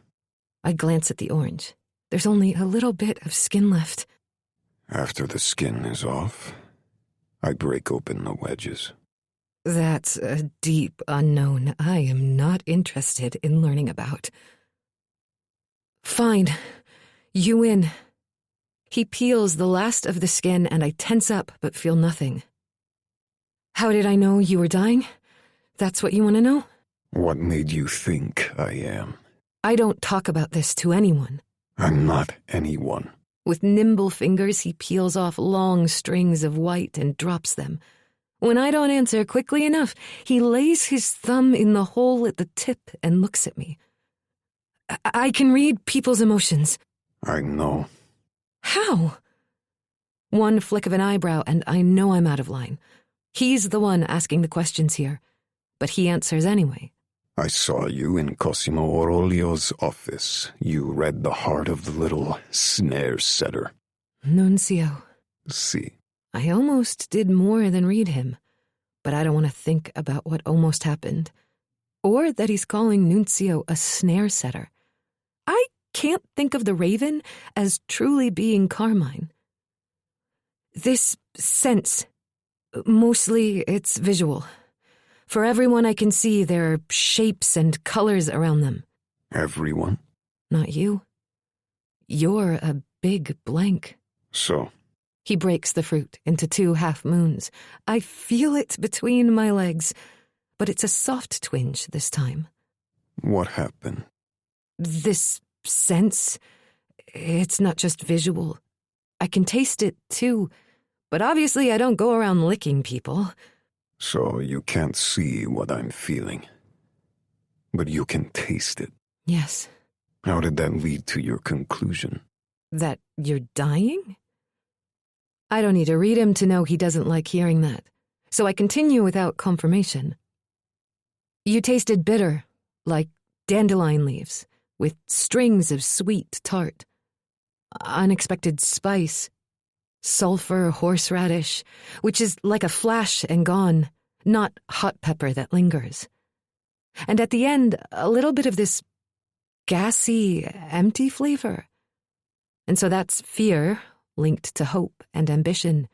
I glance at the orange. There's only a little bit of skin left. After the skin is off, I break open the wedges. That's a deep unknown I am not interested in learning about. Fine. You win. He peels the last of the skin and I tense up but feel nothing. How did I know you were dying? That's what you want to know? What made you think I am? I don't talk about this to anyone. I'm not anyone. With nimble fingers, he peels off long strings of white and drops them. When I don't answer quickly enough, he lays his thumb in the hole at the tip and looks at me. I can read people's emotions. I know. How? One flick of an eyebrow and I know I'm out of line. He's the one asking the questions here, but he answers anyway. I saw you in Cosimo Orolio's office. You read the heart of the little snare setter. Nunzio. See. I almost did more than read him, but I don't want to think about what almost happened. Or that he's calling Nunzio a snare setter. I can't think of the raven as truly being Carmine. This sense, mostly it's visual. For everyone I can see, there are shapes and colors around them. Everyone? Not you. You're a big blank. So? He breaks the fruit into 2 half moons. I feel it between my legs, but it's a soft twinge this time. What happened? This sense, it's not just visual. I can taste it too, but obviously I don't go around licking people. So you can't see what I'm feeling, but you can taste it. Yes. How did that lead to your conclusion? That you're dying? I don't need to read him to know he doesn't like hearing that, so I continue without confirmation. You tasted bitter, like dandelion leaves, with strings of sweet tart. Unexpected spice. sulfur horseradish, which is like a flash and gone, not hot pepper that lingers. And at the end, a little bit of this gassy, empty flavor. And so that's fear linked to hope and ambition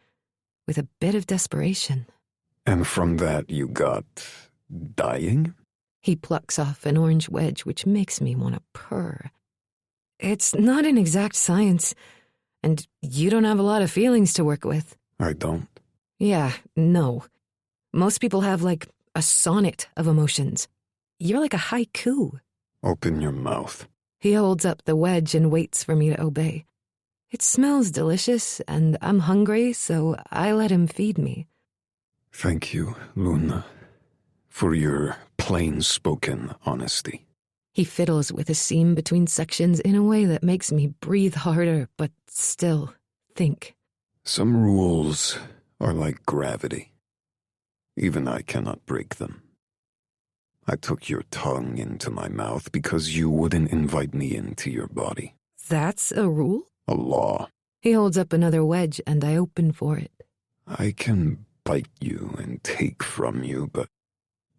with a bit of desperation. And from that you got dying? He plucks off an orange wedge, which makes me want to purr. It's not an exact science, and you don't have a lot of feelings to work with. I don't. Yeah, no. Most people have like a sonnet of emotions. You're like a haiku. Open your mouth. He holds up the wedge and waits for me to obey. It smells delicious, and I'm hungry, so I let him feed me. Thank you, Luna, for your plain-spoken honesty. He fiddles with a seam between sections in a way that makes me breathe harder, but still think. Some rules are like gravity. Even I cannot break them. I took your tongue into my mouth because you wouldn't invite me into your body. That's a rule? A law. He holds up another wedge, and I open for it. I can bite you and take from you, but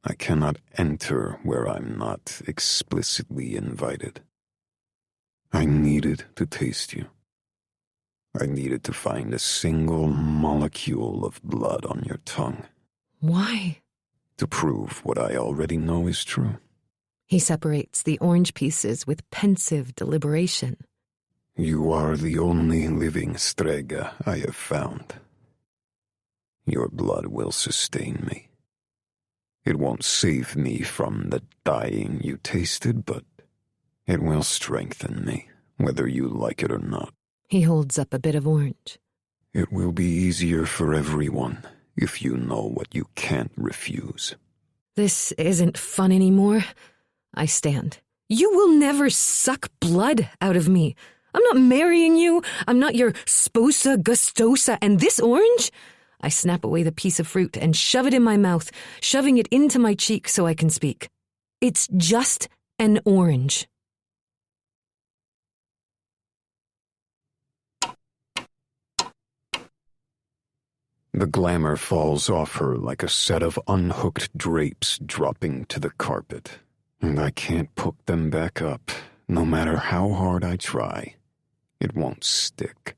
I cannot enter where I'm not explicitly invited. I needed to taste you. I needed to find a single molecule of blood on your tongue. Why? To prove what I already know is true. He separates the orange pieces with pensive deliberation. You are the only living strega I have found. Your blood will sustain me. It won't save me from the dying you tasted, but it will strengthen me, whether you like it or not. He holds up a bit of orange. It will be easier for everyone if you know what you can't refuse. This isn't fun anymore. I stand. You will never suck blood out of me. I'm not marrying you. I'm not your sposa gustosa. And this orange? I snap away the piece of fruit and shove it in my mouth, shoving it into my cheek so I can speak. It's just an orange. The glamour falls off her like a set of unhooked drapes dropping to the carpet, and I can't put them back up, no matter how hard I try. It won't stick.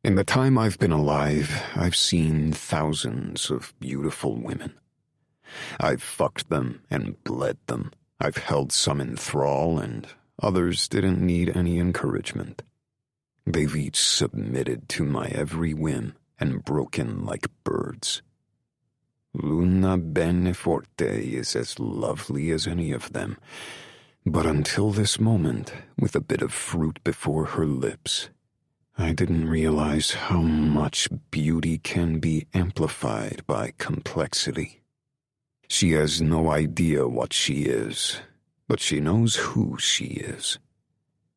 In the time I've been alive, I've seen thousands of beautiful women. I've fucked them and bled them. I've held some in thrall, and others didn't need any encouragement. They've each submitted to my every whim and broken like birds. Luna Beneforte is as lovely as any of them, but until this moment, with a bit of fruit before her lips, I didn't realize how much beauty can be amplified by complexity. She has no idea what she is, but she knows who she is.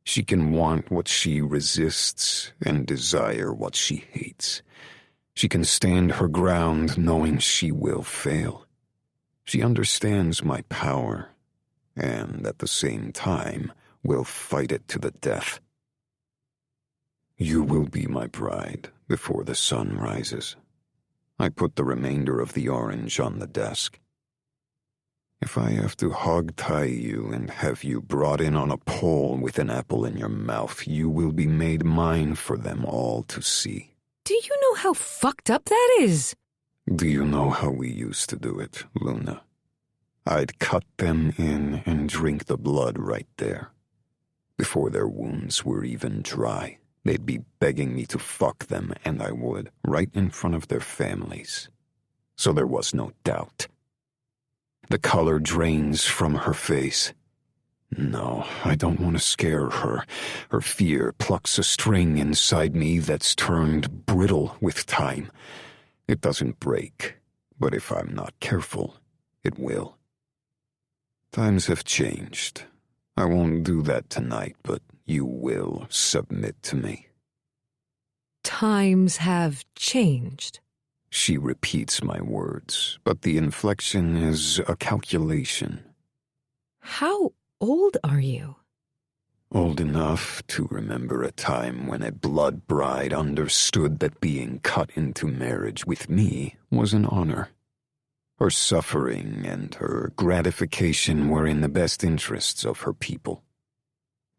She can want what she resists and desire what she hates. She can stand her ground knowing she will fail. She understands my power, and at the same time will fight it to the death. You will be my bride before the sun rises. I put the remainder of the orange on the desk. If I have to hog-tie you and have you brought in on a pole with an apple in your mouth, you will be made mine for them all to see. Do you know how fucked up that is? Do you know how we used to do it, Luna? I'd cut them in and drink the blood right there. Before their wounds were even dry, they'd be begging me to fuck them, and I would, right in front of their families. So there was no doubt. The color drains from her face. No, I don't want to scare her. Her fear plucks a string inside me that's turned brittle with time. It doesn't break, but if I'm not careful, it will. Times have changed. I won't do that tonight, but you will submit to me. Times have changed. She repeats my words, but the inflection is a calculation. How old are you? Old enough to remember a time when a blood bride understood that being cut into marriage with me was an honor. Her suffering and her gratification were in the best interests of her people.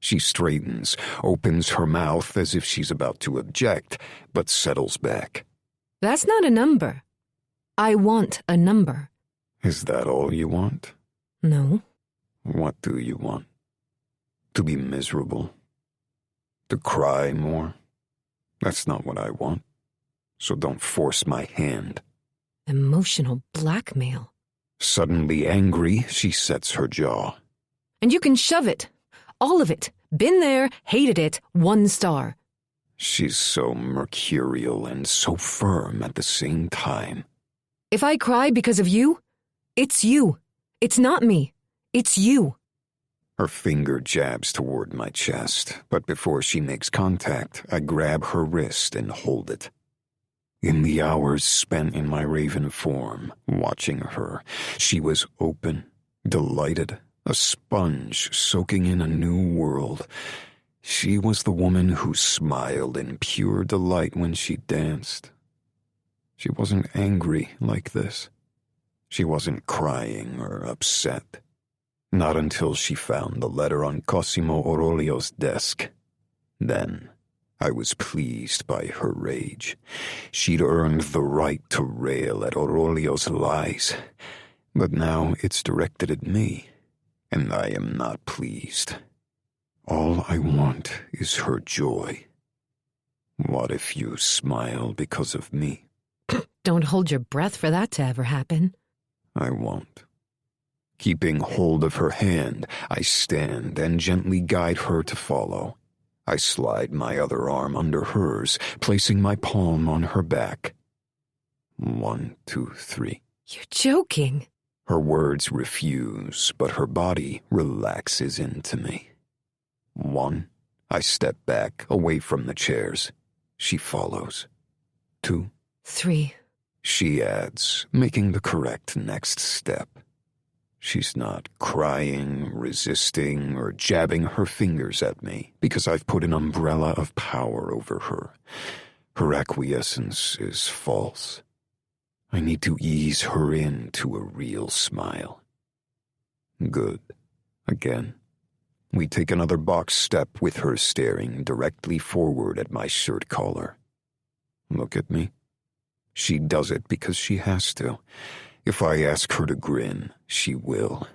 She straightens, opens her mouth as if she's about to object, but settles back. That's not a number. I want a number. Is that all you want? No. What do you want? To be miserable? To cry more? That's not what I want. So don't force my hand. Emotional blackmail. Suddenly angry, she sets her jaw. And you can shove it. All of it. Been there, hated it, 1 star. She's so mercurial and so firm at the same time. If I cry because of you, it's you. It's not me. It's you. Her finger jabs toward my chest, but before she makes contact, I grab her wrist and hold it. In the hours spent in my raven form, watching her, she was open, delighted, a sponge soaking in a new world. She was the woman who smiled in pure delight when she danced. She wasn't angry like this. She wasn't crying or upset. Not until she found the letter on Cosimo Aurelio's desk. Then, I was pleased by her rage. She'd earned the right to rail at Aurelio's lies, but now it's directed at me, and I am not pleased. All I want is her joy. What if you smile because of me? Don't hold your breath for that to ever happen. I won't. Keeping hold of her hand, I stand and gently guide her to follow. I slide my other arm under hers, placing my palm on her back. 1, 2, 3. You're joking. Her words refuse, but her body relaxes into me. 1. I step back, away from the chairs. She follows. 2. 3. She adds, making the correct next step. She's not crying, resisting, or jabbing her fingers at me because I've put an umbrella of power over her. Her acquiescence is false. I need to ease her into a real smile. Good. Again. We take another box step with her staring directly forward at my shirt collar. Look at me. She does it because she has to. If I ask her to grin, she will.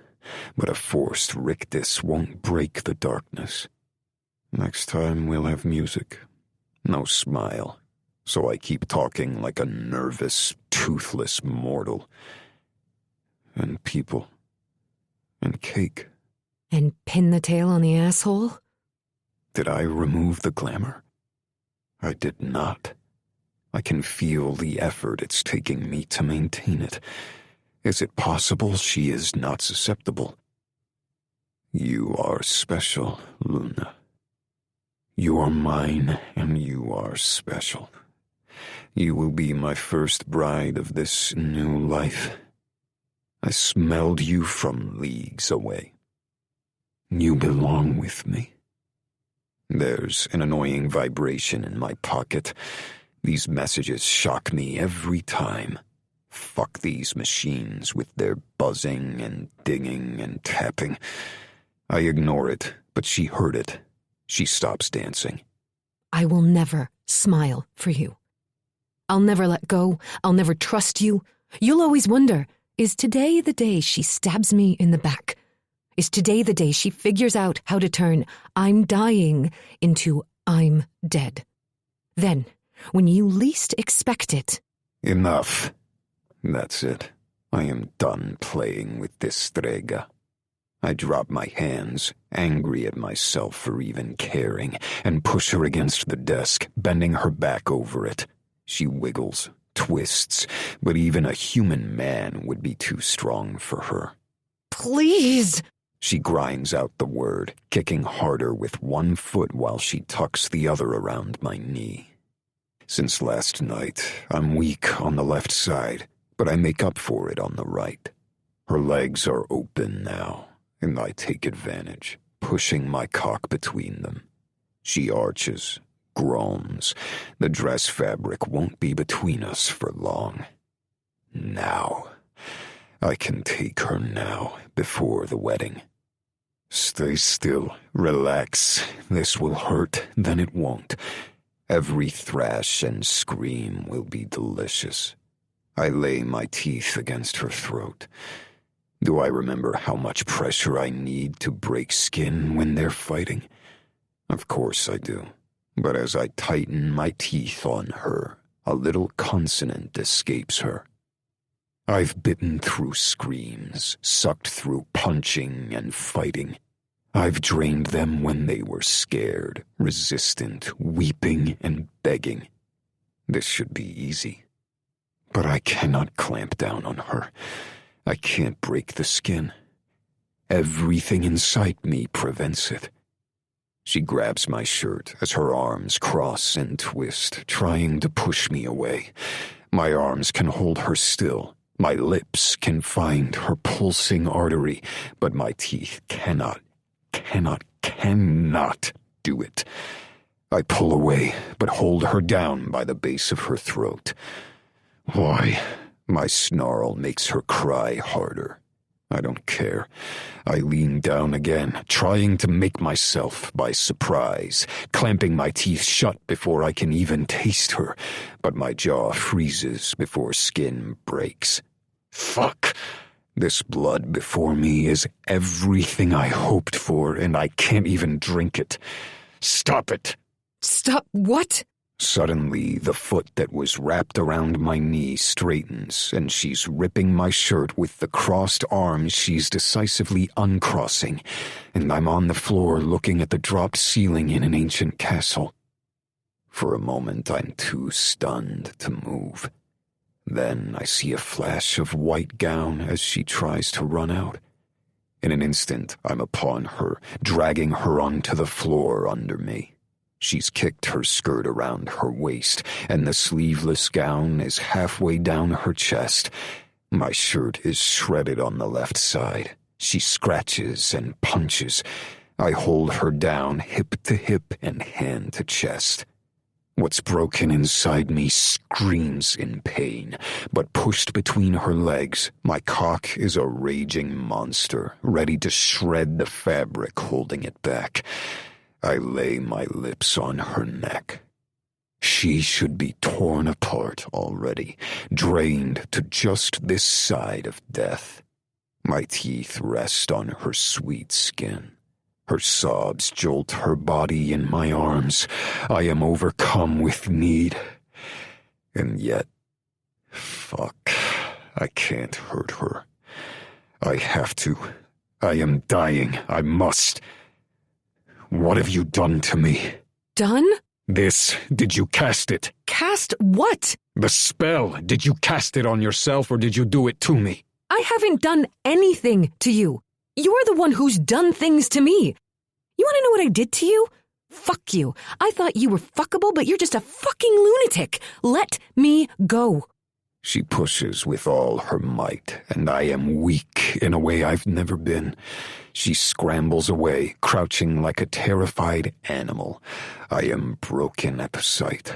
But a forced rictus won't break the darkness. Next time we'll have music. No smile. So I keep talking like a nervous, toothless mortal. And people. And cake. And pin the tail on the asshole? Did I remove the glamour? I did not. I can feel the effort it's taking me to maintain it. Is it possible she is not susceptible? You are special, Luna. You are mine, and you are special. You will be my first bride of this new life. I smelled you from leagues away. You belong with me. There's an annoying vibration in my pocket. These messages shock me every time. Fuck these machines with their buzzing and dinging and tapping. I ignore it, but she heard it. She stops dancing. I will never smile for you. I'll never let go. I'll never trust you. You'll always wonder, is today the day she stabs me in the back? Is today the day she figures out how to turn I'm dying into I'm dead? Then, when you least expect it... Enough. That's it. I am done playing with this strega. I drop my hands, angry at myself for even caring, and push her against the desk, bending her back over it. She wiggles, twists, but even a human man would be too strong for her. Please! She grinds out the word, kicking harder with one foot while she tucks the other around my knee. Since last night, I'm weak on the left side, but I make up for it on the right. Her legs are open now, and I take advantage, pushing my cock between them. She arches, groans. The dress fabric won't be between us for long. Now. I can take her now, before the wedding. Stay still, relax. This will hurt, then it won't. Every thrash and scream will be delicious. I lay my teeth against her throat. Do I remember how much pressure I need to break skin when they're fighting? Of course I do. But as I tighten my teeth on her, a little consonant escapes her. I've bitten through screams, sucked through punching and fighting. I've drained them when they were scared, resistant, weeping and begging. This should be easy. But I cannot clamp down on her. I can't break the skin. Everything inside me prevents it. She grabs my shirt as her arms cross and twist, trying to push me away. My arms can hold her still. My lips can find her pulsing artery, but my teeth cannot do it. I pull away, but hold her down by the base of her throat. Why? My snarl makes her cry harder. I don't care. I lean down again, trying to make myself by surprise, clamping my teeth shut before I can even taste her, but my jaw freezes before skin breaks. Fuck! This blood before me is everything I hoped for, and I can't even drink it. Stop it! Stop what? Suddenly, the foot that was wrapped around my knee straightens, and she's ripping my shirt with the crossed arms she's decisively uncrossing, and I'm on the floor looking at the dropped ceiling in an ancient castle. For a moment, I'm too stunned to move. Then I see a flash of white gown as she tries to run out. In an instant, I'm upon her, dragging her onto the floor under me. She's kicked her skirt around her waist, and the sleeveless gown is halfway down her chest. My shirt is shredded on the left side. She scratches and punches. I hold her down hip to hip and hand to chest. What's broken inside me screams in pain, but pushed between her legs, my cock is a raging monster, ready to shred the fabric holding it back. I lay my lips on her neck. She should be torn apart already, drained to just this side of death. My teeth rest on her sweet skin. Her sobs jolt her body in my arms. I am overcome with need. And yet, fuck, I can't hurt her. I have to. I am dying. I must. What have you done to me? Done? This. Did you cast it? Cast what? The spell. Did you cast it on yourself or did you do it to me? I haven't done anything to you. You're the one who's done things to me. You want to know what I did to you? Fuck you. I thought you were fuckable, but you're just a fucking lunatic. Let me go. She pushes with all her might, and I am weak in a way I've never been. She scrambles away, crouching like a terrified animal. I am broken at the sight.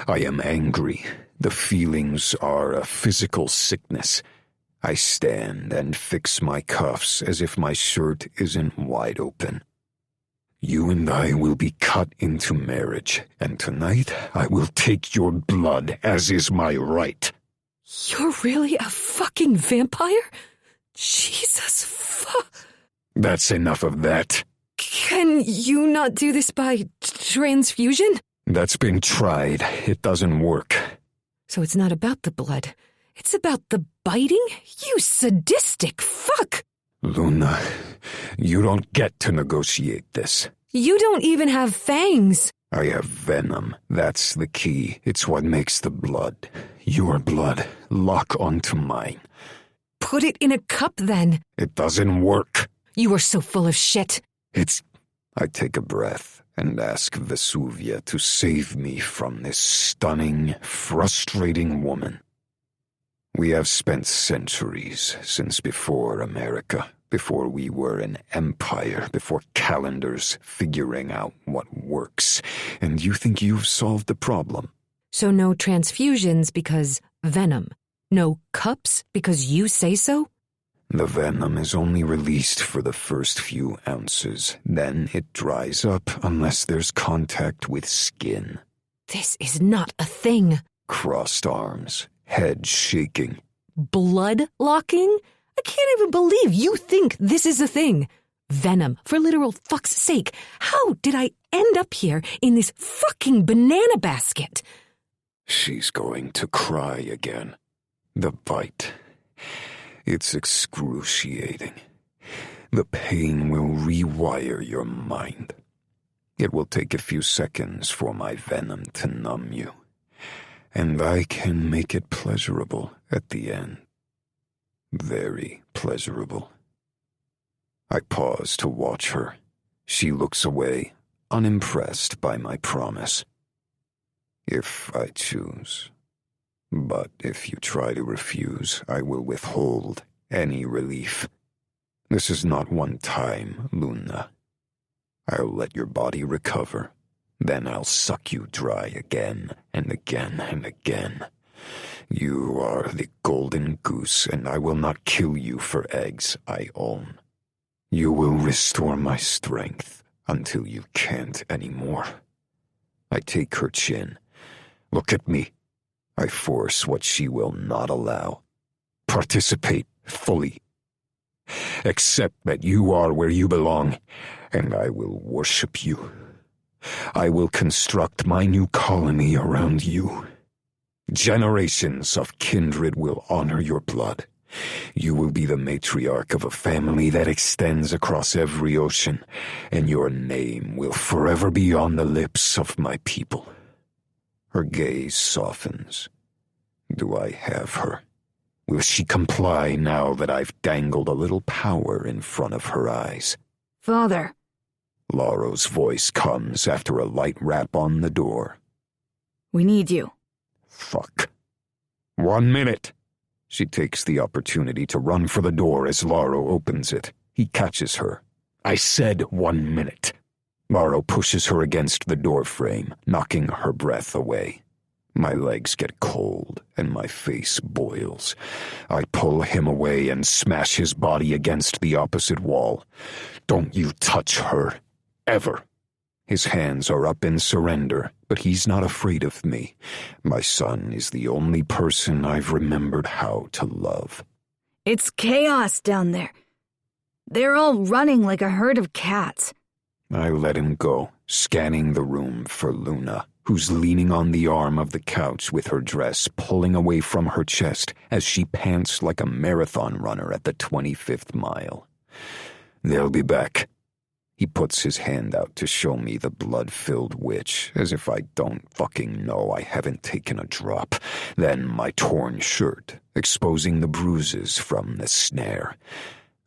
I am angry. The feelings are a physical sickness. I stand and fix my cuffs as if my shirt isn't wide open. You and I will be cut into marriage, and tonight I will take your blood, as is my right. You're really a fucking vampire? Jesus fuck. That's enough of that. Can you not do this by transfusion? That's been tried. It doesn't work. So it's not about the blood. It's about the biting? You sadistic fuck! Luna, you don't get to negotiate this. You don't even have fangs. I have venom. That's the key. It's what makes the blood. Your blood. Lock onto mine. Put it in a cup, then. It doesn't work. You are so full of shit. I take a breath and ask Vesuvia to save me from this stunning, frustrating woman. We have spent centuries since before America, before we were an empire, before calendars figuring out what works, and you think you've solved the problem? So no transfusions because venom. No cups because you say so? The venom is only released for the first few ounces. Then it dries up unless there's contact with skin. This is not a thing. Crossed arms, head shaking. Blood locking? I can't even believe you think this is a thing. Venom, for literal fuck's sake. How did I end up here in this fucking banana basket? She's going to cry again. The bite. It's excruciating. The pain will rewire your mind. It will take a few seconds for my venom to numb you, and I can make it pleasurable at the end. Very pleasurable. I pause to watch her. She looks away, unimpressed by my promise. If I choose. But if you try to refuse, I will withhold any relief. This is not one time, Luna. I'll let your body recover. Then I'll suck you dry again and again and again. You are the golden goose, and I will not kill you for eggs I own. You will restore my strength until you can't anymore. I take her chin. Look at me. I force what she will not allow. Participate fully. Accept that you are where you belong, and I will worship you. I will construct my new colony around you. Generations of kindred will honor your blood. You will be the matriarch of a family that extends across every ocean, and your name will forever be on the lips of my people. Her gaze softens. Do I have her? Will she comply now that I've dangled a little power in front of her eyes? Father. Laro's voice comes after a light rap on the door. We need you. Fuck. 1 minute. She takes the opportunity to run for the door as Laro opens it. He catches her. I said 1 minute. Laro pushes her against the door frame, knocking her breath away. My legs get cold and my face boils. I pull him away and smash his body against the opposite wall. Don't you touch her. Ever. His hands are up in surrender, but he's not afraid of me. My son is the only person I've remembered how to love. It's chaos down there. They're all running like a herd of cats. I let him go, scanning the room for Luna, who's leaning on the arm of the couch with her dress pulling away from her chest as she pants like a marathon runner at the 25th mile. They'll be back. He puts his hand out to show me the blood-filled witch, as if I don't fucking know I haven't taken a drop. Then my torn shirt, exposing the bruises from the snare.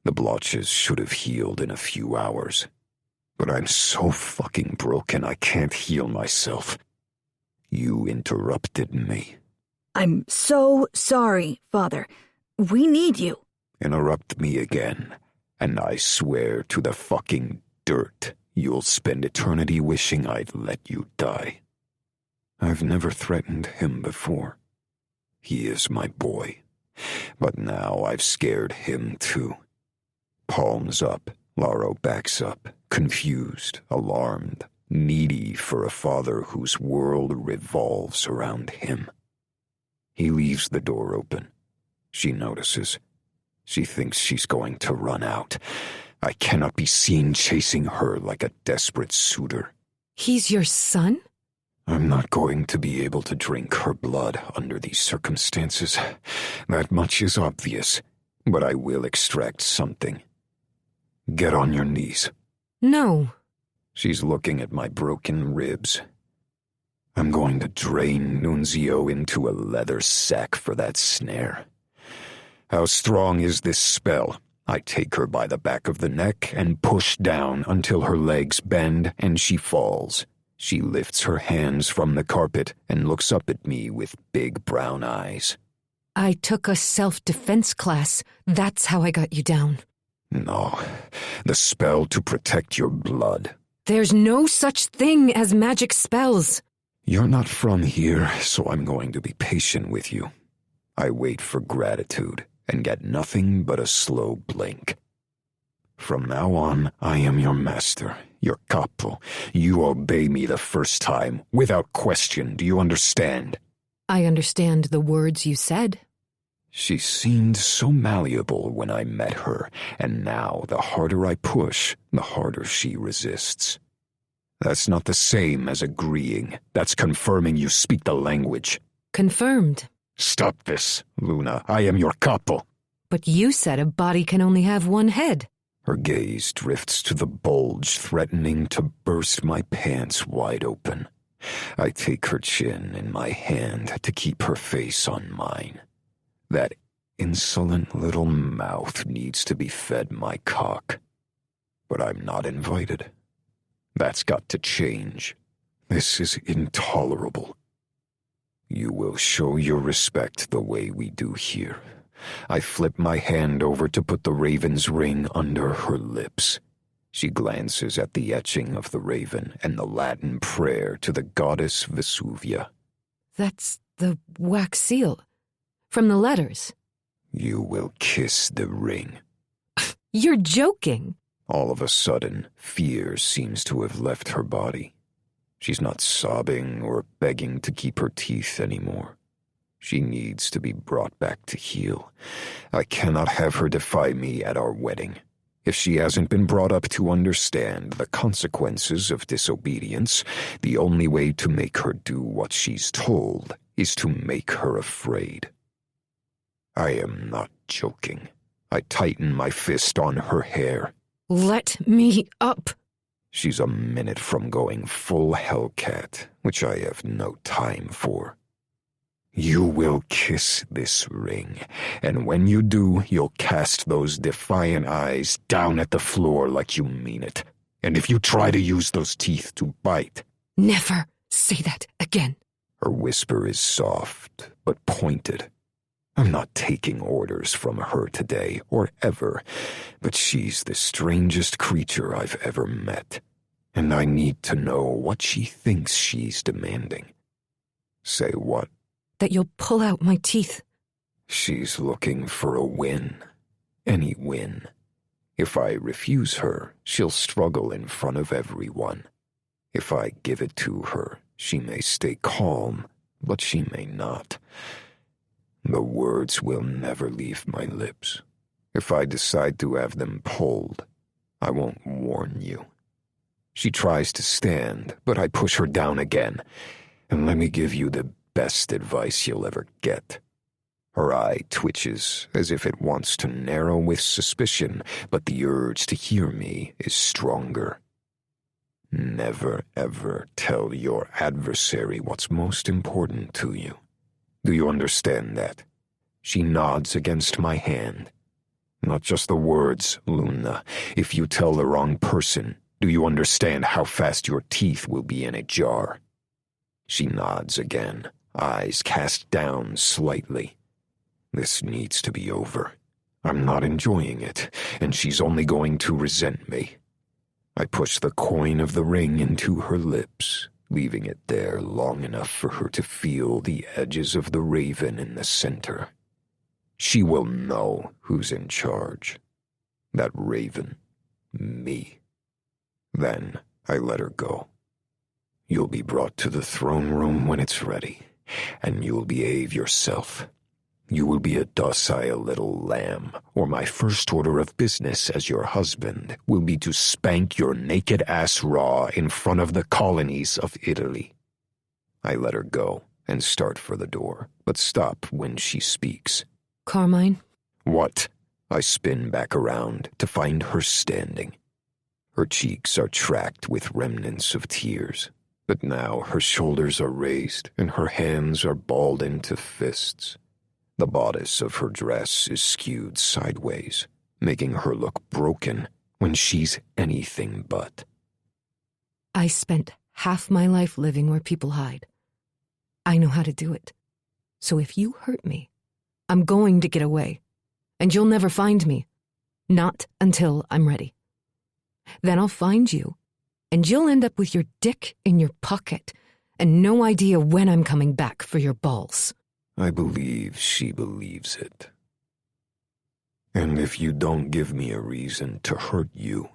The blotches should have healed in a few hours. But I'm so fucking broken I can't heal myself. You interrupted me. I'm so sorry, Father. We need you. Interrupt me again, and I swear to the fucking dirt you'll spend eternity wishing I'd let you die. I've never threatened him before. He is my boy. But now I've scared him too. Palms up, Laro backs up, confused, alarmed, needy for a father whose world revolves around him. He leaves the door open. She notices. She thinks she's going to run out. I cannot be seen chasing her like a desperate suitor. He's your son? I'm not going to be able to drink her blood under these circumstances. That much is obvious, but I will extract something. Get on your knees. No. She's looking at my broken ribs. I'm going to drain Nunzio into a leather sack for that snare. How strong is this spell? I take her by the back of the neck and push down until her legs bend and she falls. She lifts her hands from the carpet and looks up at me with big brown eyes. I took a self-defense class. That's how I got you down. No, the spell to protect your blood. There's no such thing as magic spells. You're not from here, so I'm going to be patient with you. I wait for gratitude and get nothing but a slow blink. From now on, I am your master, your capo. You obey me the first time, without question. Do you understand? I understand the words you said. She seemed so malleable when I met her, and now the harder I push, the harder she resists. That's not the same as agreeing. That's confirming you speak the language. Confirmed. Stop this, Luna. I am your capo. But you said a body can only have one head. Her gaze drifts to the bulge, threatening to burst my pants wide open. I take her chin in my hand to keep her face on mine. That insolent little mouth needs to be fed my cock. But I'm not invited. That's got to change. This is intolerable. You will show your respect the way we do here. I flip my hand over to put the raven's ring under her lips. She glances at the etching of the raven and the Latin prayer to the goddess Vesuvia. That's the wax seal. From the letters. You will kiss the ring. You're joking. All of a sudden, fear seems to have left her body. She's not sobbing or begging to keep her teeth anymore. She needs to be brought back to heel. I cannot have her defy me at our wedding. If she hasn't been brought up to understand the consequences of disobedience, the only way to make her do what she's told is to make her afraid. I am not joking. I tighten my fist on her hair. Let me up. She's a minute from going full Hellcat, which I have no time for. You will kiss this ring, and when you do, you'll cast those defiant eyes down at the floor like you mean it. And if you try to use those teeth to bite... Never say that again. Her whisper is soft, but pointed. I'm not taking orders from her today, or ever, but she's the strangest creature I've ever met, and I need to know what she thinks she's demanding. Say what? That you'll pull out my teeth. She's looking for a win. Any win. If I refuse her, she'll struggle in front of everyone. If I give it to her, she may stay calm, but she may not. The words will never leave my lips. If I decide to have them pulled, I won't warn you. She tries to stand, but I push her down again. And let me give you the best advice you'll ever get. Her eye twitches as if it wants to narrow with suspicion, but the urge to hear me is stronger. Never, ever tell your adversary what's most important to you. Do you understand that? She nods against my hand. Not just the words, Luna. If you tell the wrong person, do you understand how fast your teeth will be in a jar? She nods again, eyes cast down slightly. This needs to be over. I'm not enjoying it, and she's only going to resent me. I push the coin of the ring into her lips, leaving it there long enough for her to feel the edges of the raven in the center. She will know who's in charge. That raven. Me. Then I let her go. You'll be brought to the throne room when it's ready, and you'll behave yourself. You will be a docile little lamb, or my first order of business as your husband will be to spank your naked ass raw in front of the colonies of Italy. I let her go and start for the door, but stop when she speaks. Carmine? What? I spin back around to find her standing. Her cheeks are tracked with remnants of tears, but now her shoulders are raised and her hands are balled into fists. The bodice of her dress is skewed sideways, making her look broken when she's anything but. I spent half my life living where people hide. I know how to do it. So if you hurt me, I'm going to get away, and you'll never find me. Not until I'm ready. Then I'll find you, and you'll end up with your dick in your pocket and no idea when I'm coming back for your balls. I believe she believes it. And if you don't give me a reason to hurt you,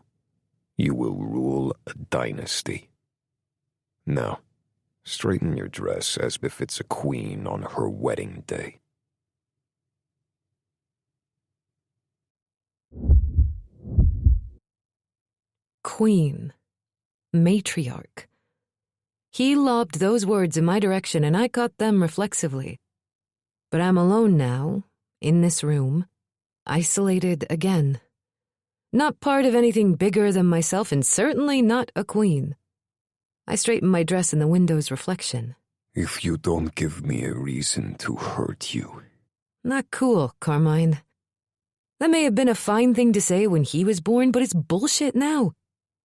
you will rule a dynasty. Now, straighten your dress as befits a queen on her wedding day. Queen. Matriarch. He lobbed those words in my direction and I caught them reflexively. But I'm alone now, in this room, isolated again. Not part of anything bigger than myself and certainly not a queen. I straightened my dress in the window's reflection. If you don't give me a reason to hurt you. Not cool, Carmine. That may have been a fine thing to say when he was born, but it's bullshit now.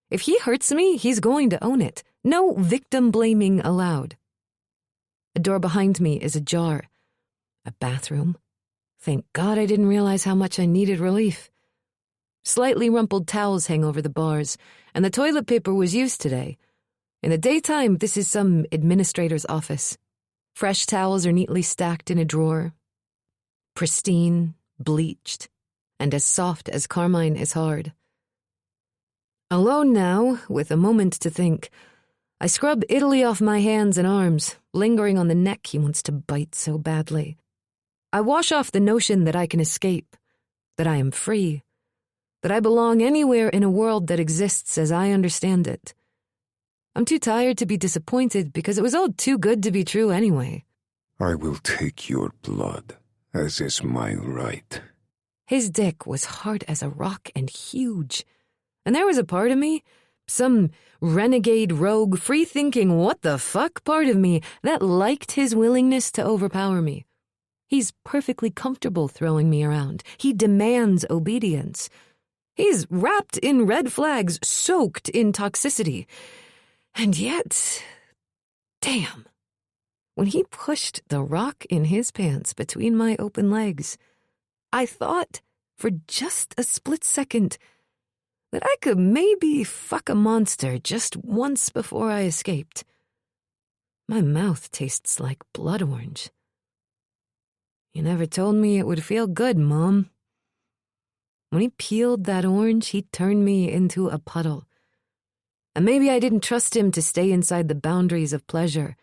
If he hurts me, he's going to own it. No victim blaming allowed. A door behind me is ajar. A bathroom. Thank God I didn't realize how much I needed relief. Slightly rumpled towels hang over the bars, and the toilet paper was used today. In the daytime, this is some administrator's office. Fresh towels are neatly stacked in a drawer. Pristine, bleached, and as soft as carmine is hard. Alone now, with a moment to think, I scrub Italy off my hands and arms, lingering on the neck he wants to bite so badly. I wash off the notion that I can escape, that I am free, that I belong anywhere in a world that exists as I understand it. I'm too tired to be disappointed because it was all too good to be true anyway. I will take your blood, as is my right. His dick was hard as a rock and huge. And there was a part of me, some renegade, rogue, free-thinking, what the fuck part of me that liked his willingness to overpower me. He's perfectly comfortable throwing me around. He demands obedience. He's wrapped in red flags, soaked in toxicity. And yet, damn. When he pushed the rock in his pants between my open legs, I thought, for just a split second, that I could maybe fuck a monster just once before I escaped. My mouth tastes like blood orange. You never told me it would feel good, Mom. When he peeled that orange, he turned me into a puddle. And maybe I didn't trust him to stay inside the boundaries of pleasure,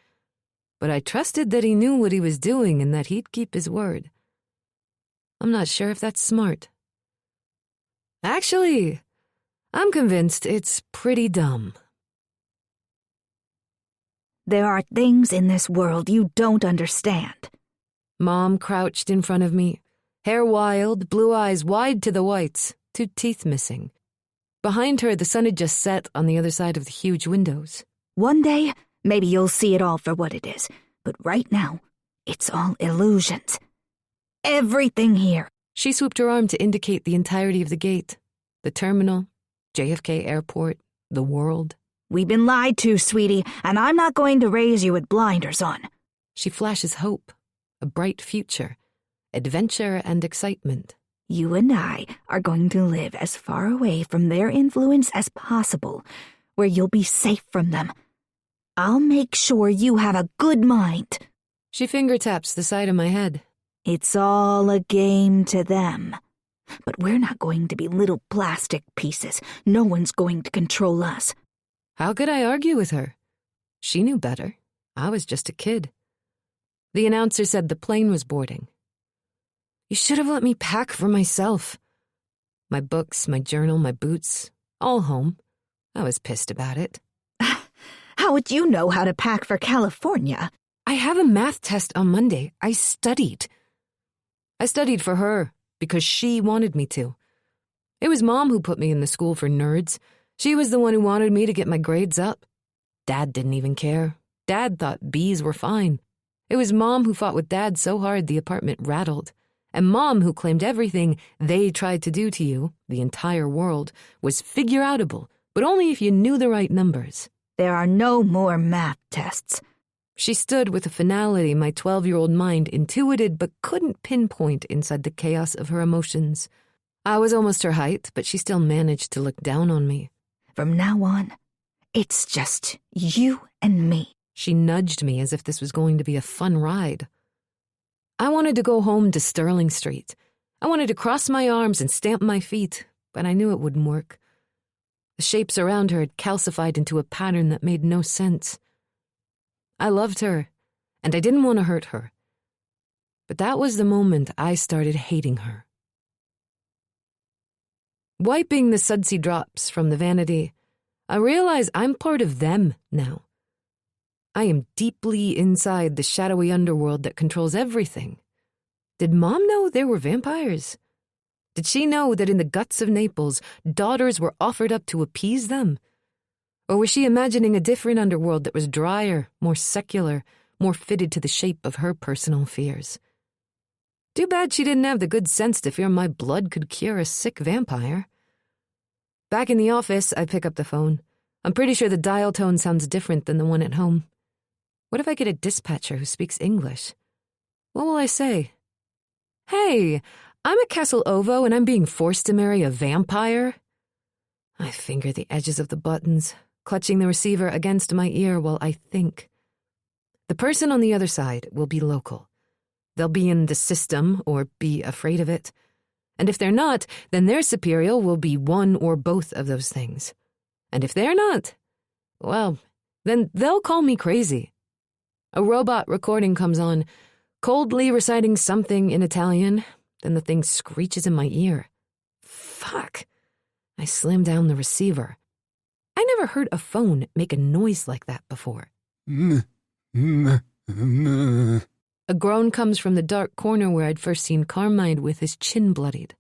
but I trusted that he knew what he was doing and that he'd keep his word. I'm not sure if that's smart. Actually, I'm convinced it's pretty dumb. There are things in this world you don't understand. Mom crouched in front of me, hair wild, blue eyes wide to the whites, 2 teeth missing. Behind her, the sun had just set on the other side of the huge windows. One day, maybe you'll see it all for what it is, but right now, it's all illusions. Everything here. She swooped her arm to indicate the entirety of the gate, the terminal, JFK Airport, the world. We've been lied to, sweetie, and I'm not going to raise you with blinders on. She flashes hope, a bright future, adventure and excitement. You and I are going to live as far away from their influence as possible, where you'll be safe from them. I'll make sure you have a good mind. She finger taps the side of my head. It's all a game to them. But we're not going to be little plastic pieces. No one's going to control us. How could I argue with her? She knew better. I was just a kid. The announcer said the plane was boarding. You should have let me pack for myself. My books, my journal, my boots, all home. I was pissed about it. How would you know how to pack for California? I have a math test on Monday. I studied. I studied for her because she wanted me to. It was Mom who put me in the school for nerds. She was the one who wanted me to get my grades up. Dad didn't even care. Dad thought B's were fine. It was Mom who fought with Dad so hard the apartment rattled. And Mom who claimed everything they tried to do to you, the entire world, was figure-outable, but only if you knew the right numbers. There are no more math tests. She stood with a finality my 12-year-old mind intuited but couldn't pinpoint inside the chaos of her emotions. I was almost her height, but she still managed to look down on me. From now on, it's just you and me. She nudged me as if this was going to be a fun ride. I wanted to go home to Sterling Street. I wanted to cross my arms and stamp my feet, but I knew it wouldn't work. The shapes around her had calcified into a pattern that made no sense. I loved her, and I didn't want to hurt her. But that was the moment I started hating her. Wiping the sudsy drops from the vanity, I realize I'm part of them now. I am deeply inside the shadowy underworld that controls everything. Did Mom know there were vampires? Did she know that in the guts of Naples, daughters were offered up to appease them? Or was she imagining a different underworld that was drier, more secular, more fitted to the shape of her personal fears? Too bad she didn't have the good sense to fear my blood could cure a sick vampire. Back in the office, I pick up the phone. I'm pretty sure the dial tone sounds different than the one at home. What if I get a dispatcher who speaks English? What will I say? Hey, I'm at Castle Ovo and I'm being forced to marry a vampire? I finger the edges of the buttons, clutching the receiver against my ear while I think. The person on the other side will be local. They'll be in the system or be afraid of it. And if they're not, then their superior will be one or both of those things. And if they're not, well, then they'll call me crazy. A robot recording comes on, coldly reciting something in Italian, then the thing screeches in my ear. Fuck. I slam down the receiver. I never heard a phone make a noise like that before. A groan comes from the dark corner where I'd first seen Carmine with his chin bloodied.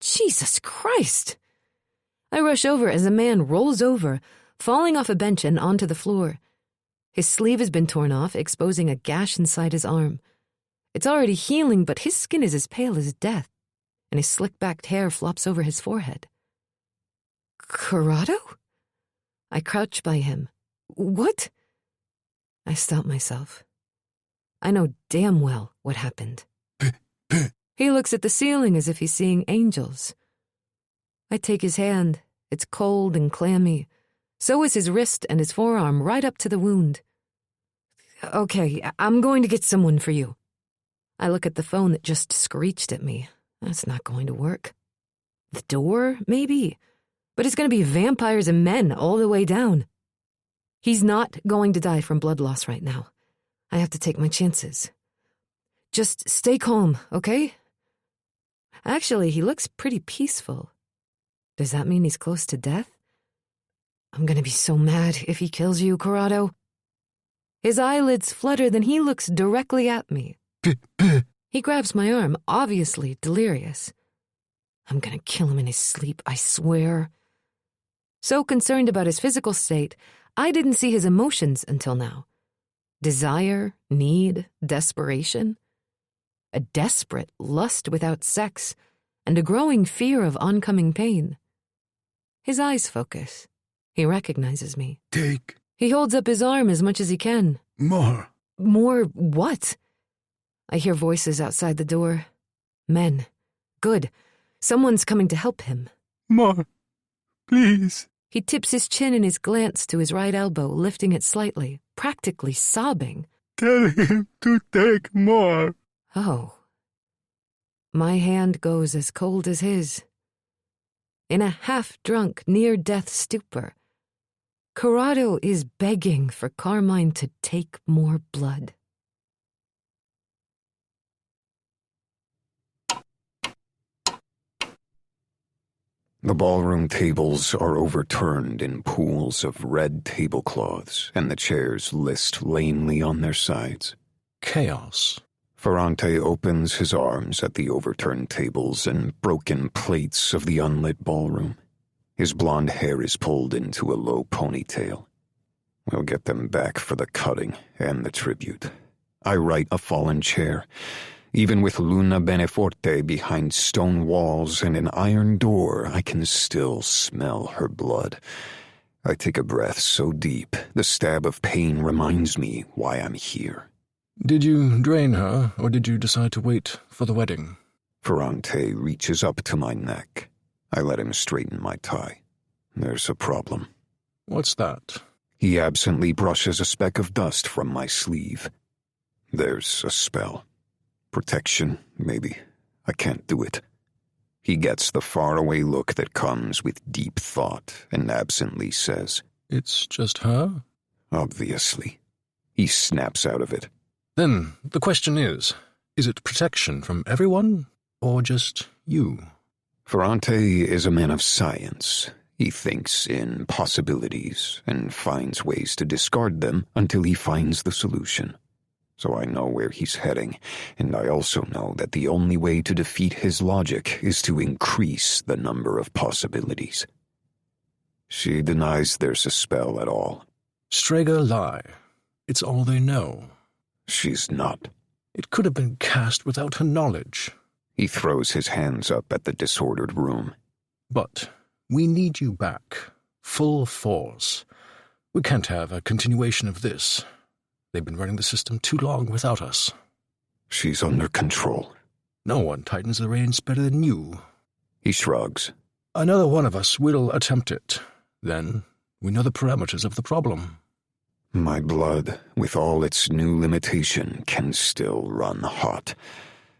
Jesus Christ! I rush over as a man rolls over, falling off a bench and onto the floor. His sleeve has been torn off, exposing a gash inside his arm. It's already healing, but his skin is as pale as death, and his slick-backed hair flops over his forehead. Corrado? I crouch by him. What? I stop myself. I know damn well what happened. He looks at the ceiling as if he's seeing angels. I take his hand. It's cold and clammy. So is his wrist and his forearm right up to the wound. Okay, I'm going to get someone for you. I look at the phone that just screeched at me. That's not going to work. The door, maybe. But it's going to be vampires and men all the way down. He's not going to die from blood loss right now. I have to take my chances. Just stay calm, okay? Actually, he looks pretty peaceful. Does that mean he's close to death? I'm gonna be so mad if he kills you, Corrado. His eyelids flutter, then he looks directly at me. He grabs my arm, obviously delirious. I'm gonna kill him in his sleep, I swear. So concerned about his physical state, I didn't see his emotions until now. Desire, need, desperation. A desperate lust without sex, and a growing fear of oncoming pain. His eyes focus. He recognizes me. Take He holds up his arm as much as he can. more. More what? I hear voices outside the door. Men. Good. Someone's coming to help him. More. Please. He tips his chin in his glance to his right elbow, lifting it slightly, practically sobbing. Tell him to take more. Oh. My hand goes as cold as his. In a half-drunk, near-death stupor, Corrado is begging for Carmine to take more blood. The ballroom tables are overturned in pools of red tablecloths, and the chairs list lamely on their sides. Chaos. Ferrante opens his arms at the overturned tables and broken plates of the unlit ballroom. His blonde hair is pulled into a low ponytail. We'll get them back for the cutting and the tribute. I write a fallen chair. Even with Luna Beneforte behind stone walls and an iron door, I can still smell her blood. I take a breath so deep, the stab of pain reminds me why I'm here. Did you drain her, or did you decide to wait for the wedding? Ferrante reaches up to my neck. I let him straighten my tie. There's a problem. What's that? He absently brushes a speck of dust from my sleeve. There's a spell. Protection, maybe. I can't do it. He gets the faraway look that comes with deep thought and absently says, It's just her? Obviously. He snaps out of it. Then the question is it protection from everyone or just you? Ferrante is a man of science. He thinks in possibilities and finds ways to discard them until he finds the solution. So I know where he's heading, and I also know that the only way to defeat his logic is to increase the number of possibilities. She denies there's a spell at all. Strega lie. It's all they know. She's not. It could have been cast without her knowledge. He throws his hands up at the disordered room. But we need you back. Full force. We can't have a continuation of this. They've been running the system too long without us. She's under control. No one tightens the reins better than you. He shrugs. Another one of us will attempt it. Then we know the parameters of the problem. My blood, with all its new limitation, can still run hot.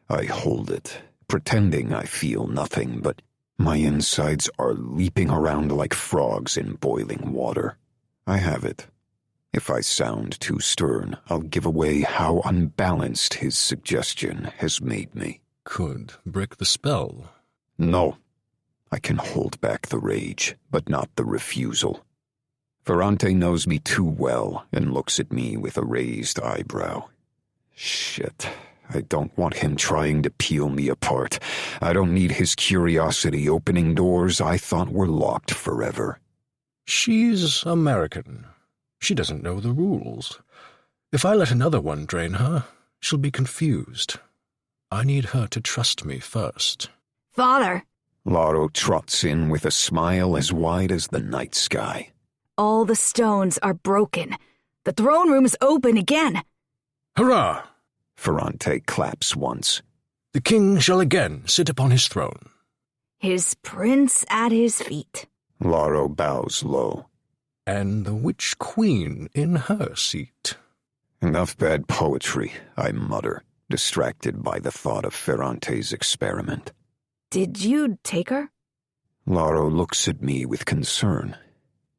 I hold it, pretending I feel nothing, but my insides are leaping around like frogs in boiling water. I have it. If I sound too stern, I'll give away how unbalanced his suggestion has made me. Could break the spell. No. I can hold back the rage, but not the refusal. Ferrante knows me too well and looks at me with a raised eyebrow. Shit. I don't want him trying to peel me apart. I don't need his curiosity opening doors I thought were locked forever. She's American. She doesn't know the rules. If I let another one drain her, she'll be confused. I need her to trust me first. Father! Lauro trots in with a smile as wide as the night sky. All the stones are broken. The throne room is open again. Hurrah! Ferrante claps once. The king shall again sit upon his throne. His prince at his feet. Lauro bows low. And the witch queen in her seat. Enough bad poetry, I mutter, distracted by the thought of Ferrante's experiment. Did you take her? Lauro looks at me with concern.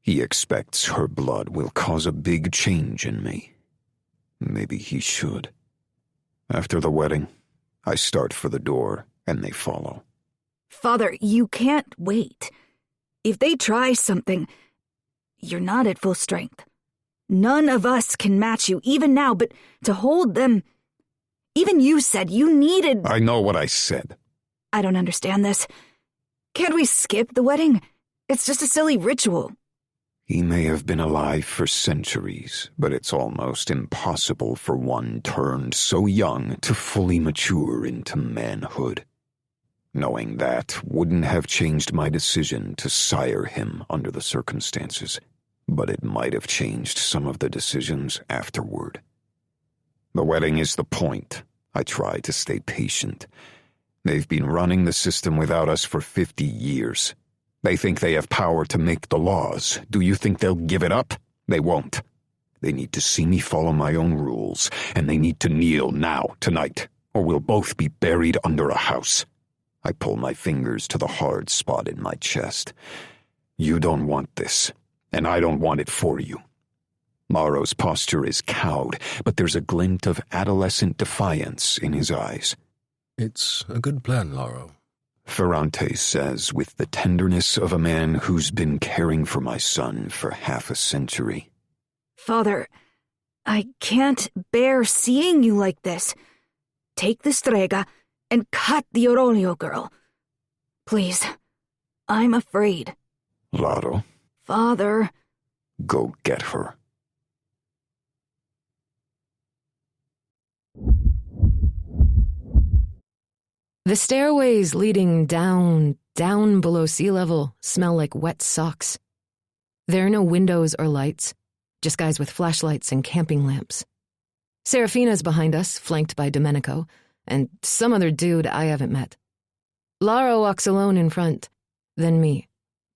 He expects her blood will cause a big change in me. Maybe he should. After the wedding, I start for the door, and they follow. Father, you can't wait. If they try something, you're not at full strength. None of us can match you, even now, but to hold them... Even you said you needed... I know what I said. I don't understand this. Can't we skip the wedding? It's just a silly ritual. He may have been alive for centuries, but it's almost impossible for one turned so young to fully mature into manhood. Knowing that wouldn't have changed my decision to sire him under the circumstances, but it might have changed some of the decisions afterward. The wedding is the point. I try to stay patient. They've been running the system without us for 50 years. They think they have power to make the laws. Do you think they'll give it up? They won't. They need to see me follow my own rules, and they need to kneel now, tonight, or we'll both be buried under a house. I pull my fingers to the hard spot in my chest. You don't want this, and I don't want it for you. Lauro's posture is cowed, but there's a glint of adolescent defiance in his eyes. It's a good plan, Lauro. Ferrante says with the tenderness of a man who's been caring for my son for half a century. Father, I can't bear seeing you like this. Take the strega and cut the Orolio girl. Please, I'm afraid. Lauro. Father. Go get her. The stairways leading down below sea level smell like wet socks. There are no windows or lights, just guys with flashlights and camping lamps. Serafina's behind us, flanked by Domenico, and some other dude I haven't met. Lara walks alone in front, then me.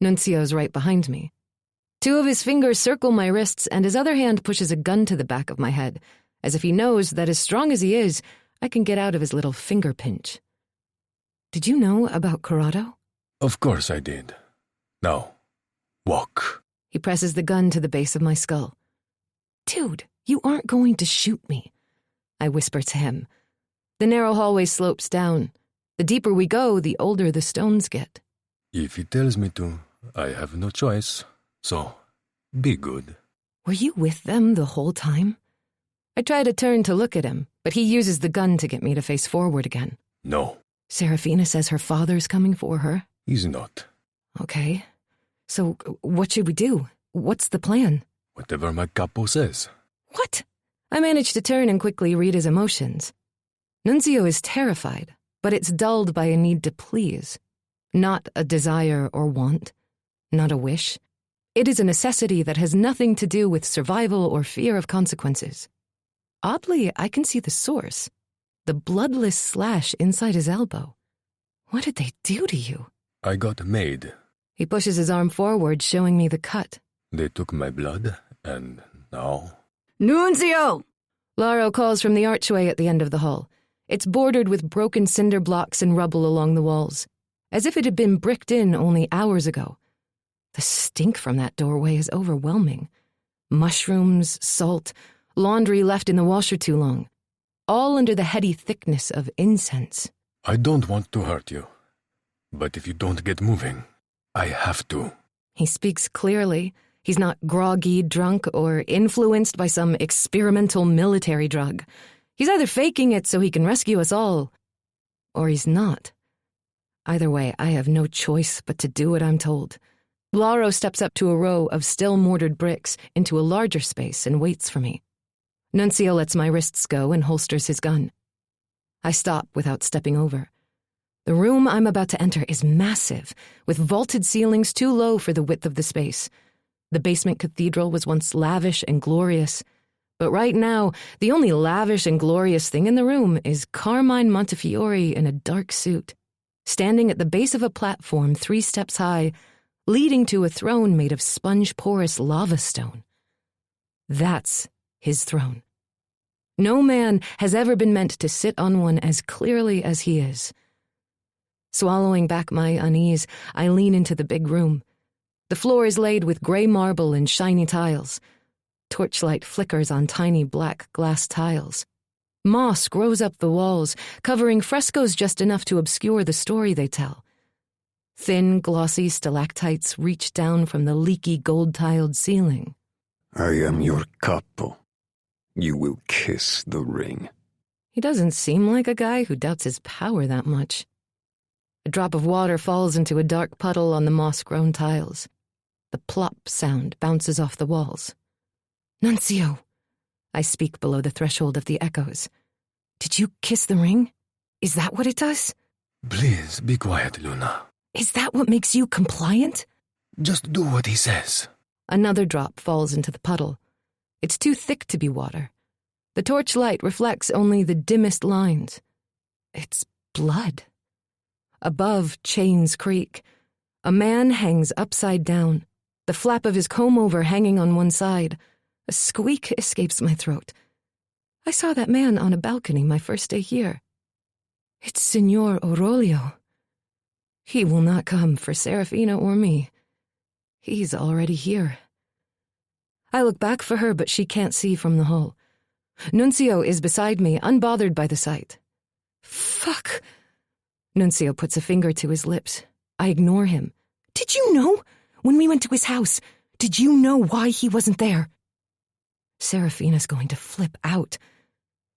Nuncio's right behind me. Two of his fingers circle my wrists, and his other hand pushes a gun to the back of my head, as if he knows that as strong as he is, I can get out of his little finger pinch. Did you know about Corrado? Of course I did. Now, walk. He presses the gun to the base of my skull. Dude, you aren't going to shoot me, I whisper to him. The narrow hallway slopes down. The deeper we go, the older the stones get. If he tells me to, I have no choice. So, be good. Were you with them the whole time? I try to turn to look at him, but he uses the gun to get me to face forward again. No. Serafina says her father's coming for her. He's not. Okay. So, what should we do? What's the plan? Whatever my capo says. What? I manage to turn and quickly read his emotions. Nunzio is terrified, but it's dulled by a need to please. Not a desire or want. Not a wish. It is a necessity that has nothing to do with survival or fear of consequences. Oddly, I can see the source. The bloodless slash inside his elbow. What did they do to you? I got made. He pushes his arm forward, showing me the cut. They took my blood, and now... Nunzio! Laro calls from the archway at the end of the hall. It's bordered with broken cinder blocks and rubble along the walls, as if it had been bricked in only hours ago. The stink from that doorway is overwhelming. Mushrooms, salt, laundry left in the washer too long, all under the heady thickness of incense. I don't want to hurt you, but if you don't get moving, I have to. He speaks clearly. He's not groggy, drunk, or influenced by some experimental military drug. He's either faking it so he can rescue us all, or he's not. Either way, I have no choice but to do what I'm told. Laro steps up to a row of still mortared bricks into a larger space and waits for me. Nunzio lets my wrists go and holsters his gun. I stop without stepping over. The room I'm about to enter is massive, with vaulted ceilings too low for the width of the space. The basement cathedral was once lavish and glorious, but right now, the only lavish and glorious thing in the room is Carmine Montefiore in a dark suit, standing at the base of a platform 3 steps high, leading to a throne made of sponge-porous lava stone. That's his throne. No man has ever been meant to sit on one as clearly as he is. Swallowing back my unease, I lean into the big room. The floor is laid with gray marble and shiny tiles. Torchlight flickers on tiny black glass tiles. Moss grows up the walls, covering frescoes just enough to obscure the story they tell. Thin, glossy stalactites reach down from the leaky gold-tiled ceiling. I am your capo. You will kiss the ring. He doesn't seem like a guy who doubts his power that much. A drop of water falls into a dark puddle on the moss-grown tiles. The plop sound bounces off the walls. Nunzio, I speak below the threshold of the echoes. Did you kiss the ring? Is that what it does? Please, be quiet, Luna. Is that what makes you compliant? Just do what he says. Another drop falls into the puddle. It's too thick to be water. The torchlight reflects only the dimmest lines. It's blood. Above, chains creak. A man hangs upside down, the flap of his comb-over hanging on one side. A squeak escapes my throat. I saw that man on a balcony my first day here. It's Signor Aurelio. He will not come for Serafina or me. He's already here. I look back for her, but she can't see from the hall. Nunzio is beside me, unbothered by the sight. Fuck! Nunzio puts a finger to his lips. I ignore him. Did you know? When we went to his house, did you know why he wasn't there? Serafina's going to flip out.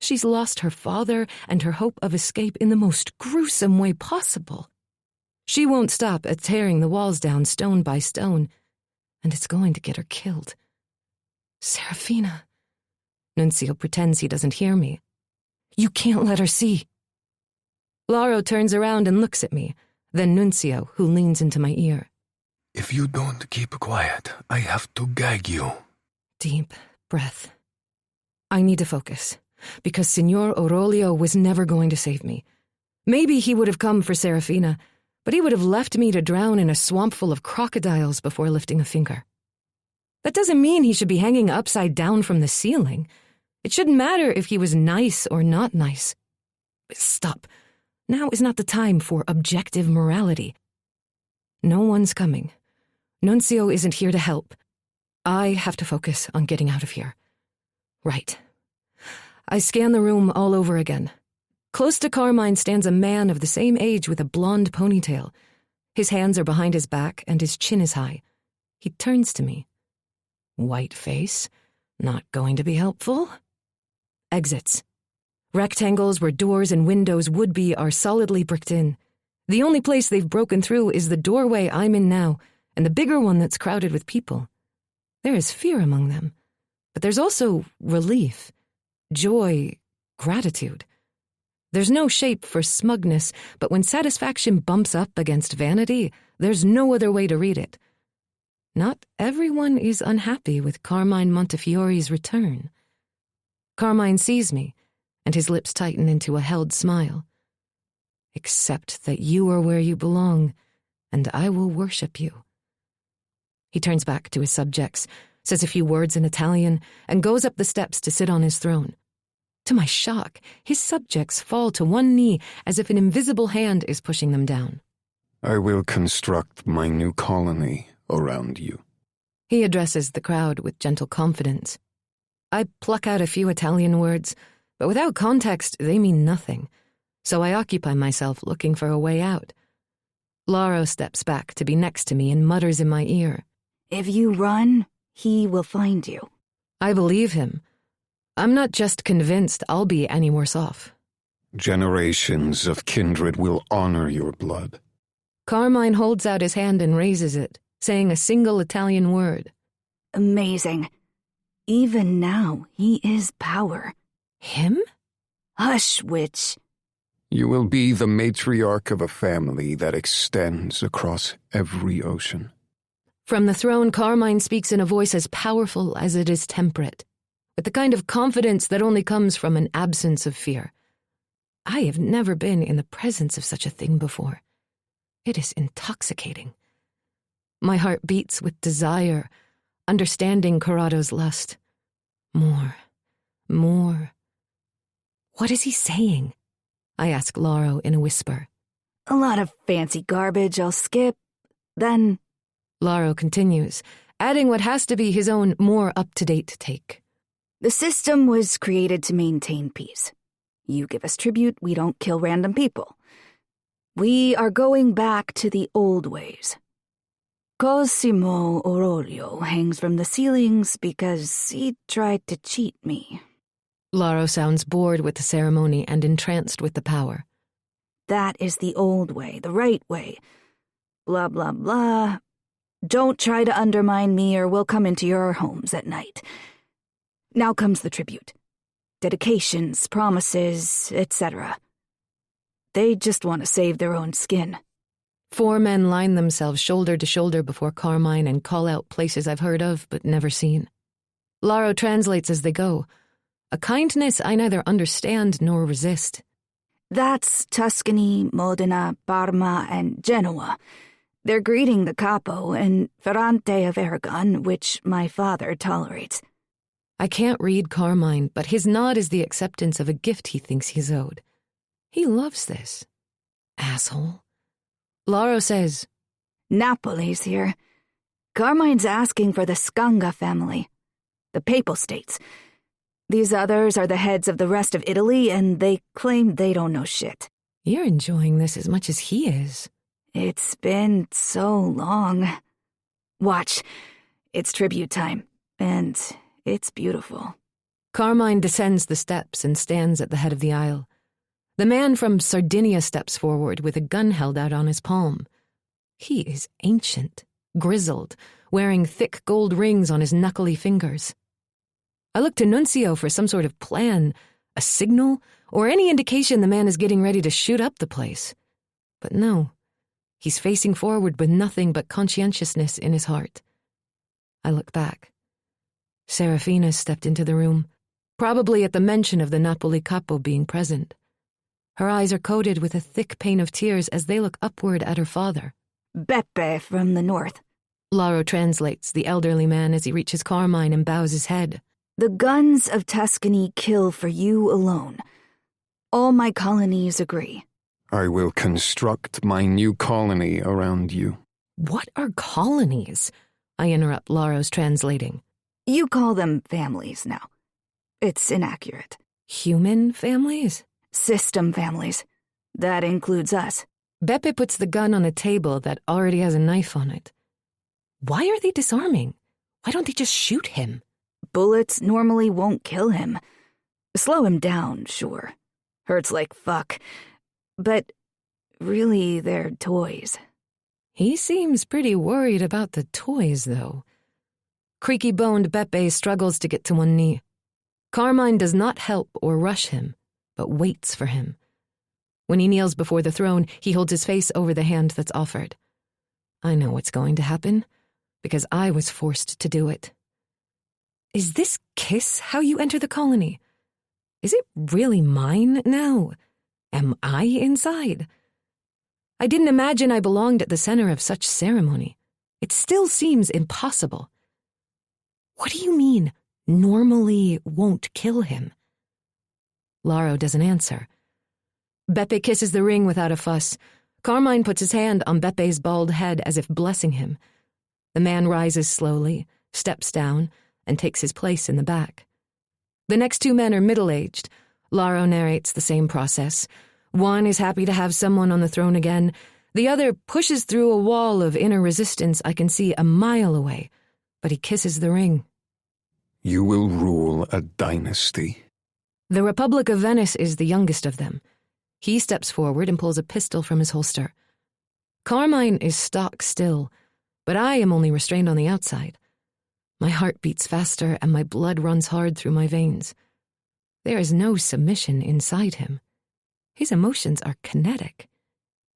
She's lost her father and her hope of escape in the most gruesome way possible. She won't stop at tearing the walls down stone by stone, and it's going to get her killed. Serafina. Nunzio pretends he doesn't hear me. You can't let her see. Laro turns around and looks at me, then Nunzio, who leans into my ear. If you don't keep quiet, I have to gag you. Deep breath. I need to focus, because Signor Aurelio was never going to save me. Maybe he would have come for Serafina, but he would have left me to drown in a swamp full of crocodiles before lifting a finger. That doesn't mean he should be hanging upside down from the ceiling. It shouldn't matter if he was nice or not nice. Stop. Now is not the time for objective morality. No one's coming. Nuncio isn't here to help. I have to focus on getting out of here. Right. I scan the room all over again. Close to Carmine stands a man of the same age with a blonde ponytail. His hands are behind his back and his chin is high. He turns to me. White face. Not going to be helpful. Exits. Rectangles where doors and windows would be are solidly bricked in. The only place they've broken through is the doorway I'm in now, and the bigger one that's crowded with people. There is fear among them, but there's also relief, joy, gratitude. There's no shape for smugness, but when satisfaction bumps up against vanity, there's no other way to read it. Not everyone is unhappy with Carmine Montefiore's return. Carmine sees me, and his lips tighten into a held smile. Accept that you are where you belong, and I will worship you. He turns back to his subjects, says a few words in Italian, and goes up the steps to sit on his throne. To my shock, his subjects fall to one knee as if an invisible hand is pushing them down. I will construct my new colony around you. He addresses the crowd with gentle confidence. I pluck out a few Italian words, but without context, they mean nothing, so I occupy myself looking for a way out. Laro steps back to be next to me and mutters in my ear. If you run, he will find you. I believe him. I'm not just convinced I'll be any worse off. Generations of kindred will honor your blood. Carmine holds out his hand and raises it, saying a single Italian word. Amazing. Even now, he is power. Him? Hush, witch. You will be the matriarch of a family that extends across every ocean. From the throne, Carmine speaks in a voice as powerful as it is temperate, with the kind of confidence that only comes from an absence of fear. I have never been in the presence of such a thing before. It is intoxicating. My heart beats with desire, understanding Corrado's lust. More. What is he saying? I ask Laro in a whisper. A lot of fancy garbage I'll skip. Then... Laro continues, adding what has to be his own more up-to-date take. The system was created to maintain peace. You give us tribute, we don't kill random people. We are going back to the old ways. Cosimo Orolio hangs from the ceilings because he tried to cheat me. Laro sounds bored with the ceremony and entranced with the power. That is the old way, the right way. Blah, blah, blah. Don't try to undermine me or we'll come into your homes at night. Now comes the tribute. Dedications, promises, etc. They just want to save their own skin. 4 men line themselves shoulder to shoulder before Carmine and call out places I've heard of but never seen. Laro translates as they go, a kindness I neither understand nor resist. That's Tuscany, Modena, Parma, and Genoa. They're greeting the capo and Ferrante of Aragon, which my father tolerates. I can't read Carmine, but his nod is the acceptance of a gift he thinks he's owed. He loves this. Asshole. Laro says, Napoli's here. Carmine's asking for the Scanga family, the Papal States. These others are the heads of the rest of Italy, and they claim they don't know shit. You're enjoying this as much as he is. It's been so long. Watch. It's tribute time, and it's beautiful. Carmine descends the steps and stands at the head of the aisle. The man from Sardinia steps forward with a gun held out on his palm. He is ancient, grizzled, wearing thick gold rings on his knuckly fingers. I look to Nuncio for some sort of plan, a signal, or any indication the man is getting ready to shoot up the place. But no, he's facing forward with nothing but conscientiousness in his heart. I look back. Serafina stepped into the room, probably at the mention of the Napoli capo being present. Her eyes are coated with a thick pain of tears as they look upward at her father. Beppe from the north. Laro translates the elderly man as he reaches Carmine and bows his head. The guns of Tuscany kill for you alone. All my colonies agree. I will construct my new colony around you. What are colonies? I interrupt Laro's translating. You call them families now. It's inaccurate. Human families? System families. That includes us. Beppe puts the gun on a table that already has a knife on it. Why are they disarming? Why don't they just shoot him? Bullets normally won't kill him. Slow him down, sure. Hurts like fuck. But really, they're toys. He seems pretty worried about the toys, though. Creaky-boned Beppe struggles to get to one knee. Carmine does not help or rush him, but waits for him. When he kneels before the throne, he holds his face over the hand that's offered. I know what's going to happen, because I was forced to do it. Is this kiss how you enter the colony? Is it really mine now? Am I inside? I didn't imagine I belonged at the center of such ceremony. It still seems impossible. What do you mean, normally won't kill him? Laro doesn't answer. Beppe kisses the ring without a fuss. Carmine puts his hand on Beppe's bald head as if blessing him. The man rises slowly, steps down, and takes his place in the back. The next two men are middle-aged. Laro narrates the same process. One is happy to have someone on the throne again. The other pushes through a wall of inner resistance I can see a mile away, but he kisses the ring. You will rule a dynasty. The Republic of Venice is the youngest of them. He steps forward and pulls a pistol from his holster. Carmine is stock still, but I am only restrained on the outside. My heart beats faster and my blood runs hard through my veins. There is no submission inside him. His emotions are kinetic.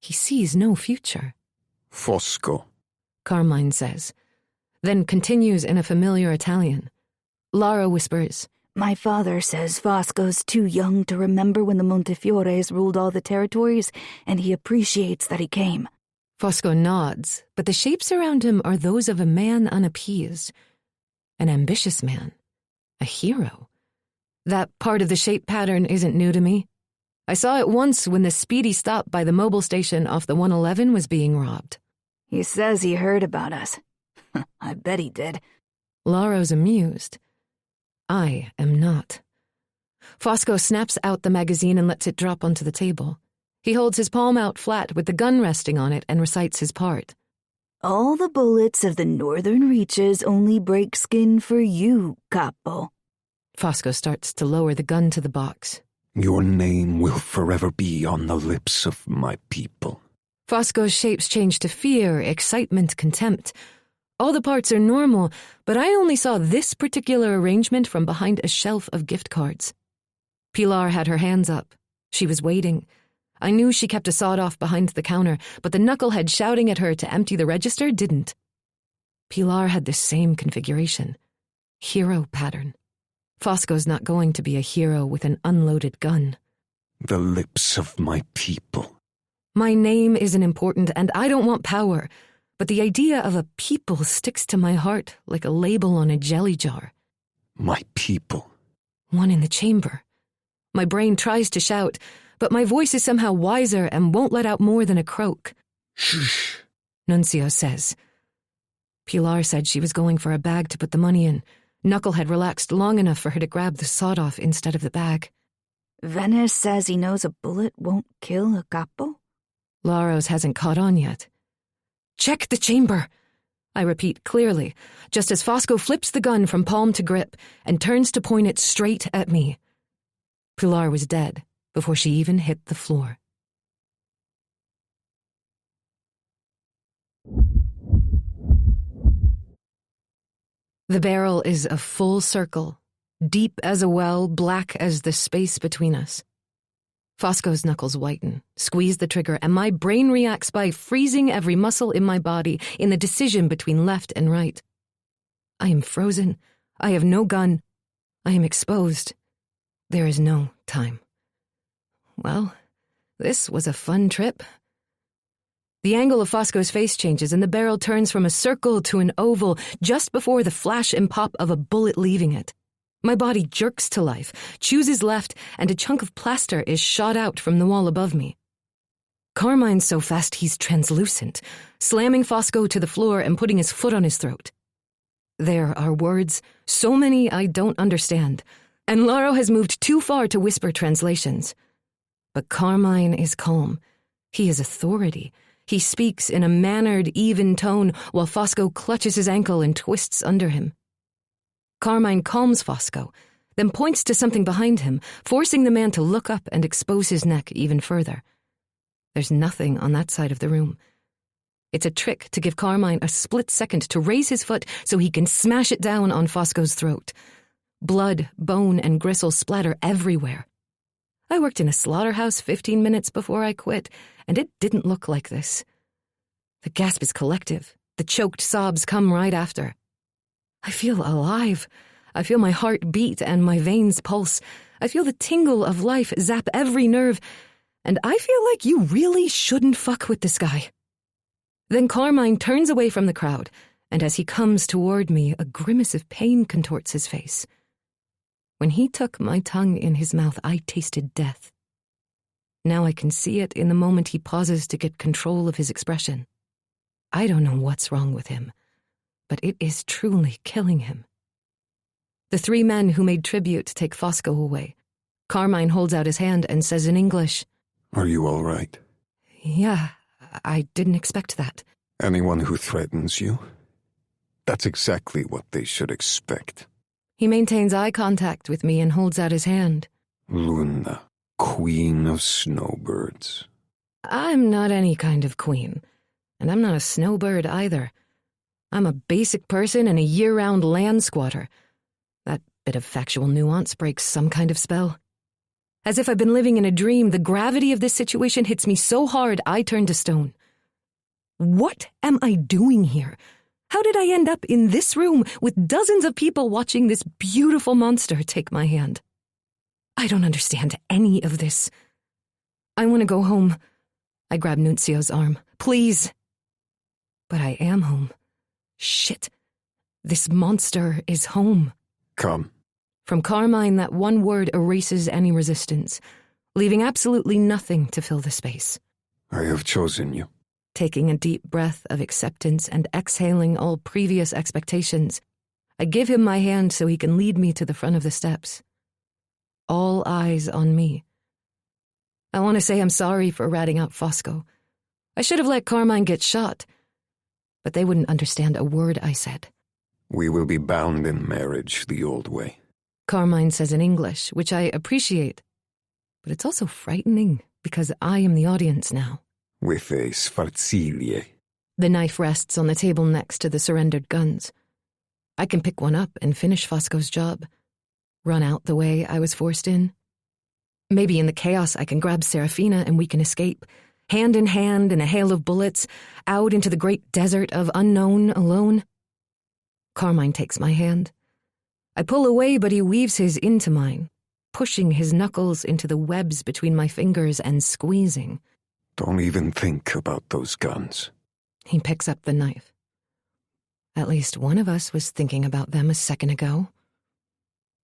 He sees no future. Fosco, Carmine says, then continues in a familiar Italian. Laro whispers, My father says Fosco's too young to remember when the Montefiores ruled all the territories, and he appreciates that he came. Fosco nods, but the shapes around him are those of a man unappeased. An ambitious man. A hero. That part of the shape pattern isn't new to me. I saw it once when the speedy stop by the mobile station off the 111 was being robbed. He says he heard about us. I bet he did. Laro's amused. I am not. Fosco snaps out the magazine and lets it drop onto the table. He holds his palm out flat with the gun resting on it and recites his part. All the bullets of the northern reaches only break skin for you, capo. Fosco starts to lower the gun to the box. your name will forever be on the lips of my people. Fosco's shapes change to fear, excitement, contempt. All the parts are normal, but I only saw this particular arrangement from behind a shelf of gift cards. Pilar had her hands up. She was waiting. I knew she kept a sawed-off behind the counter, but the knucklehead shouting at her to empty the register didn't. Pilar had the same configuration. Hero pattern. Fosco's not going to be a hero with an unloaded gun. The lips of my people. My name isn't important, and I don't want power, but the idea of a people sticks to my heart like a label on a jelly jar. My people. One in the chamber. My brain tries to shout, but my voice is somehow wiser and won't let out more than a croak. Shh. Nuncio says. Pilar said she was going for a bag to put the money in. Knucklehead relaxed long enough for her to grab the sawed-off instead of the bag. Venice says he knows a bullet won't kill a capo? Laros hasn't caught on yet. Check the chamber, I repeat clearly, just as Fosco flips the gun from palm to grip and turns to point it straight at me. Pilar was dead before she even hit the floor. The barrel is a full circle, deep as a well, black as the space between us. Fosco's knuckles whiten, squeeze the trigger, and my brain reacts by freezing every muscle in my body in the decision between left and right. I am frozen. I have no gun. I am exposed. There is no time. Well, This was a fun trip. The angle of Fosco's face changes and the barrel turns from a circle to an oval just before the flash and pop of a bullet leaving it. My body jerks to life, chooses left, and a chunk of plaster is shot out from the wall above me. Carmine's so fast he's translucent, slamming Fosco to the floor and putting his foot on his throat. There are words, so many I don't understand, and Laro has moved too far to whisper translations. But Carmine is calm. He is authority. He speaks in a mannered, even tone while Fosco clutches his ankle and twists under him. Carmine calms Fosco, then points to something behind him, forcing the man to look up and expose his neck even further. There's nothing on that side of the room. It's a trick to give Carmine a split second to raise his foot so he can smash it down on Fosco's throat. Blood, bone, and gristle splatter everywhere. I worked in a slaughterhouse 15 minutes before I quit, and it didn't look like this. The gasp is collective. The choked sobs come right after. I feel alive. I feel my heart beat and my veins pulse. I feel the tingle of life zap every nerve, and I feel like you really shouldn't fuck with this guy. Then Carmine turns away from the crowd, and as he comes toward me, a grimace of pain contorts his face. When he took my tongue in his mouth, I tasted death. Now I can see it in the moment he pauses to get control of his expression. I don't know what's wrong with him, but it is truly killing him. The three men who made tribute take Fosco away. Carmine holds out his hand and says in English, "Are you all right? "Yeah, I didn't expect that." Anyone who threatens you? That's exactly what they should expect." He maintains eye contact with me and holds out his hand. Luna, queen of snowbirds. I'm not any kind of queen, and I'm not a snowbird either. I'm a basic person and a year-round land squatter. That bit of factual nuance breaks some kind of spell. As if I've been living in a dream, the gravity of this situation hits me so hard I turn to stone. What am I doing here? How did I end up in this room with dozens of people watching this beautiful monster take my hand? I don't understand any of this. I want to go home. I grab Nuncio's arm. Please. But I am home. Shit. This monster is home. Come. From Carmine, that one word erases any resistance, leaving absolutely nothing to fill the space. I have chosen you. Taking a deep breath of acceptance and exhaling all previous expectations, I give him my hand so he can lead me to the front of the steps. All eyes on me. I want to say I'm sorry for ratting out Fosco. I should have let Carmine get shot, but they wouldn't understand a word I said. We will be bound in marriage the old way. Carmine says in English, which I appreciate, but it's also frightening because I am the audience now. With a sfarzilie. The knife rests on the table next to the surrendered guns. I can pick one up and finish Fosco's job. Run out the way I was forced in. Maybe in the chaos I can grab Serafina and we can escape, hand in hand in a hail of bullets, out into the great desert of unknown alone. Carmine takes my hand. I pull away, but he weaves his into mine, pushing his knuckles into the webs between my fingers and squeezing. Don't even think about those guns. He picks up the knife. At least one of us was thinking about them a second ago.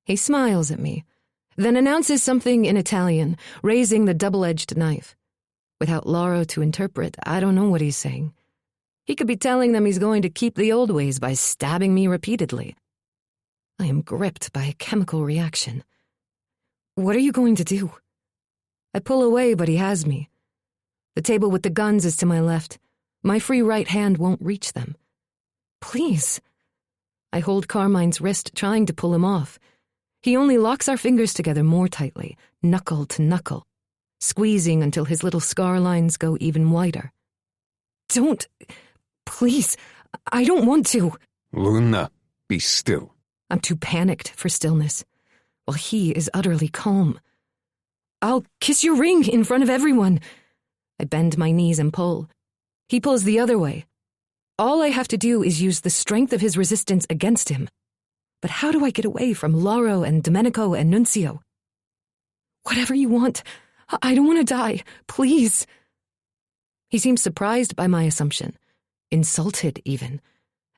He smiles at me, then announces something in Italian, raising the double-edged knife. Without Laro to interpret, I don't know what he's saying. He could be telling them he's going to keep the old ways by stabbing me repeatedly. I am gripped by a chemical reaction. What are you going to do? I pull away, but he has me. The table with the guns is to my left. My free right hand won't reach them. Please. I hold Carmine's wrist, trying to pull him off. He only locks our fingers together more tightly, knuckle to knuckle, squeezing until his little scar lines go even wider. Don't. Please. I don't want to. Luna, be still. I'm too panicked for stillness, while he is utterly calm. I'll kiss your ring in front of everyone. I bend my knees and pull. He pulls the other way. All I have to do is use the strength of his resistance against him. But how do I get away from Laro and Domenico and Nunzio? Whatever you want, I don't want to die. Please. He seems surprised by my assumption. Insulted, even.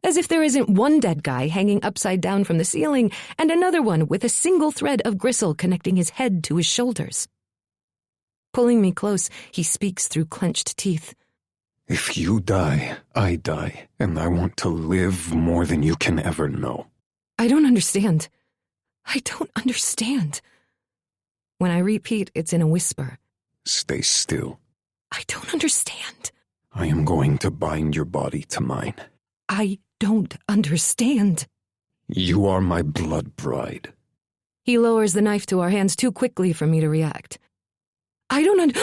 As if there isn't one dead guy hanging upside down from the ceiling and another one with a single thread of gristle connecting his head to his shoulders. Pulling me close, he speaks through clenched teeth. If you die, I die, and I want to live more than you can ever know. I don't understand. I don't understand. When I repeat, it's in a whisper. Stay still. I don't understand. I am going to bind your body to mine. I don't understand. You are my blood bride. He lowers the knife to our hands too quickly for me to react. I don't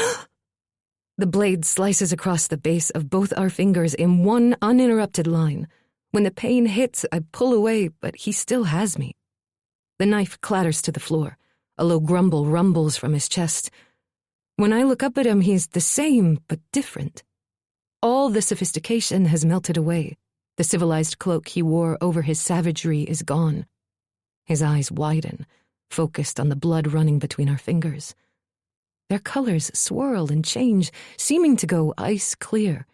The blade slices across the base of both our fingers in one uninterrupted line. When the pain hits, I pull away, but he still has me. The knife clatters to the floor. A low grumble rumbles from his chest. When I look up at him, he's the same, but different. All the sophistication has melted away. The civilized cloak he wore over his savagery is gone. His eyes widen, focused on the blood running between our fingers. Their colors swirl and change, seeming to go ice clear.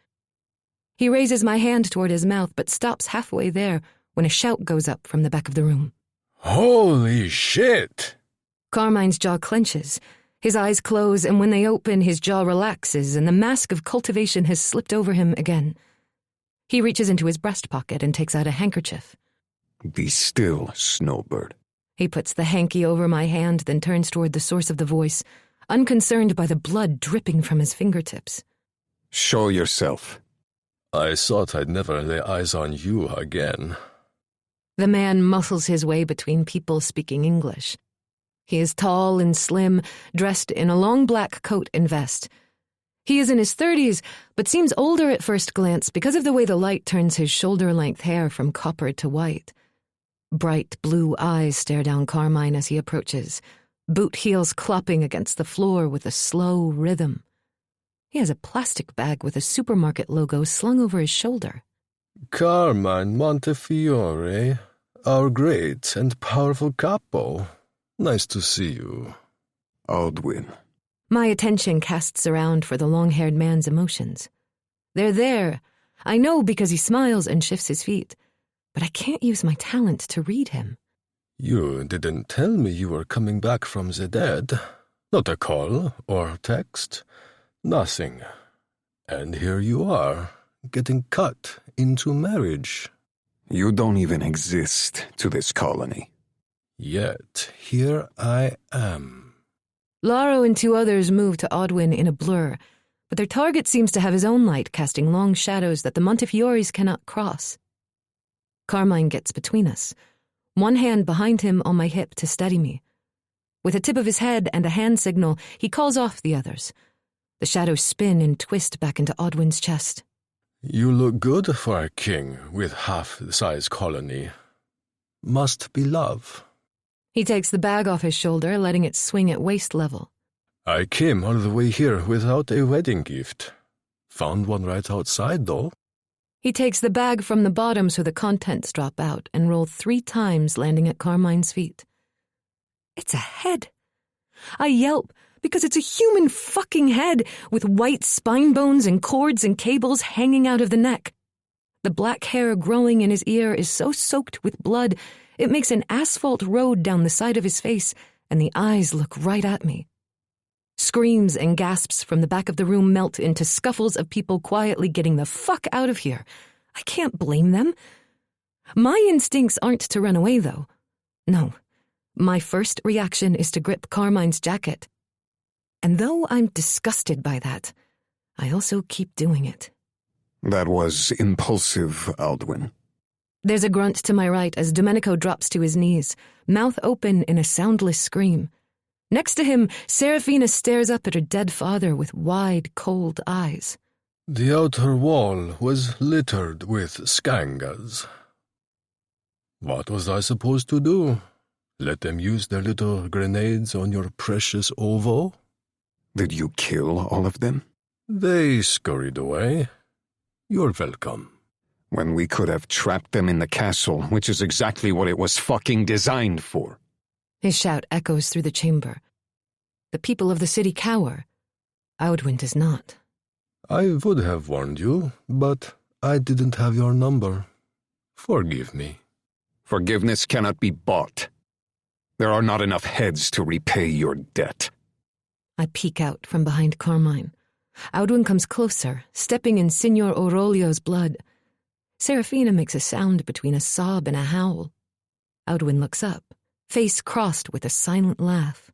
He raises my hand toward his mouth, but stops halfway there when a shout goes up from the back of the room. Holy shit! Carmine's jaw clenches. His eyes close, and when they open, his jaw relaxes, and the mask of cultivation has slipped over him again. He reaches into his breast pocket and takes out a handkerchief. Be still, Snowbird. He puts the hanky over my hand, then turns toward the source of the voice, unconcerned by the blood dripping from his fingertips. Show yourself. I thought I'd never lay eyes on you again. The man muscles his way between people speaking English. He is tall and slim, dressed in a long black coat and vest. He is in his 30s, but seems older at first glance because of the way the light turns his shoulder-length hair from copper to white. Bright blue eyes stare down Carmine as he approaches, boot heels clopping against the floor with a slow rhythm. He has a plastic bag with a supermarket logo slung over his shoulder. Carmine Montefiore, our great and powerful capo. Nice to see you. Aldwin. My attention casts around for the long-haired man's emotions. They're there. I know because he smiles and shifts his feet, but I can't use my talent to read him. You didn't tell me you were coming back from the dead. Not a call or text. Nothing. And here you are, getting cut into marriage. You don't even exist to this colony. Yet here I am. Laro and two others move to Odwin in a blur, but their target seems to have his own light casting long shadows that the Montefiores cannot cross. Carmine gets between us, one hand behind him on my hip to steady me. With a tip of his head and a hand signal, he calls off the others. The shadows spin and twist back into Odwin's chest. You look good for a king with half the size colony. Must be love. He takes the bag off his shoulder, letting it swing at waist level. I came all the way here without a wedding gift. Found one right outside, though. He takes the bag from the bottom so the contents drop out and roll 3 times, landing at Carmine's feet. It's a head. I yelp because it's a human fucking head with white spine bones and cords and cables hanging out of the neck. The black hair growing in his ear is so soaked with blood, it makes an asphalt road down the side of his face, and the eyes look right at me. Screams and gasps from the back of the room melt into scuffles of people quietly getting the fuck out of here. I can't blame them. My instincts aren't to run away, though. No. My first reaction is to grip Carmine's jacket. And though I'm disgusted by that, I also keep doing it. That was impulsive, Aldwin. There's a grunt to my right as Domenico drops to his knees, mouth open in a soundless scream. Next to him, Serafina stares up at her dead father with wide, cold eyes. The outer wall was littered with skangas. What was I supposed to do? Let them use their little grenades on your precious ovo? Did you kill all of them? They scurried away. You're welcome. When we could have trapped them in the castle, which is exactly what it was fucking designed for. His shout echoes through the chamber. The people of the city cower. Audwin does not. I would have warned you, but I didn't have your number. Forgive me. Forgiveness cannot be bought. There are not enough heads to repay your debt. I peek out from behind Carmine. Audwin comes closer, stepping in Signor Aurolio's blood. Serafina makes a sound between a sob and a howl. Audwin looks up, face crossed with a silent laugh.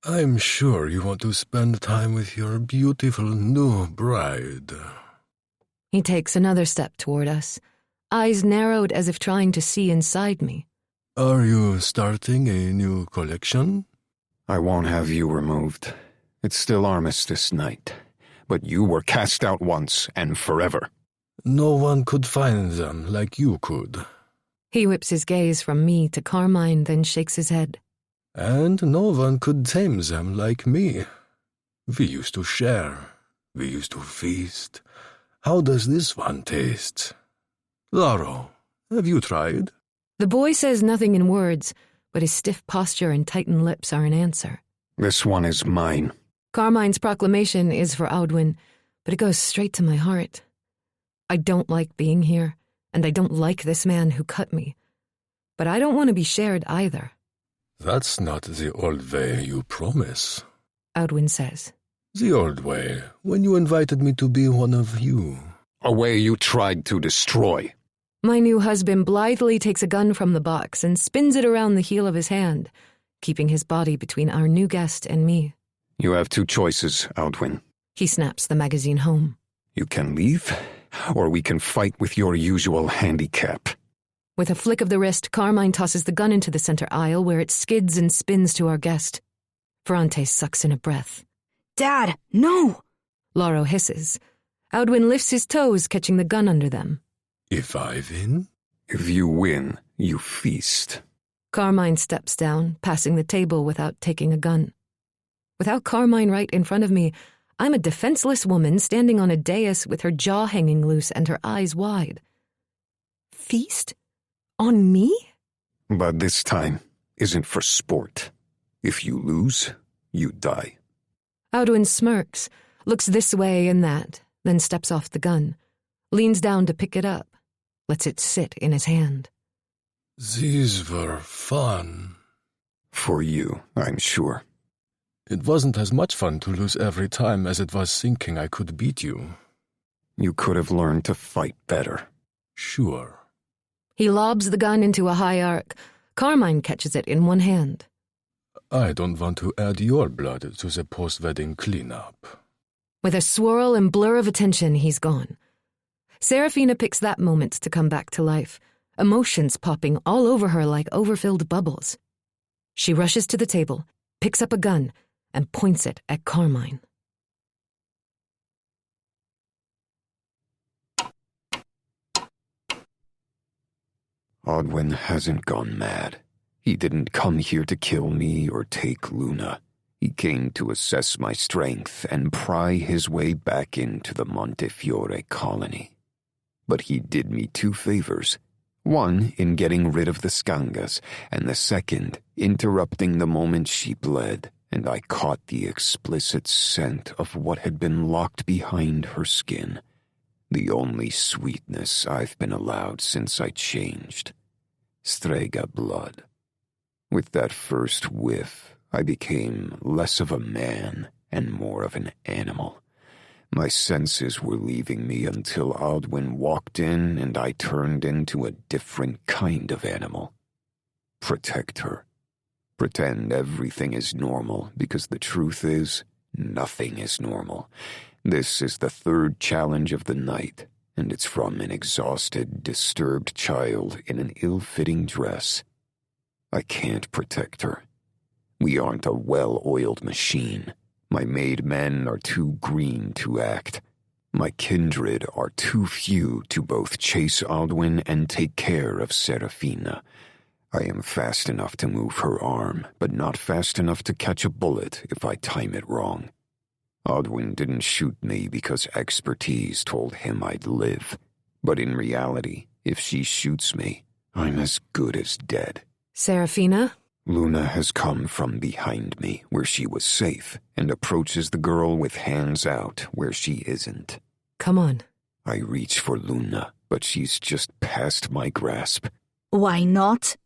I'm sure you want to spend time with your beautiful new bride. He takes another step toward us, eyes narrowed as if trying to see inside me. Are you starting a new collection? I won't have you removed. It's still armistice night. But you were cast out once and forever. No one could find them like you could. He whips his gaze from me to Carmine, then shakes his head. And no one could tame them like me. We used to share. We used to feast. How does this one taste? Laro, have you tried? The boy says nothing in words, but his stiff posture and tightened lips are an answer. This one is mine. Carmine's proclamation is for Audwin, but it goes straight to my heart. I don't like being here, and I don't like this man who cut me. But I don't want to be shared either. That's not the old way you promise. Audwin says. The old way, when you invited me to be one of you. A way you tried to destroy. My new husband blithely takes a gun from the box and spins it around the heel of his hand, keeping his body between our new guest and me. You have two choices, Audwin. He snaps the magazine home. You can leave, or we can fight with your usual handicap. With a flick of the wrist, Carmine tosses the gun into the center aisle where it skids and spins to our guest. Ferrante sucks in a breath. Dad, no! Laro hisses. Audwin lifts his toes, catching the gun under them. If I win? If you win, you feast. Carmine steps down, passing the table without taking a gun. Without Carmine right in front of me, I'm a defenseless woman standing on a dais with her jaw hanging loose and her eyes wide. Feast? On me? But this time isn't for sport. If you lose, you die. Audwin smirks, looks this way and that, then steps off the gun, leans down to pick it up, lets it sit in his hand. These were fun. For you, I'm sure. It wasn't as much fun to lose every time as it was thinking I could beat you. You could have learned to fight better. Sure. He lobs the gun into a high arc. Carmine catches it in one hand. I don't want to add your blood to the post-wedding cleanup. With a swirl and blur of attention, he's gone. Serafina picks that moment to come back to life, emotions popping all over her like overfilled bubbles. She rushes to the table, picks up a gun, and points it at Carmine. Audwin hasn't gone mad. He didn't come here to kill me or take Luna. He came to assess my strength and pry his way back into the Montefiore colony. But he did me two favors. One in getting rid of the Scangas, and the second interrupting the moment she bled, and I caught the explicit scent of what had been locked behind her skin. The only sweetness I've been allowed since I changed. Strega blood. With that first whiff, I became less of a man and more of an animal. My senses were leaving me until Audwin walked in and I turned into a different kind of animal. Protect her. Pretend everything is normal, because the truth is, nothing is normal. This is the third challenge of the night, and it's from an exhausted, disturbed child in an ill-fitting dress. I can't protect her. We aren't a well-oiled machine. My made men are too green to act. My kindred are too few to both chase Audwin and take care of Serafina. I am fast enough to move her arm, but not fast enough to catch a bullet if I time it wrong. Audwin didn't shoot me because expertise told him I'd live. But in reality, if she shoots me, I'm as good as dead. Serafina? Luna has come from behind me, where she was safe, and approaches the girl with hands out where she isn't. Come on. I reach for Luna, but she's just past my grasp. Why not?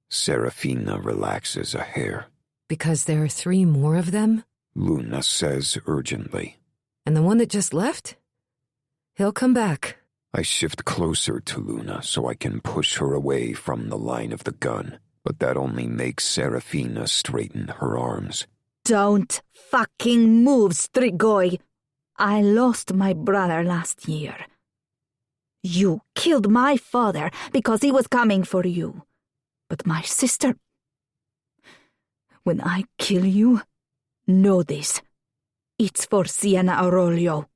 Serafina relaxes a hair. Because there are 3 more of them? Luna says urgently. And the one that just left? He'll come back. I shift closer to Luna so I can push her away from the line of the gun, but that only makes Serafina straighten her arms. Don't fucking move, Strigoi. I lost my brother last year. You killed my father because he was coming for you. But my sister... When I kill you, know this. It's for Sienna Aurelio.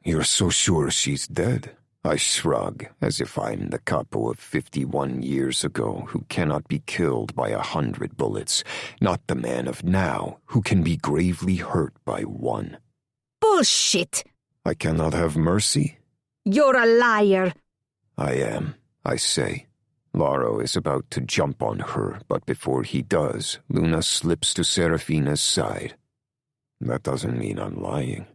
You're so sure she's dead? I shrug, as if I'm the capo of 51 years ago who cannot be killed by 100 bullets, not the man of now who can be gravely hurt by 1. Bullshit! I cannot have mercy? You're a liar. I am, I say. Laro is about to jump on her, but before he does, Luna slips to Serafina's side. That doesn't mean I'm lying.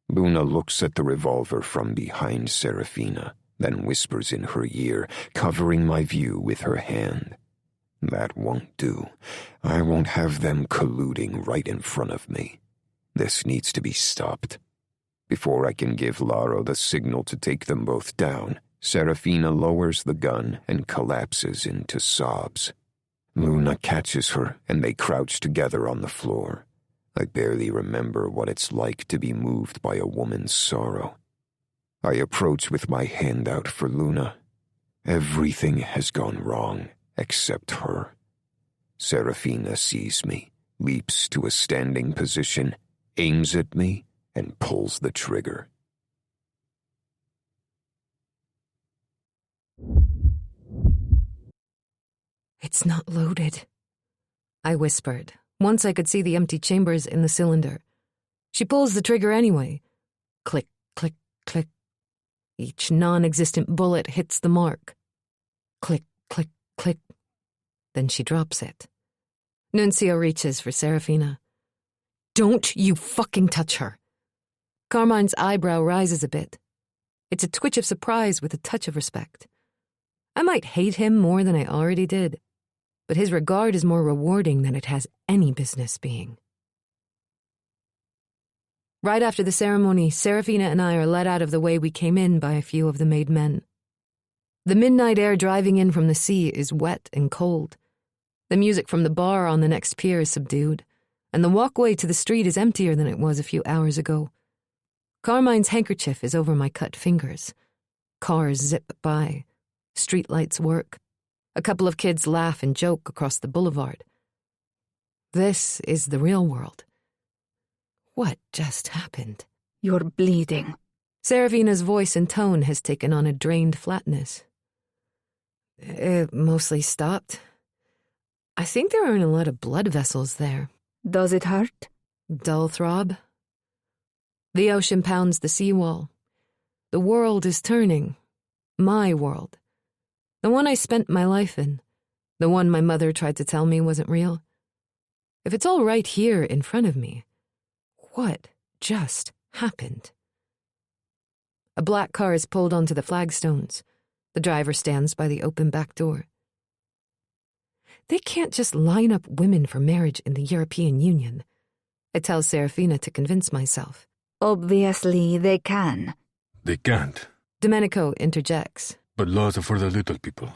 Luna looks at the revolver from behind Serafina, then whispers in her ear, covering my view with her hand. That won't do. I won't have them colluding right in front of me. This needs to be stopped. Before I can give Laro the signal to take them both down, Serafina lowers the gun and collapses into sobs. Luna catches her, and they crouch together on the floor. I barely remember what it's like to be moved by a woman's sorrow. I approach with my hand out for Luna. Everything has gone wrong, except her. Serafina sees me, leaps to a standing position, aims at me, and pulls the trigger. It's not loaded, I whispered. Once I could see the empty chambers in the cylinder. She pulls the trigger anyway. Click, click, click. Each non-existent bullet hits the mark. Click, click, click. Then she drops it. Nuncio reaches for Serafina. Don't you fucking touch her. Carmine's eyebrow rises a bit. It's a twitch of surprise with a touch of respect. I might hate him more than I already did, but his regard is more rewarding than it has any business being. Right after the ceremony, Serafina and I are led out of the way we came in by a few of the made men. The midnight air driving in from the sea is wet and cold. The music from the bar on the next pier is subdued, and the walkway to the street is emptier than it was a few hours ago. Carmine's handkerchief is over my cut fingers. Cars zip by. Streetlights work. A couple of kids laugh and joke across the boulevard. This is the real world. What just happened? You're bleeding. Serafina's voice and tone has taken on a drained flatness. It mostly stopped. I think there aren't a lot of blood vessels there. Does it hurt? Dull throb. The ocean pounds the seawall. The world is turning. My world. The one I spent my life in. The one my mother tried to tell me wasn't real. If it's all right here in front of me, what just happened? A black car is pulled onto the flagstones. The driver stands by the open back door. They can't just line up women for marriage in the European Union. I tell Serafina to convince myself. Obviously, they can. They can't. Domenico interjects. But laws are for the little people,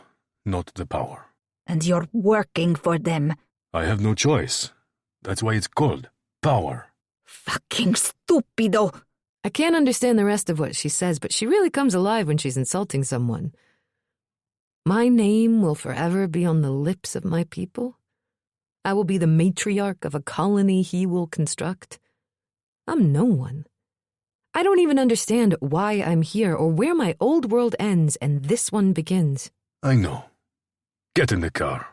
not the power. And you're working for them. I have no choice. That's why it's called power. Fucking stupido. I can't understand the rest of what she says, but she really comes alive when she's insulting someone. My name will forever be on the lips of my people. I will be the matriarch of a colony he will construct. I'm no one. I don't even understand why I'm here or where my old world ends and this one begins. I know. Get in the car.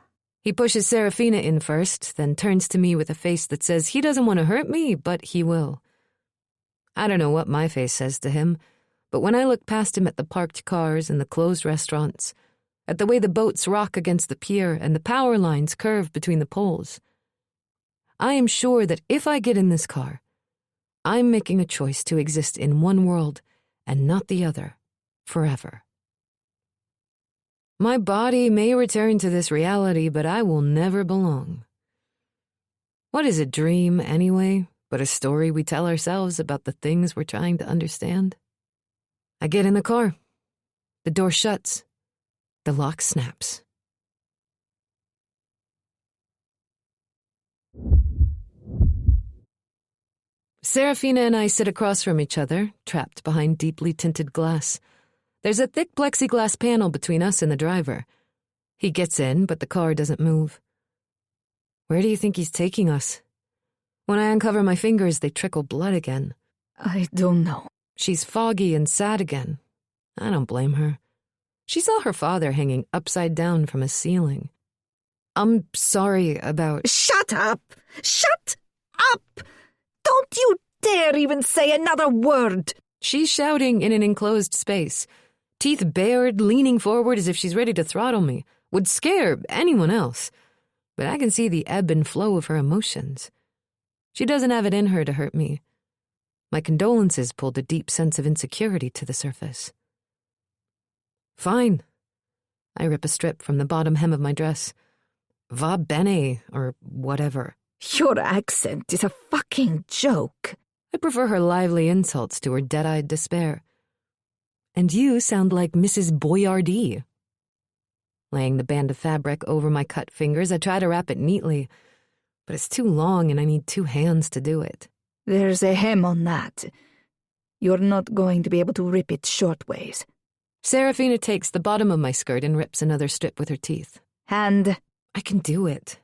He pushes Serafina in first, then turns to me with a face that says he doesn't want to hurt me, but he will. I don't know what my face says to him, but when I look past him at the parked cars and the closed restaurants, at the way the boats rock against the pier and the power lines curve between the poles. I am sure that if I get in this car, I'm making a choice to exist in one world and not the other, forever. My body may return to this reality, but I will never belong. What is a dream, anyway, but a story we tell ourselves about the things we're trying to understand? I get in the car. The door shuts. The lock snaps. Serafina and I sit across from each other, trapped behind deeply tinted glass. There's a thick plexiglass panel between us and the driver. He gets in, but the car doesn't move. Where do you think he's taking us? When I uncover my fingers, they trickle blood again. I don't know. She's foggy and sad again. I don't blame her. She saw her father hanging upside down from a ceiling. I'm sorry about... Shut up! Shut up! Don't you dare even say another word! She's shouting in an enclosed space, teeth bared, leaning forward as if she's ready to throttle me. Would scare anyone else. But I can see the ebb and flow of her emotions. She doesn't have it in her to hurt me. My condolences pulled a deep sense of insecurity to the surface. Fine. I rip a strip from the bottom hem of my dress. Va bene, or whatever. Your accent is a fucking joke. I prefer her lively insults to her dead-eyed despair. And you sound like Mrs. Boyardee. Laying the band of fabric over my cut fingers, I try to wrap it neatly, but it's too long and I need 2 hands to do it. There's a hem on that. You're not going to be able to rip it short ways. Serafina takes the bottom of my skirt and rips another strip with her teeth. Hand. I can do it.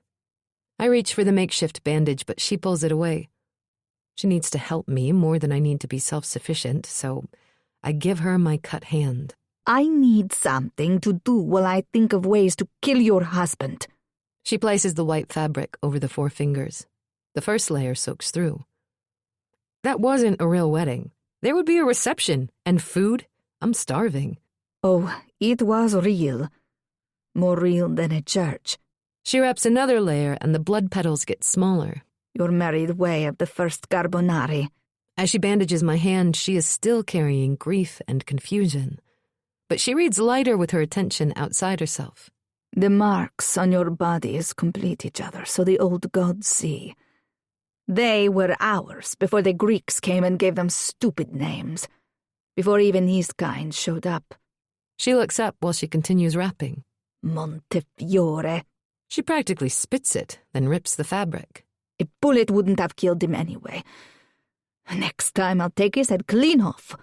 I reach for the makeshift bandage, but she pulls it away. She needs to help me more than I need to be self-sufficient, so I give her my cut hand. I need something to do while I think of ways to kill your husband. She places the white fabric over the 4 fingers. The first layer soaks through. That wasn't a real wedding. There would be a reception and food. I'm starving. Oh, it was real. More real than a church. She wraps another layer and the blood petals get smaller. Your married way of the first carbonari. As she bandages my hand, she is still carrying grief and confusion. But she reads lighter with her attention outside herself. The marks on your bodies complete each other, so the old gods see. They were ours before the Greeks came and gave them stupid names. Before even his kind showed up. She looks up while she continues wrapping. Montefiore. She practically spits it, then rips the fabric. A bullet wouldn't have killed him anyway. Next time I'll take his head clean off.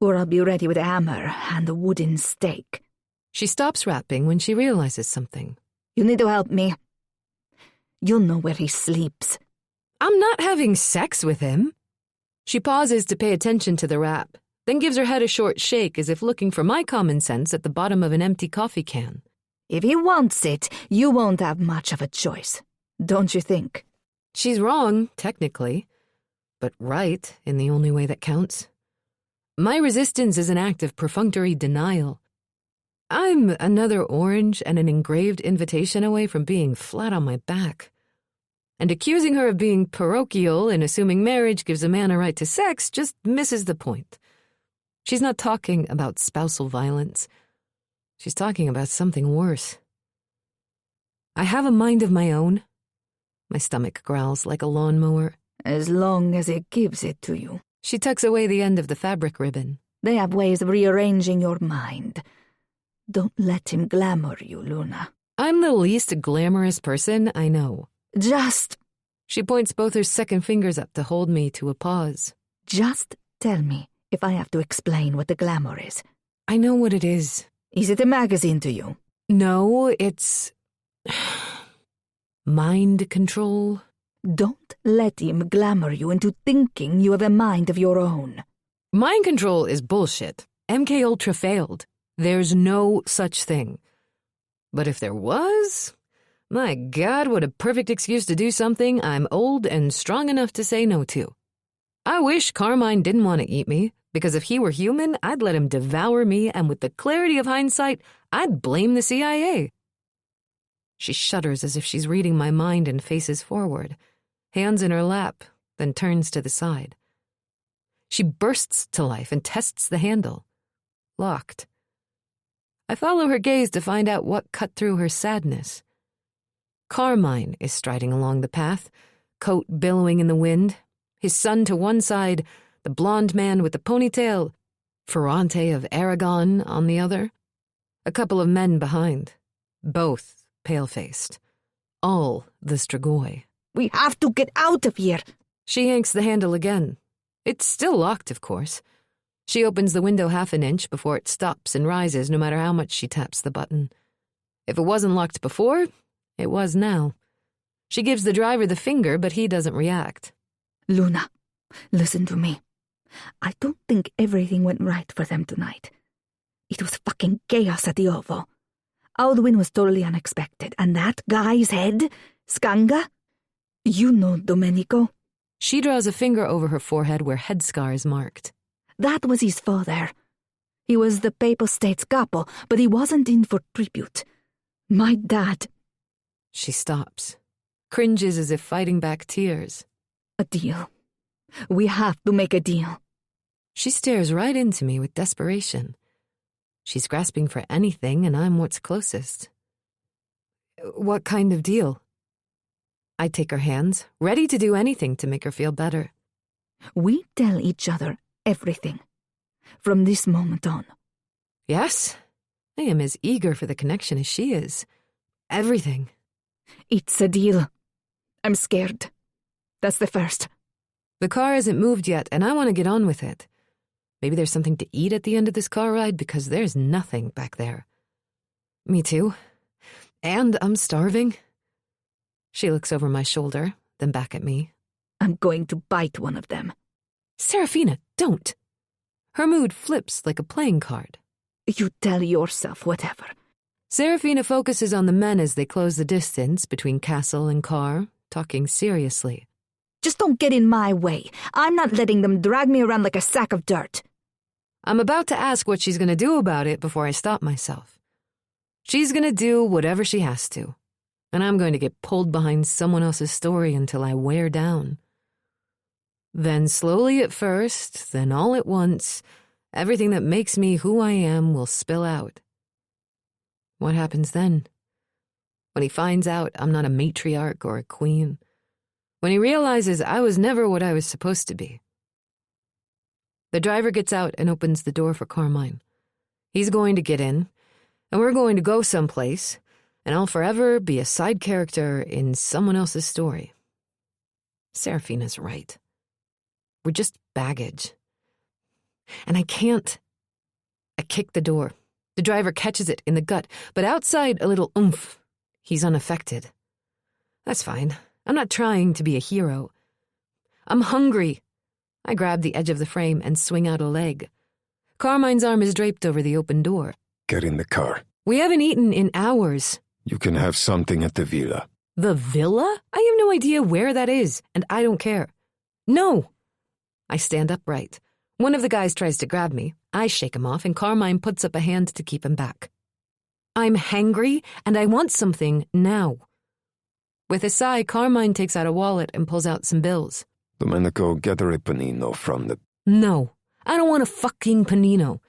Or I'll be ready with a hammer and a wooden stake. She stops wrapping when she realizes something. You need to help me. You'll know where he sleeps. I'm not having sex with him. She pauses to pay attention to the wrap, then gives her head a short shake as if looking for my common sense at the bottom of an empty coffee can. If he wants it, you won't have much of a choice, don't you think? She's wrong, technically, but right in the only way that counts. My resistance is an act of perfunctory denial. I'm another orange and an engraved invitation away from being flat on my back. And accusing her of being parochial and assuming marriage gives a man a right to sex just misses the point. She's not talking about spousal violence. She's talking about something worse. I have a mind of my own. My stomach growls like a lawnmower. As long as it gives it to you. She tucks away the end of the fabric ribbon. They have ways of rearranging your mind. Don't let him glamour you, Luna. I'm the least glamorous person I know. Just... She points both her second fingers up to hold me to a pause. Just tell me if I have to explain what the glamour is. I know what it is. Is it a magazine to you? No, it's... mind control. Don't let him glamour you into thinking you have a mind of your own. Mind control is bullshit. MK Ultra failed. There's no such thing. But if there was... My God, what a perfect excuse to do something I'm old and strong enough to say no to. I wish Carmine didn't want to eat me, Because if he were human, I'd let him devour me, and with the clarity of hindsight, I'd blame the CIA. She shudders as if she's reading my mind and faces forward, hands in her lap, then turns to the side. She bursts to life and tests the handle. Locked. I follow her gaze to find out what cut through her sadness. Carmine is striding along the path, coat billowing in the wind, his son to one side, the blonde man with the ponytail, Ferrante of Aragon on the other. A couple of men behind, both pale-faced. All the Strigoi. We have to get out of here. She yanks the handle again. It's still locked, of course. She opens the window half an inch before it stops and rises no matter how much she taps the button. If it wasn't locked before, it was now. She gives the driver the finger, but he doesn't react. Luna, listen to me. I don't think everything went right for them tonight. It was fucking chaos at the Ovo. Aldwin was totally unexpected, and that guy's head, Skanga, you know Domenico. She draws a finger over her forehead where head scar is marked. That was his father. He was the Papal States capo, but he wasn't in for tribute. My dad. She stops, cringes as if fighting back tears. A deal. We have to make a deal. She stares right into me with desperation. She's grasping for anything, and I'm what's closest. What kind of deal? I take her hands, ready to do anything to make her feel better. We tell each other everything. From this moment on. Yes, I am as eager for the connection as she is. Everything. It's a deal. I'm scared. That's the first. The car hasn't moved yet, and I want to get on with it. Maybe there's something to eat at the end of this car ride, because there's nothing back there. Me too. And I'm starving. She looks over my shoulder, then back at me. I'm going to bite one of them. Serafina, don't. Her mood flips like a playing card. You tell yourself whatever. Serafina focuses on the men as they close the distance between castle and car, talking seriously. Just don't get in my way. I'm not letting them drag me around like a sack of dirt. I'm about to ask what she's going to do about it before I stop myself. She's going to do whatever she has to, and I'm going to get pulled behind someone else's story until I wear down. Then slowly at first, then all at once, everything that makes me who I am will spill out. What happens then? When he finds out I'm not a matriarch or a queen? When he realizes I was never what I was supposed to be? The driver gets out and opens the door for Carmine. He's going to get in, and we're going to go someplace, and I'll forever be a side character in someone else's story. Serafina's right. We're just baggage. And I can't. I kick the door. The driver catches it in the gut, but outside a little oomph. He's unaffected. That's fine. I'm not trying to be a hero. I'm hungry. I grab the edge of the frame and swing out a leg. Carmine's arm is draped over the open door. Get in the car. We haven't eaten in hours. You can have something at the villa. The villa? I have no idea where that is, and I don't care. No! I stand upright. One of the guys tries to grab me. I shake him off, and Carmine puts up a hand to keep him back. I'm hangry, and I want something now. With a sigh, Carmine takes out a wallet and pulls out some bills. Domenico, get her a panino from the... No, I don't want a fucking panino.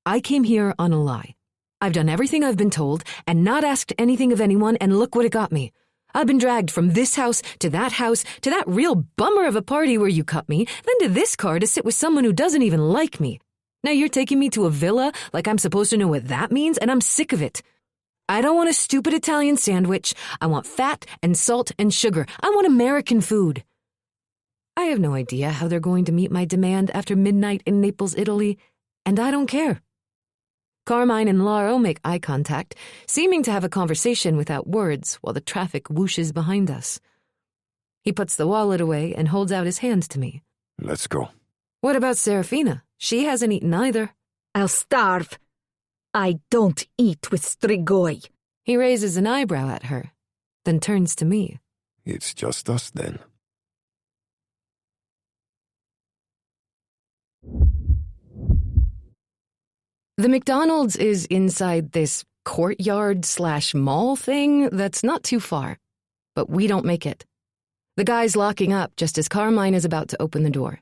I came here on a lie. I've done everything I've been told and not asked anything of anyone, and look what it got me. I've been dragged from this house to that real bummer of a party where you cut me, then to this car to sit with someone who doesn't even like me. Now you're taking me to a villa like I'm supposed to know what that means, and I'm sick of it. I don't want a stupid Italian sandwich. I want fat and salt and sugar. I want American food. I have no idea how they're going to meet my demand after midnight in Naples, Italy, and I don't care. Carmine and Lauro make eye contact, seeming to have a conversation without words while the traffic whooshes behind us. He puts the wallet away and holds out his hand to me. Let's go. What about Serafina? She hasn't eaten either. I'll starve. I don't eat with Strigoi. He raises an eyebrow at her, then turns to me. It's just us then. The McDonald's is inside this courtyard/mall thing that's not too far, but we don't make it. The guy's locking up just as Carmine is about to open the door.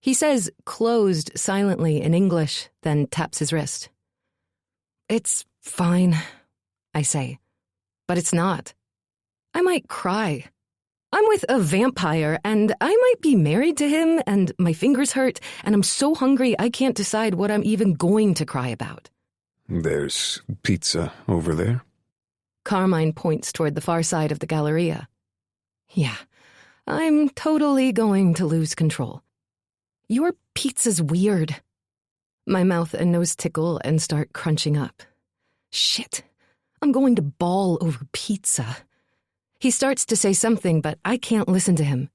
He says closed silently in English, then taps his wrist. It's fine, I say, but it's not. I might cry. I'm with a vampire, and I might be married to him, and my fingers hurt, and I'm so hungry I can't decide what I'm even going to cry about. There's pizza over there. Carmine points toward the far side of the Galleria. Yeah, I'm totally going to lose control. Your pizza's weird. My mouth and nose tickle and start crunching up. Shit, I'm going to bawl over pizza. He starts to say something, but I can't listen to him.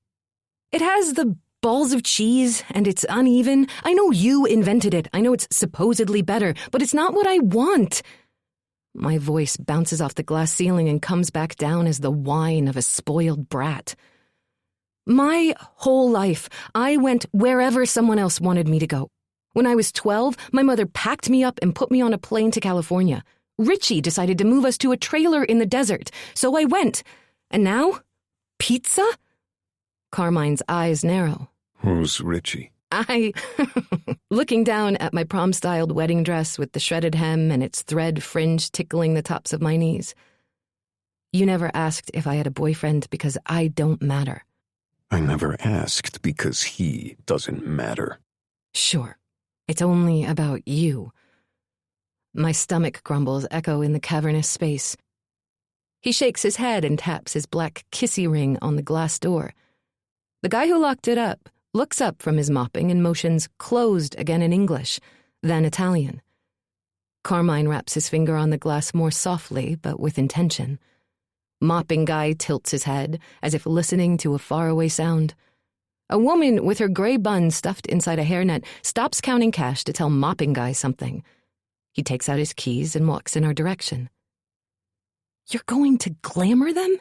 It has the balls of cheese, and it's uneven. I know you invented it. I know it's supposedly better, but it's not what I want. My voice bounces off the glass ceiling and comes back down as the whine of a spoiled brat. My whole life, I went wherever someone else wanted me to go. When I was 12, my mother packed me up and put me on a plane to California. Richie decided to move us to a trailer in the desert, so I went. And now? Pizza? Carmine's eyes narrow. Who's Richie? Looking down at my prom-styled wedding dress with the shredded hem and its thread fringe tickling the tops of my knees. You never asked if I had a boyfriend because I don't matter. I never asked because he doesn't matter. Sure. It's only about you. My stomach grumbles echo in the cavernous space. He shakes his head and taps his black kissy ring on the glass door. The guy who locked it up looks up from his mopping and motions closed again in English, then Italian. Carmine wraps his finger on the glass more softly, but with intention. Mopping guy tilts his head, as if listening to a faraway sound. A woman with her gray bun stuffed inside a hairnet stops counting cash to tell mopping guy something. He takes out his keys and walks in our direction. You're going to glamour them?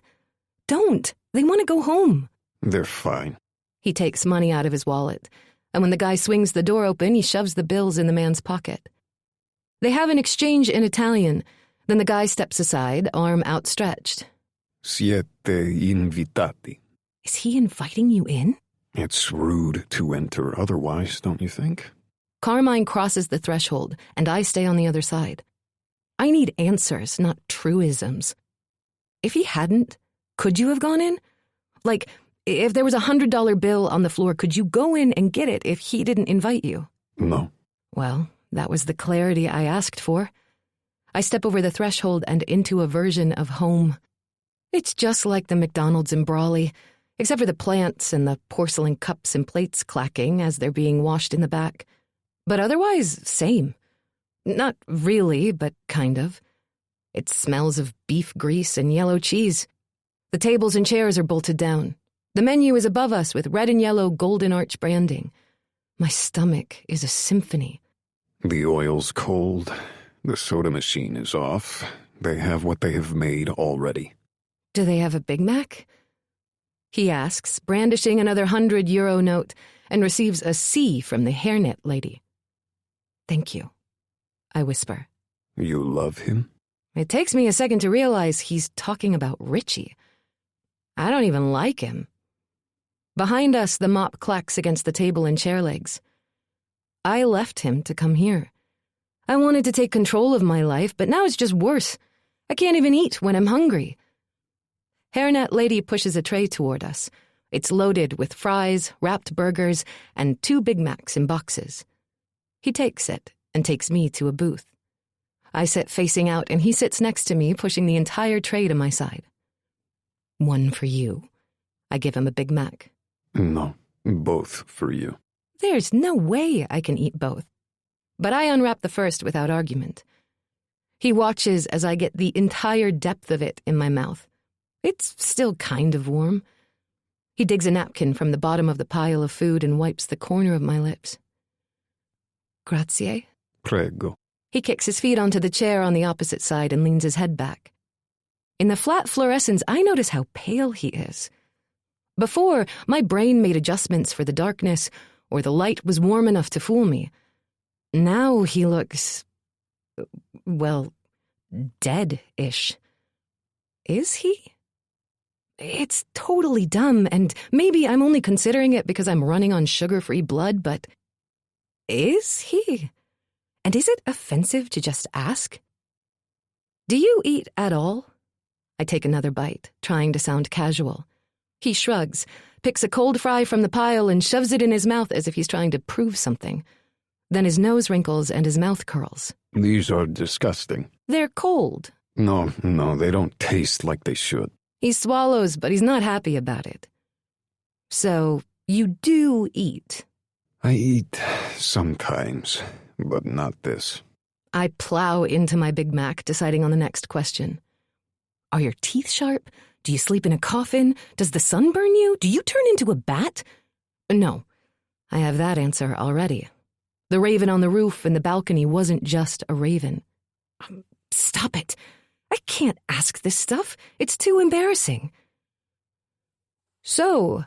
Don't. They want to go home. They're fine. He takes money out of his wallet, and when the guy swings the door open, he shoves the bills in the man's pocket. They have an exchange in Italian. Then the guy steps aside, arm outstretched. Siete invitati. Is he inviting you in? It's rude to enter otherwise, don't you think? Carmine crosses the threshold, and I stay on the other side. I need answers, not truisms. If he hadn't, could you have gone in? Like, if there was a $100 bill on the floor, could you go in and get it if he didn't invite you? No. Well, that was the clarity I asked for. I step over the threshold and into a version of home. It's just like the McDonald's in Brawley, except for the plants and the porcelain cups and plates clacking as they're being washed in the back. But otherwise, same. Not really, but kind of. It smells of beef grease and yellow cheese. The tables and chairs are bolted down. The menu is above us with red and yellow golden arch branding. My stomach is a symphony. The oil's cold. The soda machine is off. They have what they have made already. Do they have a Big Mac? He asks, brandishing another €100 note, and receives a C from the hairnet lady. Thank you, I whisper. You love him? It takes me a second to realize he's talking about Richie. I don't even like him. Behind us, the mop clacks against the table and chair legs. I left him to come here. I wanted to take control of my life, but now it's just worse. I can't even eat when I'm hungry. Hairnet lady pushes a tray toward us. It's loaded with fries, wrapped burgers, and 2 Big Macs in boxes. He takes it and takes me to a booth. I sit facing out, and he sits next to me, pushing the entire tray to my side. One for you. I give him a Big Mac. No, both for you. There's no way I can eat both. But I unwrap the first without argument. He watches as I get the entire depth of it in my mouth. It's still kind of warm. He digs a napkin from the bottom of the pile of food and wipes the corner of my lips. Grazie. Prego. He kicks his feet onto the chair on the opposite side and leans his head back. In the flat fluorescence, I notice how pale he is. Before, my brain made adjustments for the darkness, or the light was warm enough to fool me. Now he looks well, dead-ish. Is he? It's totally dumb, and maybe I'm only considering it because I'm running on sugar-free blood, but is he? And is it offensive to just ask? Do you eat at all? I take another bite, trying to sound casual. He shrugs, picks a cold fry from the pile and shoves it in his mouth as if he's trying to prove something. Then his nose wrinkles and his mouth curls. These are disgusting. They're cold. No, they don't taste like they should. He swallows, but he's not happy about it. So, you do eat? I eat sometimes, but not this. I plow into my Big Mac, deciding on the next question. Are your teeth sharp? Do you sleep in a coffin? Does the sun burn you? Do you turn into a bat? No, I have that answer already. The raven on the roof and the balcony wasn't just a raven. Stop it. I can't ask this stuff. It's too embarrassing. So,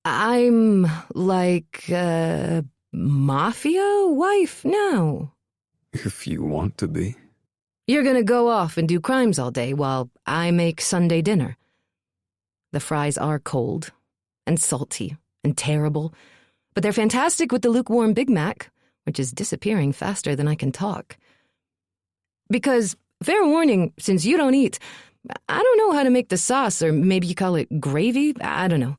I'm like a mafia wife now. If you want to be. You're gonna go off and do crimes all day while I make Sunday dinner. The fries are cold and salty and terrible, but they're fantastic with the lukewarm Big Mac, which is disappearing faster than I can talk. Because, fair warning, since you don't eat, I don't know how to make the sauce, or maybe you call it gravy, I don't know.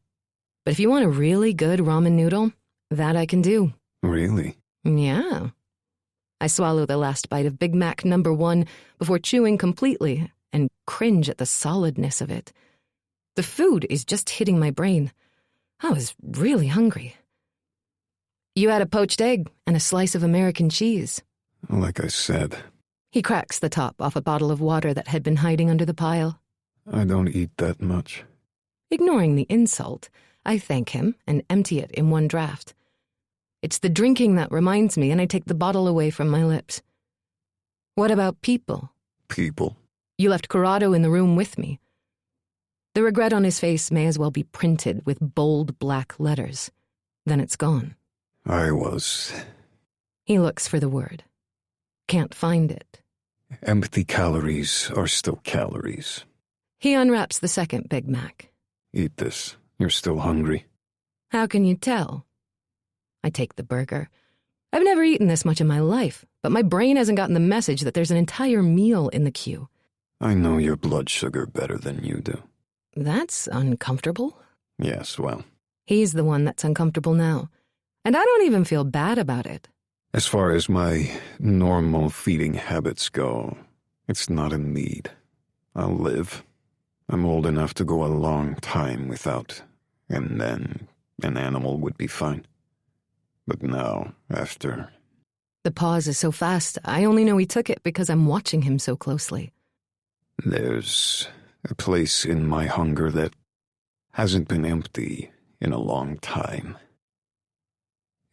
But if you want a really good ramen noodle, that I can do. Really? Yeah. I swallow the last bite of Big Mac number 1 before chewing completely and cringe at the solidness of it. The food is just hitting my brain. I was really hungry. You had a poached egg and a slice of American cheese. Like I said. He cracks the top off a bottle of water that had been hiding under the pile. I don't eat that much. Ignoring the insult, I thank him and empty it in one draught. It's the drinking that reminds me, and I take the bottle away from my lips. What about people? People? You left Corrado in the room with me. The regret on his face may as well be printed with bold black letters. Then it's gone. I was. He looks for the word. Can't find it. Empty calories are still calories. He unwraps the second Big Mac. Eat this. You're still hungry. How can you tell? I take the burger. I've never eaten this much in my life, but my brain hasn't gotten the message that there's an entire meal in the queue. I know your blood sugar better than you do. That's uncomfortable. Yes, well. He's the one that's uncomfortable now. And I don't even feel bad about it. As far as my normal feeding habits go, it's not a need. I'll live. I'm old enough to go a long time without, and then an animal would be fine. But now, after... The pause is so fast, I only know he took it because I'm watching him so closely. There's a place in my hunger that hasn't been empty in a long time.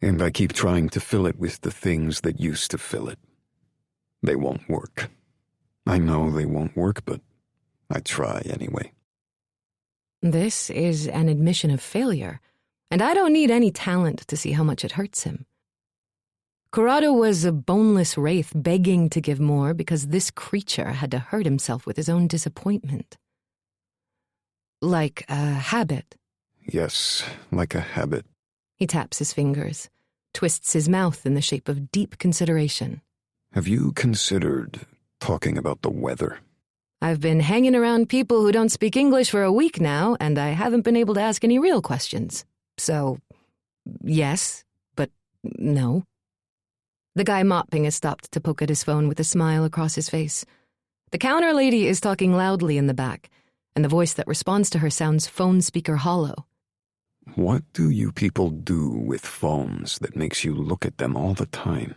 And I keep trying to fill it with the things that used to fill it. They won't work. I know they won't work, but I try anyway. This is an admission of failure, and I don't need any talent to see how much it hurts him. Corrado was a boneless wraith begging to give more because this creature had to hurt himself with his own disappointment. Like a habit. Yes, like a habit. He taps his fingers, twists his mouth in the shape of deep consideration. Have you considered talking about the weather? I've been hanging around people who don't speak English for a week now, and I haven't been able to ask any real questions. So, yes, but no. The guy mopping has stopped to poke at his phone with a smile across his face. The counter lady is talking loudly in the back, and the voice that responds to her sounds phone speaker hollow. What do you people do with phones that makes you look at them all the time?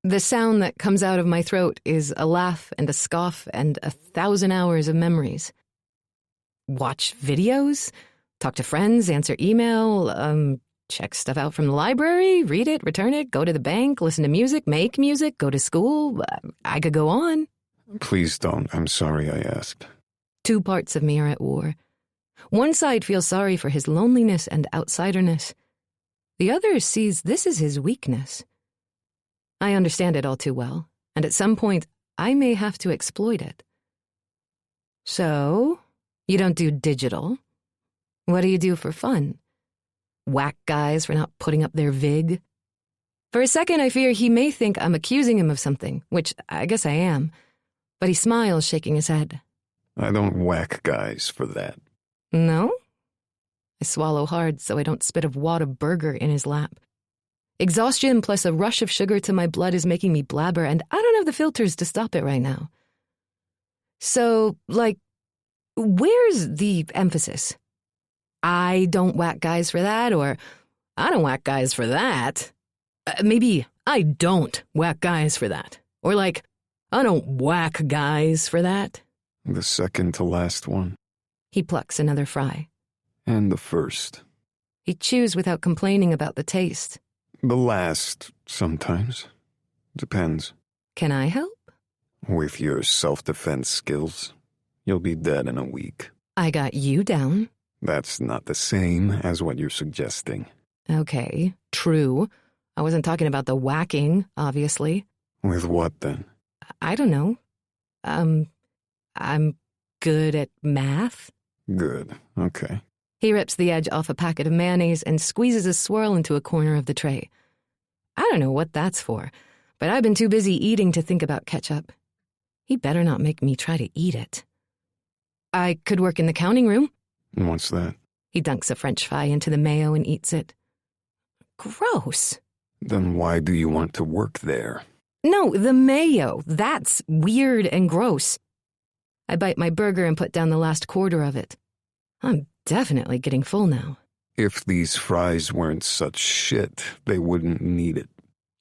The sound that comes out of my throat is a laugh and a scoff and 1,000 hours of memories. Watch videos, talk to friends, answer email, check stuff out from the library, read it, return it, go to the bank, listen to music, make music, go to school. I could go on. Please don't. I'm sorry I asked. 2 parts of me are at war. One side feels sorry for his loneliness and outsiderness. The other sees this as his weakness. I understand it all too well, and at some point, I may have to exploit it. So, you don't do digital. What do you do for fun? Whack guys for not putting up their vig? For a second, I fear he may think I'm accusing him of something, which I guess I am, but he smiles, shaking his head. I don't whack guys for that. No? I swallow hard so I don't spit a wad of burger in his lap. Exhaustion plus a rush of sugar to my blood is making me blabber, and I don't have the filters to stop it right now. So, where's the emphasis? I don't whack guys for that, or I don't whack guys for that. Maybe I don't whack guys for that. Or I don't whack guys for that. The second to last one. He plucks another fry. And the first. He chews without complaining about the taste. The last, sometimes. Depends. Can I help? With your self-defense skills, you'll be dead in a week. I got you down. That's not the same as what you're suggesting. Okay, true. I wasn't talking about the whacking, obviously. With what, then? I don't know. I'm good at math. Good, okay. He rips the edge off a packet of mayonnaise and squeezes a swirl into a corner of the tray. I don't know what that's for, but I've been too busy eating to think about ketchup. He better not make me try to eat it. I could work in the counting room. What's that? He dunks a French fry into the mayo and eats it. Gross. Then why do you want to work there? No, the mayo. That's weird and gross. I bite my burger and put down the last quarter of it. I'm definitely getting full now. If these fries weren't such shit, they wouldn't need it.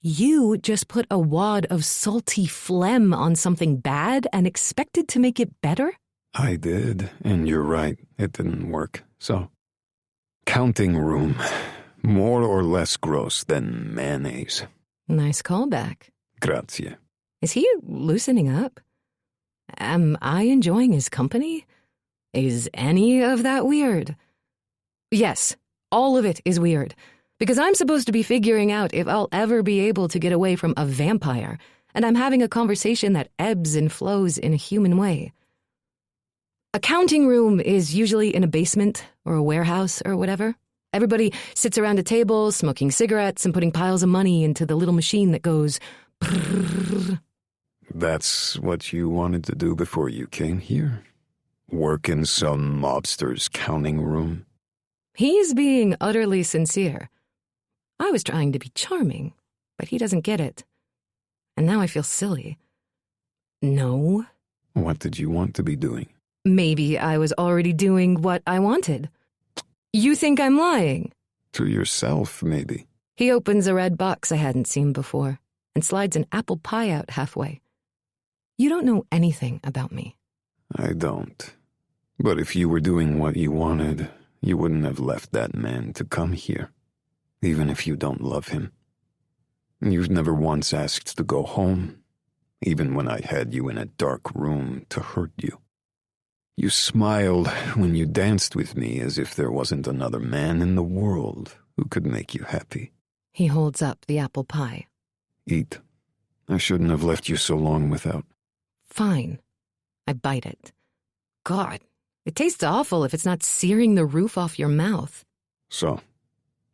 You just put a wad of salty phlegm on something bad and expected to make it better? I did, and you're right, it didn't work. So, counting room. More or less gross than mayonnaise. Nice callback. Grazie. Is he loosening up? Am I enjoying his company? Is any of that weird? Yes, all of it is weird, because I'm supposed to be figuring out if I'll ever be able to get away from a vampire, and I'm having a conversation that ebbs and flows in a human way. A counting room is usually in a basement or a warehouse or whatever. Everybody sits around a table, smoking cigarettes and putting piles of money into the little machine that goes brrrr. That's what you wanted to do before you came here? Work in some mobster's counting room? He's being utterly sincere. I was trying to be charming, but he doesn't get it. And now I feel silly. No. What did you want to be doing? Maybe I was already doing what I wanted. You think I'm lying? To yourself, maybe. He opens a red box I hadn't seen before and slides an apple pie out halfway. You don't know anything about me. I don't. But if you were doing what you wanted, you wouldn't have left that man to come here, even if you don't love him. You've never once asked to go home, even when I had you in a dark room to hurt you. You smiled when you danced with me as if there wasn't another man in the world who could make you happy. He holds up the apple pie. Eat. I shouldn't have left you so long without. Fine. I bite it. God, it tastes awful if it's not searing the roof off your mouth. So,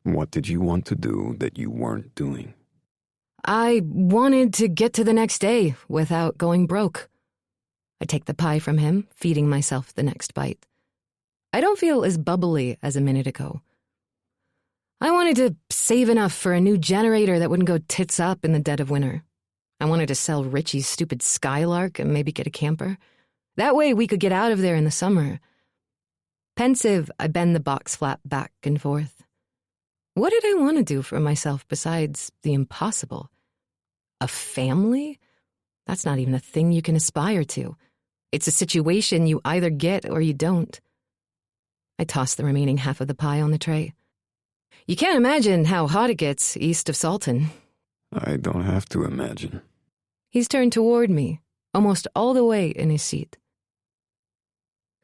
what did you want to do that you weren't doing? I wanted to get to the next day without going broke. I take the pie from him, feeding myself the next bite. I don't feel as bubbly as a minute ago. I wanted to save enough for a new generator that wouldn't go tits up in the dead of winter. I wanted to sell Richie's stupid Skylark and maybe get a camper. That way we could get out of there in the summer. Pensive, I bend the box flap back and forth. What did I want to do for myself besides the impossible? A family? That's not even a thing you can aspire to. It's a situation you either get or you don't. I toss the remaining half of the pie on the tray. You can't imagine how hot it gets east of Salton. I don't have to imagine. He's turned toward me, almost all the way in his seat.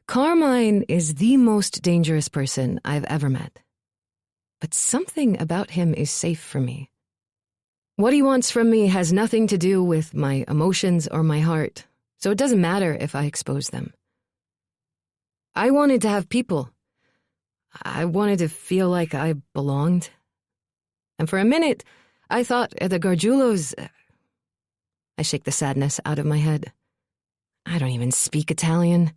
Carmine is the most dangerous person I've ever met. But something about him is safe for me. What he wants from me has nothing to do with my emotions or my heart, so it doesn't matter if I expose them. I wanted to have people. I wanted to feel like I belonged. And for a minute, I thought the Gargiulos... I shake the sadness out of my head. I don't even speak Italian.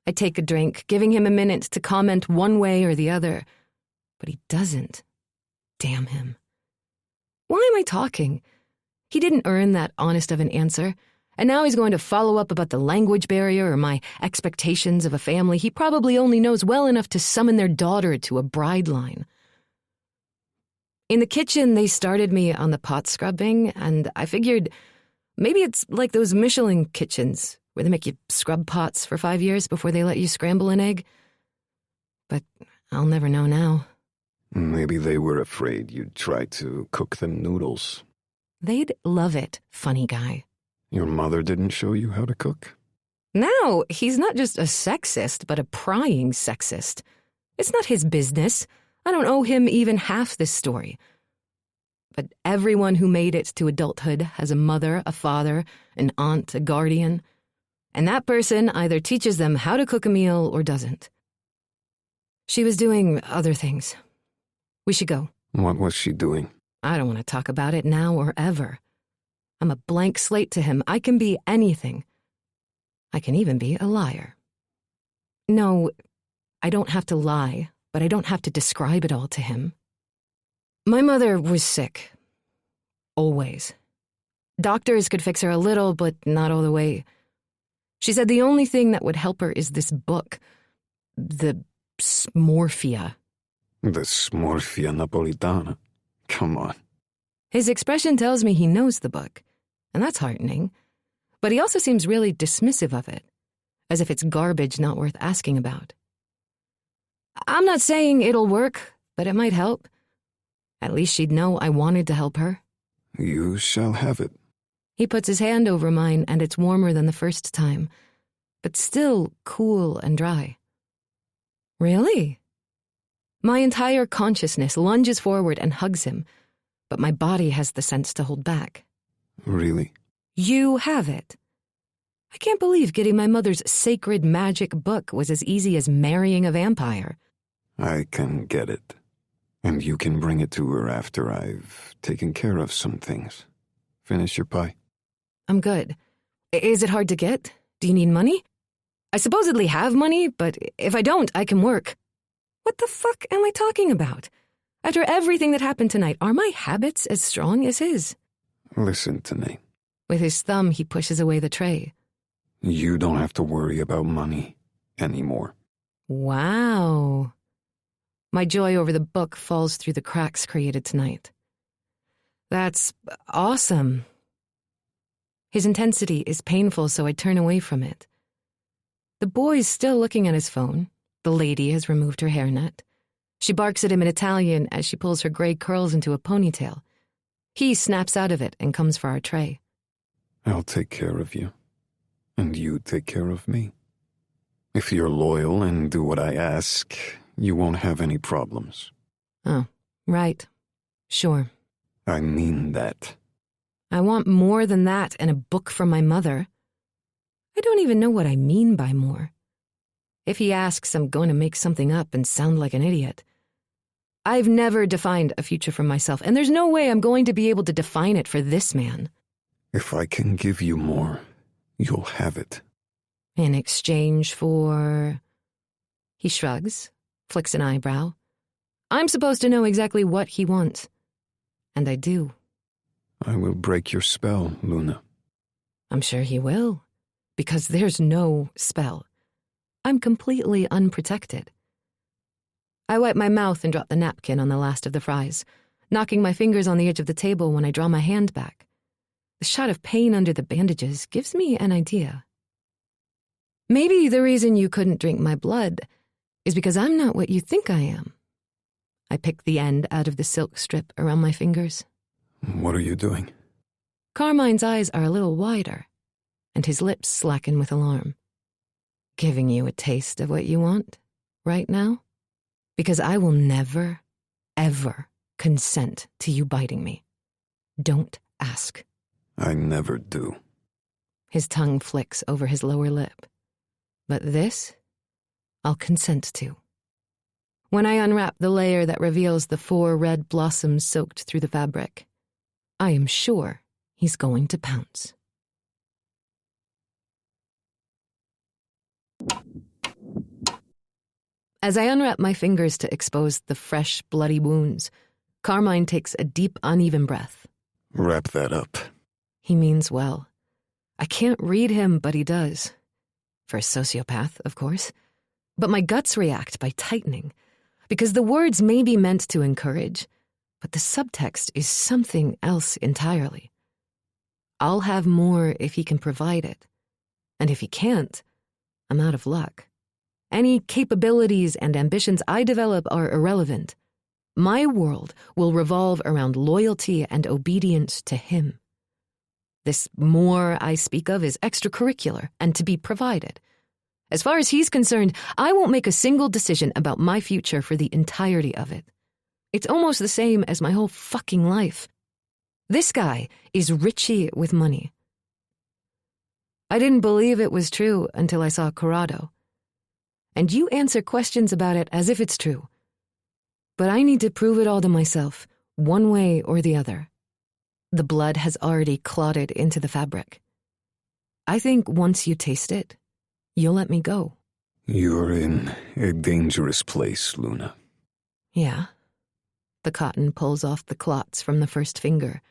I take a drink, giving him a minute to comment one way or the other. But he doesn't. Damn him. Why am I talking? He didn't earn that honest of an answer, and now he's going to follow up about the language barrier or my expectations of a family he probably only knows well enough to summon their daughter to a bride line. In the kitchen, they started me on the pot scrubbing, and I figured maybe it's like those Michelin kitchens where they make you scrub pots for 5 years before they let you scramble an egg. But I'll never know now. Maybe they were afraid you'd try to cook them noodles. They'd love it, funny guy. Your mother didn't show you how to cook? Now, he's not just a sexist, but a prying sexist. It's not his business. I don't owe him even half this story. But everyone who made it to adulthood has a mother, a father, an aunt, a guardian. And that person either teaches them how to cook a meal or doesn't. She was doing other things. We should go. What was she doing? I don't want to talk about it now or ever. I'm a blank slate to him. I can be anything. I can even be a liar. No, I don't have to lie, but I don't have to describe it all to him. My mother was sick. Always. Doctors could fix her a little, but not all the way. She said the only thing that would help her is this book. The Smorfia. The Smorfia Napolitana? Come on. His expression tells me he knows the book, and that's heartening. But he also seems really dismissive of it, as if it's garbage not worth asking about. I'm not saying it'll work, but it might help. At least she'd know I wanted to help her. You shall have it. He puts his hand over mine, and it's warmer than the first time, but still cool and dry. Really? My entire consciousness lunges forward and hugs him, but my body has the sense to hold back. Really? You have it. I can't believe getting my mother's sacred magic book was as easy as marrying a vampire. I can get it. And you can bring it to her after I've taken care of some things. Finish your pie. I'm good. Is it hard to get? Do you need money? I supposedly have money, but if I don't, I can work. What the fuck am I talking about? After everything that happened tonight, are my habits as strong as his? Listen to me. With his thumb, he pushes away the tray. You don't have to worry about money anymore. Wow. My joy over the book falls through the cracks created tonight. That's awesome. His intensity is painful, so I turn away from it. The boy's still looking at his phone. The lady has removed her hairnet. She barks at him in Italian as she pulls her gray curls into a ponytail. He snaps out of it and comes for our tray. I'll take care of you. And you take care of me. If you're loyal and do what I ask, you won't have any problems. Oh, right. Sure. I mean that. I want more than that and a book from my mother. I don't even know what I mean by more. If he asks, I'm going to make something up and sound like an idiot. I've never defined a future for myself, and there's no way I'm going to be able to define it for this man. If I can give you more, you'll have it. In exchange for... He shrugs, flicks an eyebrow. I'm supposed to know exactly what he wants. And I do. I will break your spell, Luna. I'm sure he will, because there's no spell. I'm completely unprotected. I wipe my mouth and drop the napkin on the last of the fries, knocking my fingers on the edge of the table when I draw my hand back. The shot of pain under the bandages gives me an idea. Maybe the reason you couldn't drink my blood is because I'm not what you think I am. I pick the end out of the silk strip around my fingers. What are you doing? Carmine's eyes are a little wider, and his lips slacken with alarm. Giving you a taste of what you want, right now? Because I will never, ever consent to you biting me. Don't ask. I never do. His tongue flicks over his lower lip. But this, I'll consent to. When I unwrap the layer that reveals the 4 red blossoms soaked through the fabric, I am sure he's going to pounce. As I unwrap my fingers to expose the fresh, bloody wounds, Carmine takes a deep, uneven breath. Wrap that up. He means well. I can't read him, but he does. For a sociopath, of course. But my guts react by tightening, because the words may be meant to encourage, but the subtext is something else entirely. I'll have more if he can provide it. And if he can't, I'm out of luck. Any capabilities and ambitions I develop are irrelevant. My world will revolve around loyalty and obedience to him. This more I speak of is extracurricular and to be provided. As far as he's concerned, I won't make a single decision about my future for the entirety of it. It's almost the same as my whole fucking life. This guy is Richie with money. I didn't believe it was true until I saw Corrado. And you answer questions about it as if it's true. But I need to prove it all to myself, one way or the other. The blood has already clotted into the fabric. I think once you taste it, you'll let me go. You're in a dangerous place, Luna. Yeah. The cotton pulls off the clots from the first finger,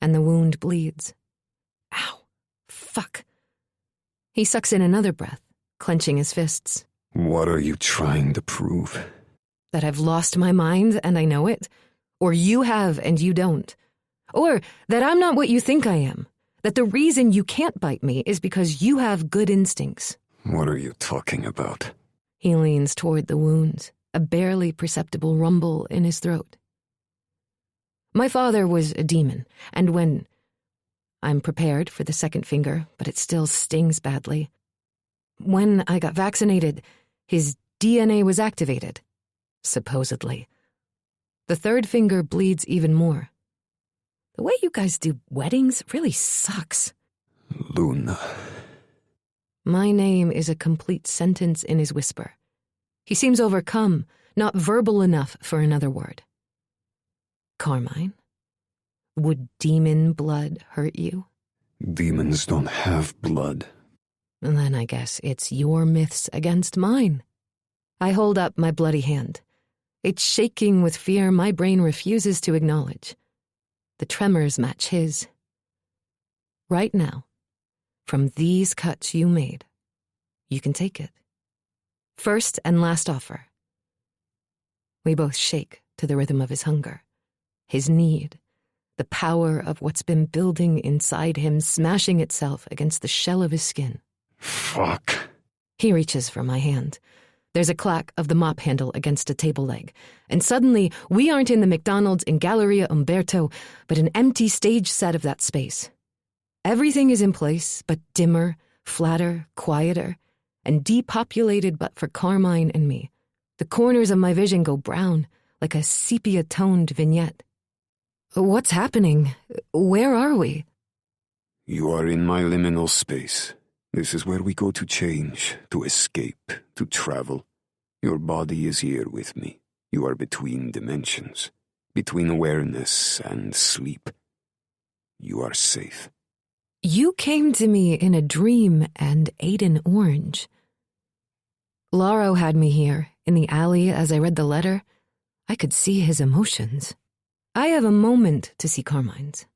and the wound bleeds. Ow. Fuck. He sucks in another breath, clenching his fists. What are you trying to prove? That I've lost my mind and I know it? Or you have and you don't? Or that I'm not what you think I am? That the reason you can't bite me is because you have good instincts? What are you talking about? He leans toward the wounds, a barely perceptible rumble in his throat. My father was a demon, and when... I'm prepared for the second finger, but it still stings badly. When I got vaccinated, his DNA was activated. Supposedly. The third finger bleeds even more. The way you guys do weddings really sucks. Luna. My name is a complete sentence in his whisper. He seems overcome, not verbal enough for another word. Carmine, would demon blood hurt you? Demons don't have blood. And then I guess it's your myths against mine. I hold up my bloody hand. It's shaking with fear my brain refuses to acknowledge. The tremors match his. Right now, from these cuts you made, you can take it. First and last offer. We both shake to the rhythm of his hunger, his need, the power of what's been building inside him, smashing itself against the shell of his skin. Fuck. He reaches for my hand. There's a clack of the mop handle against a table leg, and suddenly we aren't in the McDonald's in Galleria Umberto, but an empty stage set of that space. Everything is in place, but dimmer, flatter, quieter, and depopulated but for Carmine and me. The corners of my vision go brown, like a sepia-toned vignette. What's happening? Where are we? You are in my liminal space. This is where we go to change, to escape, to travel. Your body is here with me. You are between dimensions, between awareness and sleep. You are safe. You came to me in a dream and ate an orange. Laro had me here, in the alley as I read the letter. I could see his emotions. I have a moment to see Carmine's.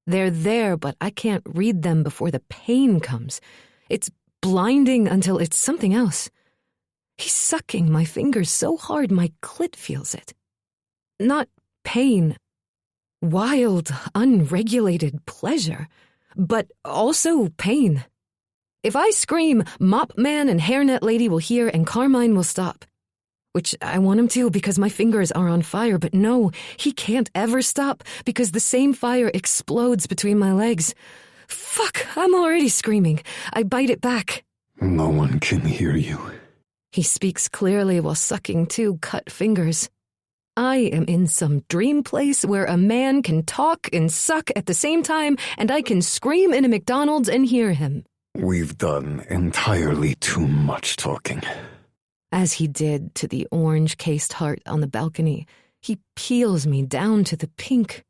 They're there, but I can't read them before the pain comes. It's blinding until it's something else. He's sucking my fingers so hard my clit feels it. Not pain. Wild, unregulated pleasure. But also pain. If I scream, Mop Man and Hairnet Lady will hear and Carmine will stop. Which I want him to because my fingers are on fire, but no, he can't ever stop because the same fire explodes between my legs. Fuck, I'm already screaming. I bite it back. No one can hear you. He speaks clearly while sucking two cut fingers. I am in some dream place where a man can talk and suck at the same time, and I can scream in a McDonald's and hear him. We've done entirely too much talking. As he did to the orange-cased heart on the balcony, he peels me down to the pink.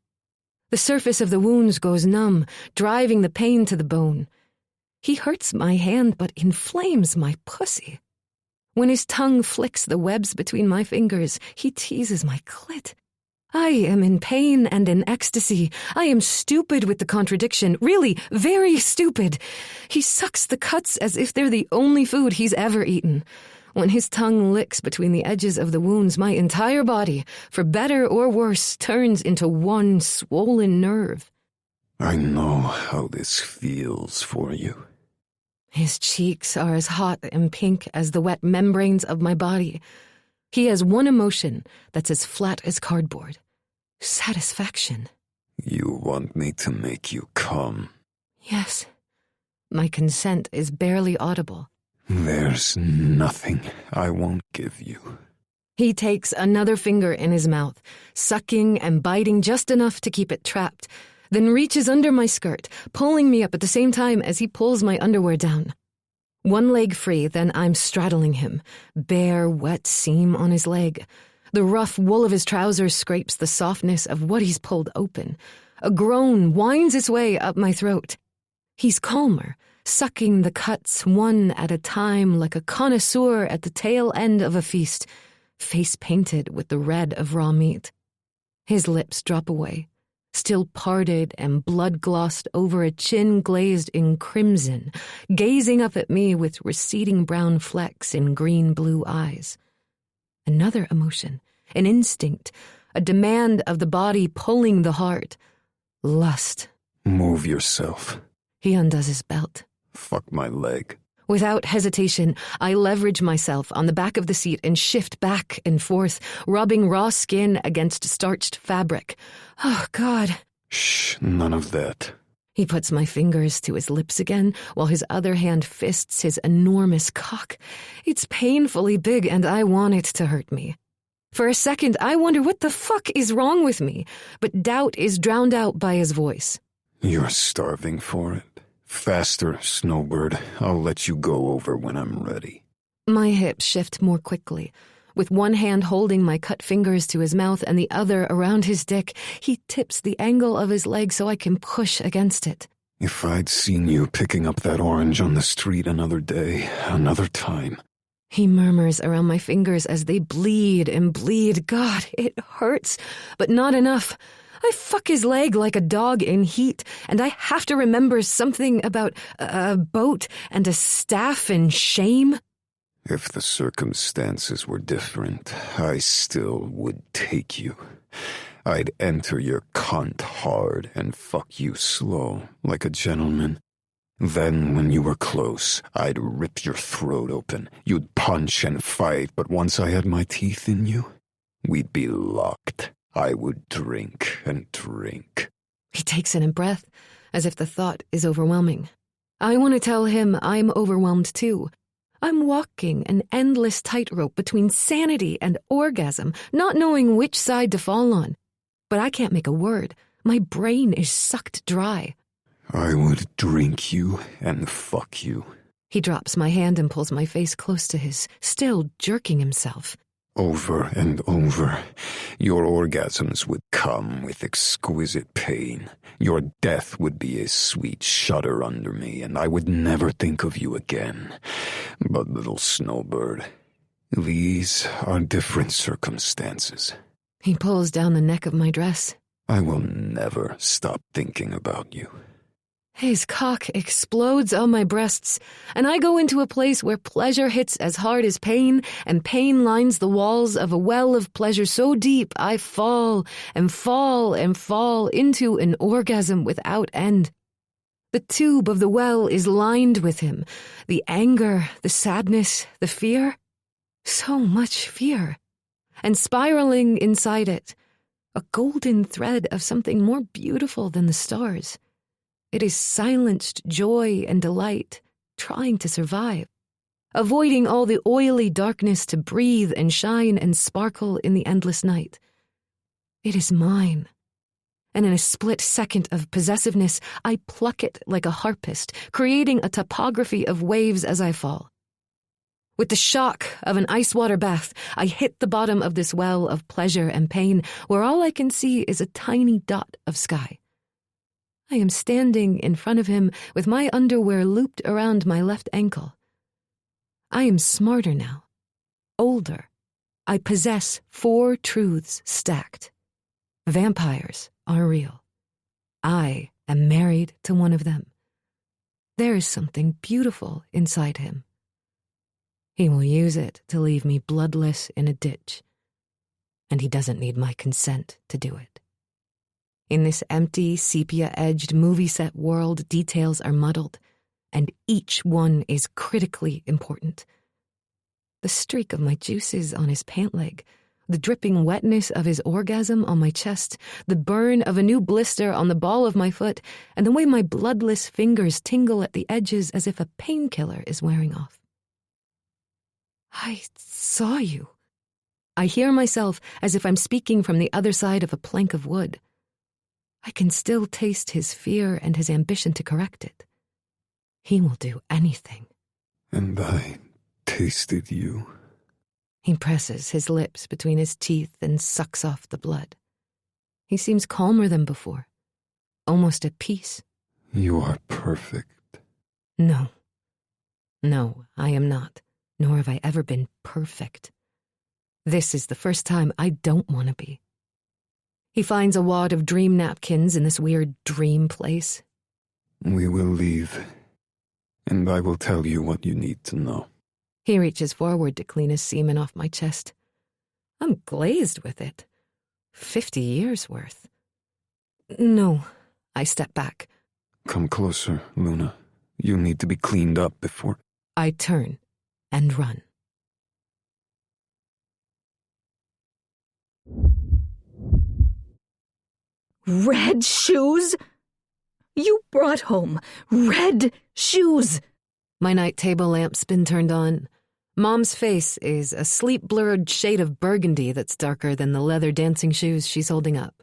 The surface of the wounds goes numb, driving the pain to the bone. He hurts my hand but inflames my pussy. When his tongue flicks the webs between my fingers, he teases my clit. I am in pain and in ecstasy. I am stupid with the contradiction, really very stupid. He sucks the cuts as if they're the only food he's ever eaten. When his tongue licks between the edges of the wounds, my entire body, for better or worse, turns into one swollen nerve. I know how this feels for you. His cheeks are as hot and pink as the wet membranes of my body. He has one emotion that's as flat as cardboard. Satisfaction. You want me to make you come? Yes. My consent is barely audible. There's nothing I won't give you. He takes another finger in his mouth, sucking and biting just enough to keep it trapped, then reaches under my skirt, pulling me up at the same time as he pulls my underwear down. One leg free, then I'm straddling him, bare, wet seam on his leg. The rough wool of his trousers scrapes the softness of what he's pulled open. A groan winds its way up my throat. He's calmer, sucking the cuts one at a time like a connoisseur at the tail end of a feast, face painted with the red of raw meat. His lips drop away, still parted and blood-glossed over a chin glazed in crimson, gazing up at me with receding brown flecks in green-blue eyes. Another emotion, an instinct, a demand of the body pulling the heart. Lust. Move yourself. He undoes his belt. Fuck my leg. Without hesitation, I leverage myself on the back of the seat and shift back and forth, rubbing raw skin against starched fabric. Oh, God. Shh, none of that. He puts my fingers to his lips again, while his other hand fists his enormous cock. It's painfully big, and I want it to hurt me. For a second, I wonder what the fuck is wrong with me, but doubt is drowned out by his voice. You're starving for it. Faster, Snowbird. I'll let you go over when I'm ready. My hips shift more quickly. With one hand holding my cut fingers to his mouth and the other around his dick, he tips the angle of his leg so I can push against it. If I'd seen you picking up that orange on the street another day, another time. He murmurs around my fingers as they bleed and bleed. God, it hurts, but not enough. I fuck his leg like a dog in heat, and I have to remember something about a boat and a staff and shame. If the circumstances were different, I still would take you. I'd enter your cunt hard and fuck you slow, like a gentleman. Then, when you were close, I'd rip your throat open. You'd punch and fight, but once I had my teeth in you, we'd be locked. I would drink and drink. He takes in a breath, as if the thought is overwhelming. I want to tell him I'm overwhelmed too. I'm walking an endless tightrope between sanity and orgasm, not knowing which side to fall on. But I can't make a word. My brain is sucked dry. I would drink you and fuck you. He drops my hand and pulls my face close to his, still jerking himself. Over and over, your orgasms would come with exquisite pain. Your death would be a sweet shudder under me, and I would never think of you again. But, little Snowbird, these are different circumstances. He pulls down the neck of my dress. I will never stop thinking about you. His cock explodes on my breasts, and I go into a place where pleasure hits as hard as pain, and pain lines the walls of a well of pleasure so deep I fall and fall and fall into an orgasm without end. The tube of the well is lined with him, the anger, the sadness, the fear. So much fear. And spiraling inside it, a golden thread of something more beautiful than the stars. It is silenced joy and delight, trying to survive, avoiding all the oily darkness to breathe and shine and sparkle in the endless night. It is mine. And in a split second of possessiveness, I pluck it like a harpist, creating a topography of waves as I fall. With the shock of an ice water bath, I hit the bottom of this well of pleasure and pain, where all I can see is a tiny dot of sky. I am standing in front of him with my underwear looped around my left ankle. I am smarter now, older. I possess 4 truths stacked. Vampires are real. I am married to one of them. There is something beautiful inside him. He will use it to leave me bloodless in a ditch, and he doesn't need my consent to do it. In this empty, sepia-edged movie set world, details are muddled, and each one is critically important. The streak of my juices on his pant leg, the dripping wetness of his orgasm on my chest, the burn of a new blister on the ball of my foot, and the way my bloodless fingers tingle at the edges as if a painkiller is wearing off. I saw you. I hear myself as if I'm speaking from the other side of a plank of wood. I can still taste his fear and his ambition to correct it. He will do anything. And I tasted you. He presses his lips between his teeth and sucks off the blood. He seems calmer than before, almost at peace. You are perfect. No. No, I am not. Nor have I ever been perfect. This is the first time I don't want to be. He finds a wad of dream napkins in this weird dream place. We will leave, and I will tell you what you need to know. He reaches forward to clean his semen off my chest. I'm glazed with it. 50 years worth. No, I step back. Come closer, Luna. You need to be cleaned up before... I turn and run. Red shoes? You brought home red shoes. My night table lamp's been turned on. Mom's face is a sleep-blurred shade of burgundy that's darker than the leather dancing shoes she's holding up.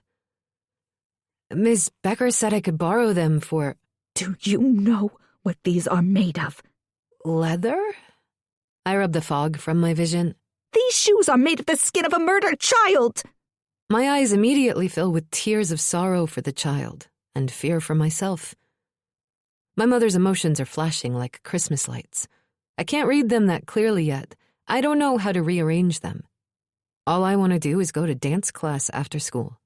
Ms. Becker said I could borrow them for... Do you know what these are made of? Leather? I rub the fog from my vision. These shoes are made of the skin of a murdered child. My eyes immediately fill with tears of sorrow for the child and fear for myself. My mother's emotions are flashing like Christmas lights. I can't read them that clearly yet. I don't know how to rearrange them. All I want to do is go to dance class after school.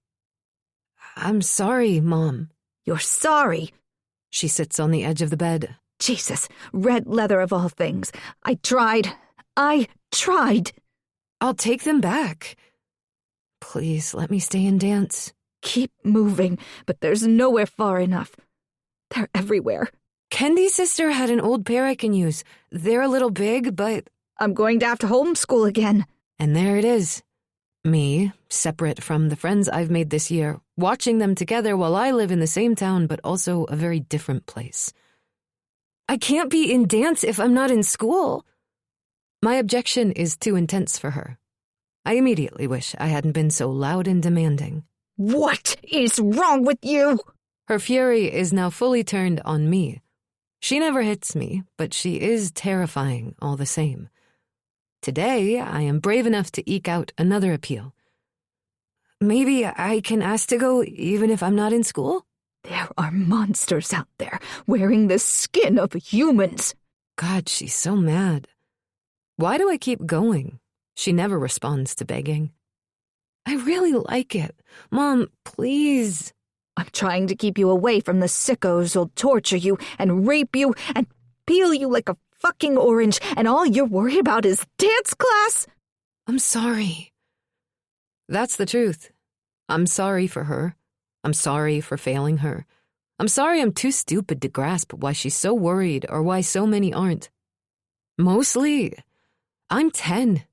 I'm sorry, Mom. You're sorry? She sits on the edge of the bed. Jesus, red leather of all things. I tried. I'll take them back. Please let me stay and dance. Keep moving, but there's nowhere far enough. They're everywhere. Kendi's sister had an old pair I can use. They're a little big, but... I'm going to have to homeschool again. And there it is. Me, separate from the friends I've made this year, watching them together while I live in the same town but also a very different place. I can't be in dance if I'm not in school. My objection is too intense for her. I immediately wish I hadn't been so loud and demanding. What is wrong with you? Her fury is now fully turned on me. She never hits me, but she is terrifying all the same. Today, I am brave enough to eke out another appeal. Maybe I can ask to go even if I'm not in school? There are monsters out there wearing the skin of humans. God, she's so mad. Why do I keep going? She never responds to begging. I really like it. Mom, please. I'm trying to keep you away from the sickos who'll torture you and rape you and peel you like a fucking orange, and all you're worried about is dance class? I'm sorry. That's the truth. I'm sorry for her. I'm sorry for failing her. I'm sorry I'm too stupid to grasp why she's so worried or why so many aren't. Mostly, I'm 10.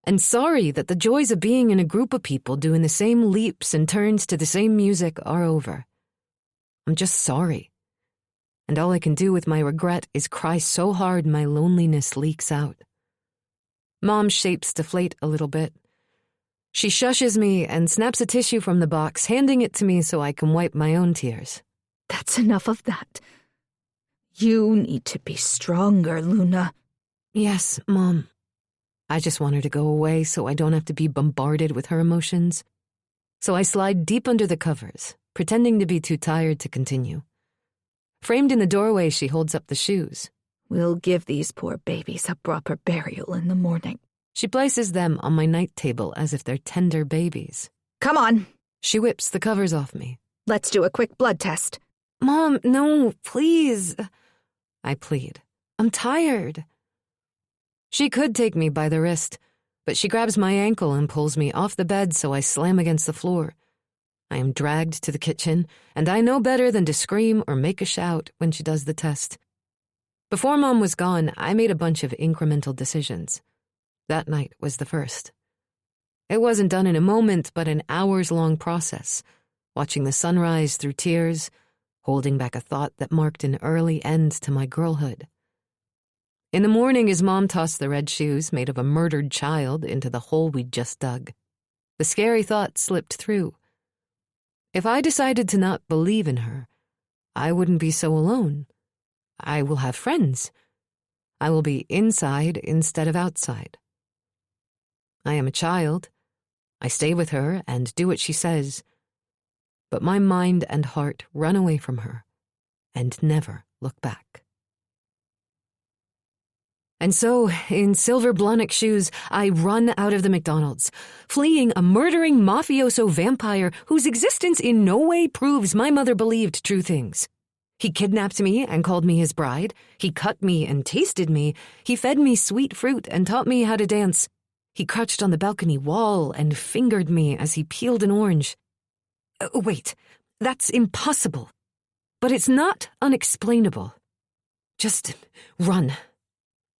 And sorry that the joys of being in a group of people doing the same leaps and turns to the same music are over. I'm just sorry. And all I can do with my regret is cry so hard my loneliness leaks out. Mom's shapes deflate a little bit. She shushes me and snaps a tissue from the box, handing it to me so I can wipe my own tears. That's enough of that. You need to be stronger, Luna. Yes, Mom. I just want her to go away so I don't have to be bombarded with her emotions. So I slide deep under the covers, pretending to be too tired to continue. Framed in the doorway, she holds up the shoes. We'll give these poor babies a proper burial in the morning. She places them on my night table as if they're tender babies. Come on. She whips the covers off me. Let's do a quick blood test. Mom, no, please. I plead. I'm tired. She could take me by the wrist, but she grabs my ankle and pulls me off the bed so I slam against the floor. I am dragged to the kitchen, and I know better than to scream or make a shout when she does the test. Before Mom was gone, I made a bunch of incremental decisions. That night was the first. It wasn't done in a moment, but an hours-long process, watching the sunrise through tears, holding back a thought that marked an early end to my girlhood. In the morning, his mom tossed the red shoes made of a murdered child into the hole we'd just dug. The scary thought slipped through. If I decided to not believe in her, I wouldn't be so alone. I will have friends. I will be inside instead of outside. I am a child. I stay with her and do what she says. But my mind and heart run away from her and never look back. And so, in silver blonic shoes, I run out of the McDonald's, fleeing a murdering mafioso vampire whose existence in no way proves my mother believed true things. He kidnapped me and called me his bride. He cut me and tasted me. He fed me sweet fruit and taught me how to dance. He crouched on the balcony wall and fingered me as he peeled an orange. Wait, that's impossible. But it's not unexplainable. Just run.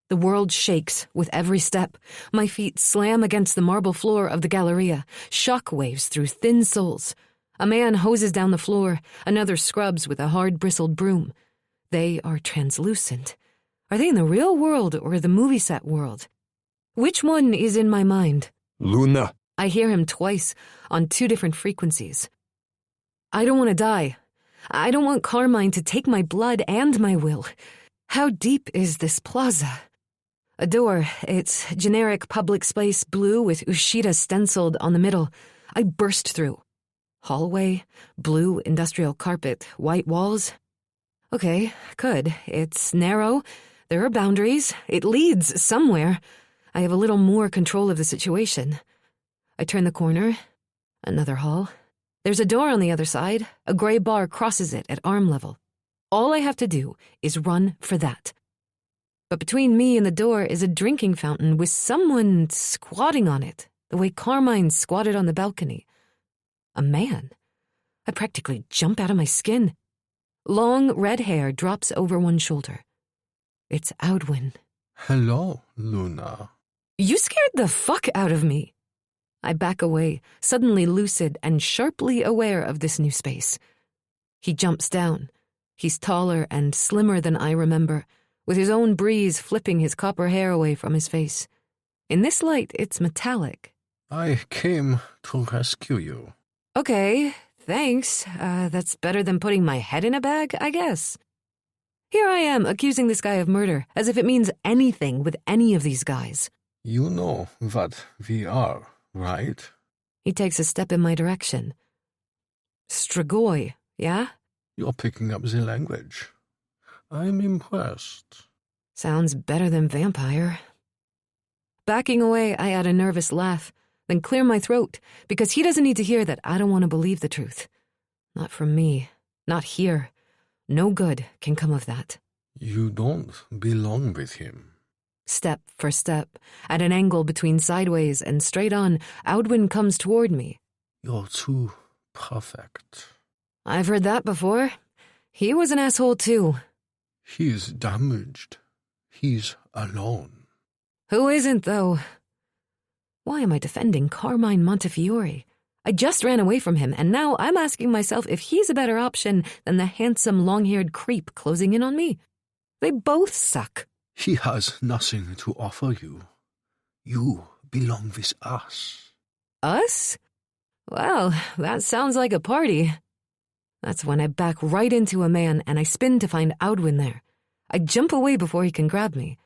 The world shakes with every step. My feet slam against the marble floor of the Galleria, shock waves through thin soles. A man hoses down the floor, another scrubs with a hard-bristled broom. They are translucent. Are they in the real world or the movie set world? Which one is in my mind? Luna! I hear him twice, on 2 different frequencies. I don't want to die. I don't want Carmine to take my blood and my will. How deep is this plaza? A door. It's generic public space blue with Ushida stenciled on the middle. I burst through. Hallway, blue industrial carpet, white walls. Okay, good. It's narrow. There are boundaries. It leads somewhere. I have a little more control of the situation. I turn the corner. Another hall. There's a door on the other side. A gray bar crosses it at arm level. All I have to do is run for that. But between me and the door is a drinking fountain with someone squatting on it, the way Carmine squatted on the balcony. A man. I practically jump out of my skin. Long red hair drops over one shoulder. It's Audwin. Hello, Luna. You scared the fuck out of me. I back away, suddenly lucid and sharply aware of this new space. He jumps down. He's taller and slimmer than I remember, with his own breeze flipping his copper hair away from his face. In this light, it's metallic. I came to rescue you. Okay, thanks. That's better than putting my head in a bag, I guess. Here I am, accusing this guy of murder, as if it means anything with any of these guys. You know what we are, right? He takes a step in my direction. Strigoi, yeah? You're picking up the language. I'm impressed. Sounds better than vampire. Backing away, I add a nervous laugh, then clear my throat, because he doesn't need to hear that I don't want to believe the truth. Not from me. Not here. No good can come of that. You don't belong with him. Step for step, at an angle between sideways and straight on, Audwin comes toward me. You're too perfect. I've heard that before. He was an asshole too. He's damaged. He's alone. Who isn't, though? Why am I defending Carmine Montefiore? I just ran away from him, and now I'm asking myself if he's a better option than the handsome, long-haired creep closing in on me. They both suck. He has nothing to offer you. You belong with us. Us? Well, that sounds like a party. That's when I back right into a man and I spin to find Audwin there. I jump away before he can grab me.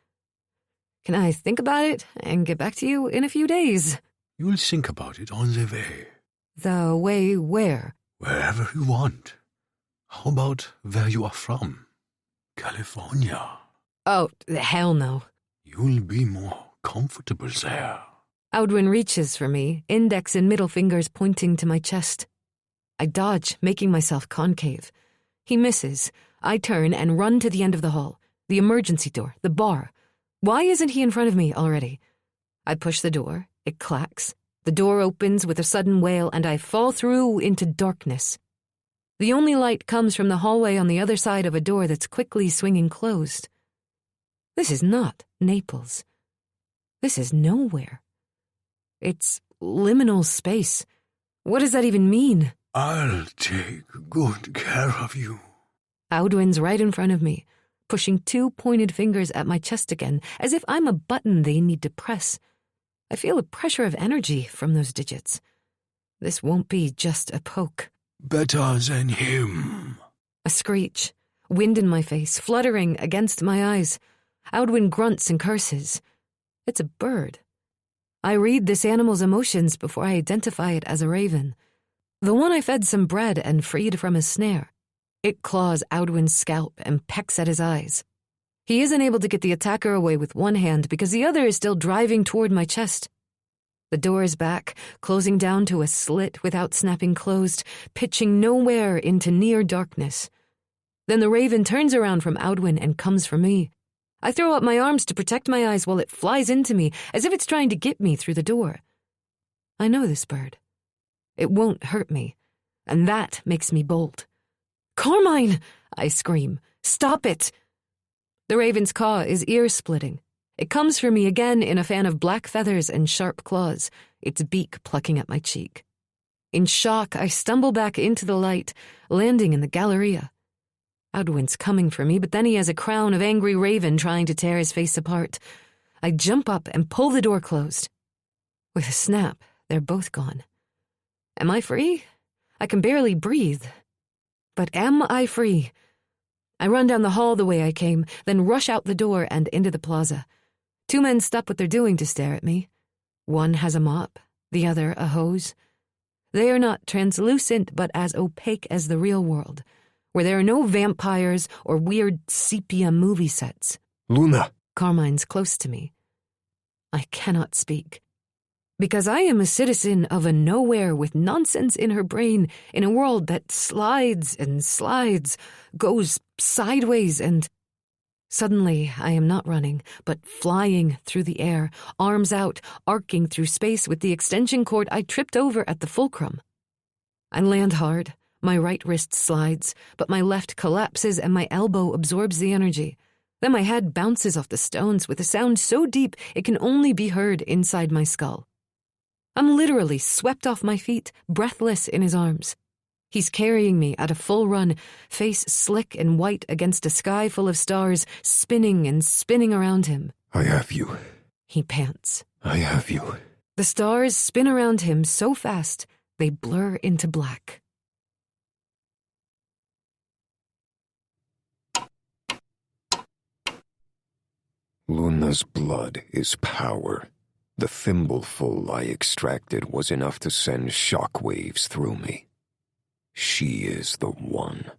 Can I think about it and get back to you in a few days? You'll think about it on the way. The way where? Wherever you want. How about where you are from? California. Oh, hell no. You'll be more comfortable there. Audwin reaches for me, index and middle fingers pointing to my chest. I dodge, making myself concave. He misses. I turn and run to the end of the hall. The emergency door, the bar. Why isn't he in front of me already? I push the door. It clacks. The door opens with a sudden wail and I fall through into darkness. The only light comes from the hallway on the other side of a door that's quickly swinging closed. This is not Naples. This is nowhere. It's liminal space. What does that even mean? I'll take good care of you. Audwin's right in front of me, pushing 2 pointed fingers at my chest again, as if I'm a button they need to press. I feel a pressure of energy from those digits. This won't be just a poke. Better than him. A screech, wind in my face, fluttering against my eyes. Audwin grunts and curses. It's a bird. I read this animal's emotions before I identify it as a raven. The one I fed some bread and freed from his snare. It claws Audwin's scalp and pecks at his eyes. He isn't able to get the attacker away with one hand because the other is still driving toward my chest. The door is back, closing down to a slit without snapping closed, pitching nowhere into near darkness. Then the raven turns around from Audwin and comes for me. I throw up my arms to protect my eyes while it flies into me, as if it's trying to get me through the door. I know this bird. It won't hurt me, and that makes me bold. "Carmine!" I scream. "Stop it!" The raven's caw is ear-splitting. It comes for me again in a fan of black feathers and sharp claws, its beak plucking at my cheek. In shock, I stumble back into the light, landing in the Galleria. Audwin's coming for me, but then he has a crown of angry raven trying to tear his face apart. I jump up and pull the door closed. With a snap, they're both gone. Am I free? I can barely breathe. But am I free? I run down the hall the way I came, then rush out the door and into the plaza. 2 men stop what they're doing to stare at me. One has a mop, the other a hose. They are not translucent, but as opaque as the real world, where there are no vampires or weird sepia movie sets. Luna! Carmine's close to me. I cannot speak. Because I am a citizen of a nowhere with nonsense in her brain in a world that slides and slides, goes sideways and... Suddenly, I am not running, but flying through the air, arms out, arcing through space with the extension cord I tripped over at the fulcrum. I land hard. My right wrist slides, but my left collapses and my elbow absorbs the energy. Then my head bounces off the stones with a sound so deep it can only be heard inside my skull. I'm literally swept off my feet, breathless in his arms. He's carrying me at a full run, face slick and white against a sky full of stars, spinning and spinning around him. I have you. He pants. I have you. The stars spin around him so fast, they blur into black. Luna's blood is power. The thimbleful I extracted was enough to send shockwaves through me. She is the one.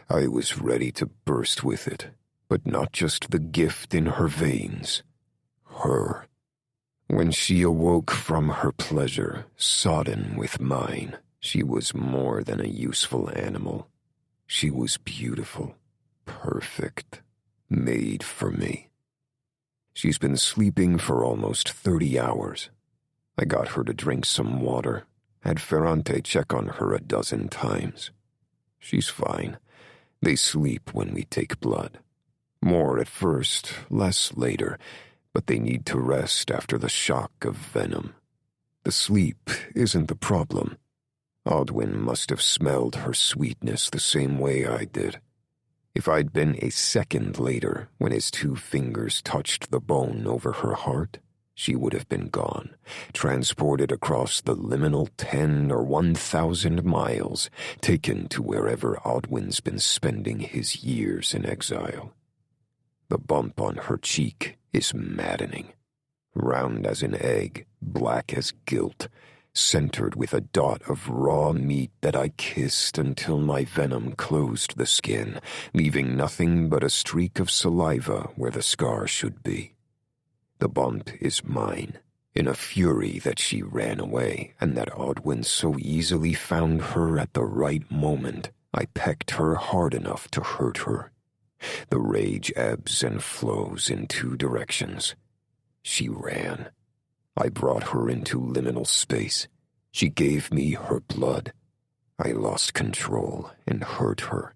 I was ready to burst with it, but not just the gift in her veins. Her. When she awoke from her pleasure, sodden with mine, she was more than a useful animal. She was beautiful, perfect, made for me. She's been sleeping for almost 30 hours. I got her to drink some water, had Ferrante check on her a dozen times. She's fine. They sleep when we take blood. More at first, less later, but they need to rest after the shock of venom. The sleep isn't the problem. Audwin must have smelled her sweetness the same way I did. If I'd been a second later when his 2 fingers touched the bone over her heart, she would have been gone, transported across the liminal 10 or 1,000 miles, taken to wherever Odwin's been spending his years in exile. The bump on her cheek is maddening. Round as an egg, black as guilt, centered with a dot of raw meat that I kissed until my venom closed the skin, leaving nothing but a streak of saliva where the scar should be. The bump is mine, in a fury that she ran away and that Odwin so easily found her at the right moment. I pecked her hard enough to hurt her. The rage ebbs and flows in two directions. She ran. I brought her into liminal space. She gave me her blood. I lost control and hurt her.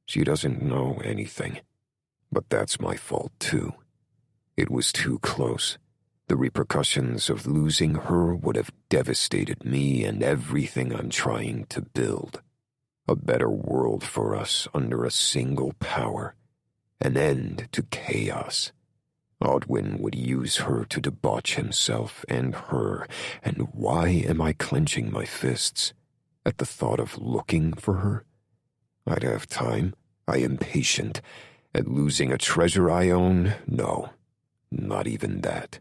She doesn't know anything, but that's my fault too. It was too close. The repercussions of losing her would have devastated me and everything I'm trying to build. A better world for us under a single power. An end to chaos. Odwin would use her to debauch himself and her, and why am I clenching my fists at the thought of looking for her? I'd have time. I am patient. At losing a treasure I own, no. Not even that.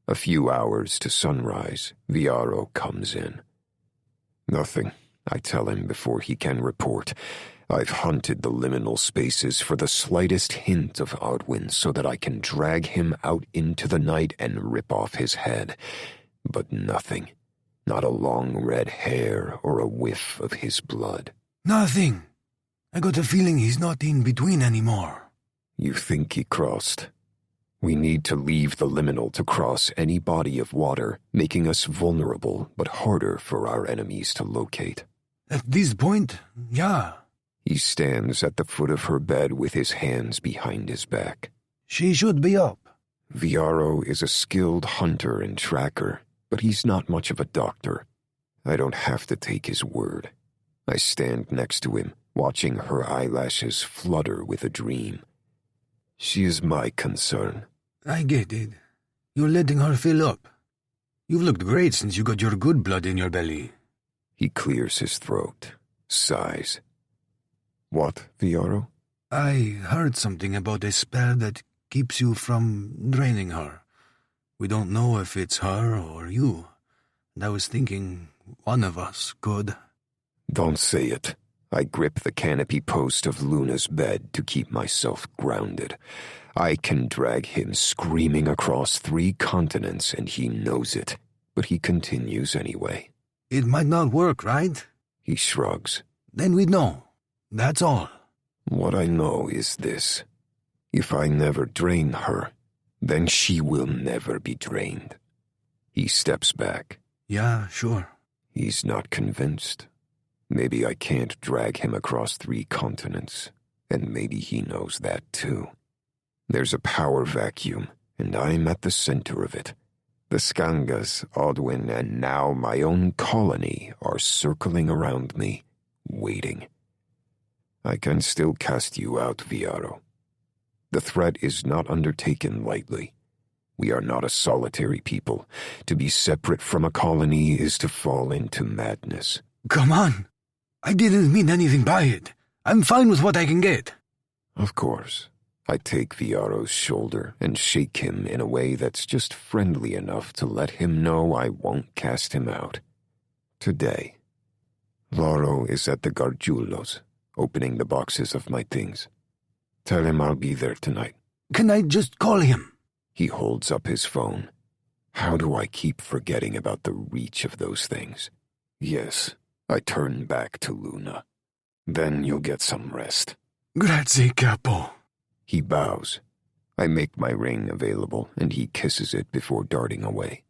A few hours to sunrise, Viaro comes in. Nothing, I tell him before he can report. I've hunted the liminal spaces for the slightest hint of Odwin so that I can drag him out into the night and rip off his head. But nothing. Not a long red hair or a whiff of his blood. Nothing. I got a feeling he's not in between anymore. You think he crossed? We need to leave the liminal to cross any body of water, making us vulnerable but harder for our enemies to locate. At this point, yeah. He stands at the foot of her bed with his hands behind his back. She should be up. Viaro is a skilled hunter and tracker, but he's not much of a doctor. I don't have to take his word. I stand next to him, watching her eyelashes flutter with a dream. She is my concern. I get it. You're letting her fill up. You've looked great since you got your good blood in your belly. He clears his throat, sighs. What, Viaro? I heard something about a spell that keeps you from draining her. We don't know if it's her or you, and I was thinking one of us could. Don't say it. I grip the canopy post of Luna's bed to keep myself grounded. I can drag him screaming across 3 continents, and he knows it, but he continues anyway. It might not work, right? He shrugs. Then we'd know. That's all. What I know is this. If I never drain her, then she will never be drained. He steps back. Yeah, sure. He's not convinced. Maybe I can't drag him across 3 continents, and maybe he knows that too. There's a power vacuum, and I'm at the center of it. The Skangas, Odwin, and now my own colony are circling around me, waiting. I can still cast you out, Viaro. The threat is not undertaken lightly. We are not a solitary people. To be separate from a colony is to fall into madness. Come on. I didn't mean anything by it. I'm fine with what I can get. Of course. I take Viaro's shoulder and shake him in a way that's just friendly enough to let him know I won't cast him out. Today. Laro is at the Gargiulos, opening the boxes of my things. Tell him I'll be there tonight. Can I just call him? He holds up his phone. How do I keep forgetting about the reach of those things? Yes, I turn back to Luna. Then you'll get some rest. Grazie, capo. He bows. I make my ring available, and he kisses it before darting away.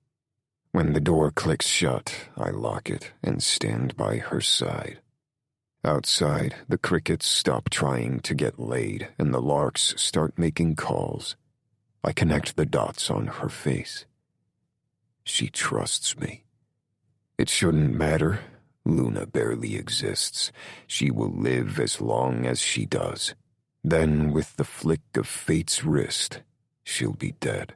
When the door clicks shut, I lock it and stand by her side. Outside, the crickets stop trying to get laid, and the larks start making calls. I connect the dots on her face. She trusts me. It shouldn't matter. Luna barely exists. She will live as long as she does. Then, with the flick of fate's wrist, she'll be dead.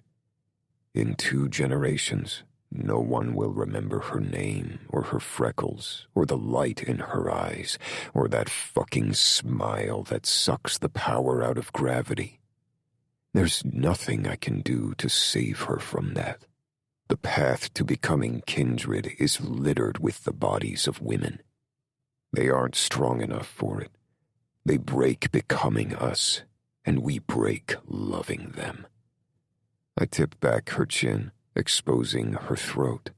In 2 generations, no one will remember her name, or her freckles, or the light in her eyes, or that fucking smile that sucks the power out of gravity. There's nothing I can do to save her from that. The path to becoming kindred is littered with the bodies of women. They aren't strong enough for it. They break becoming us, and we break loving them. I tip back her chin, exposing her throat.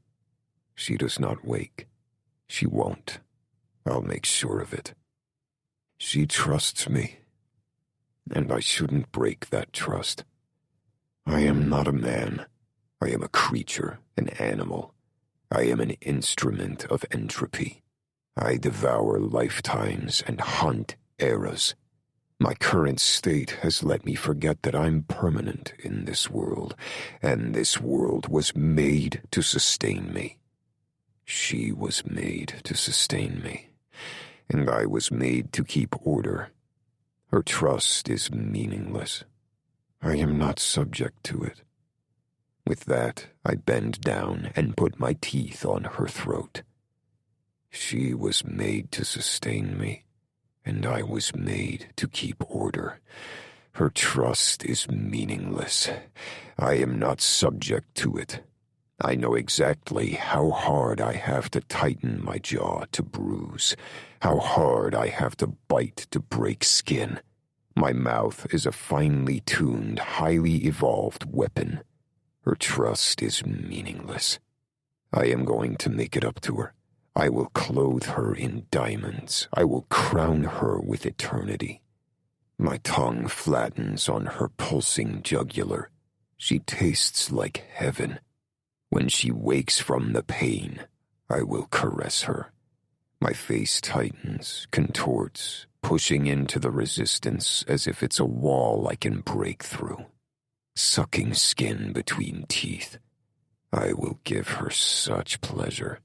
She does not wake. She won't. I'll make sure of it. She trusts me, and I shouldn't break that trust. I am not a man. I am a creature, an animal. I am an instrument of entropy. I devour lifetimes and hunt eras. My current state has let me forget that I'm permanent in this world, and this world was made to sustain me. She was made to sustain me, and I was made to keep order. Her trust is meaningless. I am not subject to it. With that, I bend down and put my teeth on her throat. She was made to sustain me, and I was made to keep order. Her trust is meaningless. I am not subject to it. I know exactly how hard I have to tighten my jaw to bruise, how hard I have to bite to break skin. My mouth is a finely tuned, highly evolved weapon. Her trust is meaningless. I am going to make it up to her. I will clothe her in diamonds. I will crown her with eternity. My tongue flattens on her pulsing jugular. She tastes like heaven. When she wakes from the pain, I will caress her. My face tightens, contorts, pushing into the resistance as if it's a wall I can break through. Sucking skin between teeth. I will give her such pleasure.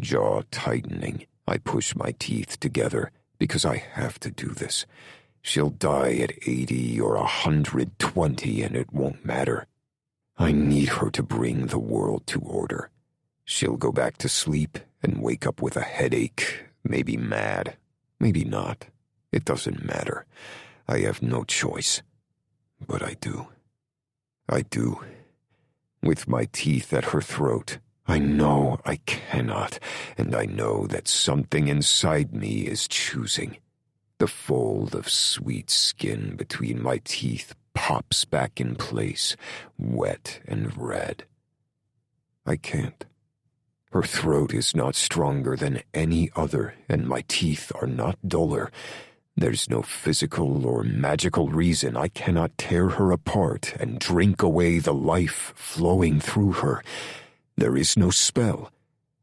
Jaw tightening, I push my teeth together because I have to do this. She'll die at 80 or 120 and it won't matter. I need her to bring the world to order. She'll go back to sleep and wake up with a headache, maybe mad, maybe not. It doesn't matter. I have no choice. But I do. I do. With my teeth at her throat, I know I cannot, and I know that something inside me is choosing. The fold of sweet skin between my teeth pops back in place, wet and red. I can't. Her throat is not stronger than any other, and my teeth are not duller. There's no physical or magical reason I cannot tear her apart and drink away the life flowing through her. There is no spell.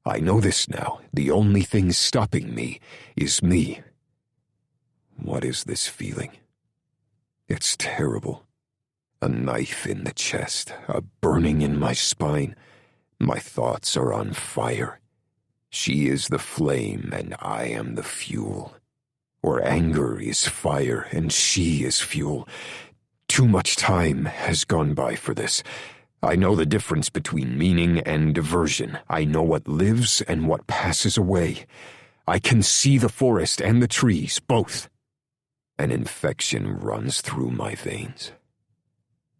I know this now. The only thing stopping me is me. What is this feeling? It's terrible. A knife in the chest, a burning in my spine. My thoughts are on fire. She is the flame and I am the fuel. Or anger is fire and she is fuel. Too much time has gone by for this. I know the difference between meaning and diversion. I know what lives and what passes away. I can see the forest and the trees, both. An infection runs through my veins.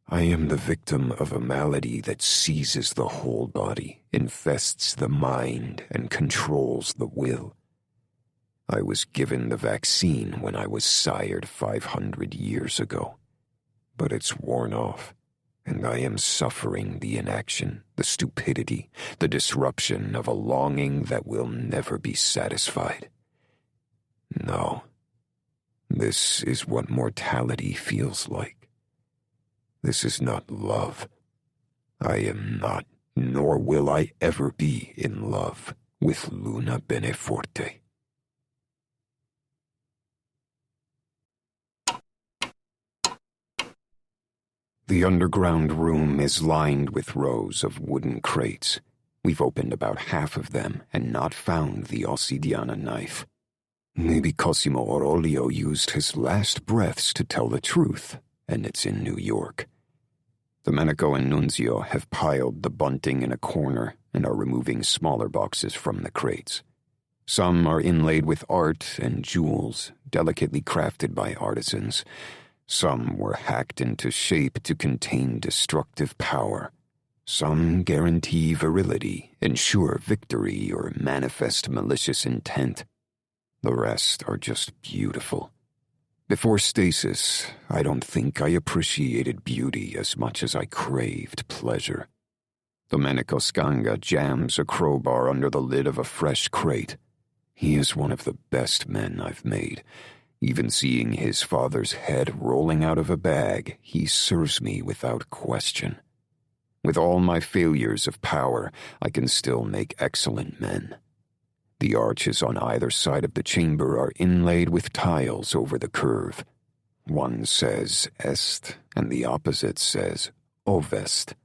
I am the victim of a malady that seizes the whole body, infests the mind, and controls the will. I was given the vaccine when I was sired 500 years ago, but it's worn off, and I am suffering the inaction, the stupidity, the disruption of a longing that will never be satisfied. No, this is what mortality feels like. This is not love. I am not, nor will I ever be in love with Luna Beneforte. The underground room is lined with rows of wooden crates. We've opened about half of them and not found the Ossidiana knife. Maybe Cosimo Aurelio used his last breaths to tell the truth, and it's in New York. Domenico and Nunzio have piled the bunting in a corner and are removing smaller boxes from the crates. Some are inlaid with art and jewels, delicately crafted by artisans. Some were hacked into shape to contain destructive power. Some guarantee virility, ensure victory, or manifest malicious intent. The rest are just beautiful. Before stasis, I don't think I appreciated beauty as much as I craved pleasure. Domenico Scanga jams a crowbar under the lid of a fresh crate. He is one of the best men I've made. Even seeing his father's head rolling out of a bag, he serves me without question. With all my failures of power, I can still make excellent men. The arches on either side of the chamber are inlaid with tiles over the curve. One says est, and the opposite says ovest.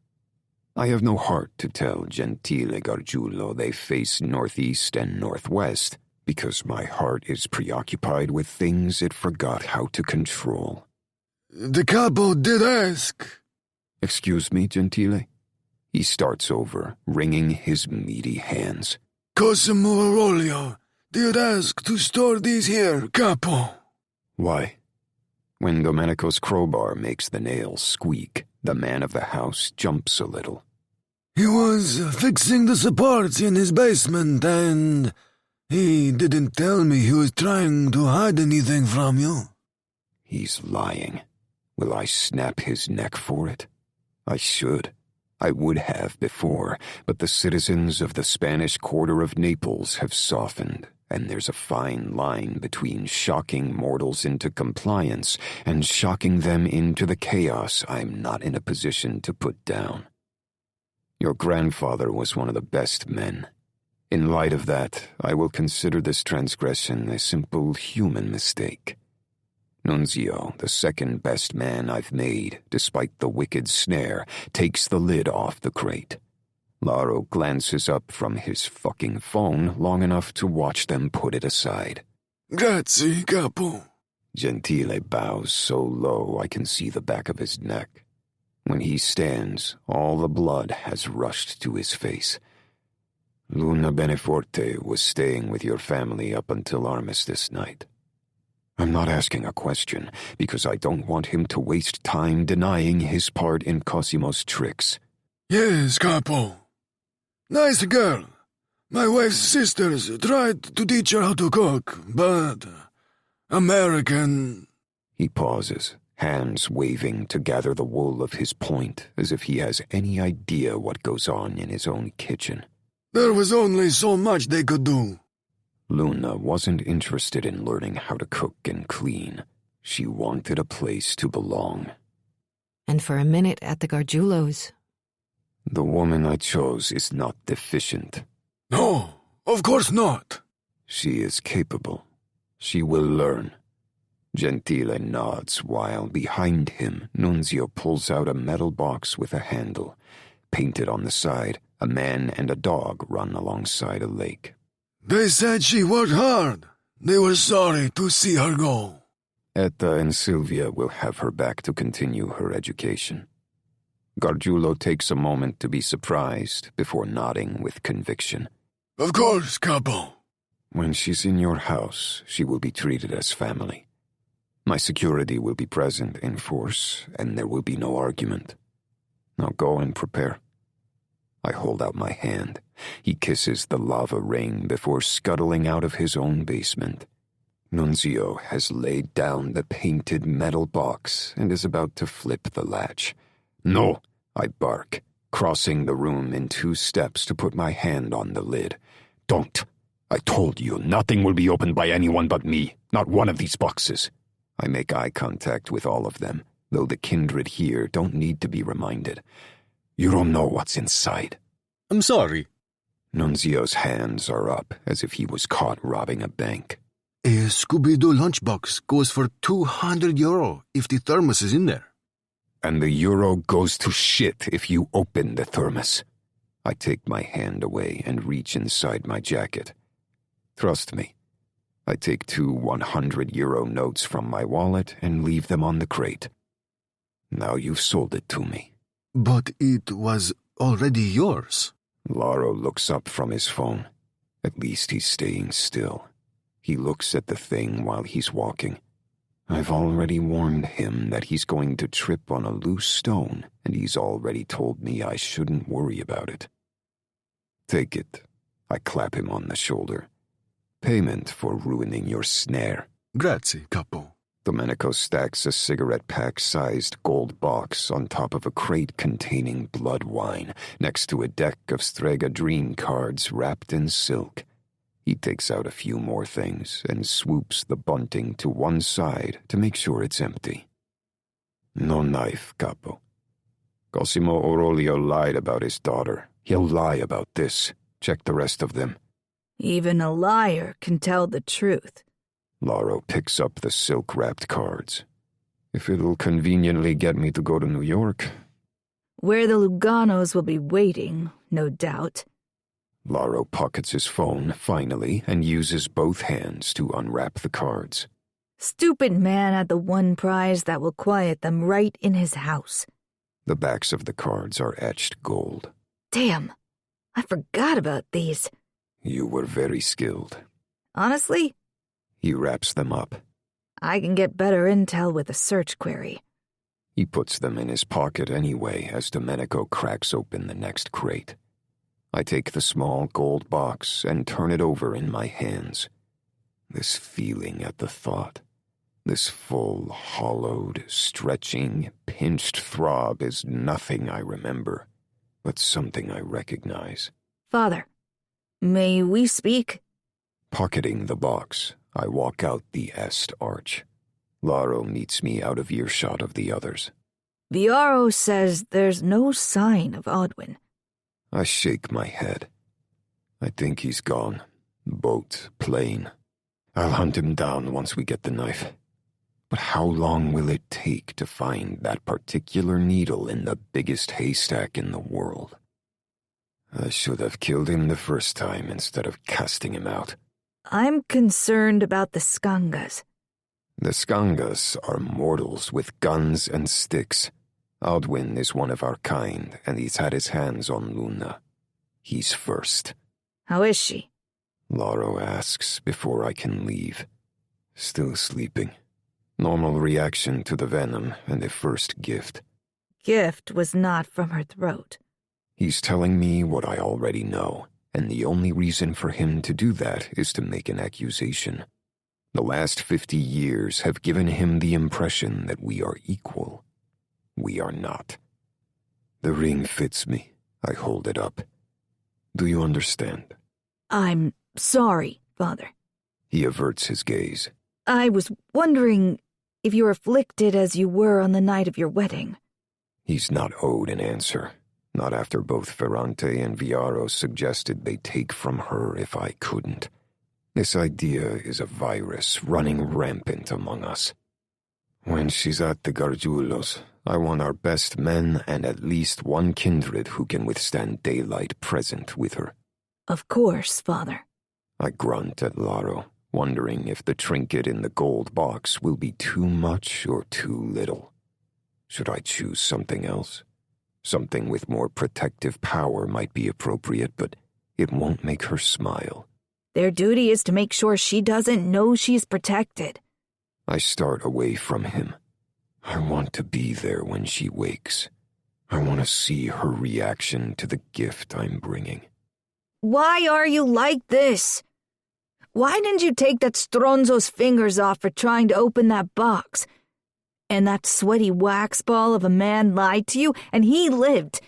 I have no heart to tell Gentile Gargiulo they face northeast and northwest, because my heart is preoccupied with things it forgot how to control. The capo did ask. Excuse me, Gentile? He starts over, wringing his meaty hands. Cosimo Aurelio did ask to store these here, capo. Why? When Domenico's crowbar makes the nails squeak, the man of the house jumps a little. He was fixing the supports in his basement and he didn't tell me he was trying to hide anything from you. He's lying. Will I snap his neck for it? I should. I would have before, but the citizens of the Spanish quarter of Naples have softened, and there's a fine line between shocking mortals into compliance and shocking them into the chaos I'm not in a position to put down. Your grandfather was one of the best men. In light of that, I will consider this transgression a simple human mistake. Nunzio, the second best man I've made, despite the wicked snare, takes the lid off the crate. Laro glances up from his fucking phone long enough to watch them put it aside. Grazie, capo. Gentile bows so low I can see the back of his neck. When he stands, all the blood has rushed to his face. Luna Beneforte was staying with your family up until armistice night. I'm not asking a question, because I don't want him to waste time denying his part in Cosimo's tricks. Yes, capo. Nice girl. My wife's sisters tried to teach her how to cook, but American... He pauses, hands waving to gather the wool of his point, as if he has any idea what goes on in his own kitchen. There was only so much they could do. Luna wasn't interested in learning how to cook and clean. She wanted a place to belong. And for a minute at the Gargiulos. The woman I chose is not deficient. No, of course not. She is capable. She will learn. Gentile nods while, behind him, Nunzio pulls out a metal box with a handle. Painted on the side, a man and a dog run alongside a lake. They said she worked hard. They were sorry to see her go. Etta and Sylvia will have her back to continue her education. Gargiulo takes a moment to be surprised before nodding with conviction. Of course, capo. When she's in your house, she will be treated as family. My security will be present in force, and there will be no argument. Now go and prepare. I hold out my hand. He kisses the lava rain before scuttling out of his own basement. Nunzio has laid down the painted metal box and is about to flip the latch. No, I bark, crossing the room in 2 steps to put my hand on the lid. Don't. I told you, nothing will be opened by anyone but me, not one of these boxes. I make eye contact with all of them, though the kindred here don't need to be reminded. You don't know what's inside. I'm sorry. Nunzio's hands are up as if he was caught robbing a bank. A Scooby-Doo lunchbox goes for €200 if the thermos is in there. And the euro goes to shit if you open the thermos. I take my hand away and reach inside my jacket. Trust me. I take 2 €100 notes from my wallet and leave them on the crate. Now you've sold it to me. But it was already yours. Laro looks up from his phone. At least he's staying still. He looks at the thing while he's walking. I've already warned him that he's going to trip on a loose stone, and he's already told me I shouldn't worry about it. Take it. I clap him on the shoulder. Payment for ruining your snare. Grazie, capo. Domenico stacks a cigarette pack-sized gold box on top of a crate containing blood wine next to a deck of Strega dream cards wrapped in silk. He takes out a few more things and swoops the bunting to one side to make sure it's empty. No knife, capo. Cosimo Orolio lied about his daughter. He'll lie about this. Check the rest of them. Even a liar can tell the truth. Laro picks up the silk-wrapped cards. If it'll conveniently get me to go to New York. Where the Luganos will be waiting, no doubt. Laro pockets his phone, finally, and uses both hands to unwrap the cards. Stupid man had the one prize that will quiet them right in his house. The backs of the cards are etched gold. Damn, I forgot about these. You were very skilled. Honestly? He wraps them up. I can get better intel with a search query. He puts them in his pocket anyway as Domenico cracks open the next crate. I take the small gold box and turn it over in my hands. This feeling at the thought, this full, hollowed, stretching, pinched throb is nothing I remember, but something I recognize. Father, may we speak? Pocketing the box, I walk out the Est arch. Laro meets me out of earshot of the others. Viaro says there's no sign of Odwin. I shake my head. I think he's gone. Boat, plane. I'll hunt him down once we get the knife. But how long will it take to find that particular needle in the biggest haystack in the world? I should have killed him the first time instead of casting him out. I'm concerned about the Skangas. The Skangas are mortals with guns and sticks. Aldwin is one of our kind, and he's had his hands on Luna. He's first. How is she? Laro asks before I can leave. Still sleeping. Normal reaction to the venom and the first gift. Gift was not from her throat. He's telling me what I already know, and the only reason for him to do that is to make an accusation. The last 50 years have given him the impression that we are equal. We are not. The ring fits me. I hold it up. Do you understand? I'm sorry, Father. He averts his gaze. I was wondering if you're afflicted as you were on the night of your wedding. He's not owed an answer. Not after both Ferrante and Viaro suggested they take from her if I couldn't. This idea is a virus running rampant among us. When she's at the Gargiulos, I want our best men and at least one kindred who can withstand daylight present with her. Of course, Father. I grunt at Laro, wondering if the trinket in the gold box will be too much or too little. Should I choose something else? Something with more protective power might be appropriate, but it won't make her smile. Their duty is to make sure she doesn't know she's protected. I start away from him. I want to be there when she wakes. I want to see her reaction to the gift I'm bringing. Why are you like this? Why didn't you take that Stronzo's fingers off for trying to open that box? And that sweaty wax ball of a man lied to you, and he lived.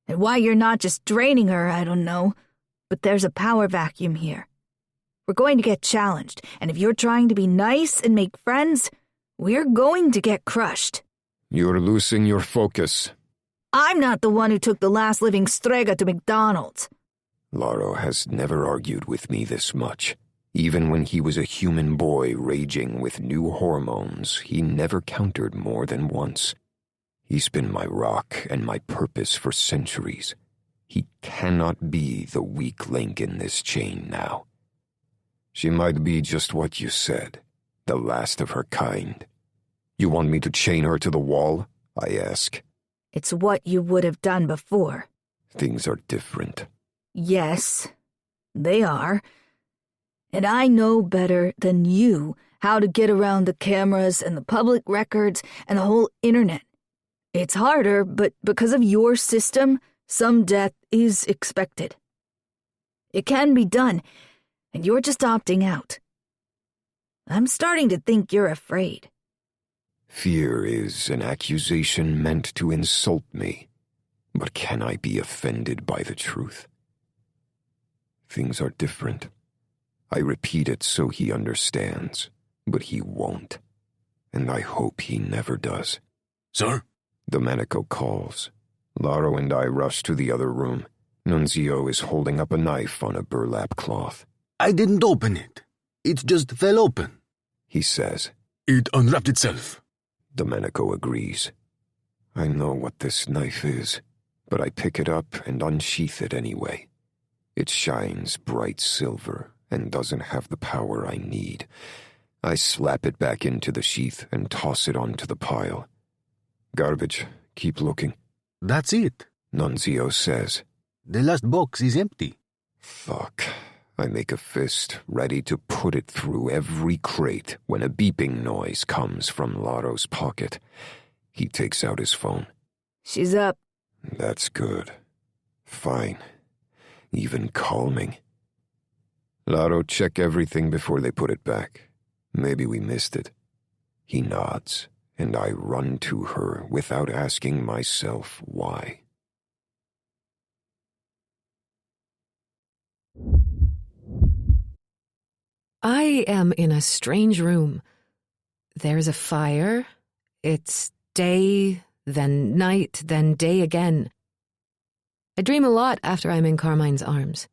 And why you're not just draining her, I don't know. But there's a power vacuum here. We're going to get challenged, and if you're trying to be nice and make friends, we're going to get crushed. You're losing your focus. I'm not the one who took the last living Strega to McDonald's. Laro has never argued with me this much. Even when he was a human boy raging with new hormones, he never countered more than once. He's been my rock and my purpose for centuries. He cannot be the weak link in this chain now. She might be just what you said, the last of her kind. You want me to chain her to the wall? I ask. It's what you would have done before. Things are different. Yes, they are. And I know better than you how to get around the cameras and the public records and the whole internet. It's harder, but because of your system, some death is expected. It can be done, and you're just opting out. I'm starting to think you're afraid. Fear is an accusation meant to insult me, but can I be offended by the truth? Things are different. I repeat it so he understands, but he won't, and I hope he never does. Sir? Domenico calls. Laro and I rush to the other room. Nunzio is holding up a knife on a burlap cloth. I didn't open it. It just fell open. He says. It unwrapped itself. Domenico agrees. I know what this knife is, but I pick it up and unsheath it anyway. It shines bright silver and doesn't have the power I need. I slap it back into the sheath and toss it onto the pile. Garbage. Keep looking. That's it. Nunzio says. The last box is empty. Fuck. I make a fist, ready to put it through every crate when a beeping noise comes from Laro's pocket. He takes out his phone. She's up. That's good. Fine. Even calming. Laro, check everything before they put it back. Maybe we missed it. He nods, and I run to her without asking myself why. I am in a strange room. There's a fire. It's day, then night, then day again. I dream a lot after I'm in Carmine's arms.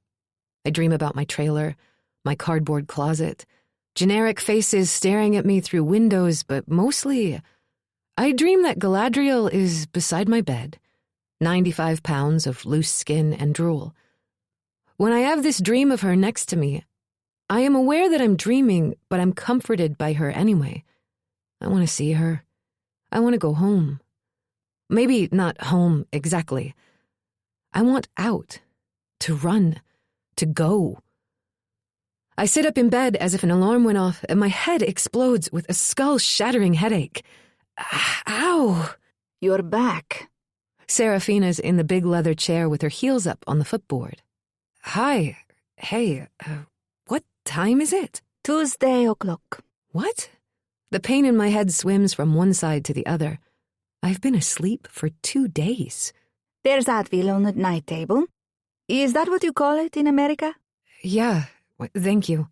I dream about my trailer, my cardboard closet, generic faces staring at me through windows, but mostly, I dream that Galadriel is beside my bed, 95 pounds of loose skin and drool. When I have this dream of her next to me, I am aware that I'm dreaming, but I'm comforted by her anyway. I want to see her. I want to go home. Maybe not home exactly. I want out, to run, to go. I sit up in bed as if an alarm went off, and my head explodes with a skull-shattering headache. Ow! You're back. Serafina's in the big leather chair with her heels up on the footboard. Hi. Hey, what time is it? Tuesday o'clock. What? The pain in my head swims from one side to the other. I've been asleep for 2 days. There's Advil on the night table. Is that what you call it in America? Yeah, thank you.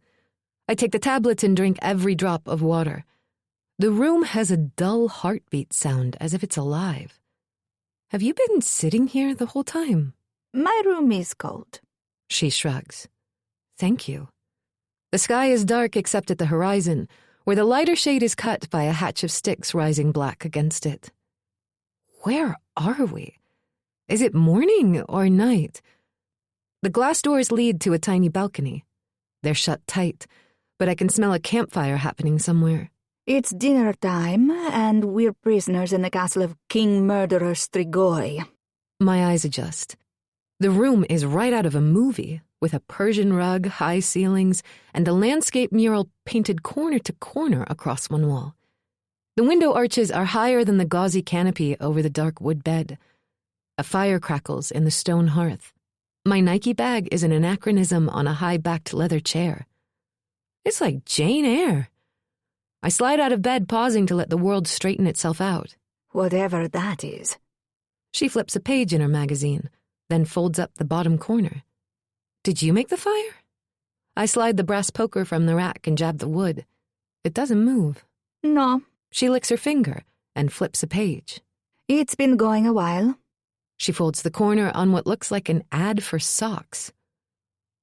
I take the tablets and drink every drop of water. The room has a dull heartbeat sound as if it's alive. Have you been sitting here the whole time? My room is cold. She shrugs. Thank you. The sky is dark except at the horizon, where the lighter shade is cut by a hatch of sticks rising black against it. Where are we? Is it morning or night? The glass doors lead to a tiny balcony. They're shut tight, but I can smell a campfire happening somewhere. It's dinner time, and we're prisoners in the castle of King Murderer Strigoi. My eyes adjust. The room is right out of a movie, with a Persian rug, high ceilings, and a landscape mural painted corner to corner across one wall. The window arches are higher than the gauzy canopy over the dark wood bed. A fire crackles in the stone hearth. My Nike bag is an anachronism on a high-backed leather chair. It's like Jane Eyre. I slide out of bed, pausing to let the world straighten itself out. Whatever that is. She flips a page in her magazine, then folds up the bottom corner. Did you make the fire? I slide the brass poker from the rack and jab the wood. It doesn't move. No. She licks her finger and flips a page. It's been going a while. She folds the corner on what looks like an ad for socks.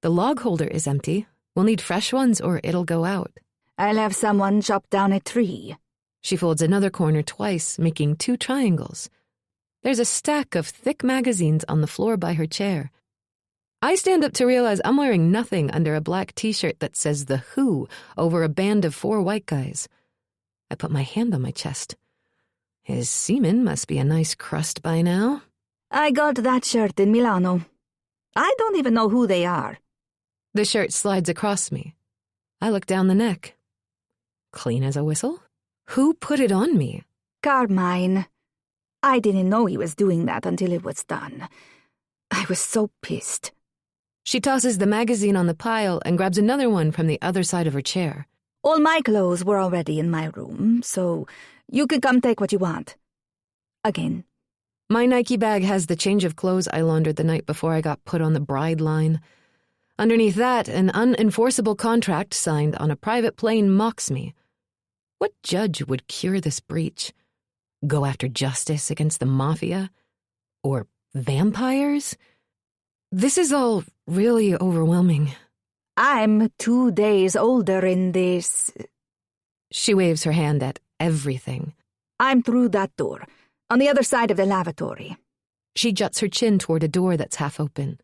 The log holder is empty. We'll need fresh ones or it'll go out. I'll have someone chop down a tree. She folds another corner twice, making 2 triangles. There's a stack of thick magazines on the floor by her chair. I stand up to realize I'm wearing nothing under a black t-shirt that says The Who over a band of 4 white guys. I put my hand on my chest. His semen must be a nice crust by now. I got that shirt in Milano. I don't even know who they are. The shirt slides across me. I look down the neck. Clean as a whistle? Who put it on me? Carmine. I didn't know he was doing that until it was done. I was so pissed. She tosses the magazine on the pile and grabs another one from the other side of her chair. All my clothes were already in my room, so you can come take what you want. Again. My Nike bag has the change of clothes I laundered the night before I got put on the bride line. Underneath that, an unenforceable contract signed on a private plane mocks me. What judge would cure this breach? Go after justice against the mafia? Or vampires? This is all really overwhelming. I'm 2 days older in this. She waves her hand at everything. I'm through that door, on the other side of the lavatory. She juts her chin toward a door that's half open.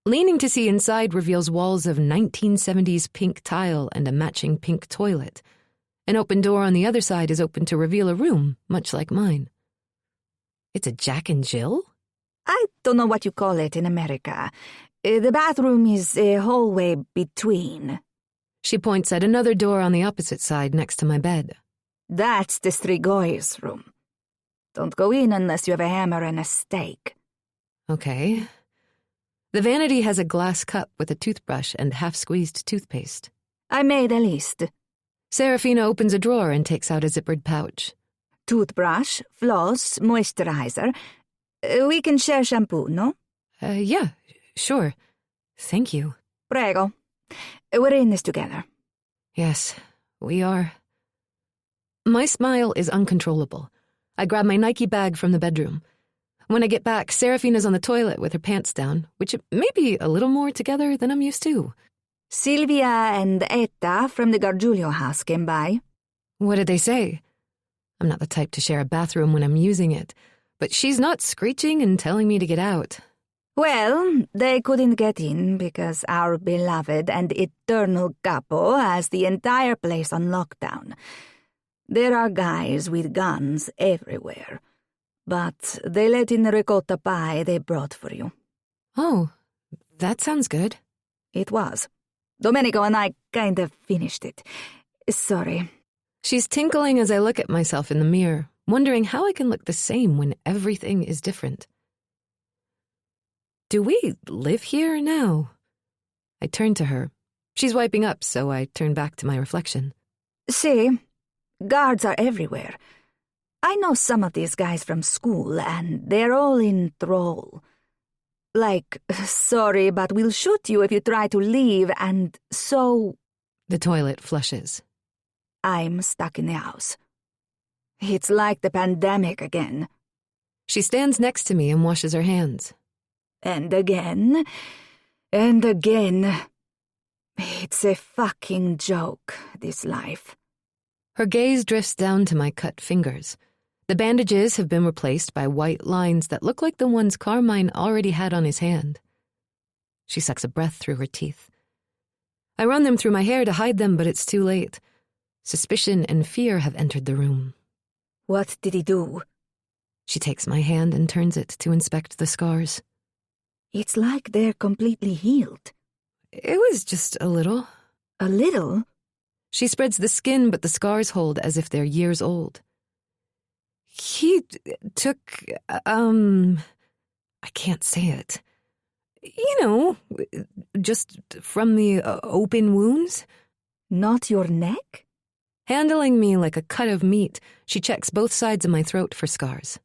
Leaning to see inside reveals walls of 1970s pink tile and a matching pink toilet. An open door on the other side is open to reveal a room, much like mine. It's a Jack and Jill? I don't know what you call it in America. The bathroom is a hallway between. She points at another door on the opposite side next to my bed. That's the Strigoy's room. Don't go in unless you have a hammer and a stake. Okay. The vanity has a glass cup with a toothbrush and half-squeezed toothpaste. I made a list. Serafina opens a drawer and takes out a zippered pouch. Toothbrush, floss, moisturizer. We can share shampoo, no? Yeah, sure. Thank you. Prego. We're in this together. Yes, we are. My smile is uncontrollable. I grab my Nike bag from the bedroom. When I get back, Serafina's on the toilet with her pants down, which may be a little more together than I'm used to. Silvia and Etta from the Gargiulio house came by. What did they say? I'm not the type to share a bathroom when I'm using it, but she's not screeching and telling me to get out. Well, they couldn't get in because our beloved and eternal capo has the entire place on lockdown. There are guys with guns everywhere, but they let in the ricotta pie they brought for you. Oh, that sounds good. It was. Domenico and I kind of finished it. Sorry. She's tinkling as I look at myself in the mirror, wondering how I can look the same when everything is different. Do we live here now? I turn to her. She's wiping up, so I turn back to my reflection. See, guards are everywhere. I know some of these guys from school, and they're all in thrall. Like, sorry, but we'll shoot you if you try to leave, and so... The toilet flushes. I'm stuck in the house. It's like the pandemic again. She stands next to me and washes her hands. And again, and again. It's a fucking joke, this life. Her gaze drifts down to my cut fingers. The bandages have been replaced by white lines that look like the ones Carmine already had on his hand. She sucks a breath through her teeth. I run them through my hair to hide them, but it's too late. Suspicion and fear have entered the room. What did he do? She takes my hand and turns it to inspect the scars. It's like they're completely healed. It was just a little. A little? She spreads the skin, but the scars hold as if they're years old. He took, I can't say it. You know, just from the open wounds. Not your neck? Handling me like a cut of meat, she checks both sides of my throat for scars.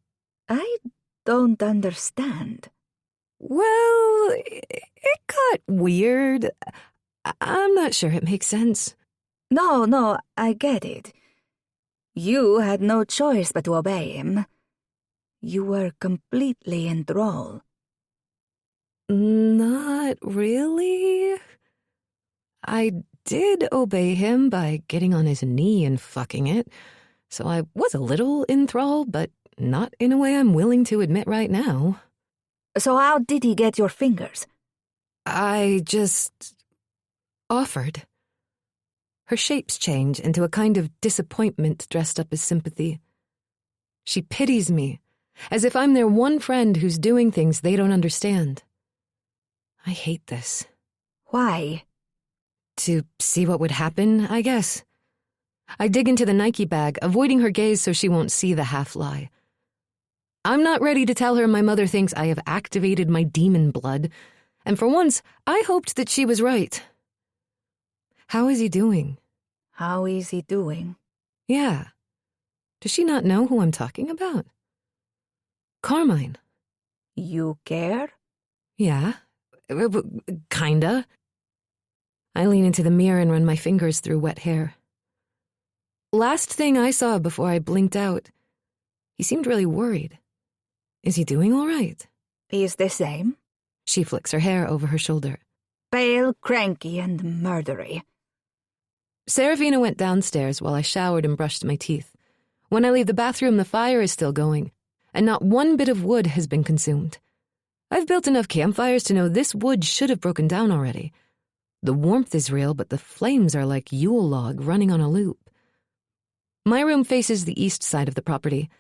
I don't understand. Well, it got weird. I'm not sure it makes sense. No, I get it. You had no choice but to obey him. You were completely in thrall. Not really. I did obey him by getting on his knee and fucking it, so I was a little in thrall, but not in a way I'm willing to admit right now. So how did he get your fingers? I just offered. Her shapes change into a kind of disappointment dressed up as sympathy. She pities me, as if I'm their one friend who's doing things they don't understand. I hate this. Why? To see what would happen, I guess. I dig into the Nike bag, avoiding her gaze so she won't see the half-lie. I'm not ready to tell her my mother thinks I have activated my demon blood, and for once, I hoped that she was right. How is he doing? How is he doing? Yeah. Does she not know who I'm talking about? Carmine. You care? Yeah. Kinda. I lean into the mirror and run my fingers through wet hair. Last thing I saw before I blinked out, he seemed really worried. Is he doing all right? He's the same. She flicks her hair over her shoulder. Pale, cranky, and murdery. Serafina went downstairs while I showered and brushed my teeth. When I leave the bathroom, the fire is still going, and not one bit of wood has been consumed. I've built enough campfires to know this wood should have broken down already. The warmth is real, but the flames are like Yule log running on a loop. My room faces the east side of the property.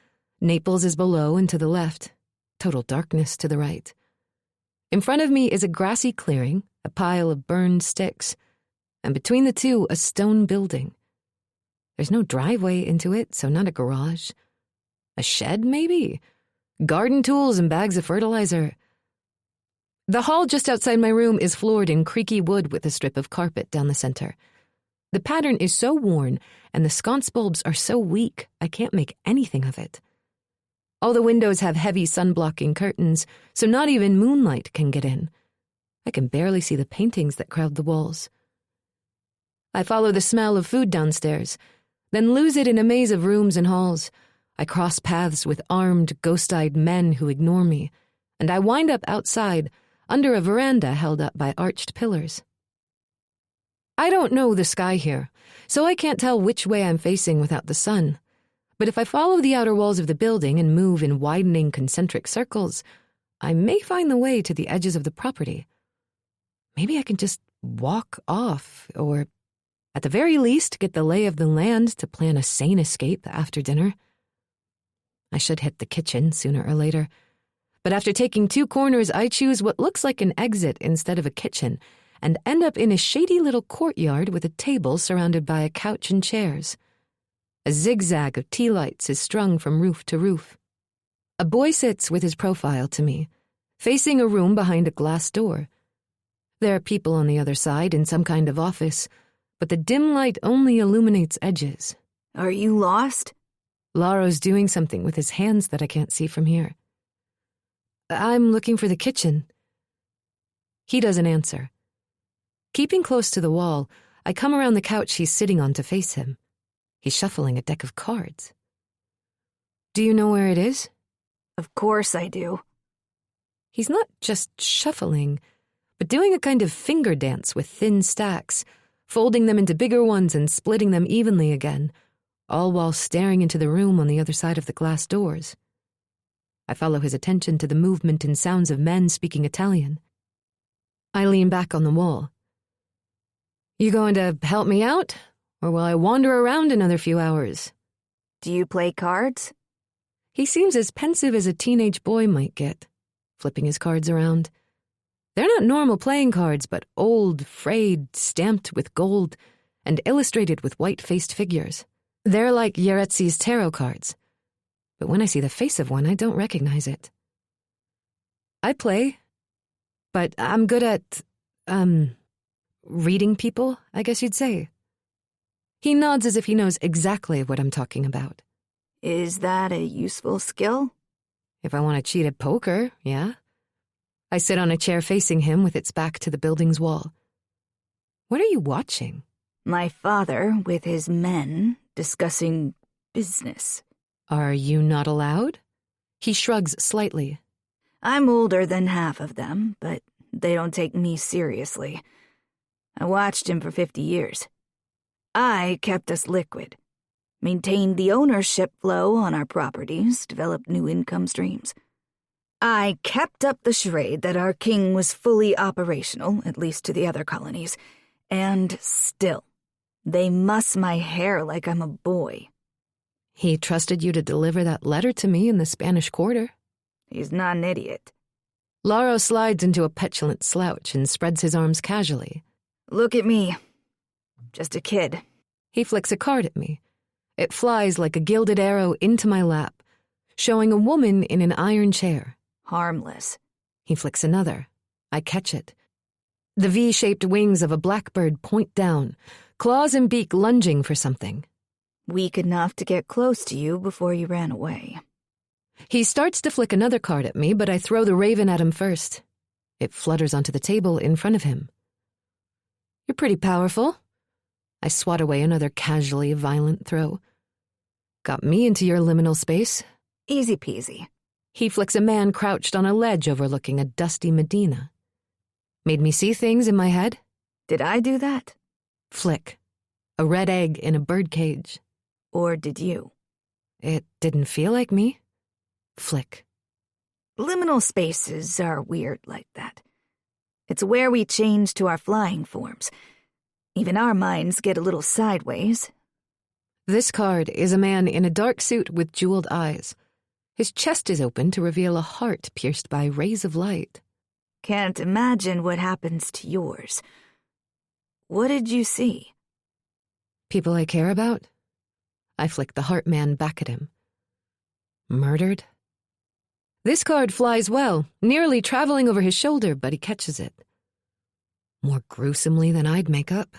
Naples is below and to the left. Total darkness to the right. In front of me is a grassy clearing, a pile of burned sticks, and between the two, a stone building. There's no driveway into it, so not a garage. A shed, maybe? Garden tools and bags of fertilizer. The hall just outside my room is floored in creaky wood with a strip of carpet down the center. The pattern is so worn, and the sconce bulbs are so weak, I can't make anything of it. All the windows have heavy sun-blocking curtains, so not even moonlight can get in. I can barely see the paintings that crowd the walls. I follow the smell of food downstairs, then lose it in a maze of rooms and halls. I cross paths with armed, ghost-eyed men who ignore me, and I wind up outside, under a veranda held up by arched pillars. I don't know the sky here, so I can't tell which way I'm facing without the sun. But if I follow the outer walls of the building and move in widening concentric circles, I may find the way to the edges of the property. Maybe I can just walk off, or at the very least get the lay of the land to plan a sane escape after dinner. I should hit the kitchen sooner or later. But after taking 2 corners, I choose what looks like an exit instead of a kitchen, and end up in a shady little courtyard with a table surrounded by a couch and chairs. A zigzag of tea lights is strung from roof to roof. A boy sits with his profile to me, facing a room behind a glass door. There are people on the other side in some kind of office, but the dim light only illuminates edges. Are you lost? Laro's doing something with his hands that I can't see from here. I'm looking for the kitchen. He doesn't answer. Keeping close to the wall, I come around the couch he's sitting on to face him. He's shuffling a deck of cards. Do you know where it is? Of course I do. He's not just shuffling, but doing a kind of finger dance with thin stacks, folding them into bigger ones and splitting them evenly again, all while staring into the room on the other side of the glass doors. I follow his attention to the movement and sounds of men speaking Italian. I lean back on the wall. You going to help me out, or will I wander around another few hours? Do you play cards? He seems as pensive as a teenage boy might get, flipping his cards around. They're not normal playing cards, but old, frayed, stamped with gold, and illustrated with white-faced figures. They're like Yaretzi's tarot cards. But when I see the face of one, I don't recognize it. I play, but I'm good at, reading people, I guess you'd say. He nods as if he knows exactly what I'm talking about. Is that a useful skill? If I want to cheat at poker, yeah. I sit on a chair facing him with its back to the building's wall. What are you watching? My father, with his men, discussing business. Are you not allowed? He shrugs slightly. I'm older than half of them, but they don't take me seriously. I watched him for 50 years. I kept us liquid, maintained the ownership flow on our properties, developed new income streams. I kept up the charade that our king was fully operational, at least to the other colonies, and still, they muss my hair like I'm a boy. He trusted you to deliver that letter to me in the Spanish Quarter. He's not an idiot. Laro slides into a petulant slouch and spreads his arms casually. Look at me. Just a kid. He flicks a card at me. It flies like a gilded arrow into my lap, showing a woman in an iron chair. Harmless. He flicks another. I catch it. The V-shaped wings of a blackbird point down, claws and beak lunging for something. Weak enough to get close to you before you ran away. He starts to flick another card at me, but I throw the raven at him first. It flutters onto the table in front of him. You're pretty powerful. I swat away another casually violent throw. Got me into your liminal space. Easy peasy. He flicks a man crouched on a ledge overlooking a dusty Medina. Made me see things in my head. Did I do that? Flick. A red egg in a bird cage. Or did you? It didn't feel like me. Flick. Liminal spaces are weird like that. It's where we change to our flying forms. Even our minds get a little sideways. This card is a man in a dark suit with jeweled eyes. His chest is open to reveal a heart pierced by rays of light. Can't imagine what happens to yours. What did you see? People I care about? I flick the heart man back at him. Murdered? This card flies well, nearly traveling over his shoulder, but he catches it. More gruesomely than I'd make up.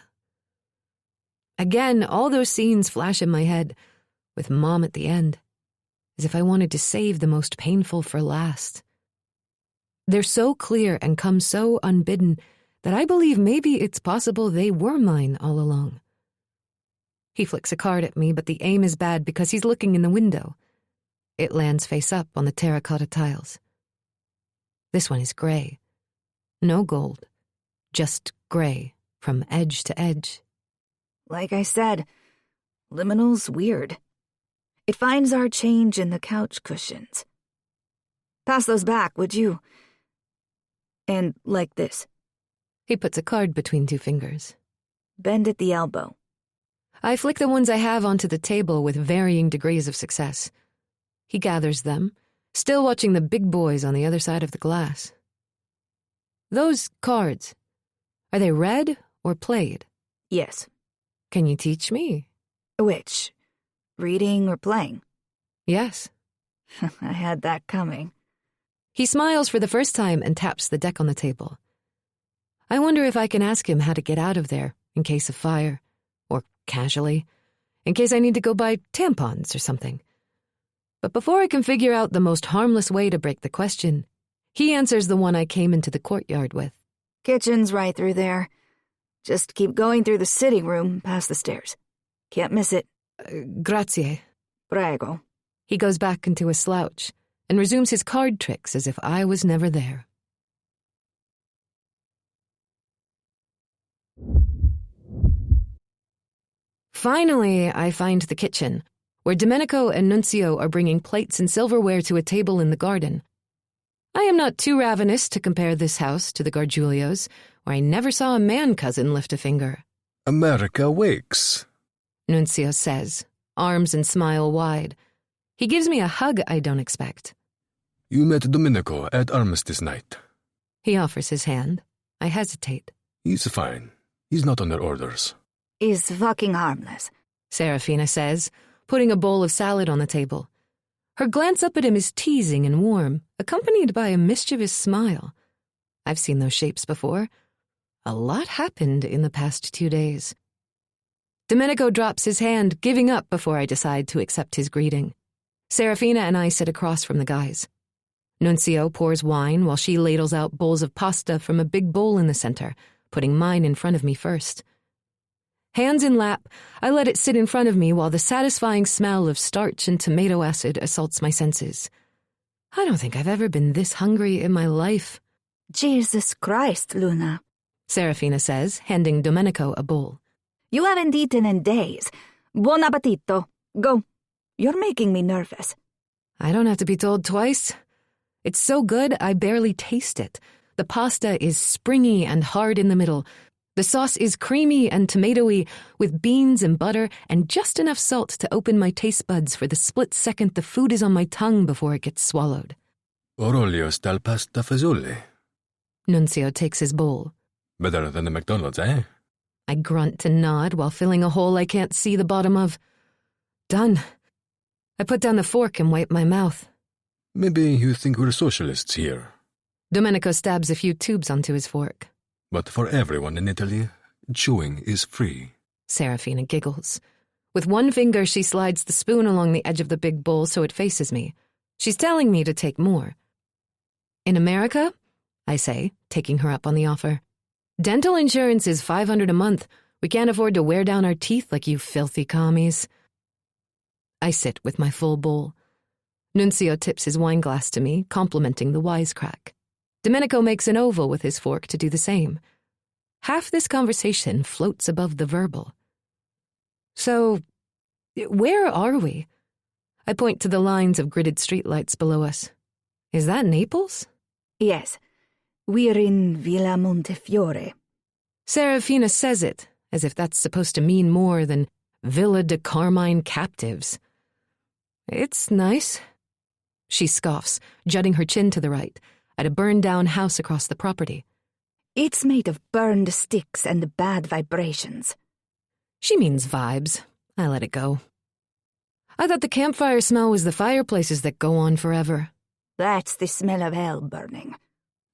Again, all those scenes flash in my head, with Mom at the end, as if I wanted to save the most painful for last. They're so clear and come so unbidden that I believe maybe it's possible they were mine all along. He flicks a card at me, but the aim is bad because he's looking in the window. It lands face up on the terracotta tiles. This one is gray. No gold. Just gray, from edge to edge. Like I said, liminal's weird. It finds our change in the couch cushions. Pass those back, would you? And like this. He puts a card between two fingers. Bend at the elbow. I flick the ones I have onto the table with varying degrees of success. He gathers them, still watching the big boys on the other side of the glass. Those cards, are they read or played? Yes. Can you teach me? Which? Reading or playing? Yes. I had that coming. He smiles for the first time and taps the deck on the table. I wonder if I can ask him how to get out of there in case of fire, or casually, in case I need to go buy tampons or something. But before I can figure out the most harmless way to break the question, he answers the one I came into the courtyard with. Kitchen's right through there. Just keep going through the sitting room past the stairs. Can't miss it. Grazie. Prego. He goes back into a slouch and resumes his card tricks as if I was never there. Finally, I find the kitchen, where Domenico and Nunzio are bringing plates and silverware to a table in the garden. I am not too ravenous to compare this house to the Gargiulios, where I never saw a man-cousin lift a finger. America wakes, Nunzio says, arms and smile wide. He gives me a hug I don't expect. You met Domenico at Armistice night. He offers his hand. I hesitate. He's fine. He's not under orders. He's fucking harmless, Serafina says, putting a bowl of salad on the table. Her glance up at him is teasing and warm, accompanied by a mischievous smile. I've seen those shapes before. A lot happened in the past 2 days. Domenico drops his hand, giving up before I decide to accept his greeting. Serafina and I sit across from the guys. Nunzio pours wine while she ladles out bowls of pasta from a big bowl in the center, putting mine in front of me first. Hands in lap, I let it sit in front of me while the satisfying smell of starch and tomato acid assaults my senses. I don't think I've ever been this hungry in my life. Jesus Christ, Luna, Serafina says, handing Domenico a bowl. You haven't eaten in days. Buon appetito. Go. You're making me nervous. I don't have to be told twice. It's so good I barely taste it. The pasta is springy and hard in the middle. The The sauce is creamy and tomatoey, with beans and butter and just enough salt to open my taste buds for the split second the food is on my tongue before it gets swallowed. Orolio stal pasta fagioli. Nunzio takes his bowl. Better than the McDonald's, eh? I grunt and nod while filling a hole I can't see the bottom of. Done. I put down the fork and wipe my mouth. Maybe you think we're socialists here. Domenico stabs a few tubes onto his fork. But for everyone in Italy, chewing is free. Serafina giggles. With one finger, she slides the spoon along the edge of the big bowl so it faces me. She's telling me to take more. In America, I say, taking her up on the offer, dental insurance is $500 a month. We can't afford to wear down our teeth like you filthy commies. I sit with my full bowl. Nunzio tips his wineglass to me, complimenting the wisecrack. Domenico makes an oval with his fork to do the same. Half this conversation floats above the verbal. So, where are we? I point to the lines of gridded streetlights below us. Is that Naples? Yes, we're in Villa Montefiore. Serafina says it, as if that's supposed to mean more than Villa de Carmine captives. It's nice. She scoffs, jutting her chin to the right, at a burned-down house across the property. It's made of burned sticks and bad vibrations. She means vibes. I let it go. I thought the campfire smell was the fireplaces that go on forever. That's the smell of hell burning.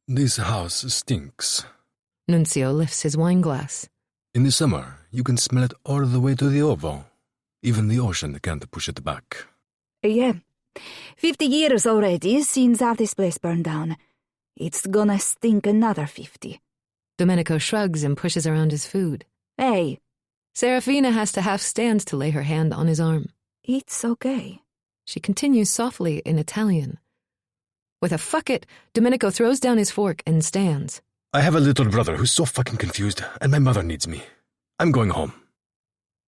This house stinks. Nunzio lifts his wineglass. In the summer, you can smell it all the way to the Ovo. Even the ocean can't push it back. Yeah. 50 years already since this place burned down. It's gonna stink another 50. Domenico shrugs and pushes around his food. Hey. Serafina has to half stand to lay her hand on his arm. It's okay. She continues softly in Italian. With a fuck it, Domenico throws down his fork and stands. I have a little brother who's so fucking confused, and my mother needs me. I'm going home.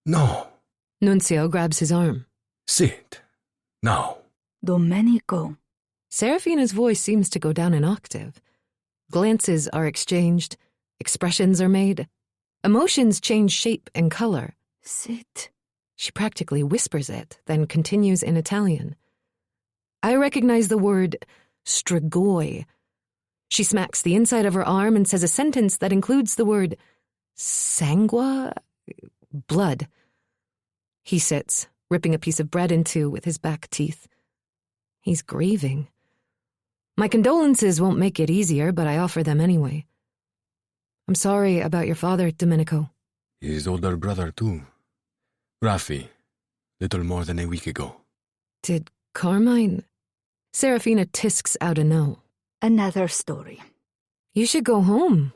No. Nunzio grabs his arm. Sit. Now. Domenico. Serafina's voice seems to go down an octave. Glances are exchanged. Expressions are made. Emotions change shape and color. Sit. She practically whispers it, then continues in Italian. I recognize the word strigoi. She smacks the inside of her arm and says a sentence that includes the word sangua? Blood. He sits, ripping a piece of bread in two with his back teeth. He's grieving. My condolences won't make it easier, but I offer them anyway. I'm sorry about your father, Domenico. His older brother, too. Raffi, little more than a week ago. Did Carmine? Serafina tisks out a no. Another story. You should go home.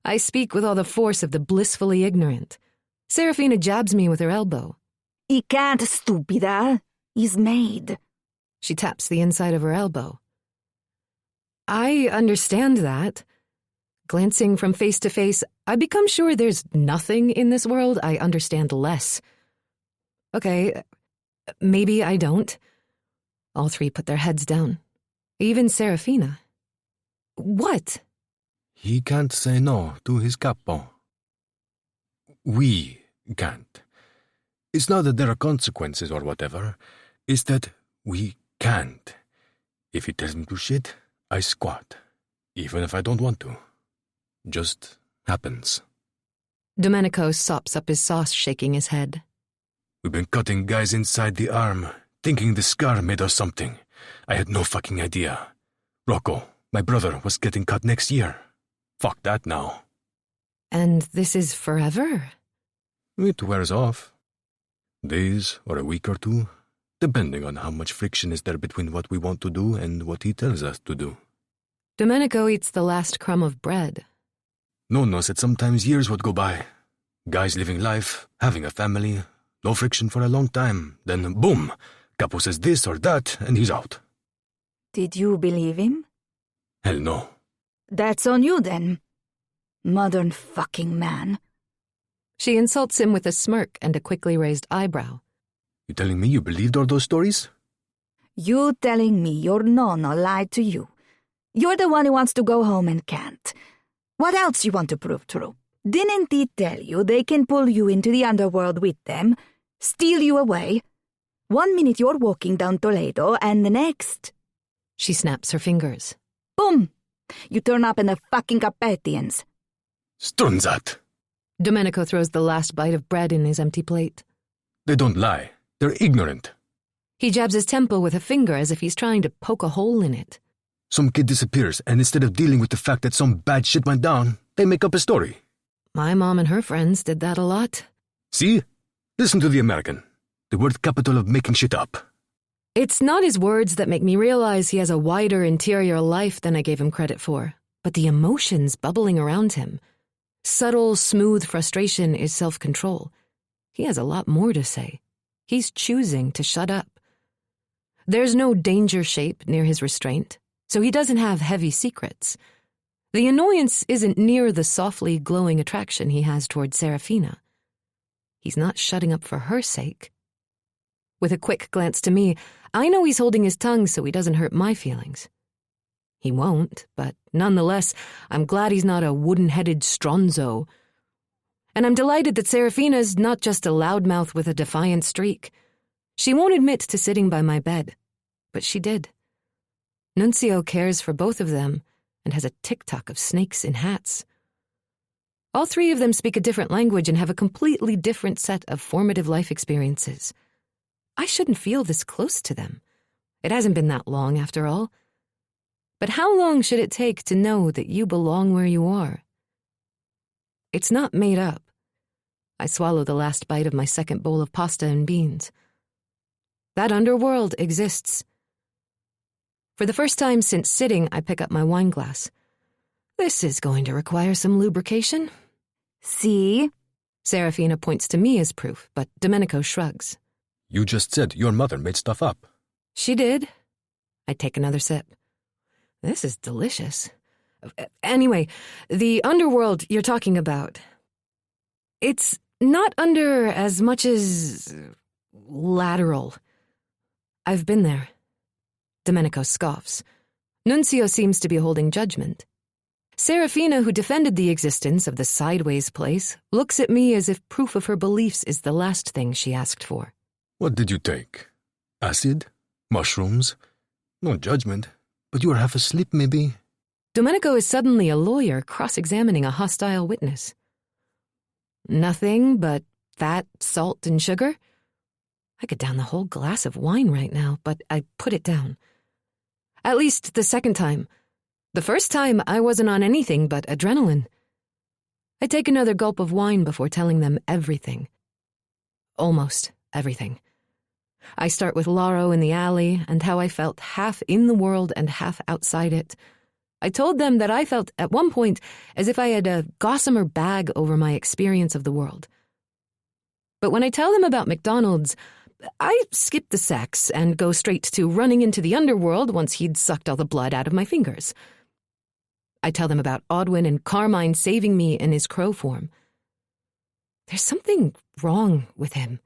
I speak with all the force of the blissfully ignorant. Serafina jabs me with her elbow. He can't, stupida. He's made. She taps the inside of her elbow. I understand that. Glancing from face to face, I become sure there's nothing in this world I understand less. Okay, maybe I don't. All three put their heads down. Even Serafina. What? He can't say no to his capo. We can't. It's not that there are consequences or whatever. It's that we can't. If he tells me to shit, I squat. Even if I don't want to. Just happens. Domenico sops up his sauce, shaking his head. We've been cutting guys inside the arm, thinking the scar made us something. I had no fucking idea. Rocco, my brother, was getting cut next year. Fuck that now. And this is forever? It wears off. Days or a week or two, depending on how much friction is there between what we want to do and what he tells us to do. Domenico eats the last crumb of bread. Nonno said sometimes years would go by. Guys living life, having a family, no friction for a long time, then boom, Capo says this or that, and he's out. Did you believe him? Hell no. That's on you then. Modern fucking man. She insults him with a smirk and a quickly raised eyebrow. You telling me you believed all those stories? You telling me your nonna lied to you. You're the one who wants to go home and can't. What else you want to prove true? Didn't he tell you they can pull you into the underworld with them, steal you away? 1 minute you're walking down Toledo, and the next... She snaps her fingers. Boom! You turn up in the fucking Carpathians. Strunzat. Domenico throws the last bite of bread in his empty plate. They don't lie. They're ignorant. He jabs his temple with a finger as if he's trying to poke a hole in it. Some kid disappears, and instead of dealing with the fact that some bad shit went down, they make up a story. My mom and her friends did that a lot. See? Listen to the American. The word capital of making shit up. It's not his words that make me realize he has a wider interior life than I gave him credit for, but the emotions bubbling around him. Subtle, smooth frustration is self-control. He has a lot more to say. He's choosing to shut up. There's no danger shape near his restraint, so he doesn't have heavy secrets. The annoyance isn't near the softly glowing attraction he has toward Serafina. He's not shutting up for her sake. With a quick glance to me, I know he's holding his tongue so he doesn't hurt my feelings. He won't, but nonetheless, I'm glad he's not a wooden-headed stronzo. And I'm delighted that Serafina's not just a loudmouth with a defiant streak. She won't admit to sitting by my bed, but she did. Nunzio cares for both of them and has a tick-tock of snakes in hats. All three of them speak a different language and have a completely different set of formative life experiences. I shouldn't feel this close to them. It hasn't been that long, after all. But how long should it take to know that you belong where you are? It's not made up. I swallow the last bite of my second bowl of pasta and beans. That underworld exists. For the first time since sitting, I pick up my wine glass. This is going to require some lubrication. See? Serafina points to me as proof, but Domenico shrugs. You just said your mother made stuff up. She did. I take another sip. This is delicious. Anyway, the underworld you're talking about. It's not under as much as lateral. I've been there. Domenico scoffs. Nunzio seems to be holding judgment. Serafina, who defended the existence of the sideways place, looks at me as if proof of her beliefs is the last thing she asked for. What did you take? Acid? Mushrooms? No judgment, but you were half asleep, maybe? Domenico is suddenly a lawyer cross-examining a hostile witness. Nothing but fat, salt, and sugar? I could down the whole glass of wine right now, but I put it down. At least the second time. The first time, I wasn't on anything but adrenaline. I take another gulp of wine before telling them everything. Almost everything. I start with Laro in the alley and how I felt half in the world and half outside it. I told them that I felt at one point as if I had a gossamer bag over my experience of the world. But when I tell them about McDonald's, I skip the sex and go straight to running into the underworld once he'd sucked all the blood out of my fingers. I tell them about Audwin and Carmine saving me in his crow form. There's something wrong with him.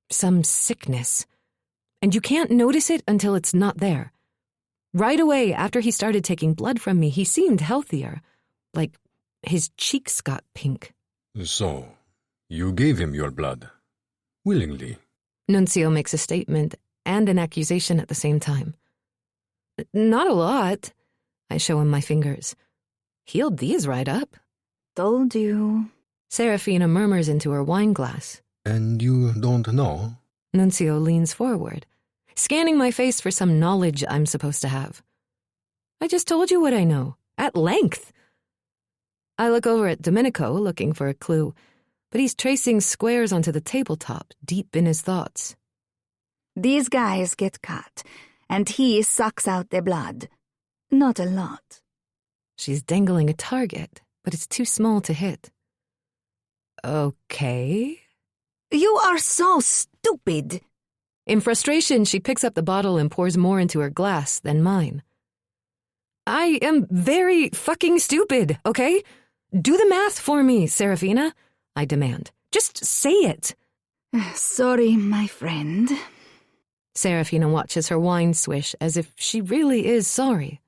Some sickness. And you can't notice it until it's not there. Right away, after he started taking blood from me, he seemed healthier. Like his cheeks got pink. So, you gave him your blood. Willingly. Nunzio makes a statement and an accusation at the same time. Not a lot. I show him my fingers. Healed these right up. Told you. Serafina murmurs into her wine glass. And you don't know? Nunzio leans forward, scanning my face for some knowledge I'm supposed to have. I just told you what I know, at length. I look over at Domenico, looking for a clue, but he's tracing squares onto the tabletop, deep in his thoughts. These guys get cut, and he sucks out their blood. Not a lot. She's dangling a target, but it's too small to hit. Okay. You are so stupid. In frustration, she picks up the bottle and pours more into her glass than mine. I am very fucking stupid, okay? Do the math for me, Serafina, I demand. Just say it. Sorry, my friend. Serafina watches her wine swish as if she really is sorry.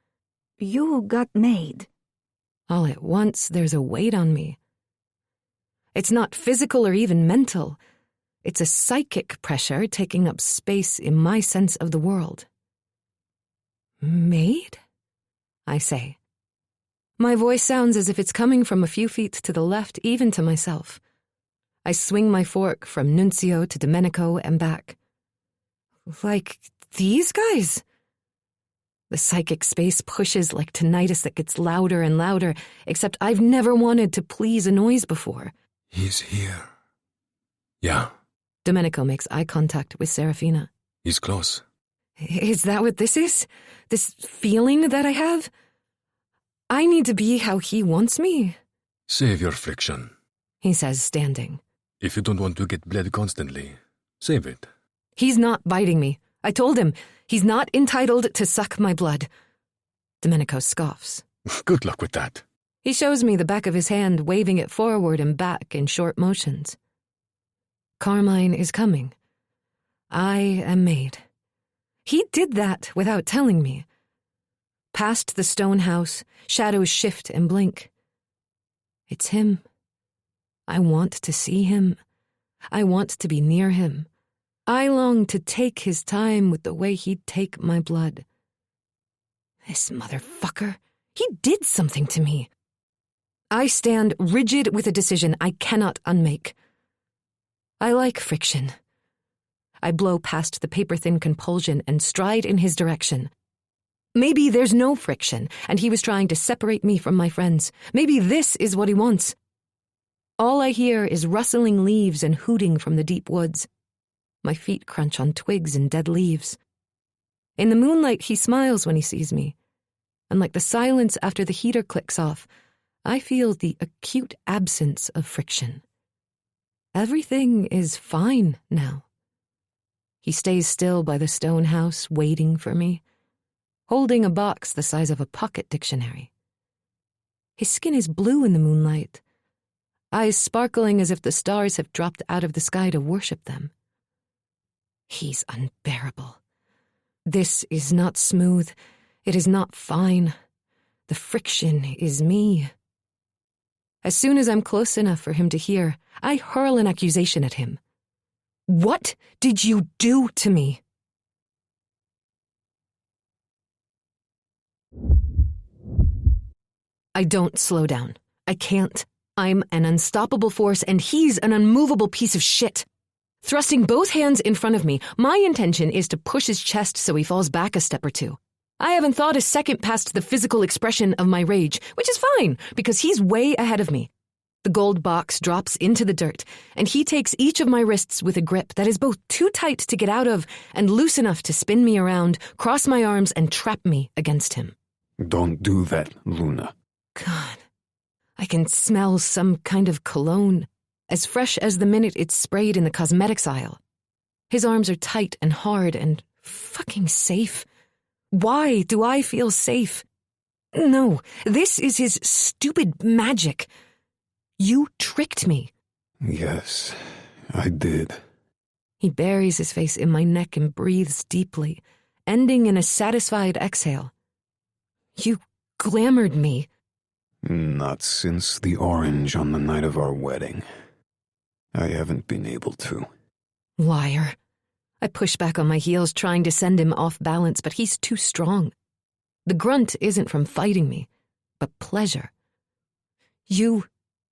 You got made. All at once, there's a weight on me. It's not physical or even mental. It's a psychic pressure taking up space in my sense of the world. Maid? I say. My voice sounds as if it's coming from a few feet to the left, even to myself. I swing my fork from Nuncio to Domenico and back. Like these guys? The psychic space pushes like tinnitus that gets louder and louder, except I've never wanted to please a noise before. He's here. Yeah, Domenico makes eye contact with Serafina. he's close. Is that what this is? This feeling that I have? I need to be how he wants me, Save your friction. he says, standing. If you don't want to get bled constantly, save it. He's not biting me. I told him he's not entitled to suck my blood. Domenico scoffs. Good luck with that. He shows me the back of his hand, waving it forward and back in short motions. Carmine is coming. I am made. He did that without telling me. Past the stone house, shadows shift and blink. It's him. I want to see him. I want to be near him. I long to take his time with the way he'd take my blood. This motherfucker, he did something to me. I stand rigid with a decision I cannot unmake. I like friction. I blow past the paper-thin compulsion and stride in his direction. Maybe there's no friction, and he was trying to separate me from my friends. Maybe this is what he wants. All I hear is rustling leaves and hooting from the deep woods. My feet crunch on twigs and dead leaves. In the moonlight, he smiles when he sees me. And like the silence after the heater clicks off, I feel the acute absence of friction. Everything is fine now. He stays still by the stone house, waiting for me, holding a box the size of a pocket dictionary. His skin is blue in the moonlight, eyes sparkling as if the stars have dropped out of the sky to worship them. He's unbearable. This is not smooth. It is not fine. The friction is me. As soon as I'm close enough for him to hear, I hurl an accusation at him. What did you do to me? I don't slow down. I can't. I'm an unstoppable force, and he's an unmovable piece of shit. Thrusting both hands in front of me, my intention is to push his chest so he falls back a step or two. I haven't thought a second past the physical expression of my rage, which is fine, because he's way ahead of me. The gold box drops into the dirt, and he takes each of my wrists with a grip that is both too tight to get out of and loose enough to spin me around, cross my arms, and trap me against him. Don't do that, Luna. God, I can smell some kind of cologne, as fresh as the minute it's sprayed in the cosmetics aisle. His arms are tight and hard and fucking safe. Why do I feel safe? No, this is his stupid magic. You tricked me. Yes, I did. He buries his face in my neck and breathes deeply, ending in a satisfied exhale. You glamored me. Not since the orange on the night of our wedding. I haven't been able to. Liar. I push back on my heels, trying to send him off balance, but he's too strong. The grunt isn't from fighting me, but pleasure. You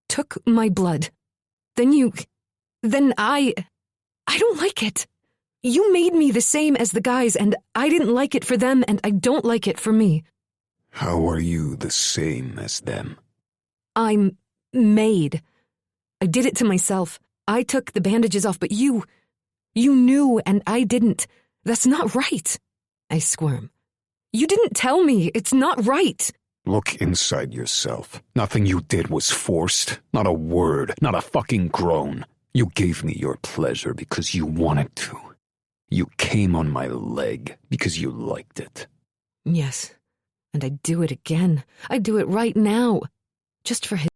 took my blood. Then I don't like it. You made me the same as the guys, and I didn't like it for them, and I don't like it for me. How are you the same as them? I'm made. I did it to myself. I took the bandages off, but you knew and I didn't. That's not right. I squirm. You didn't tell me. It's not right. Look inside yourself. Nothing you did was forced. Not a word. Not a fucking groan. You gave me your pleasure because you wanted to. You came on my leg because you liked it. Yes, and I'd do it again. I'd do it right now. Just for his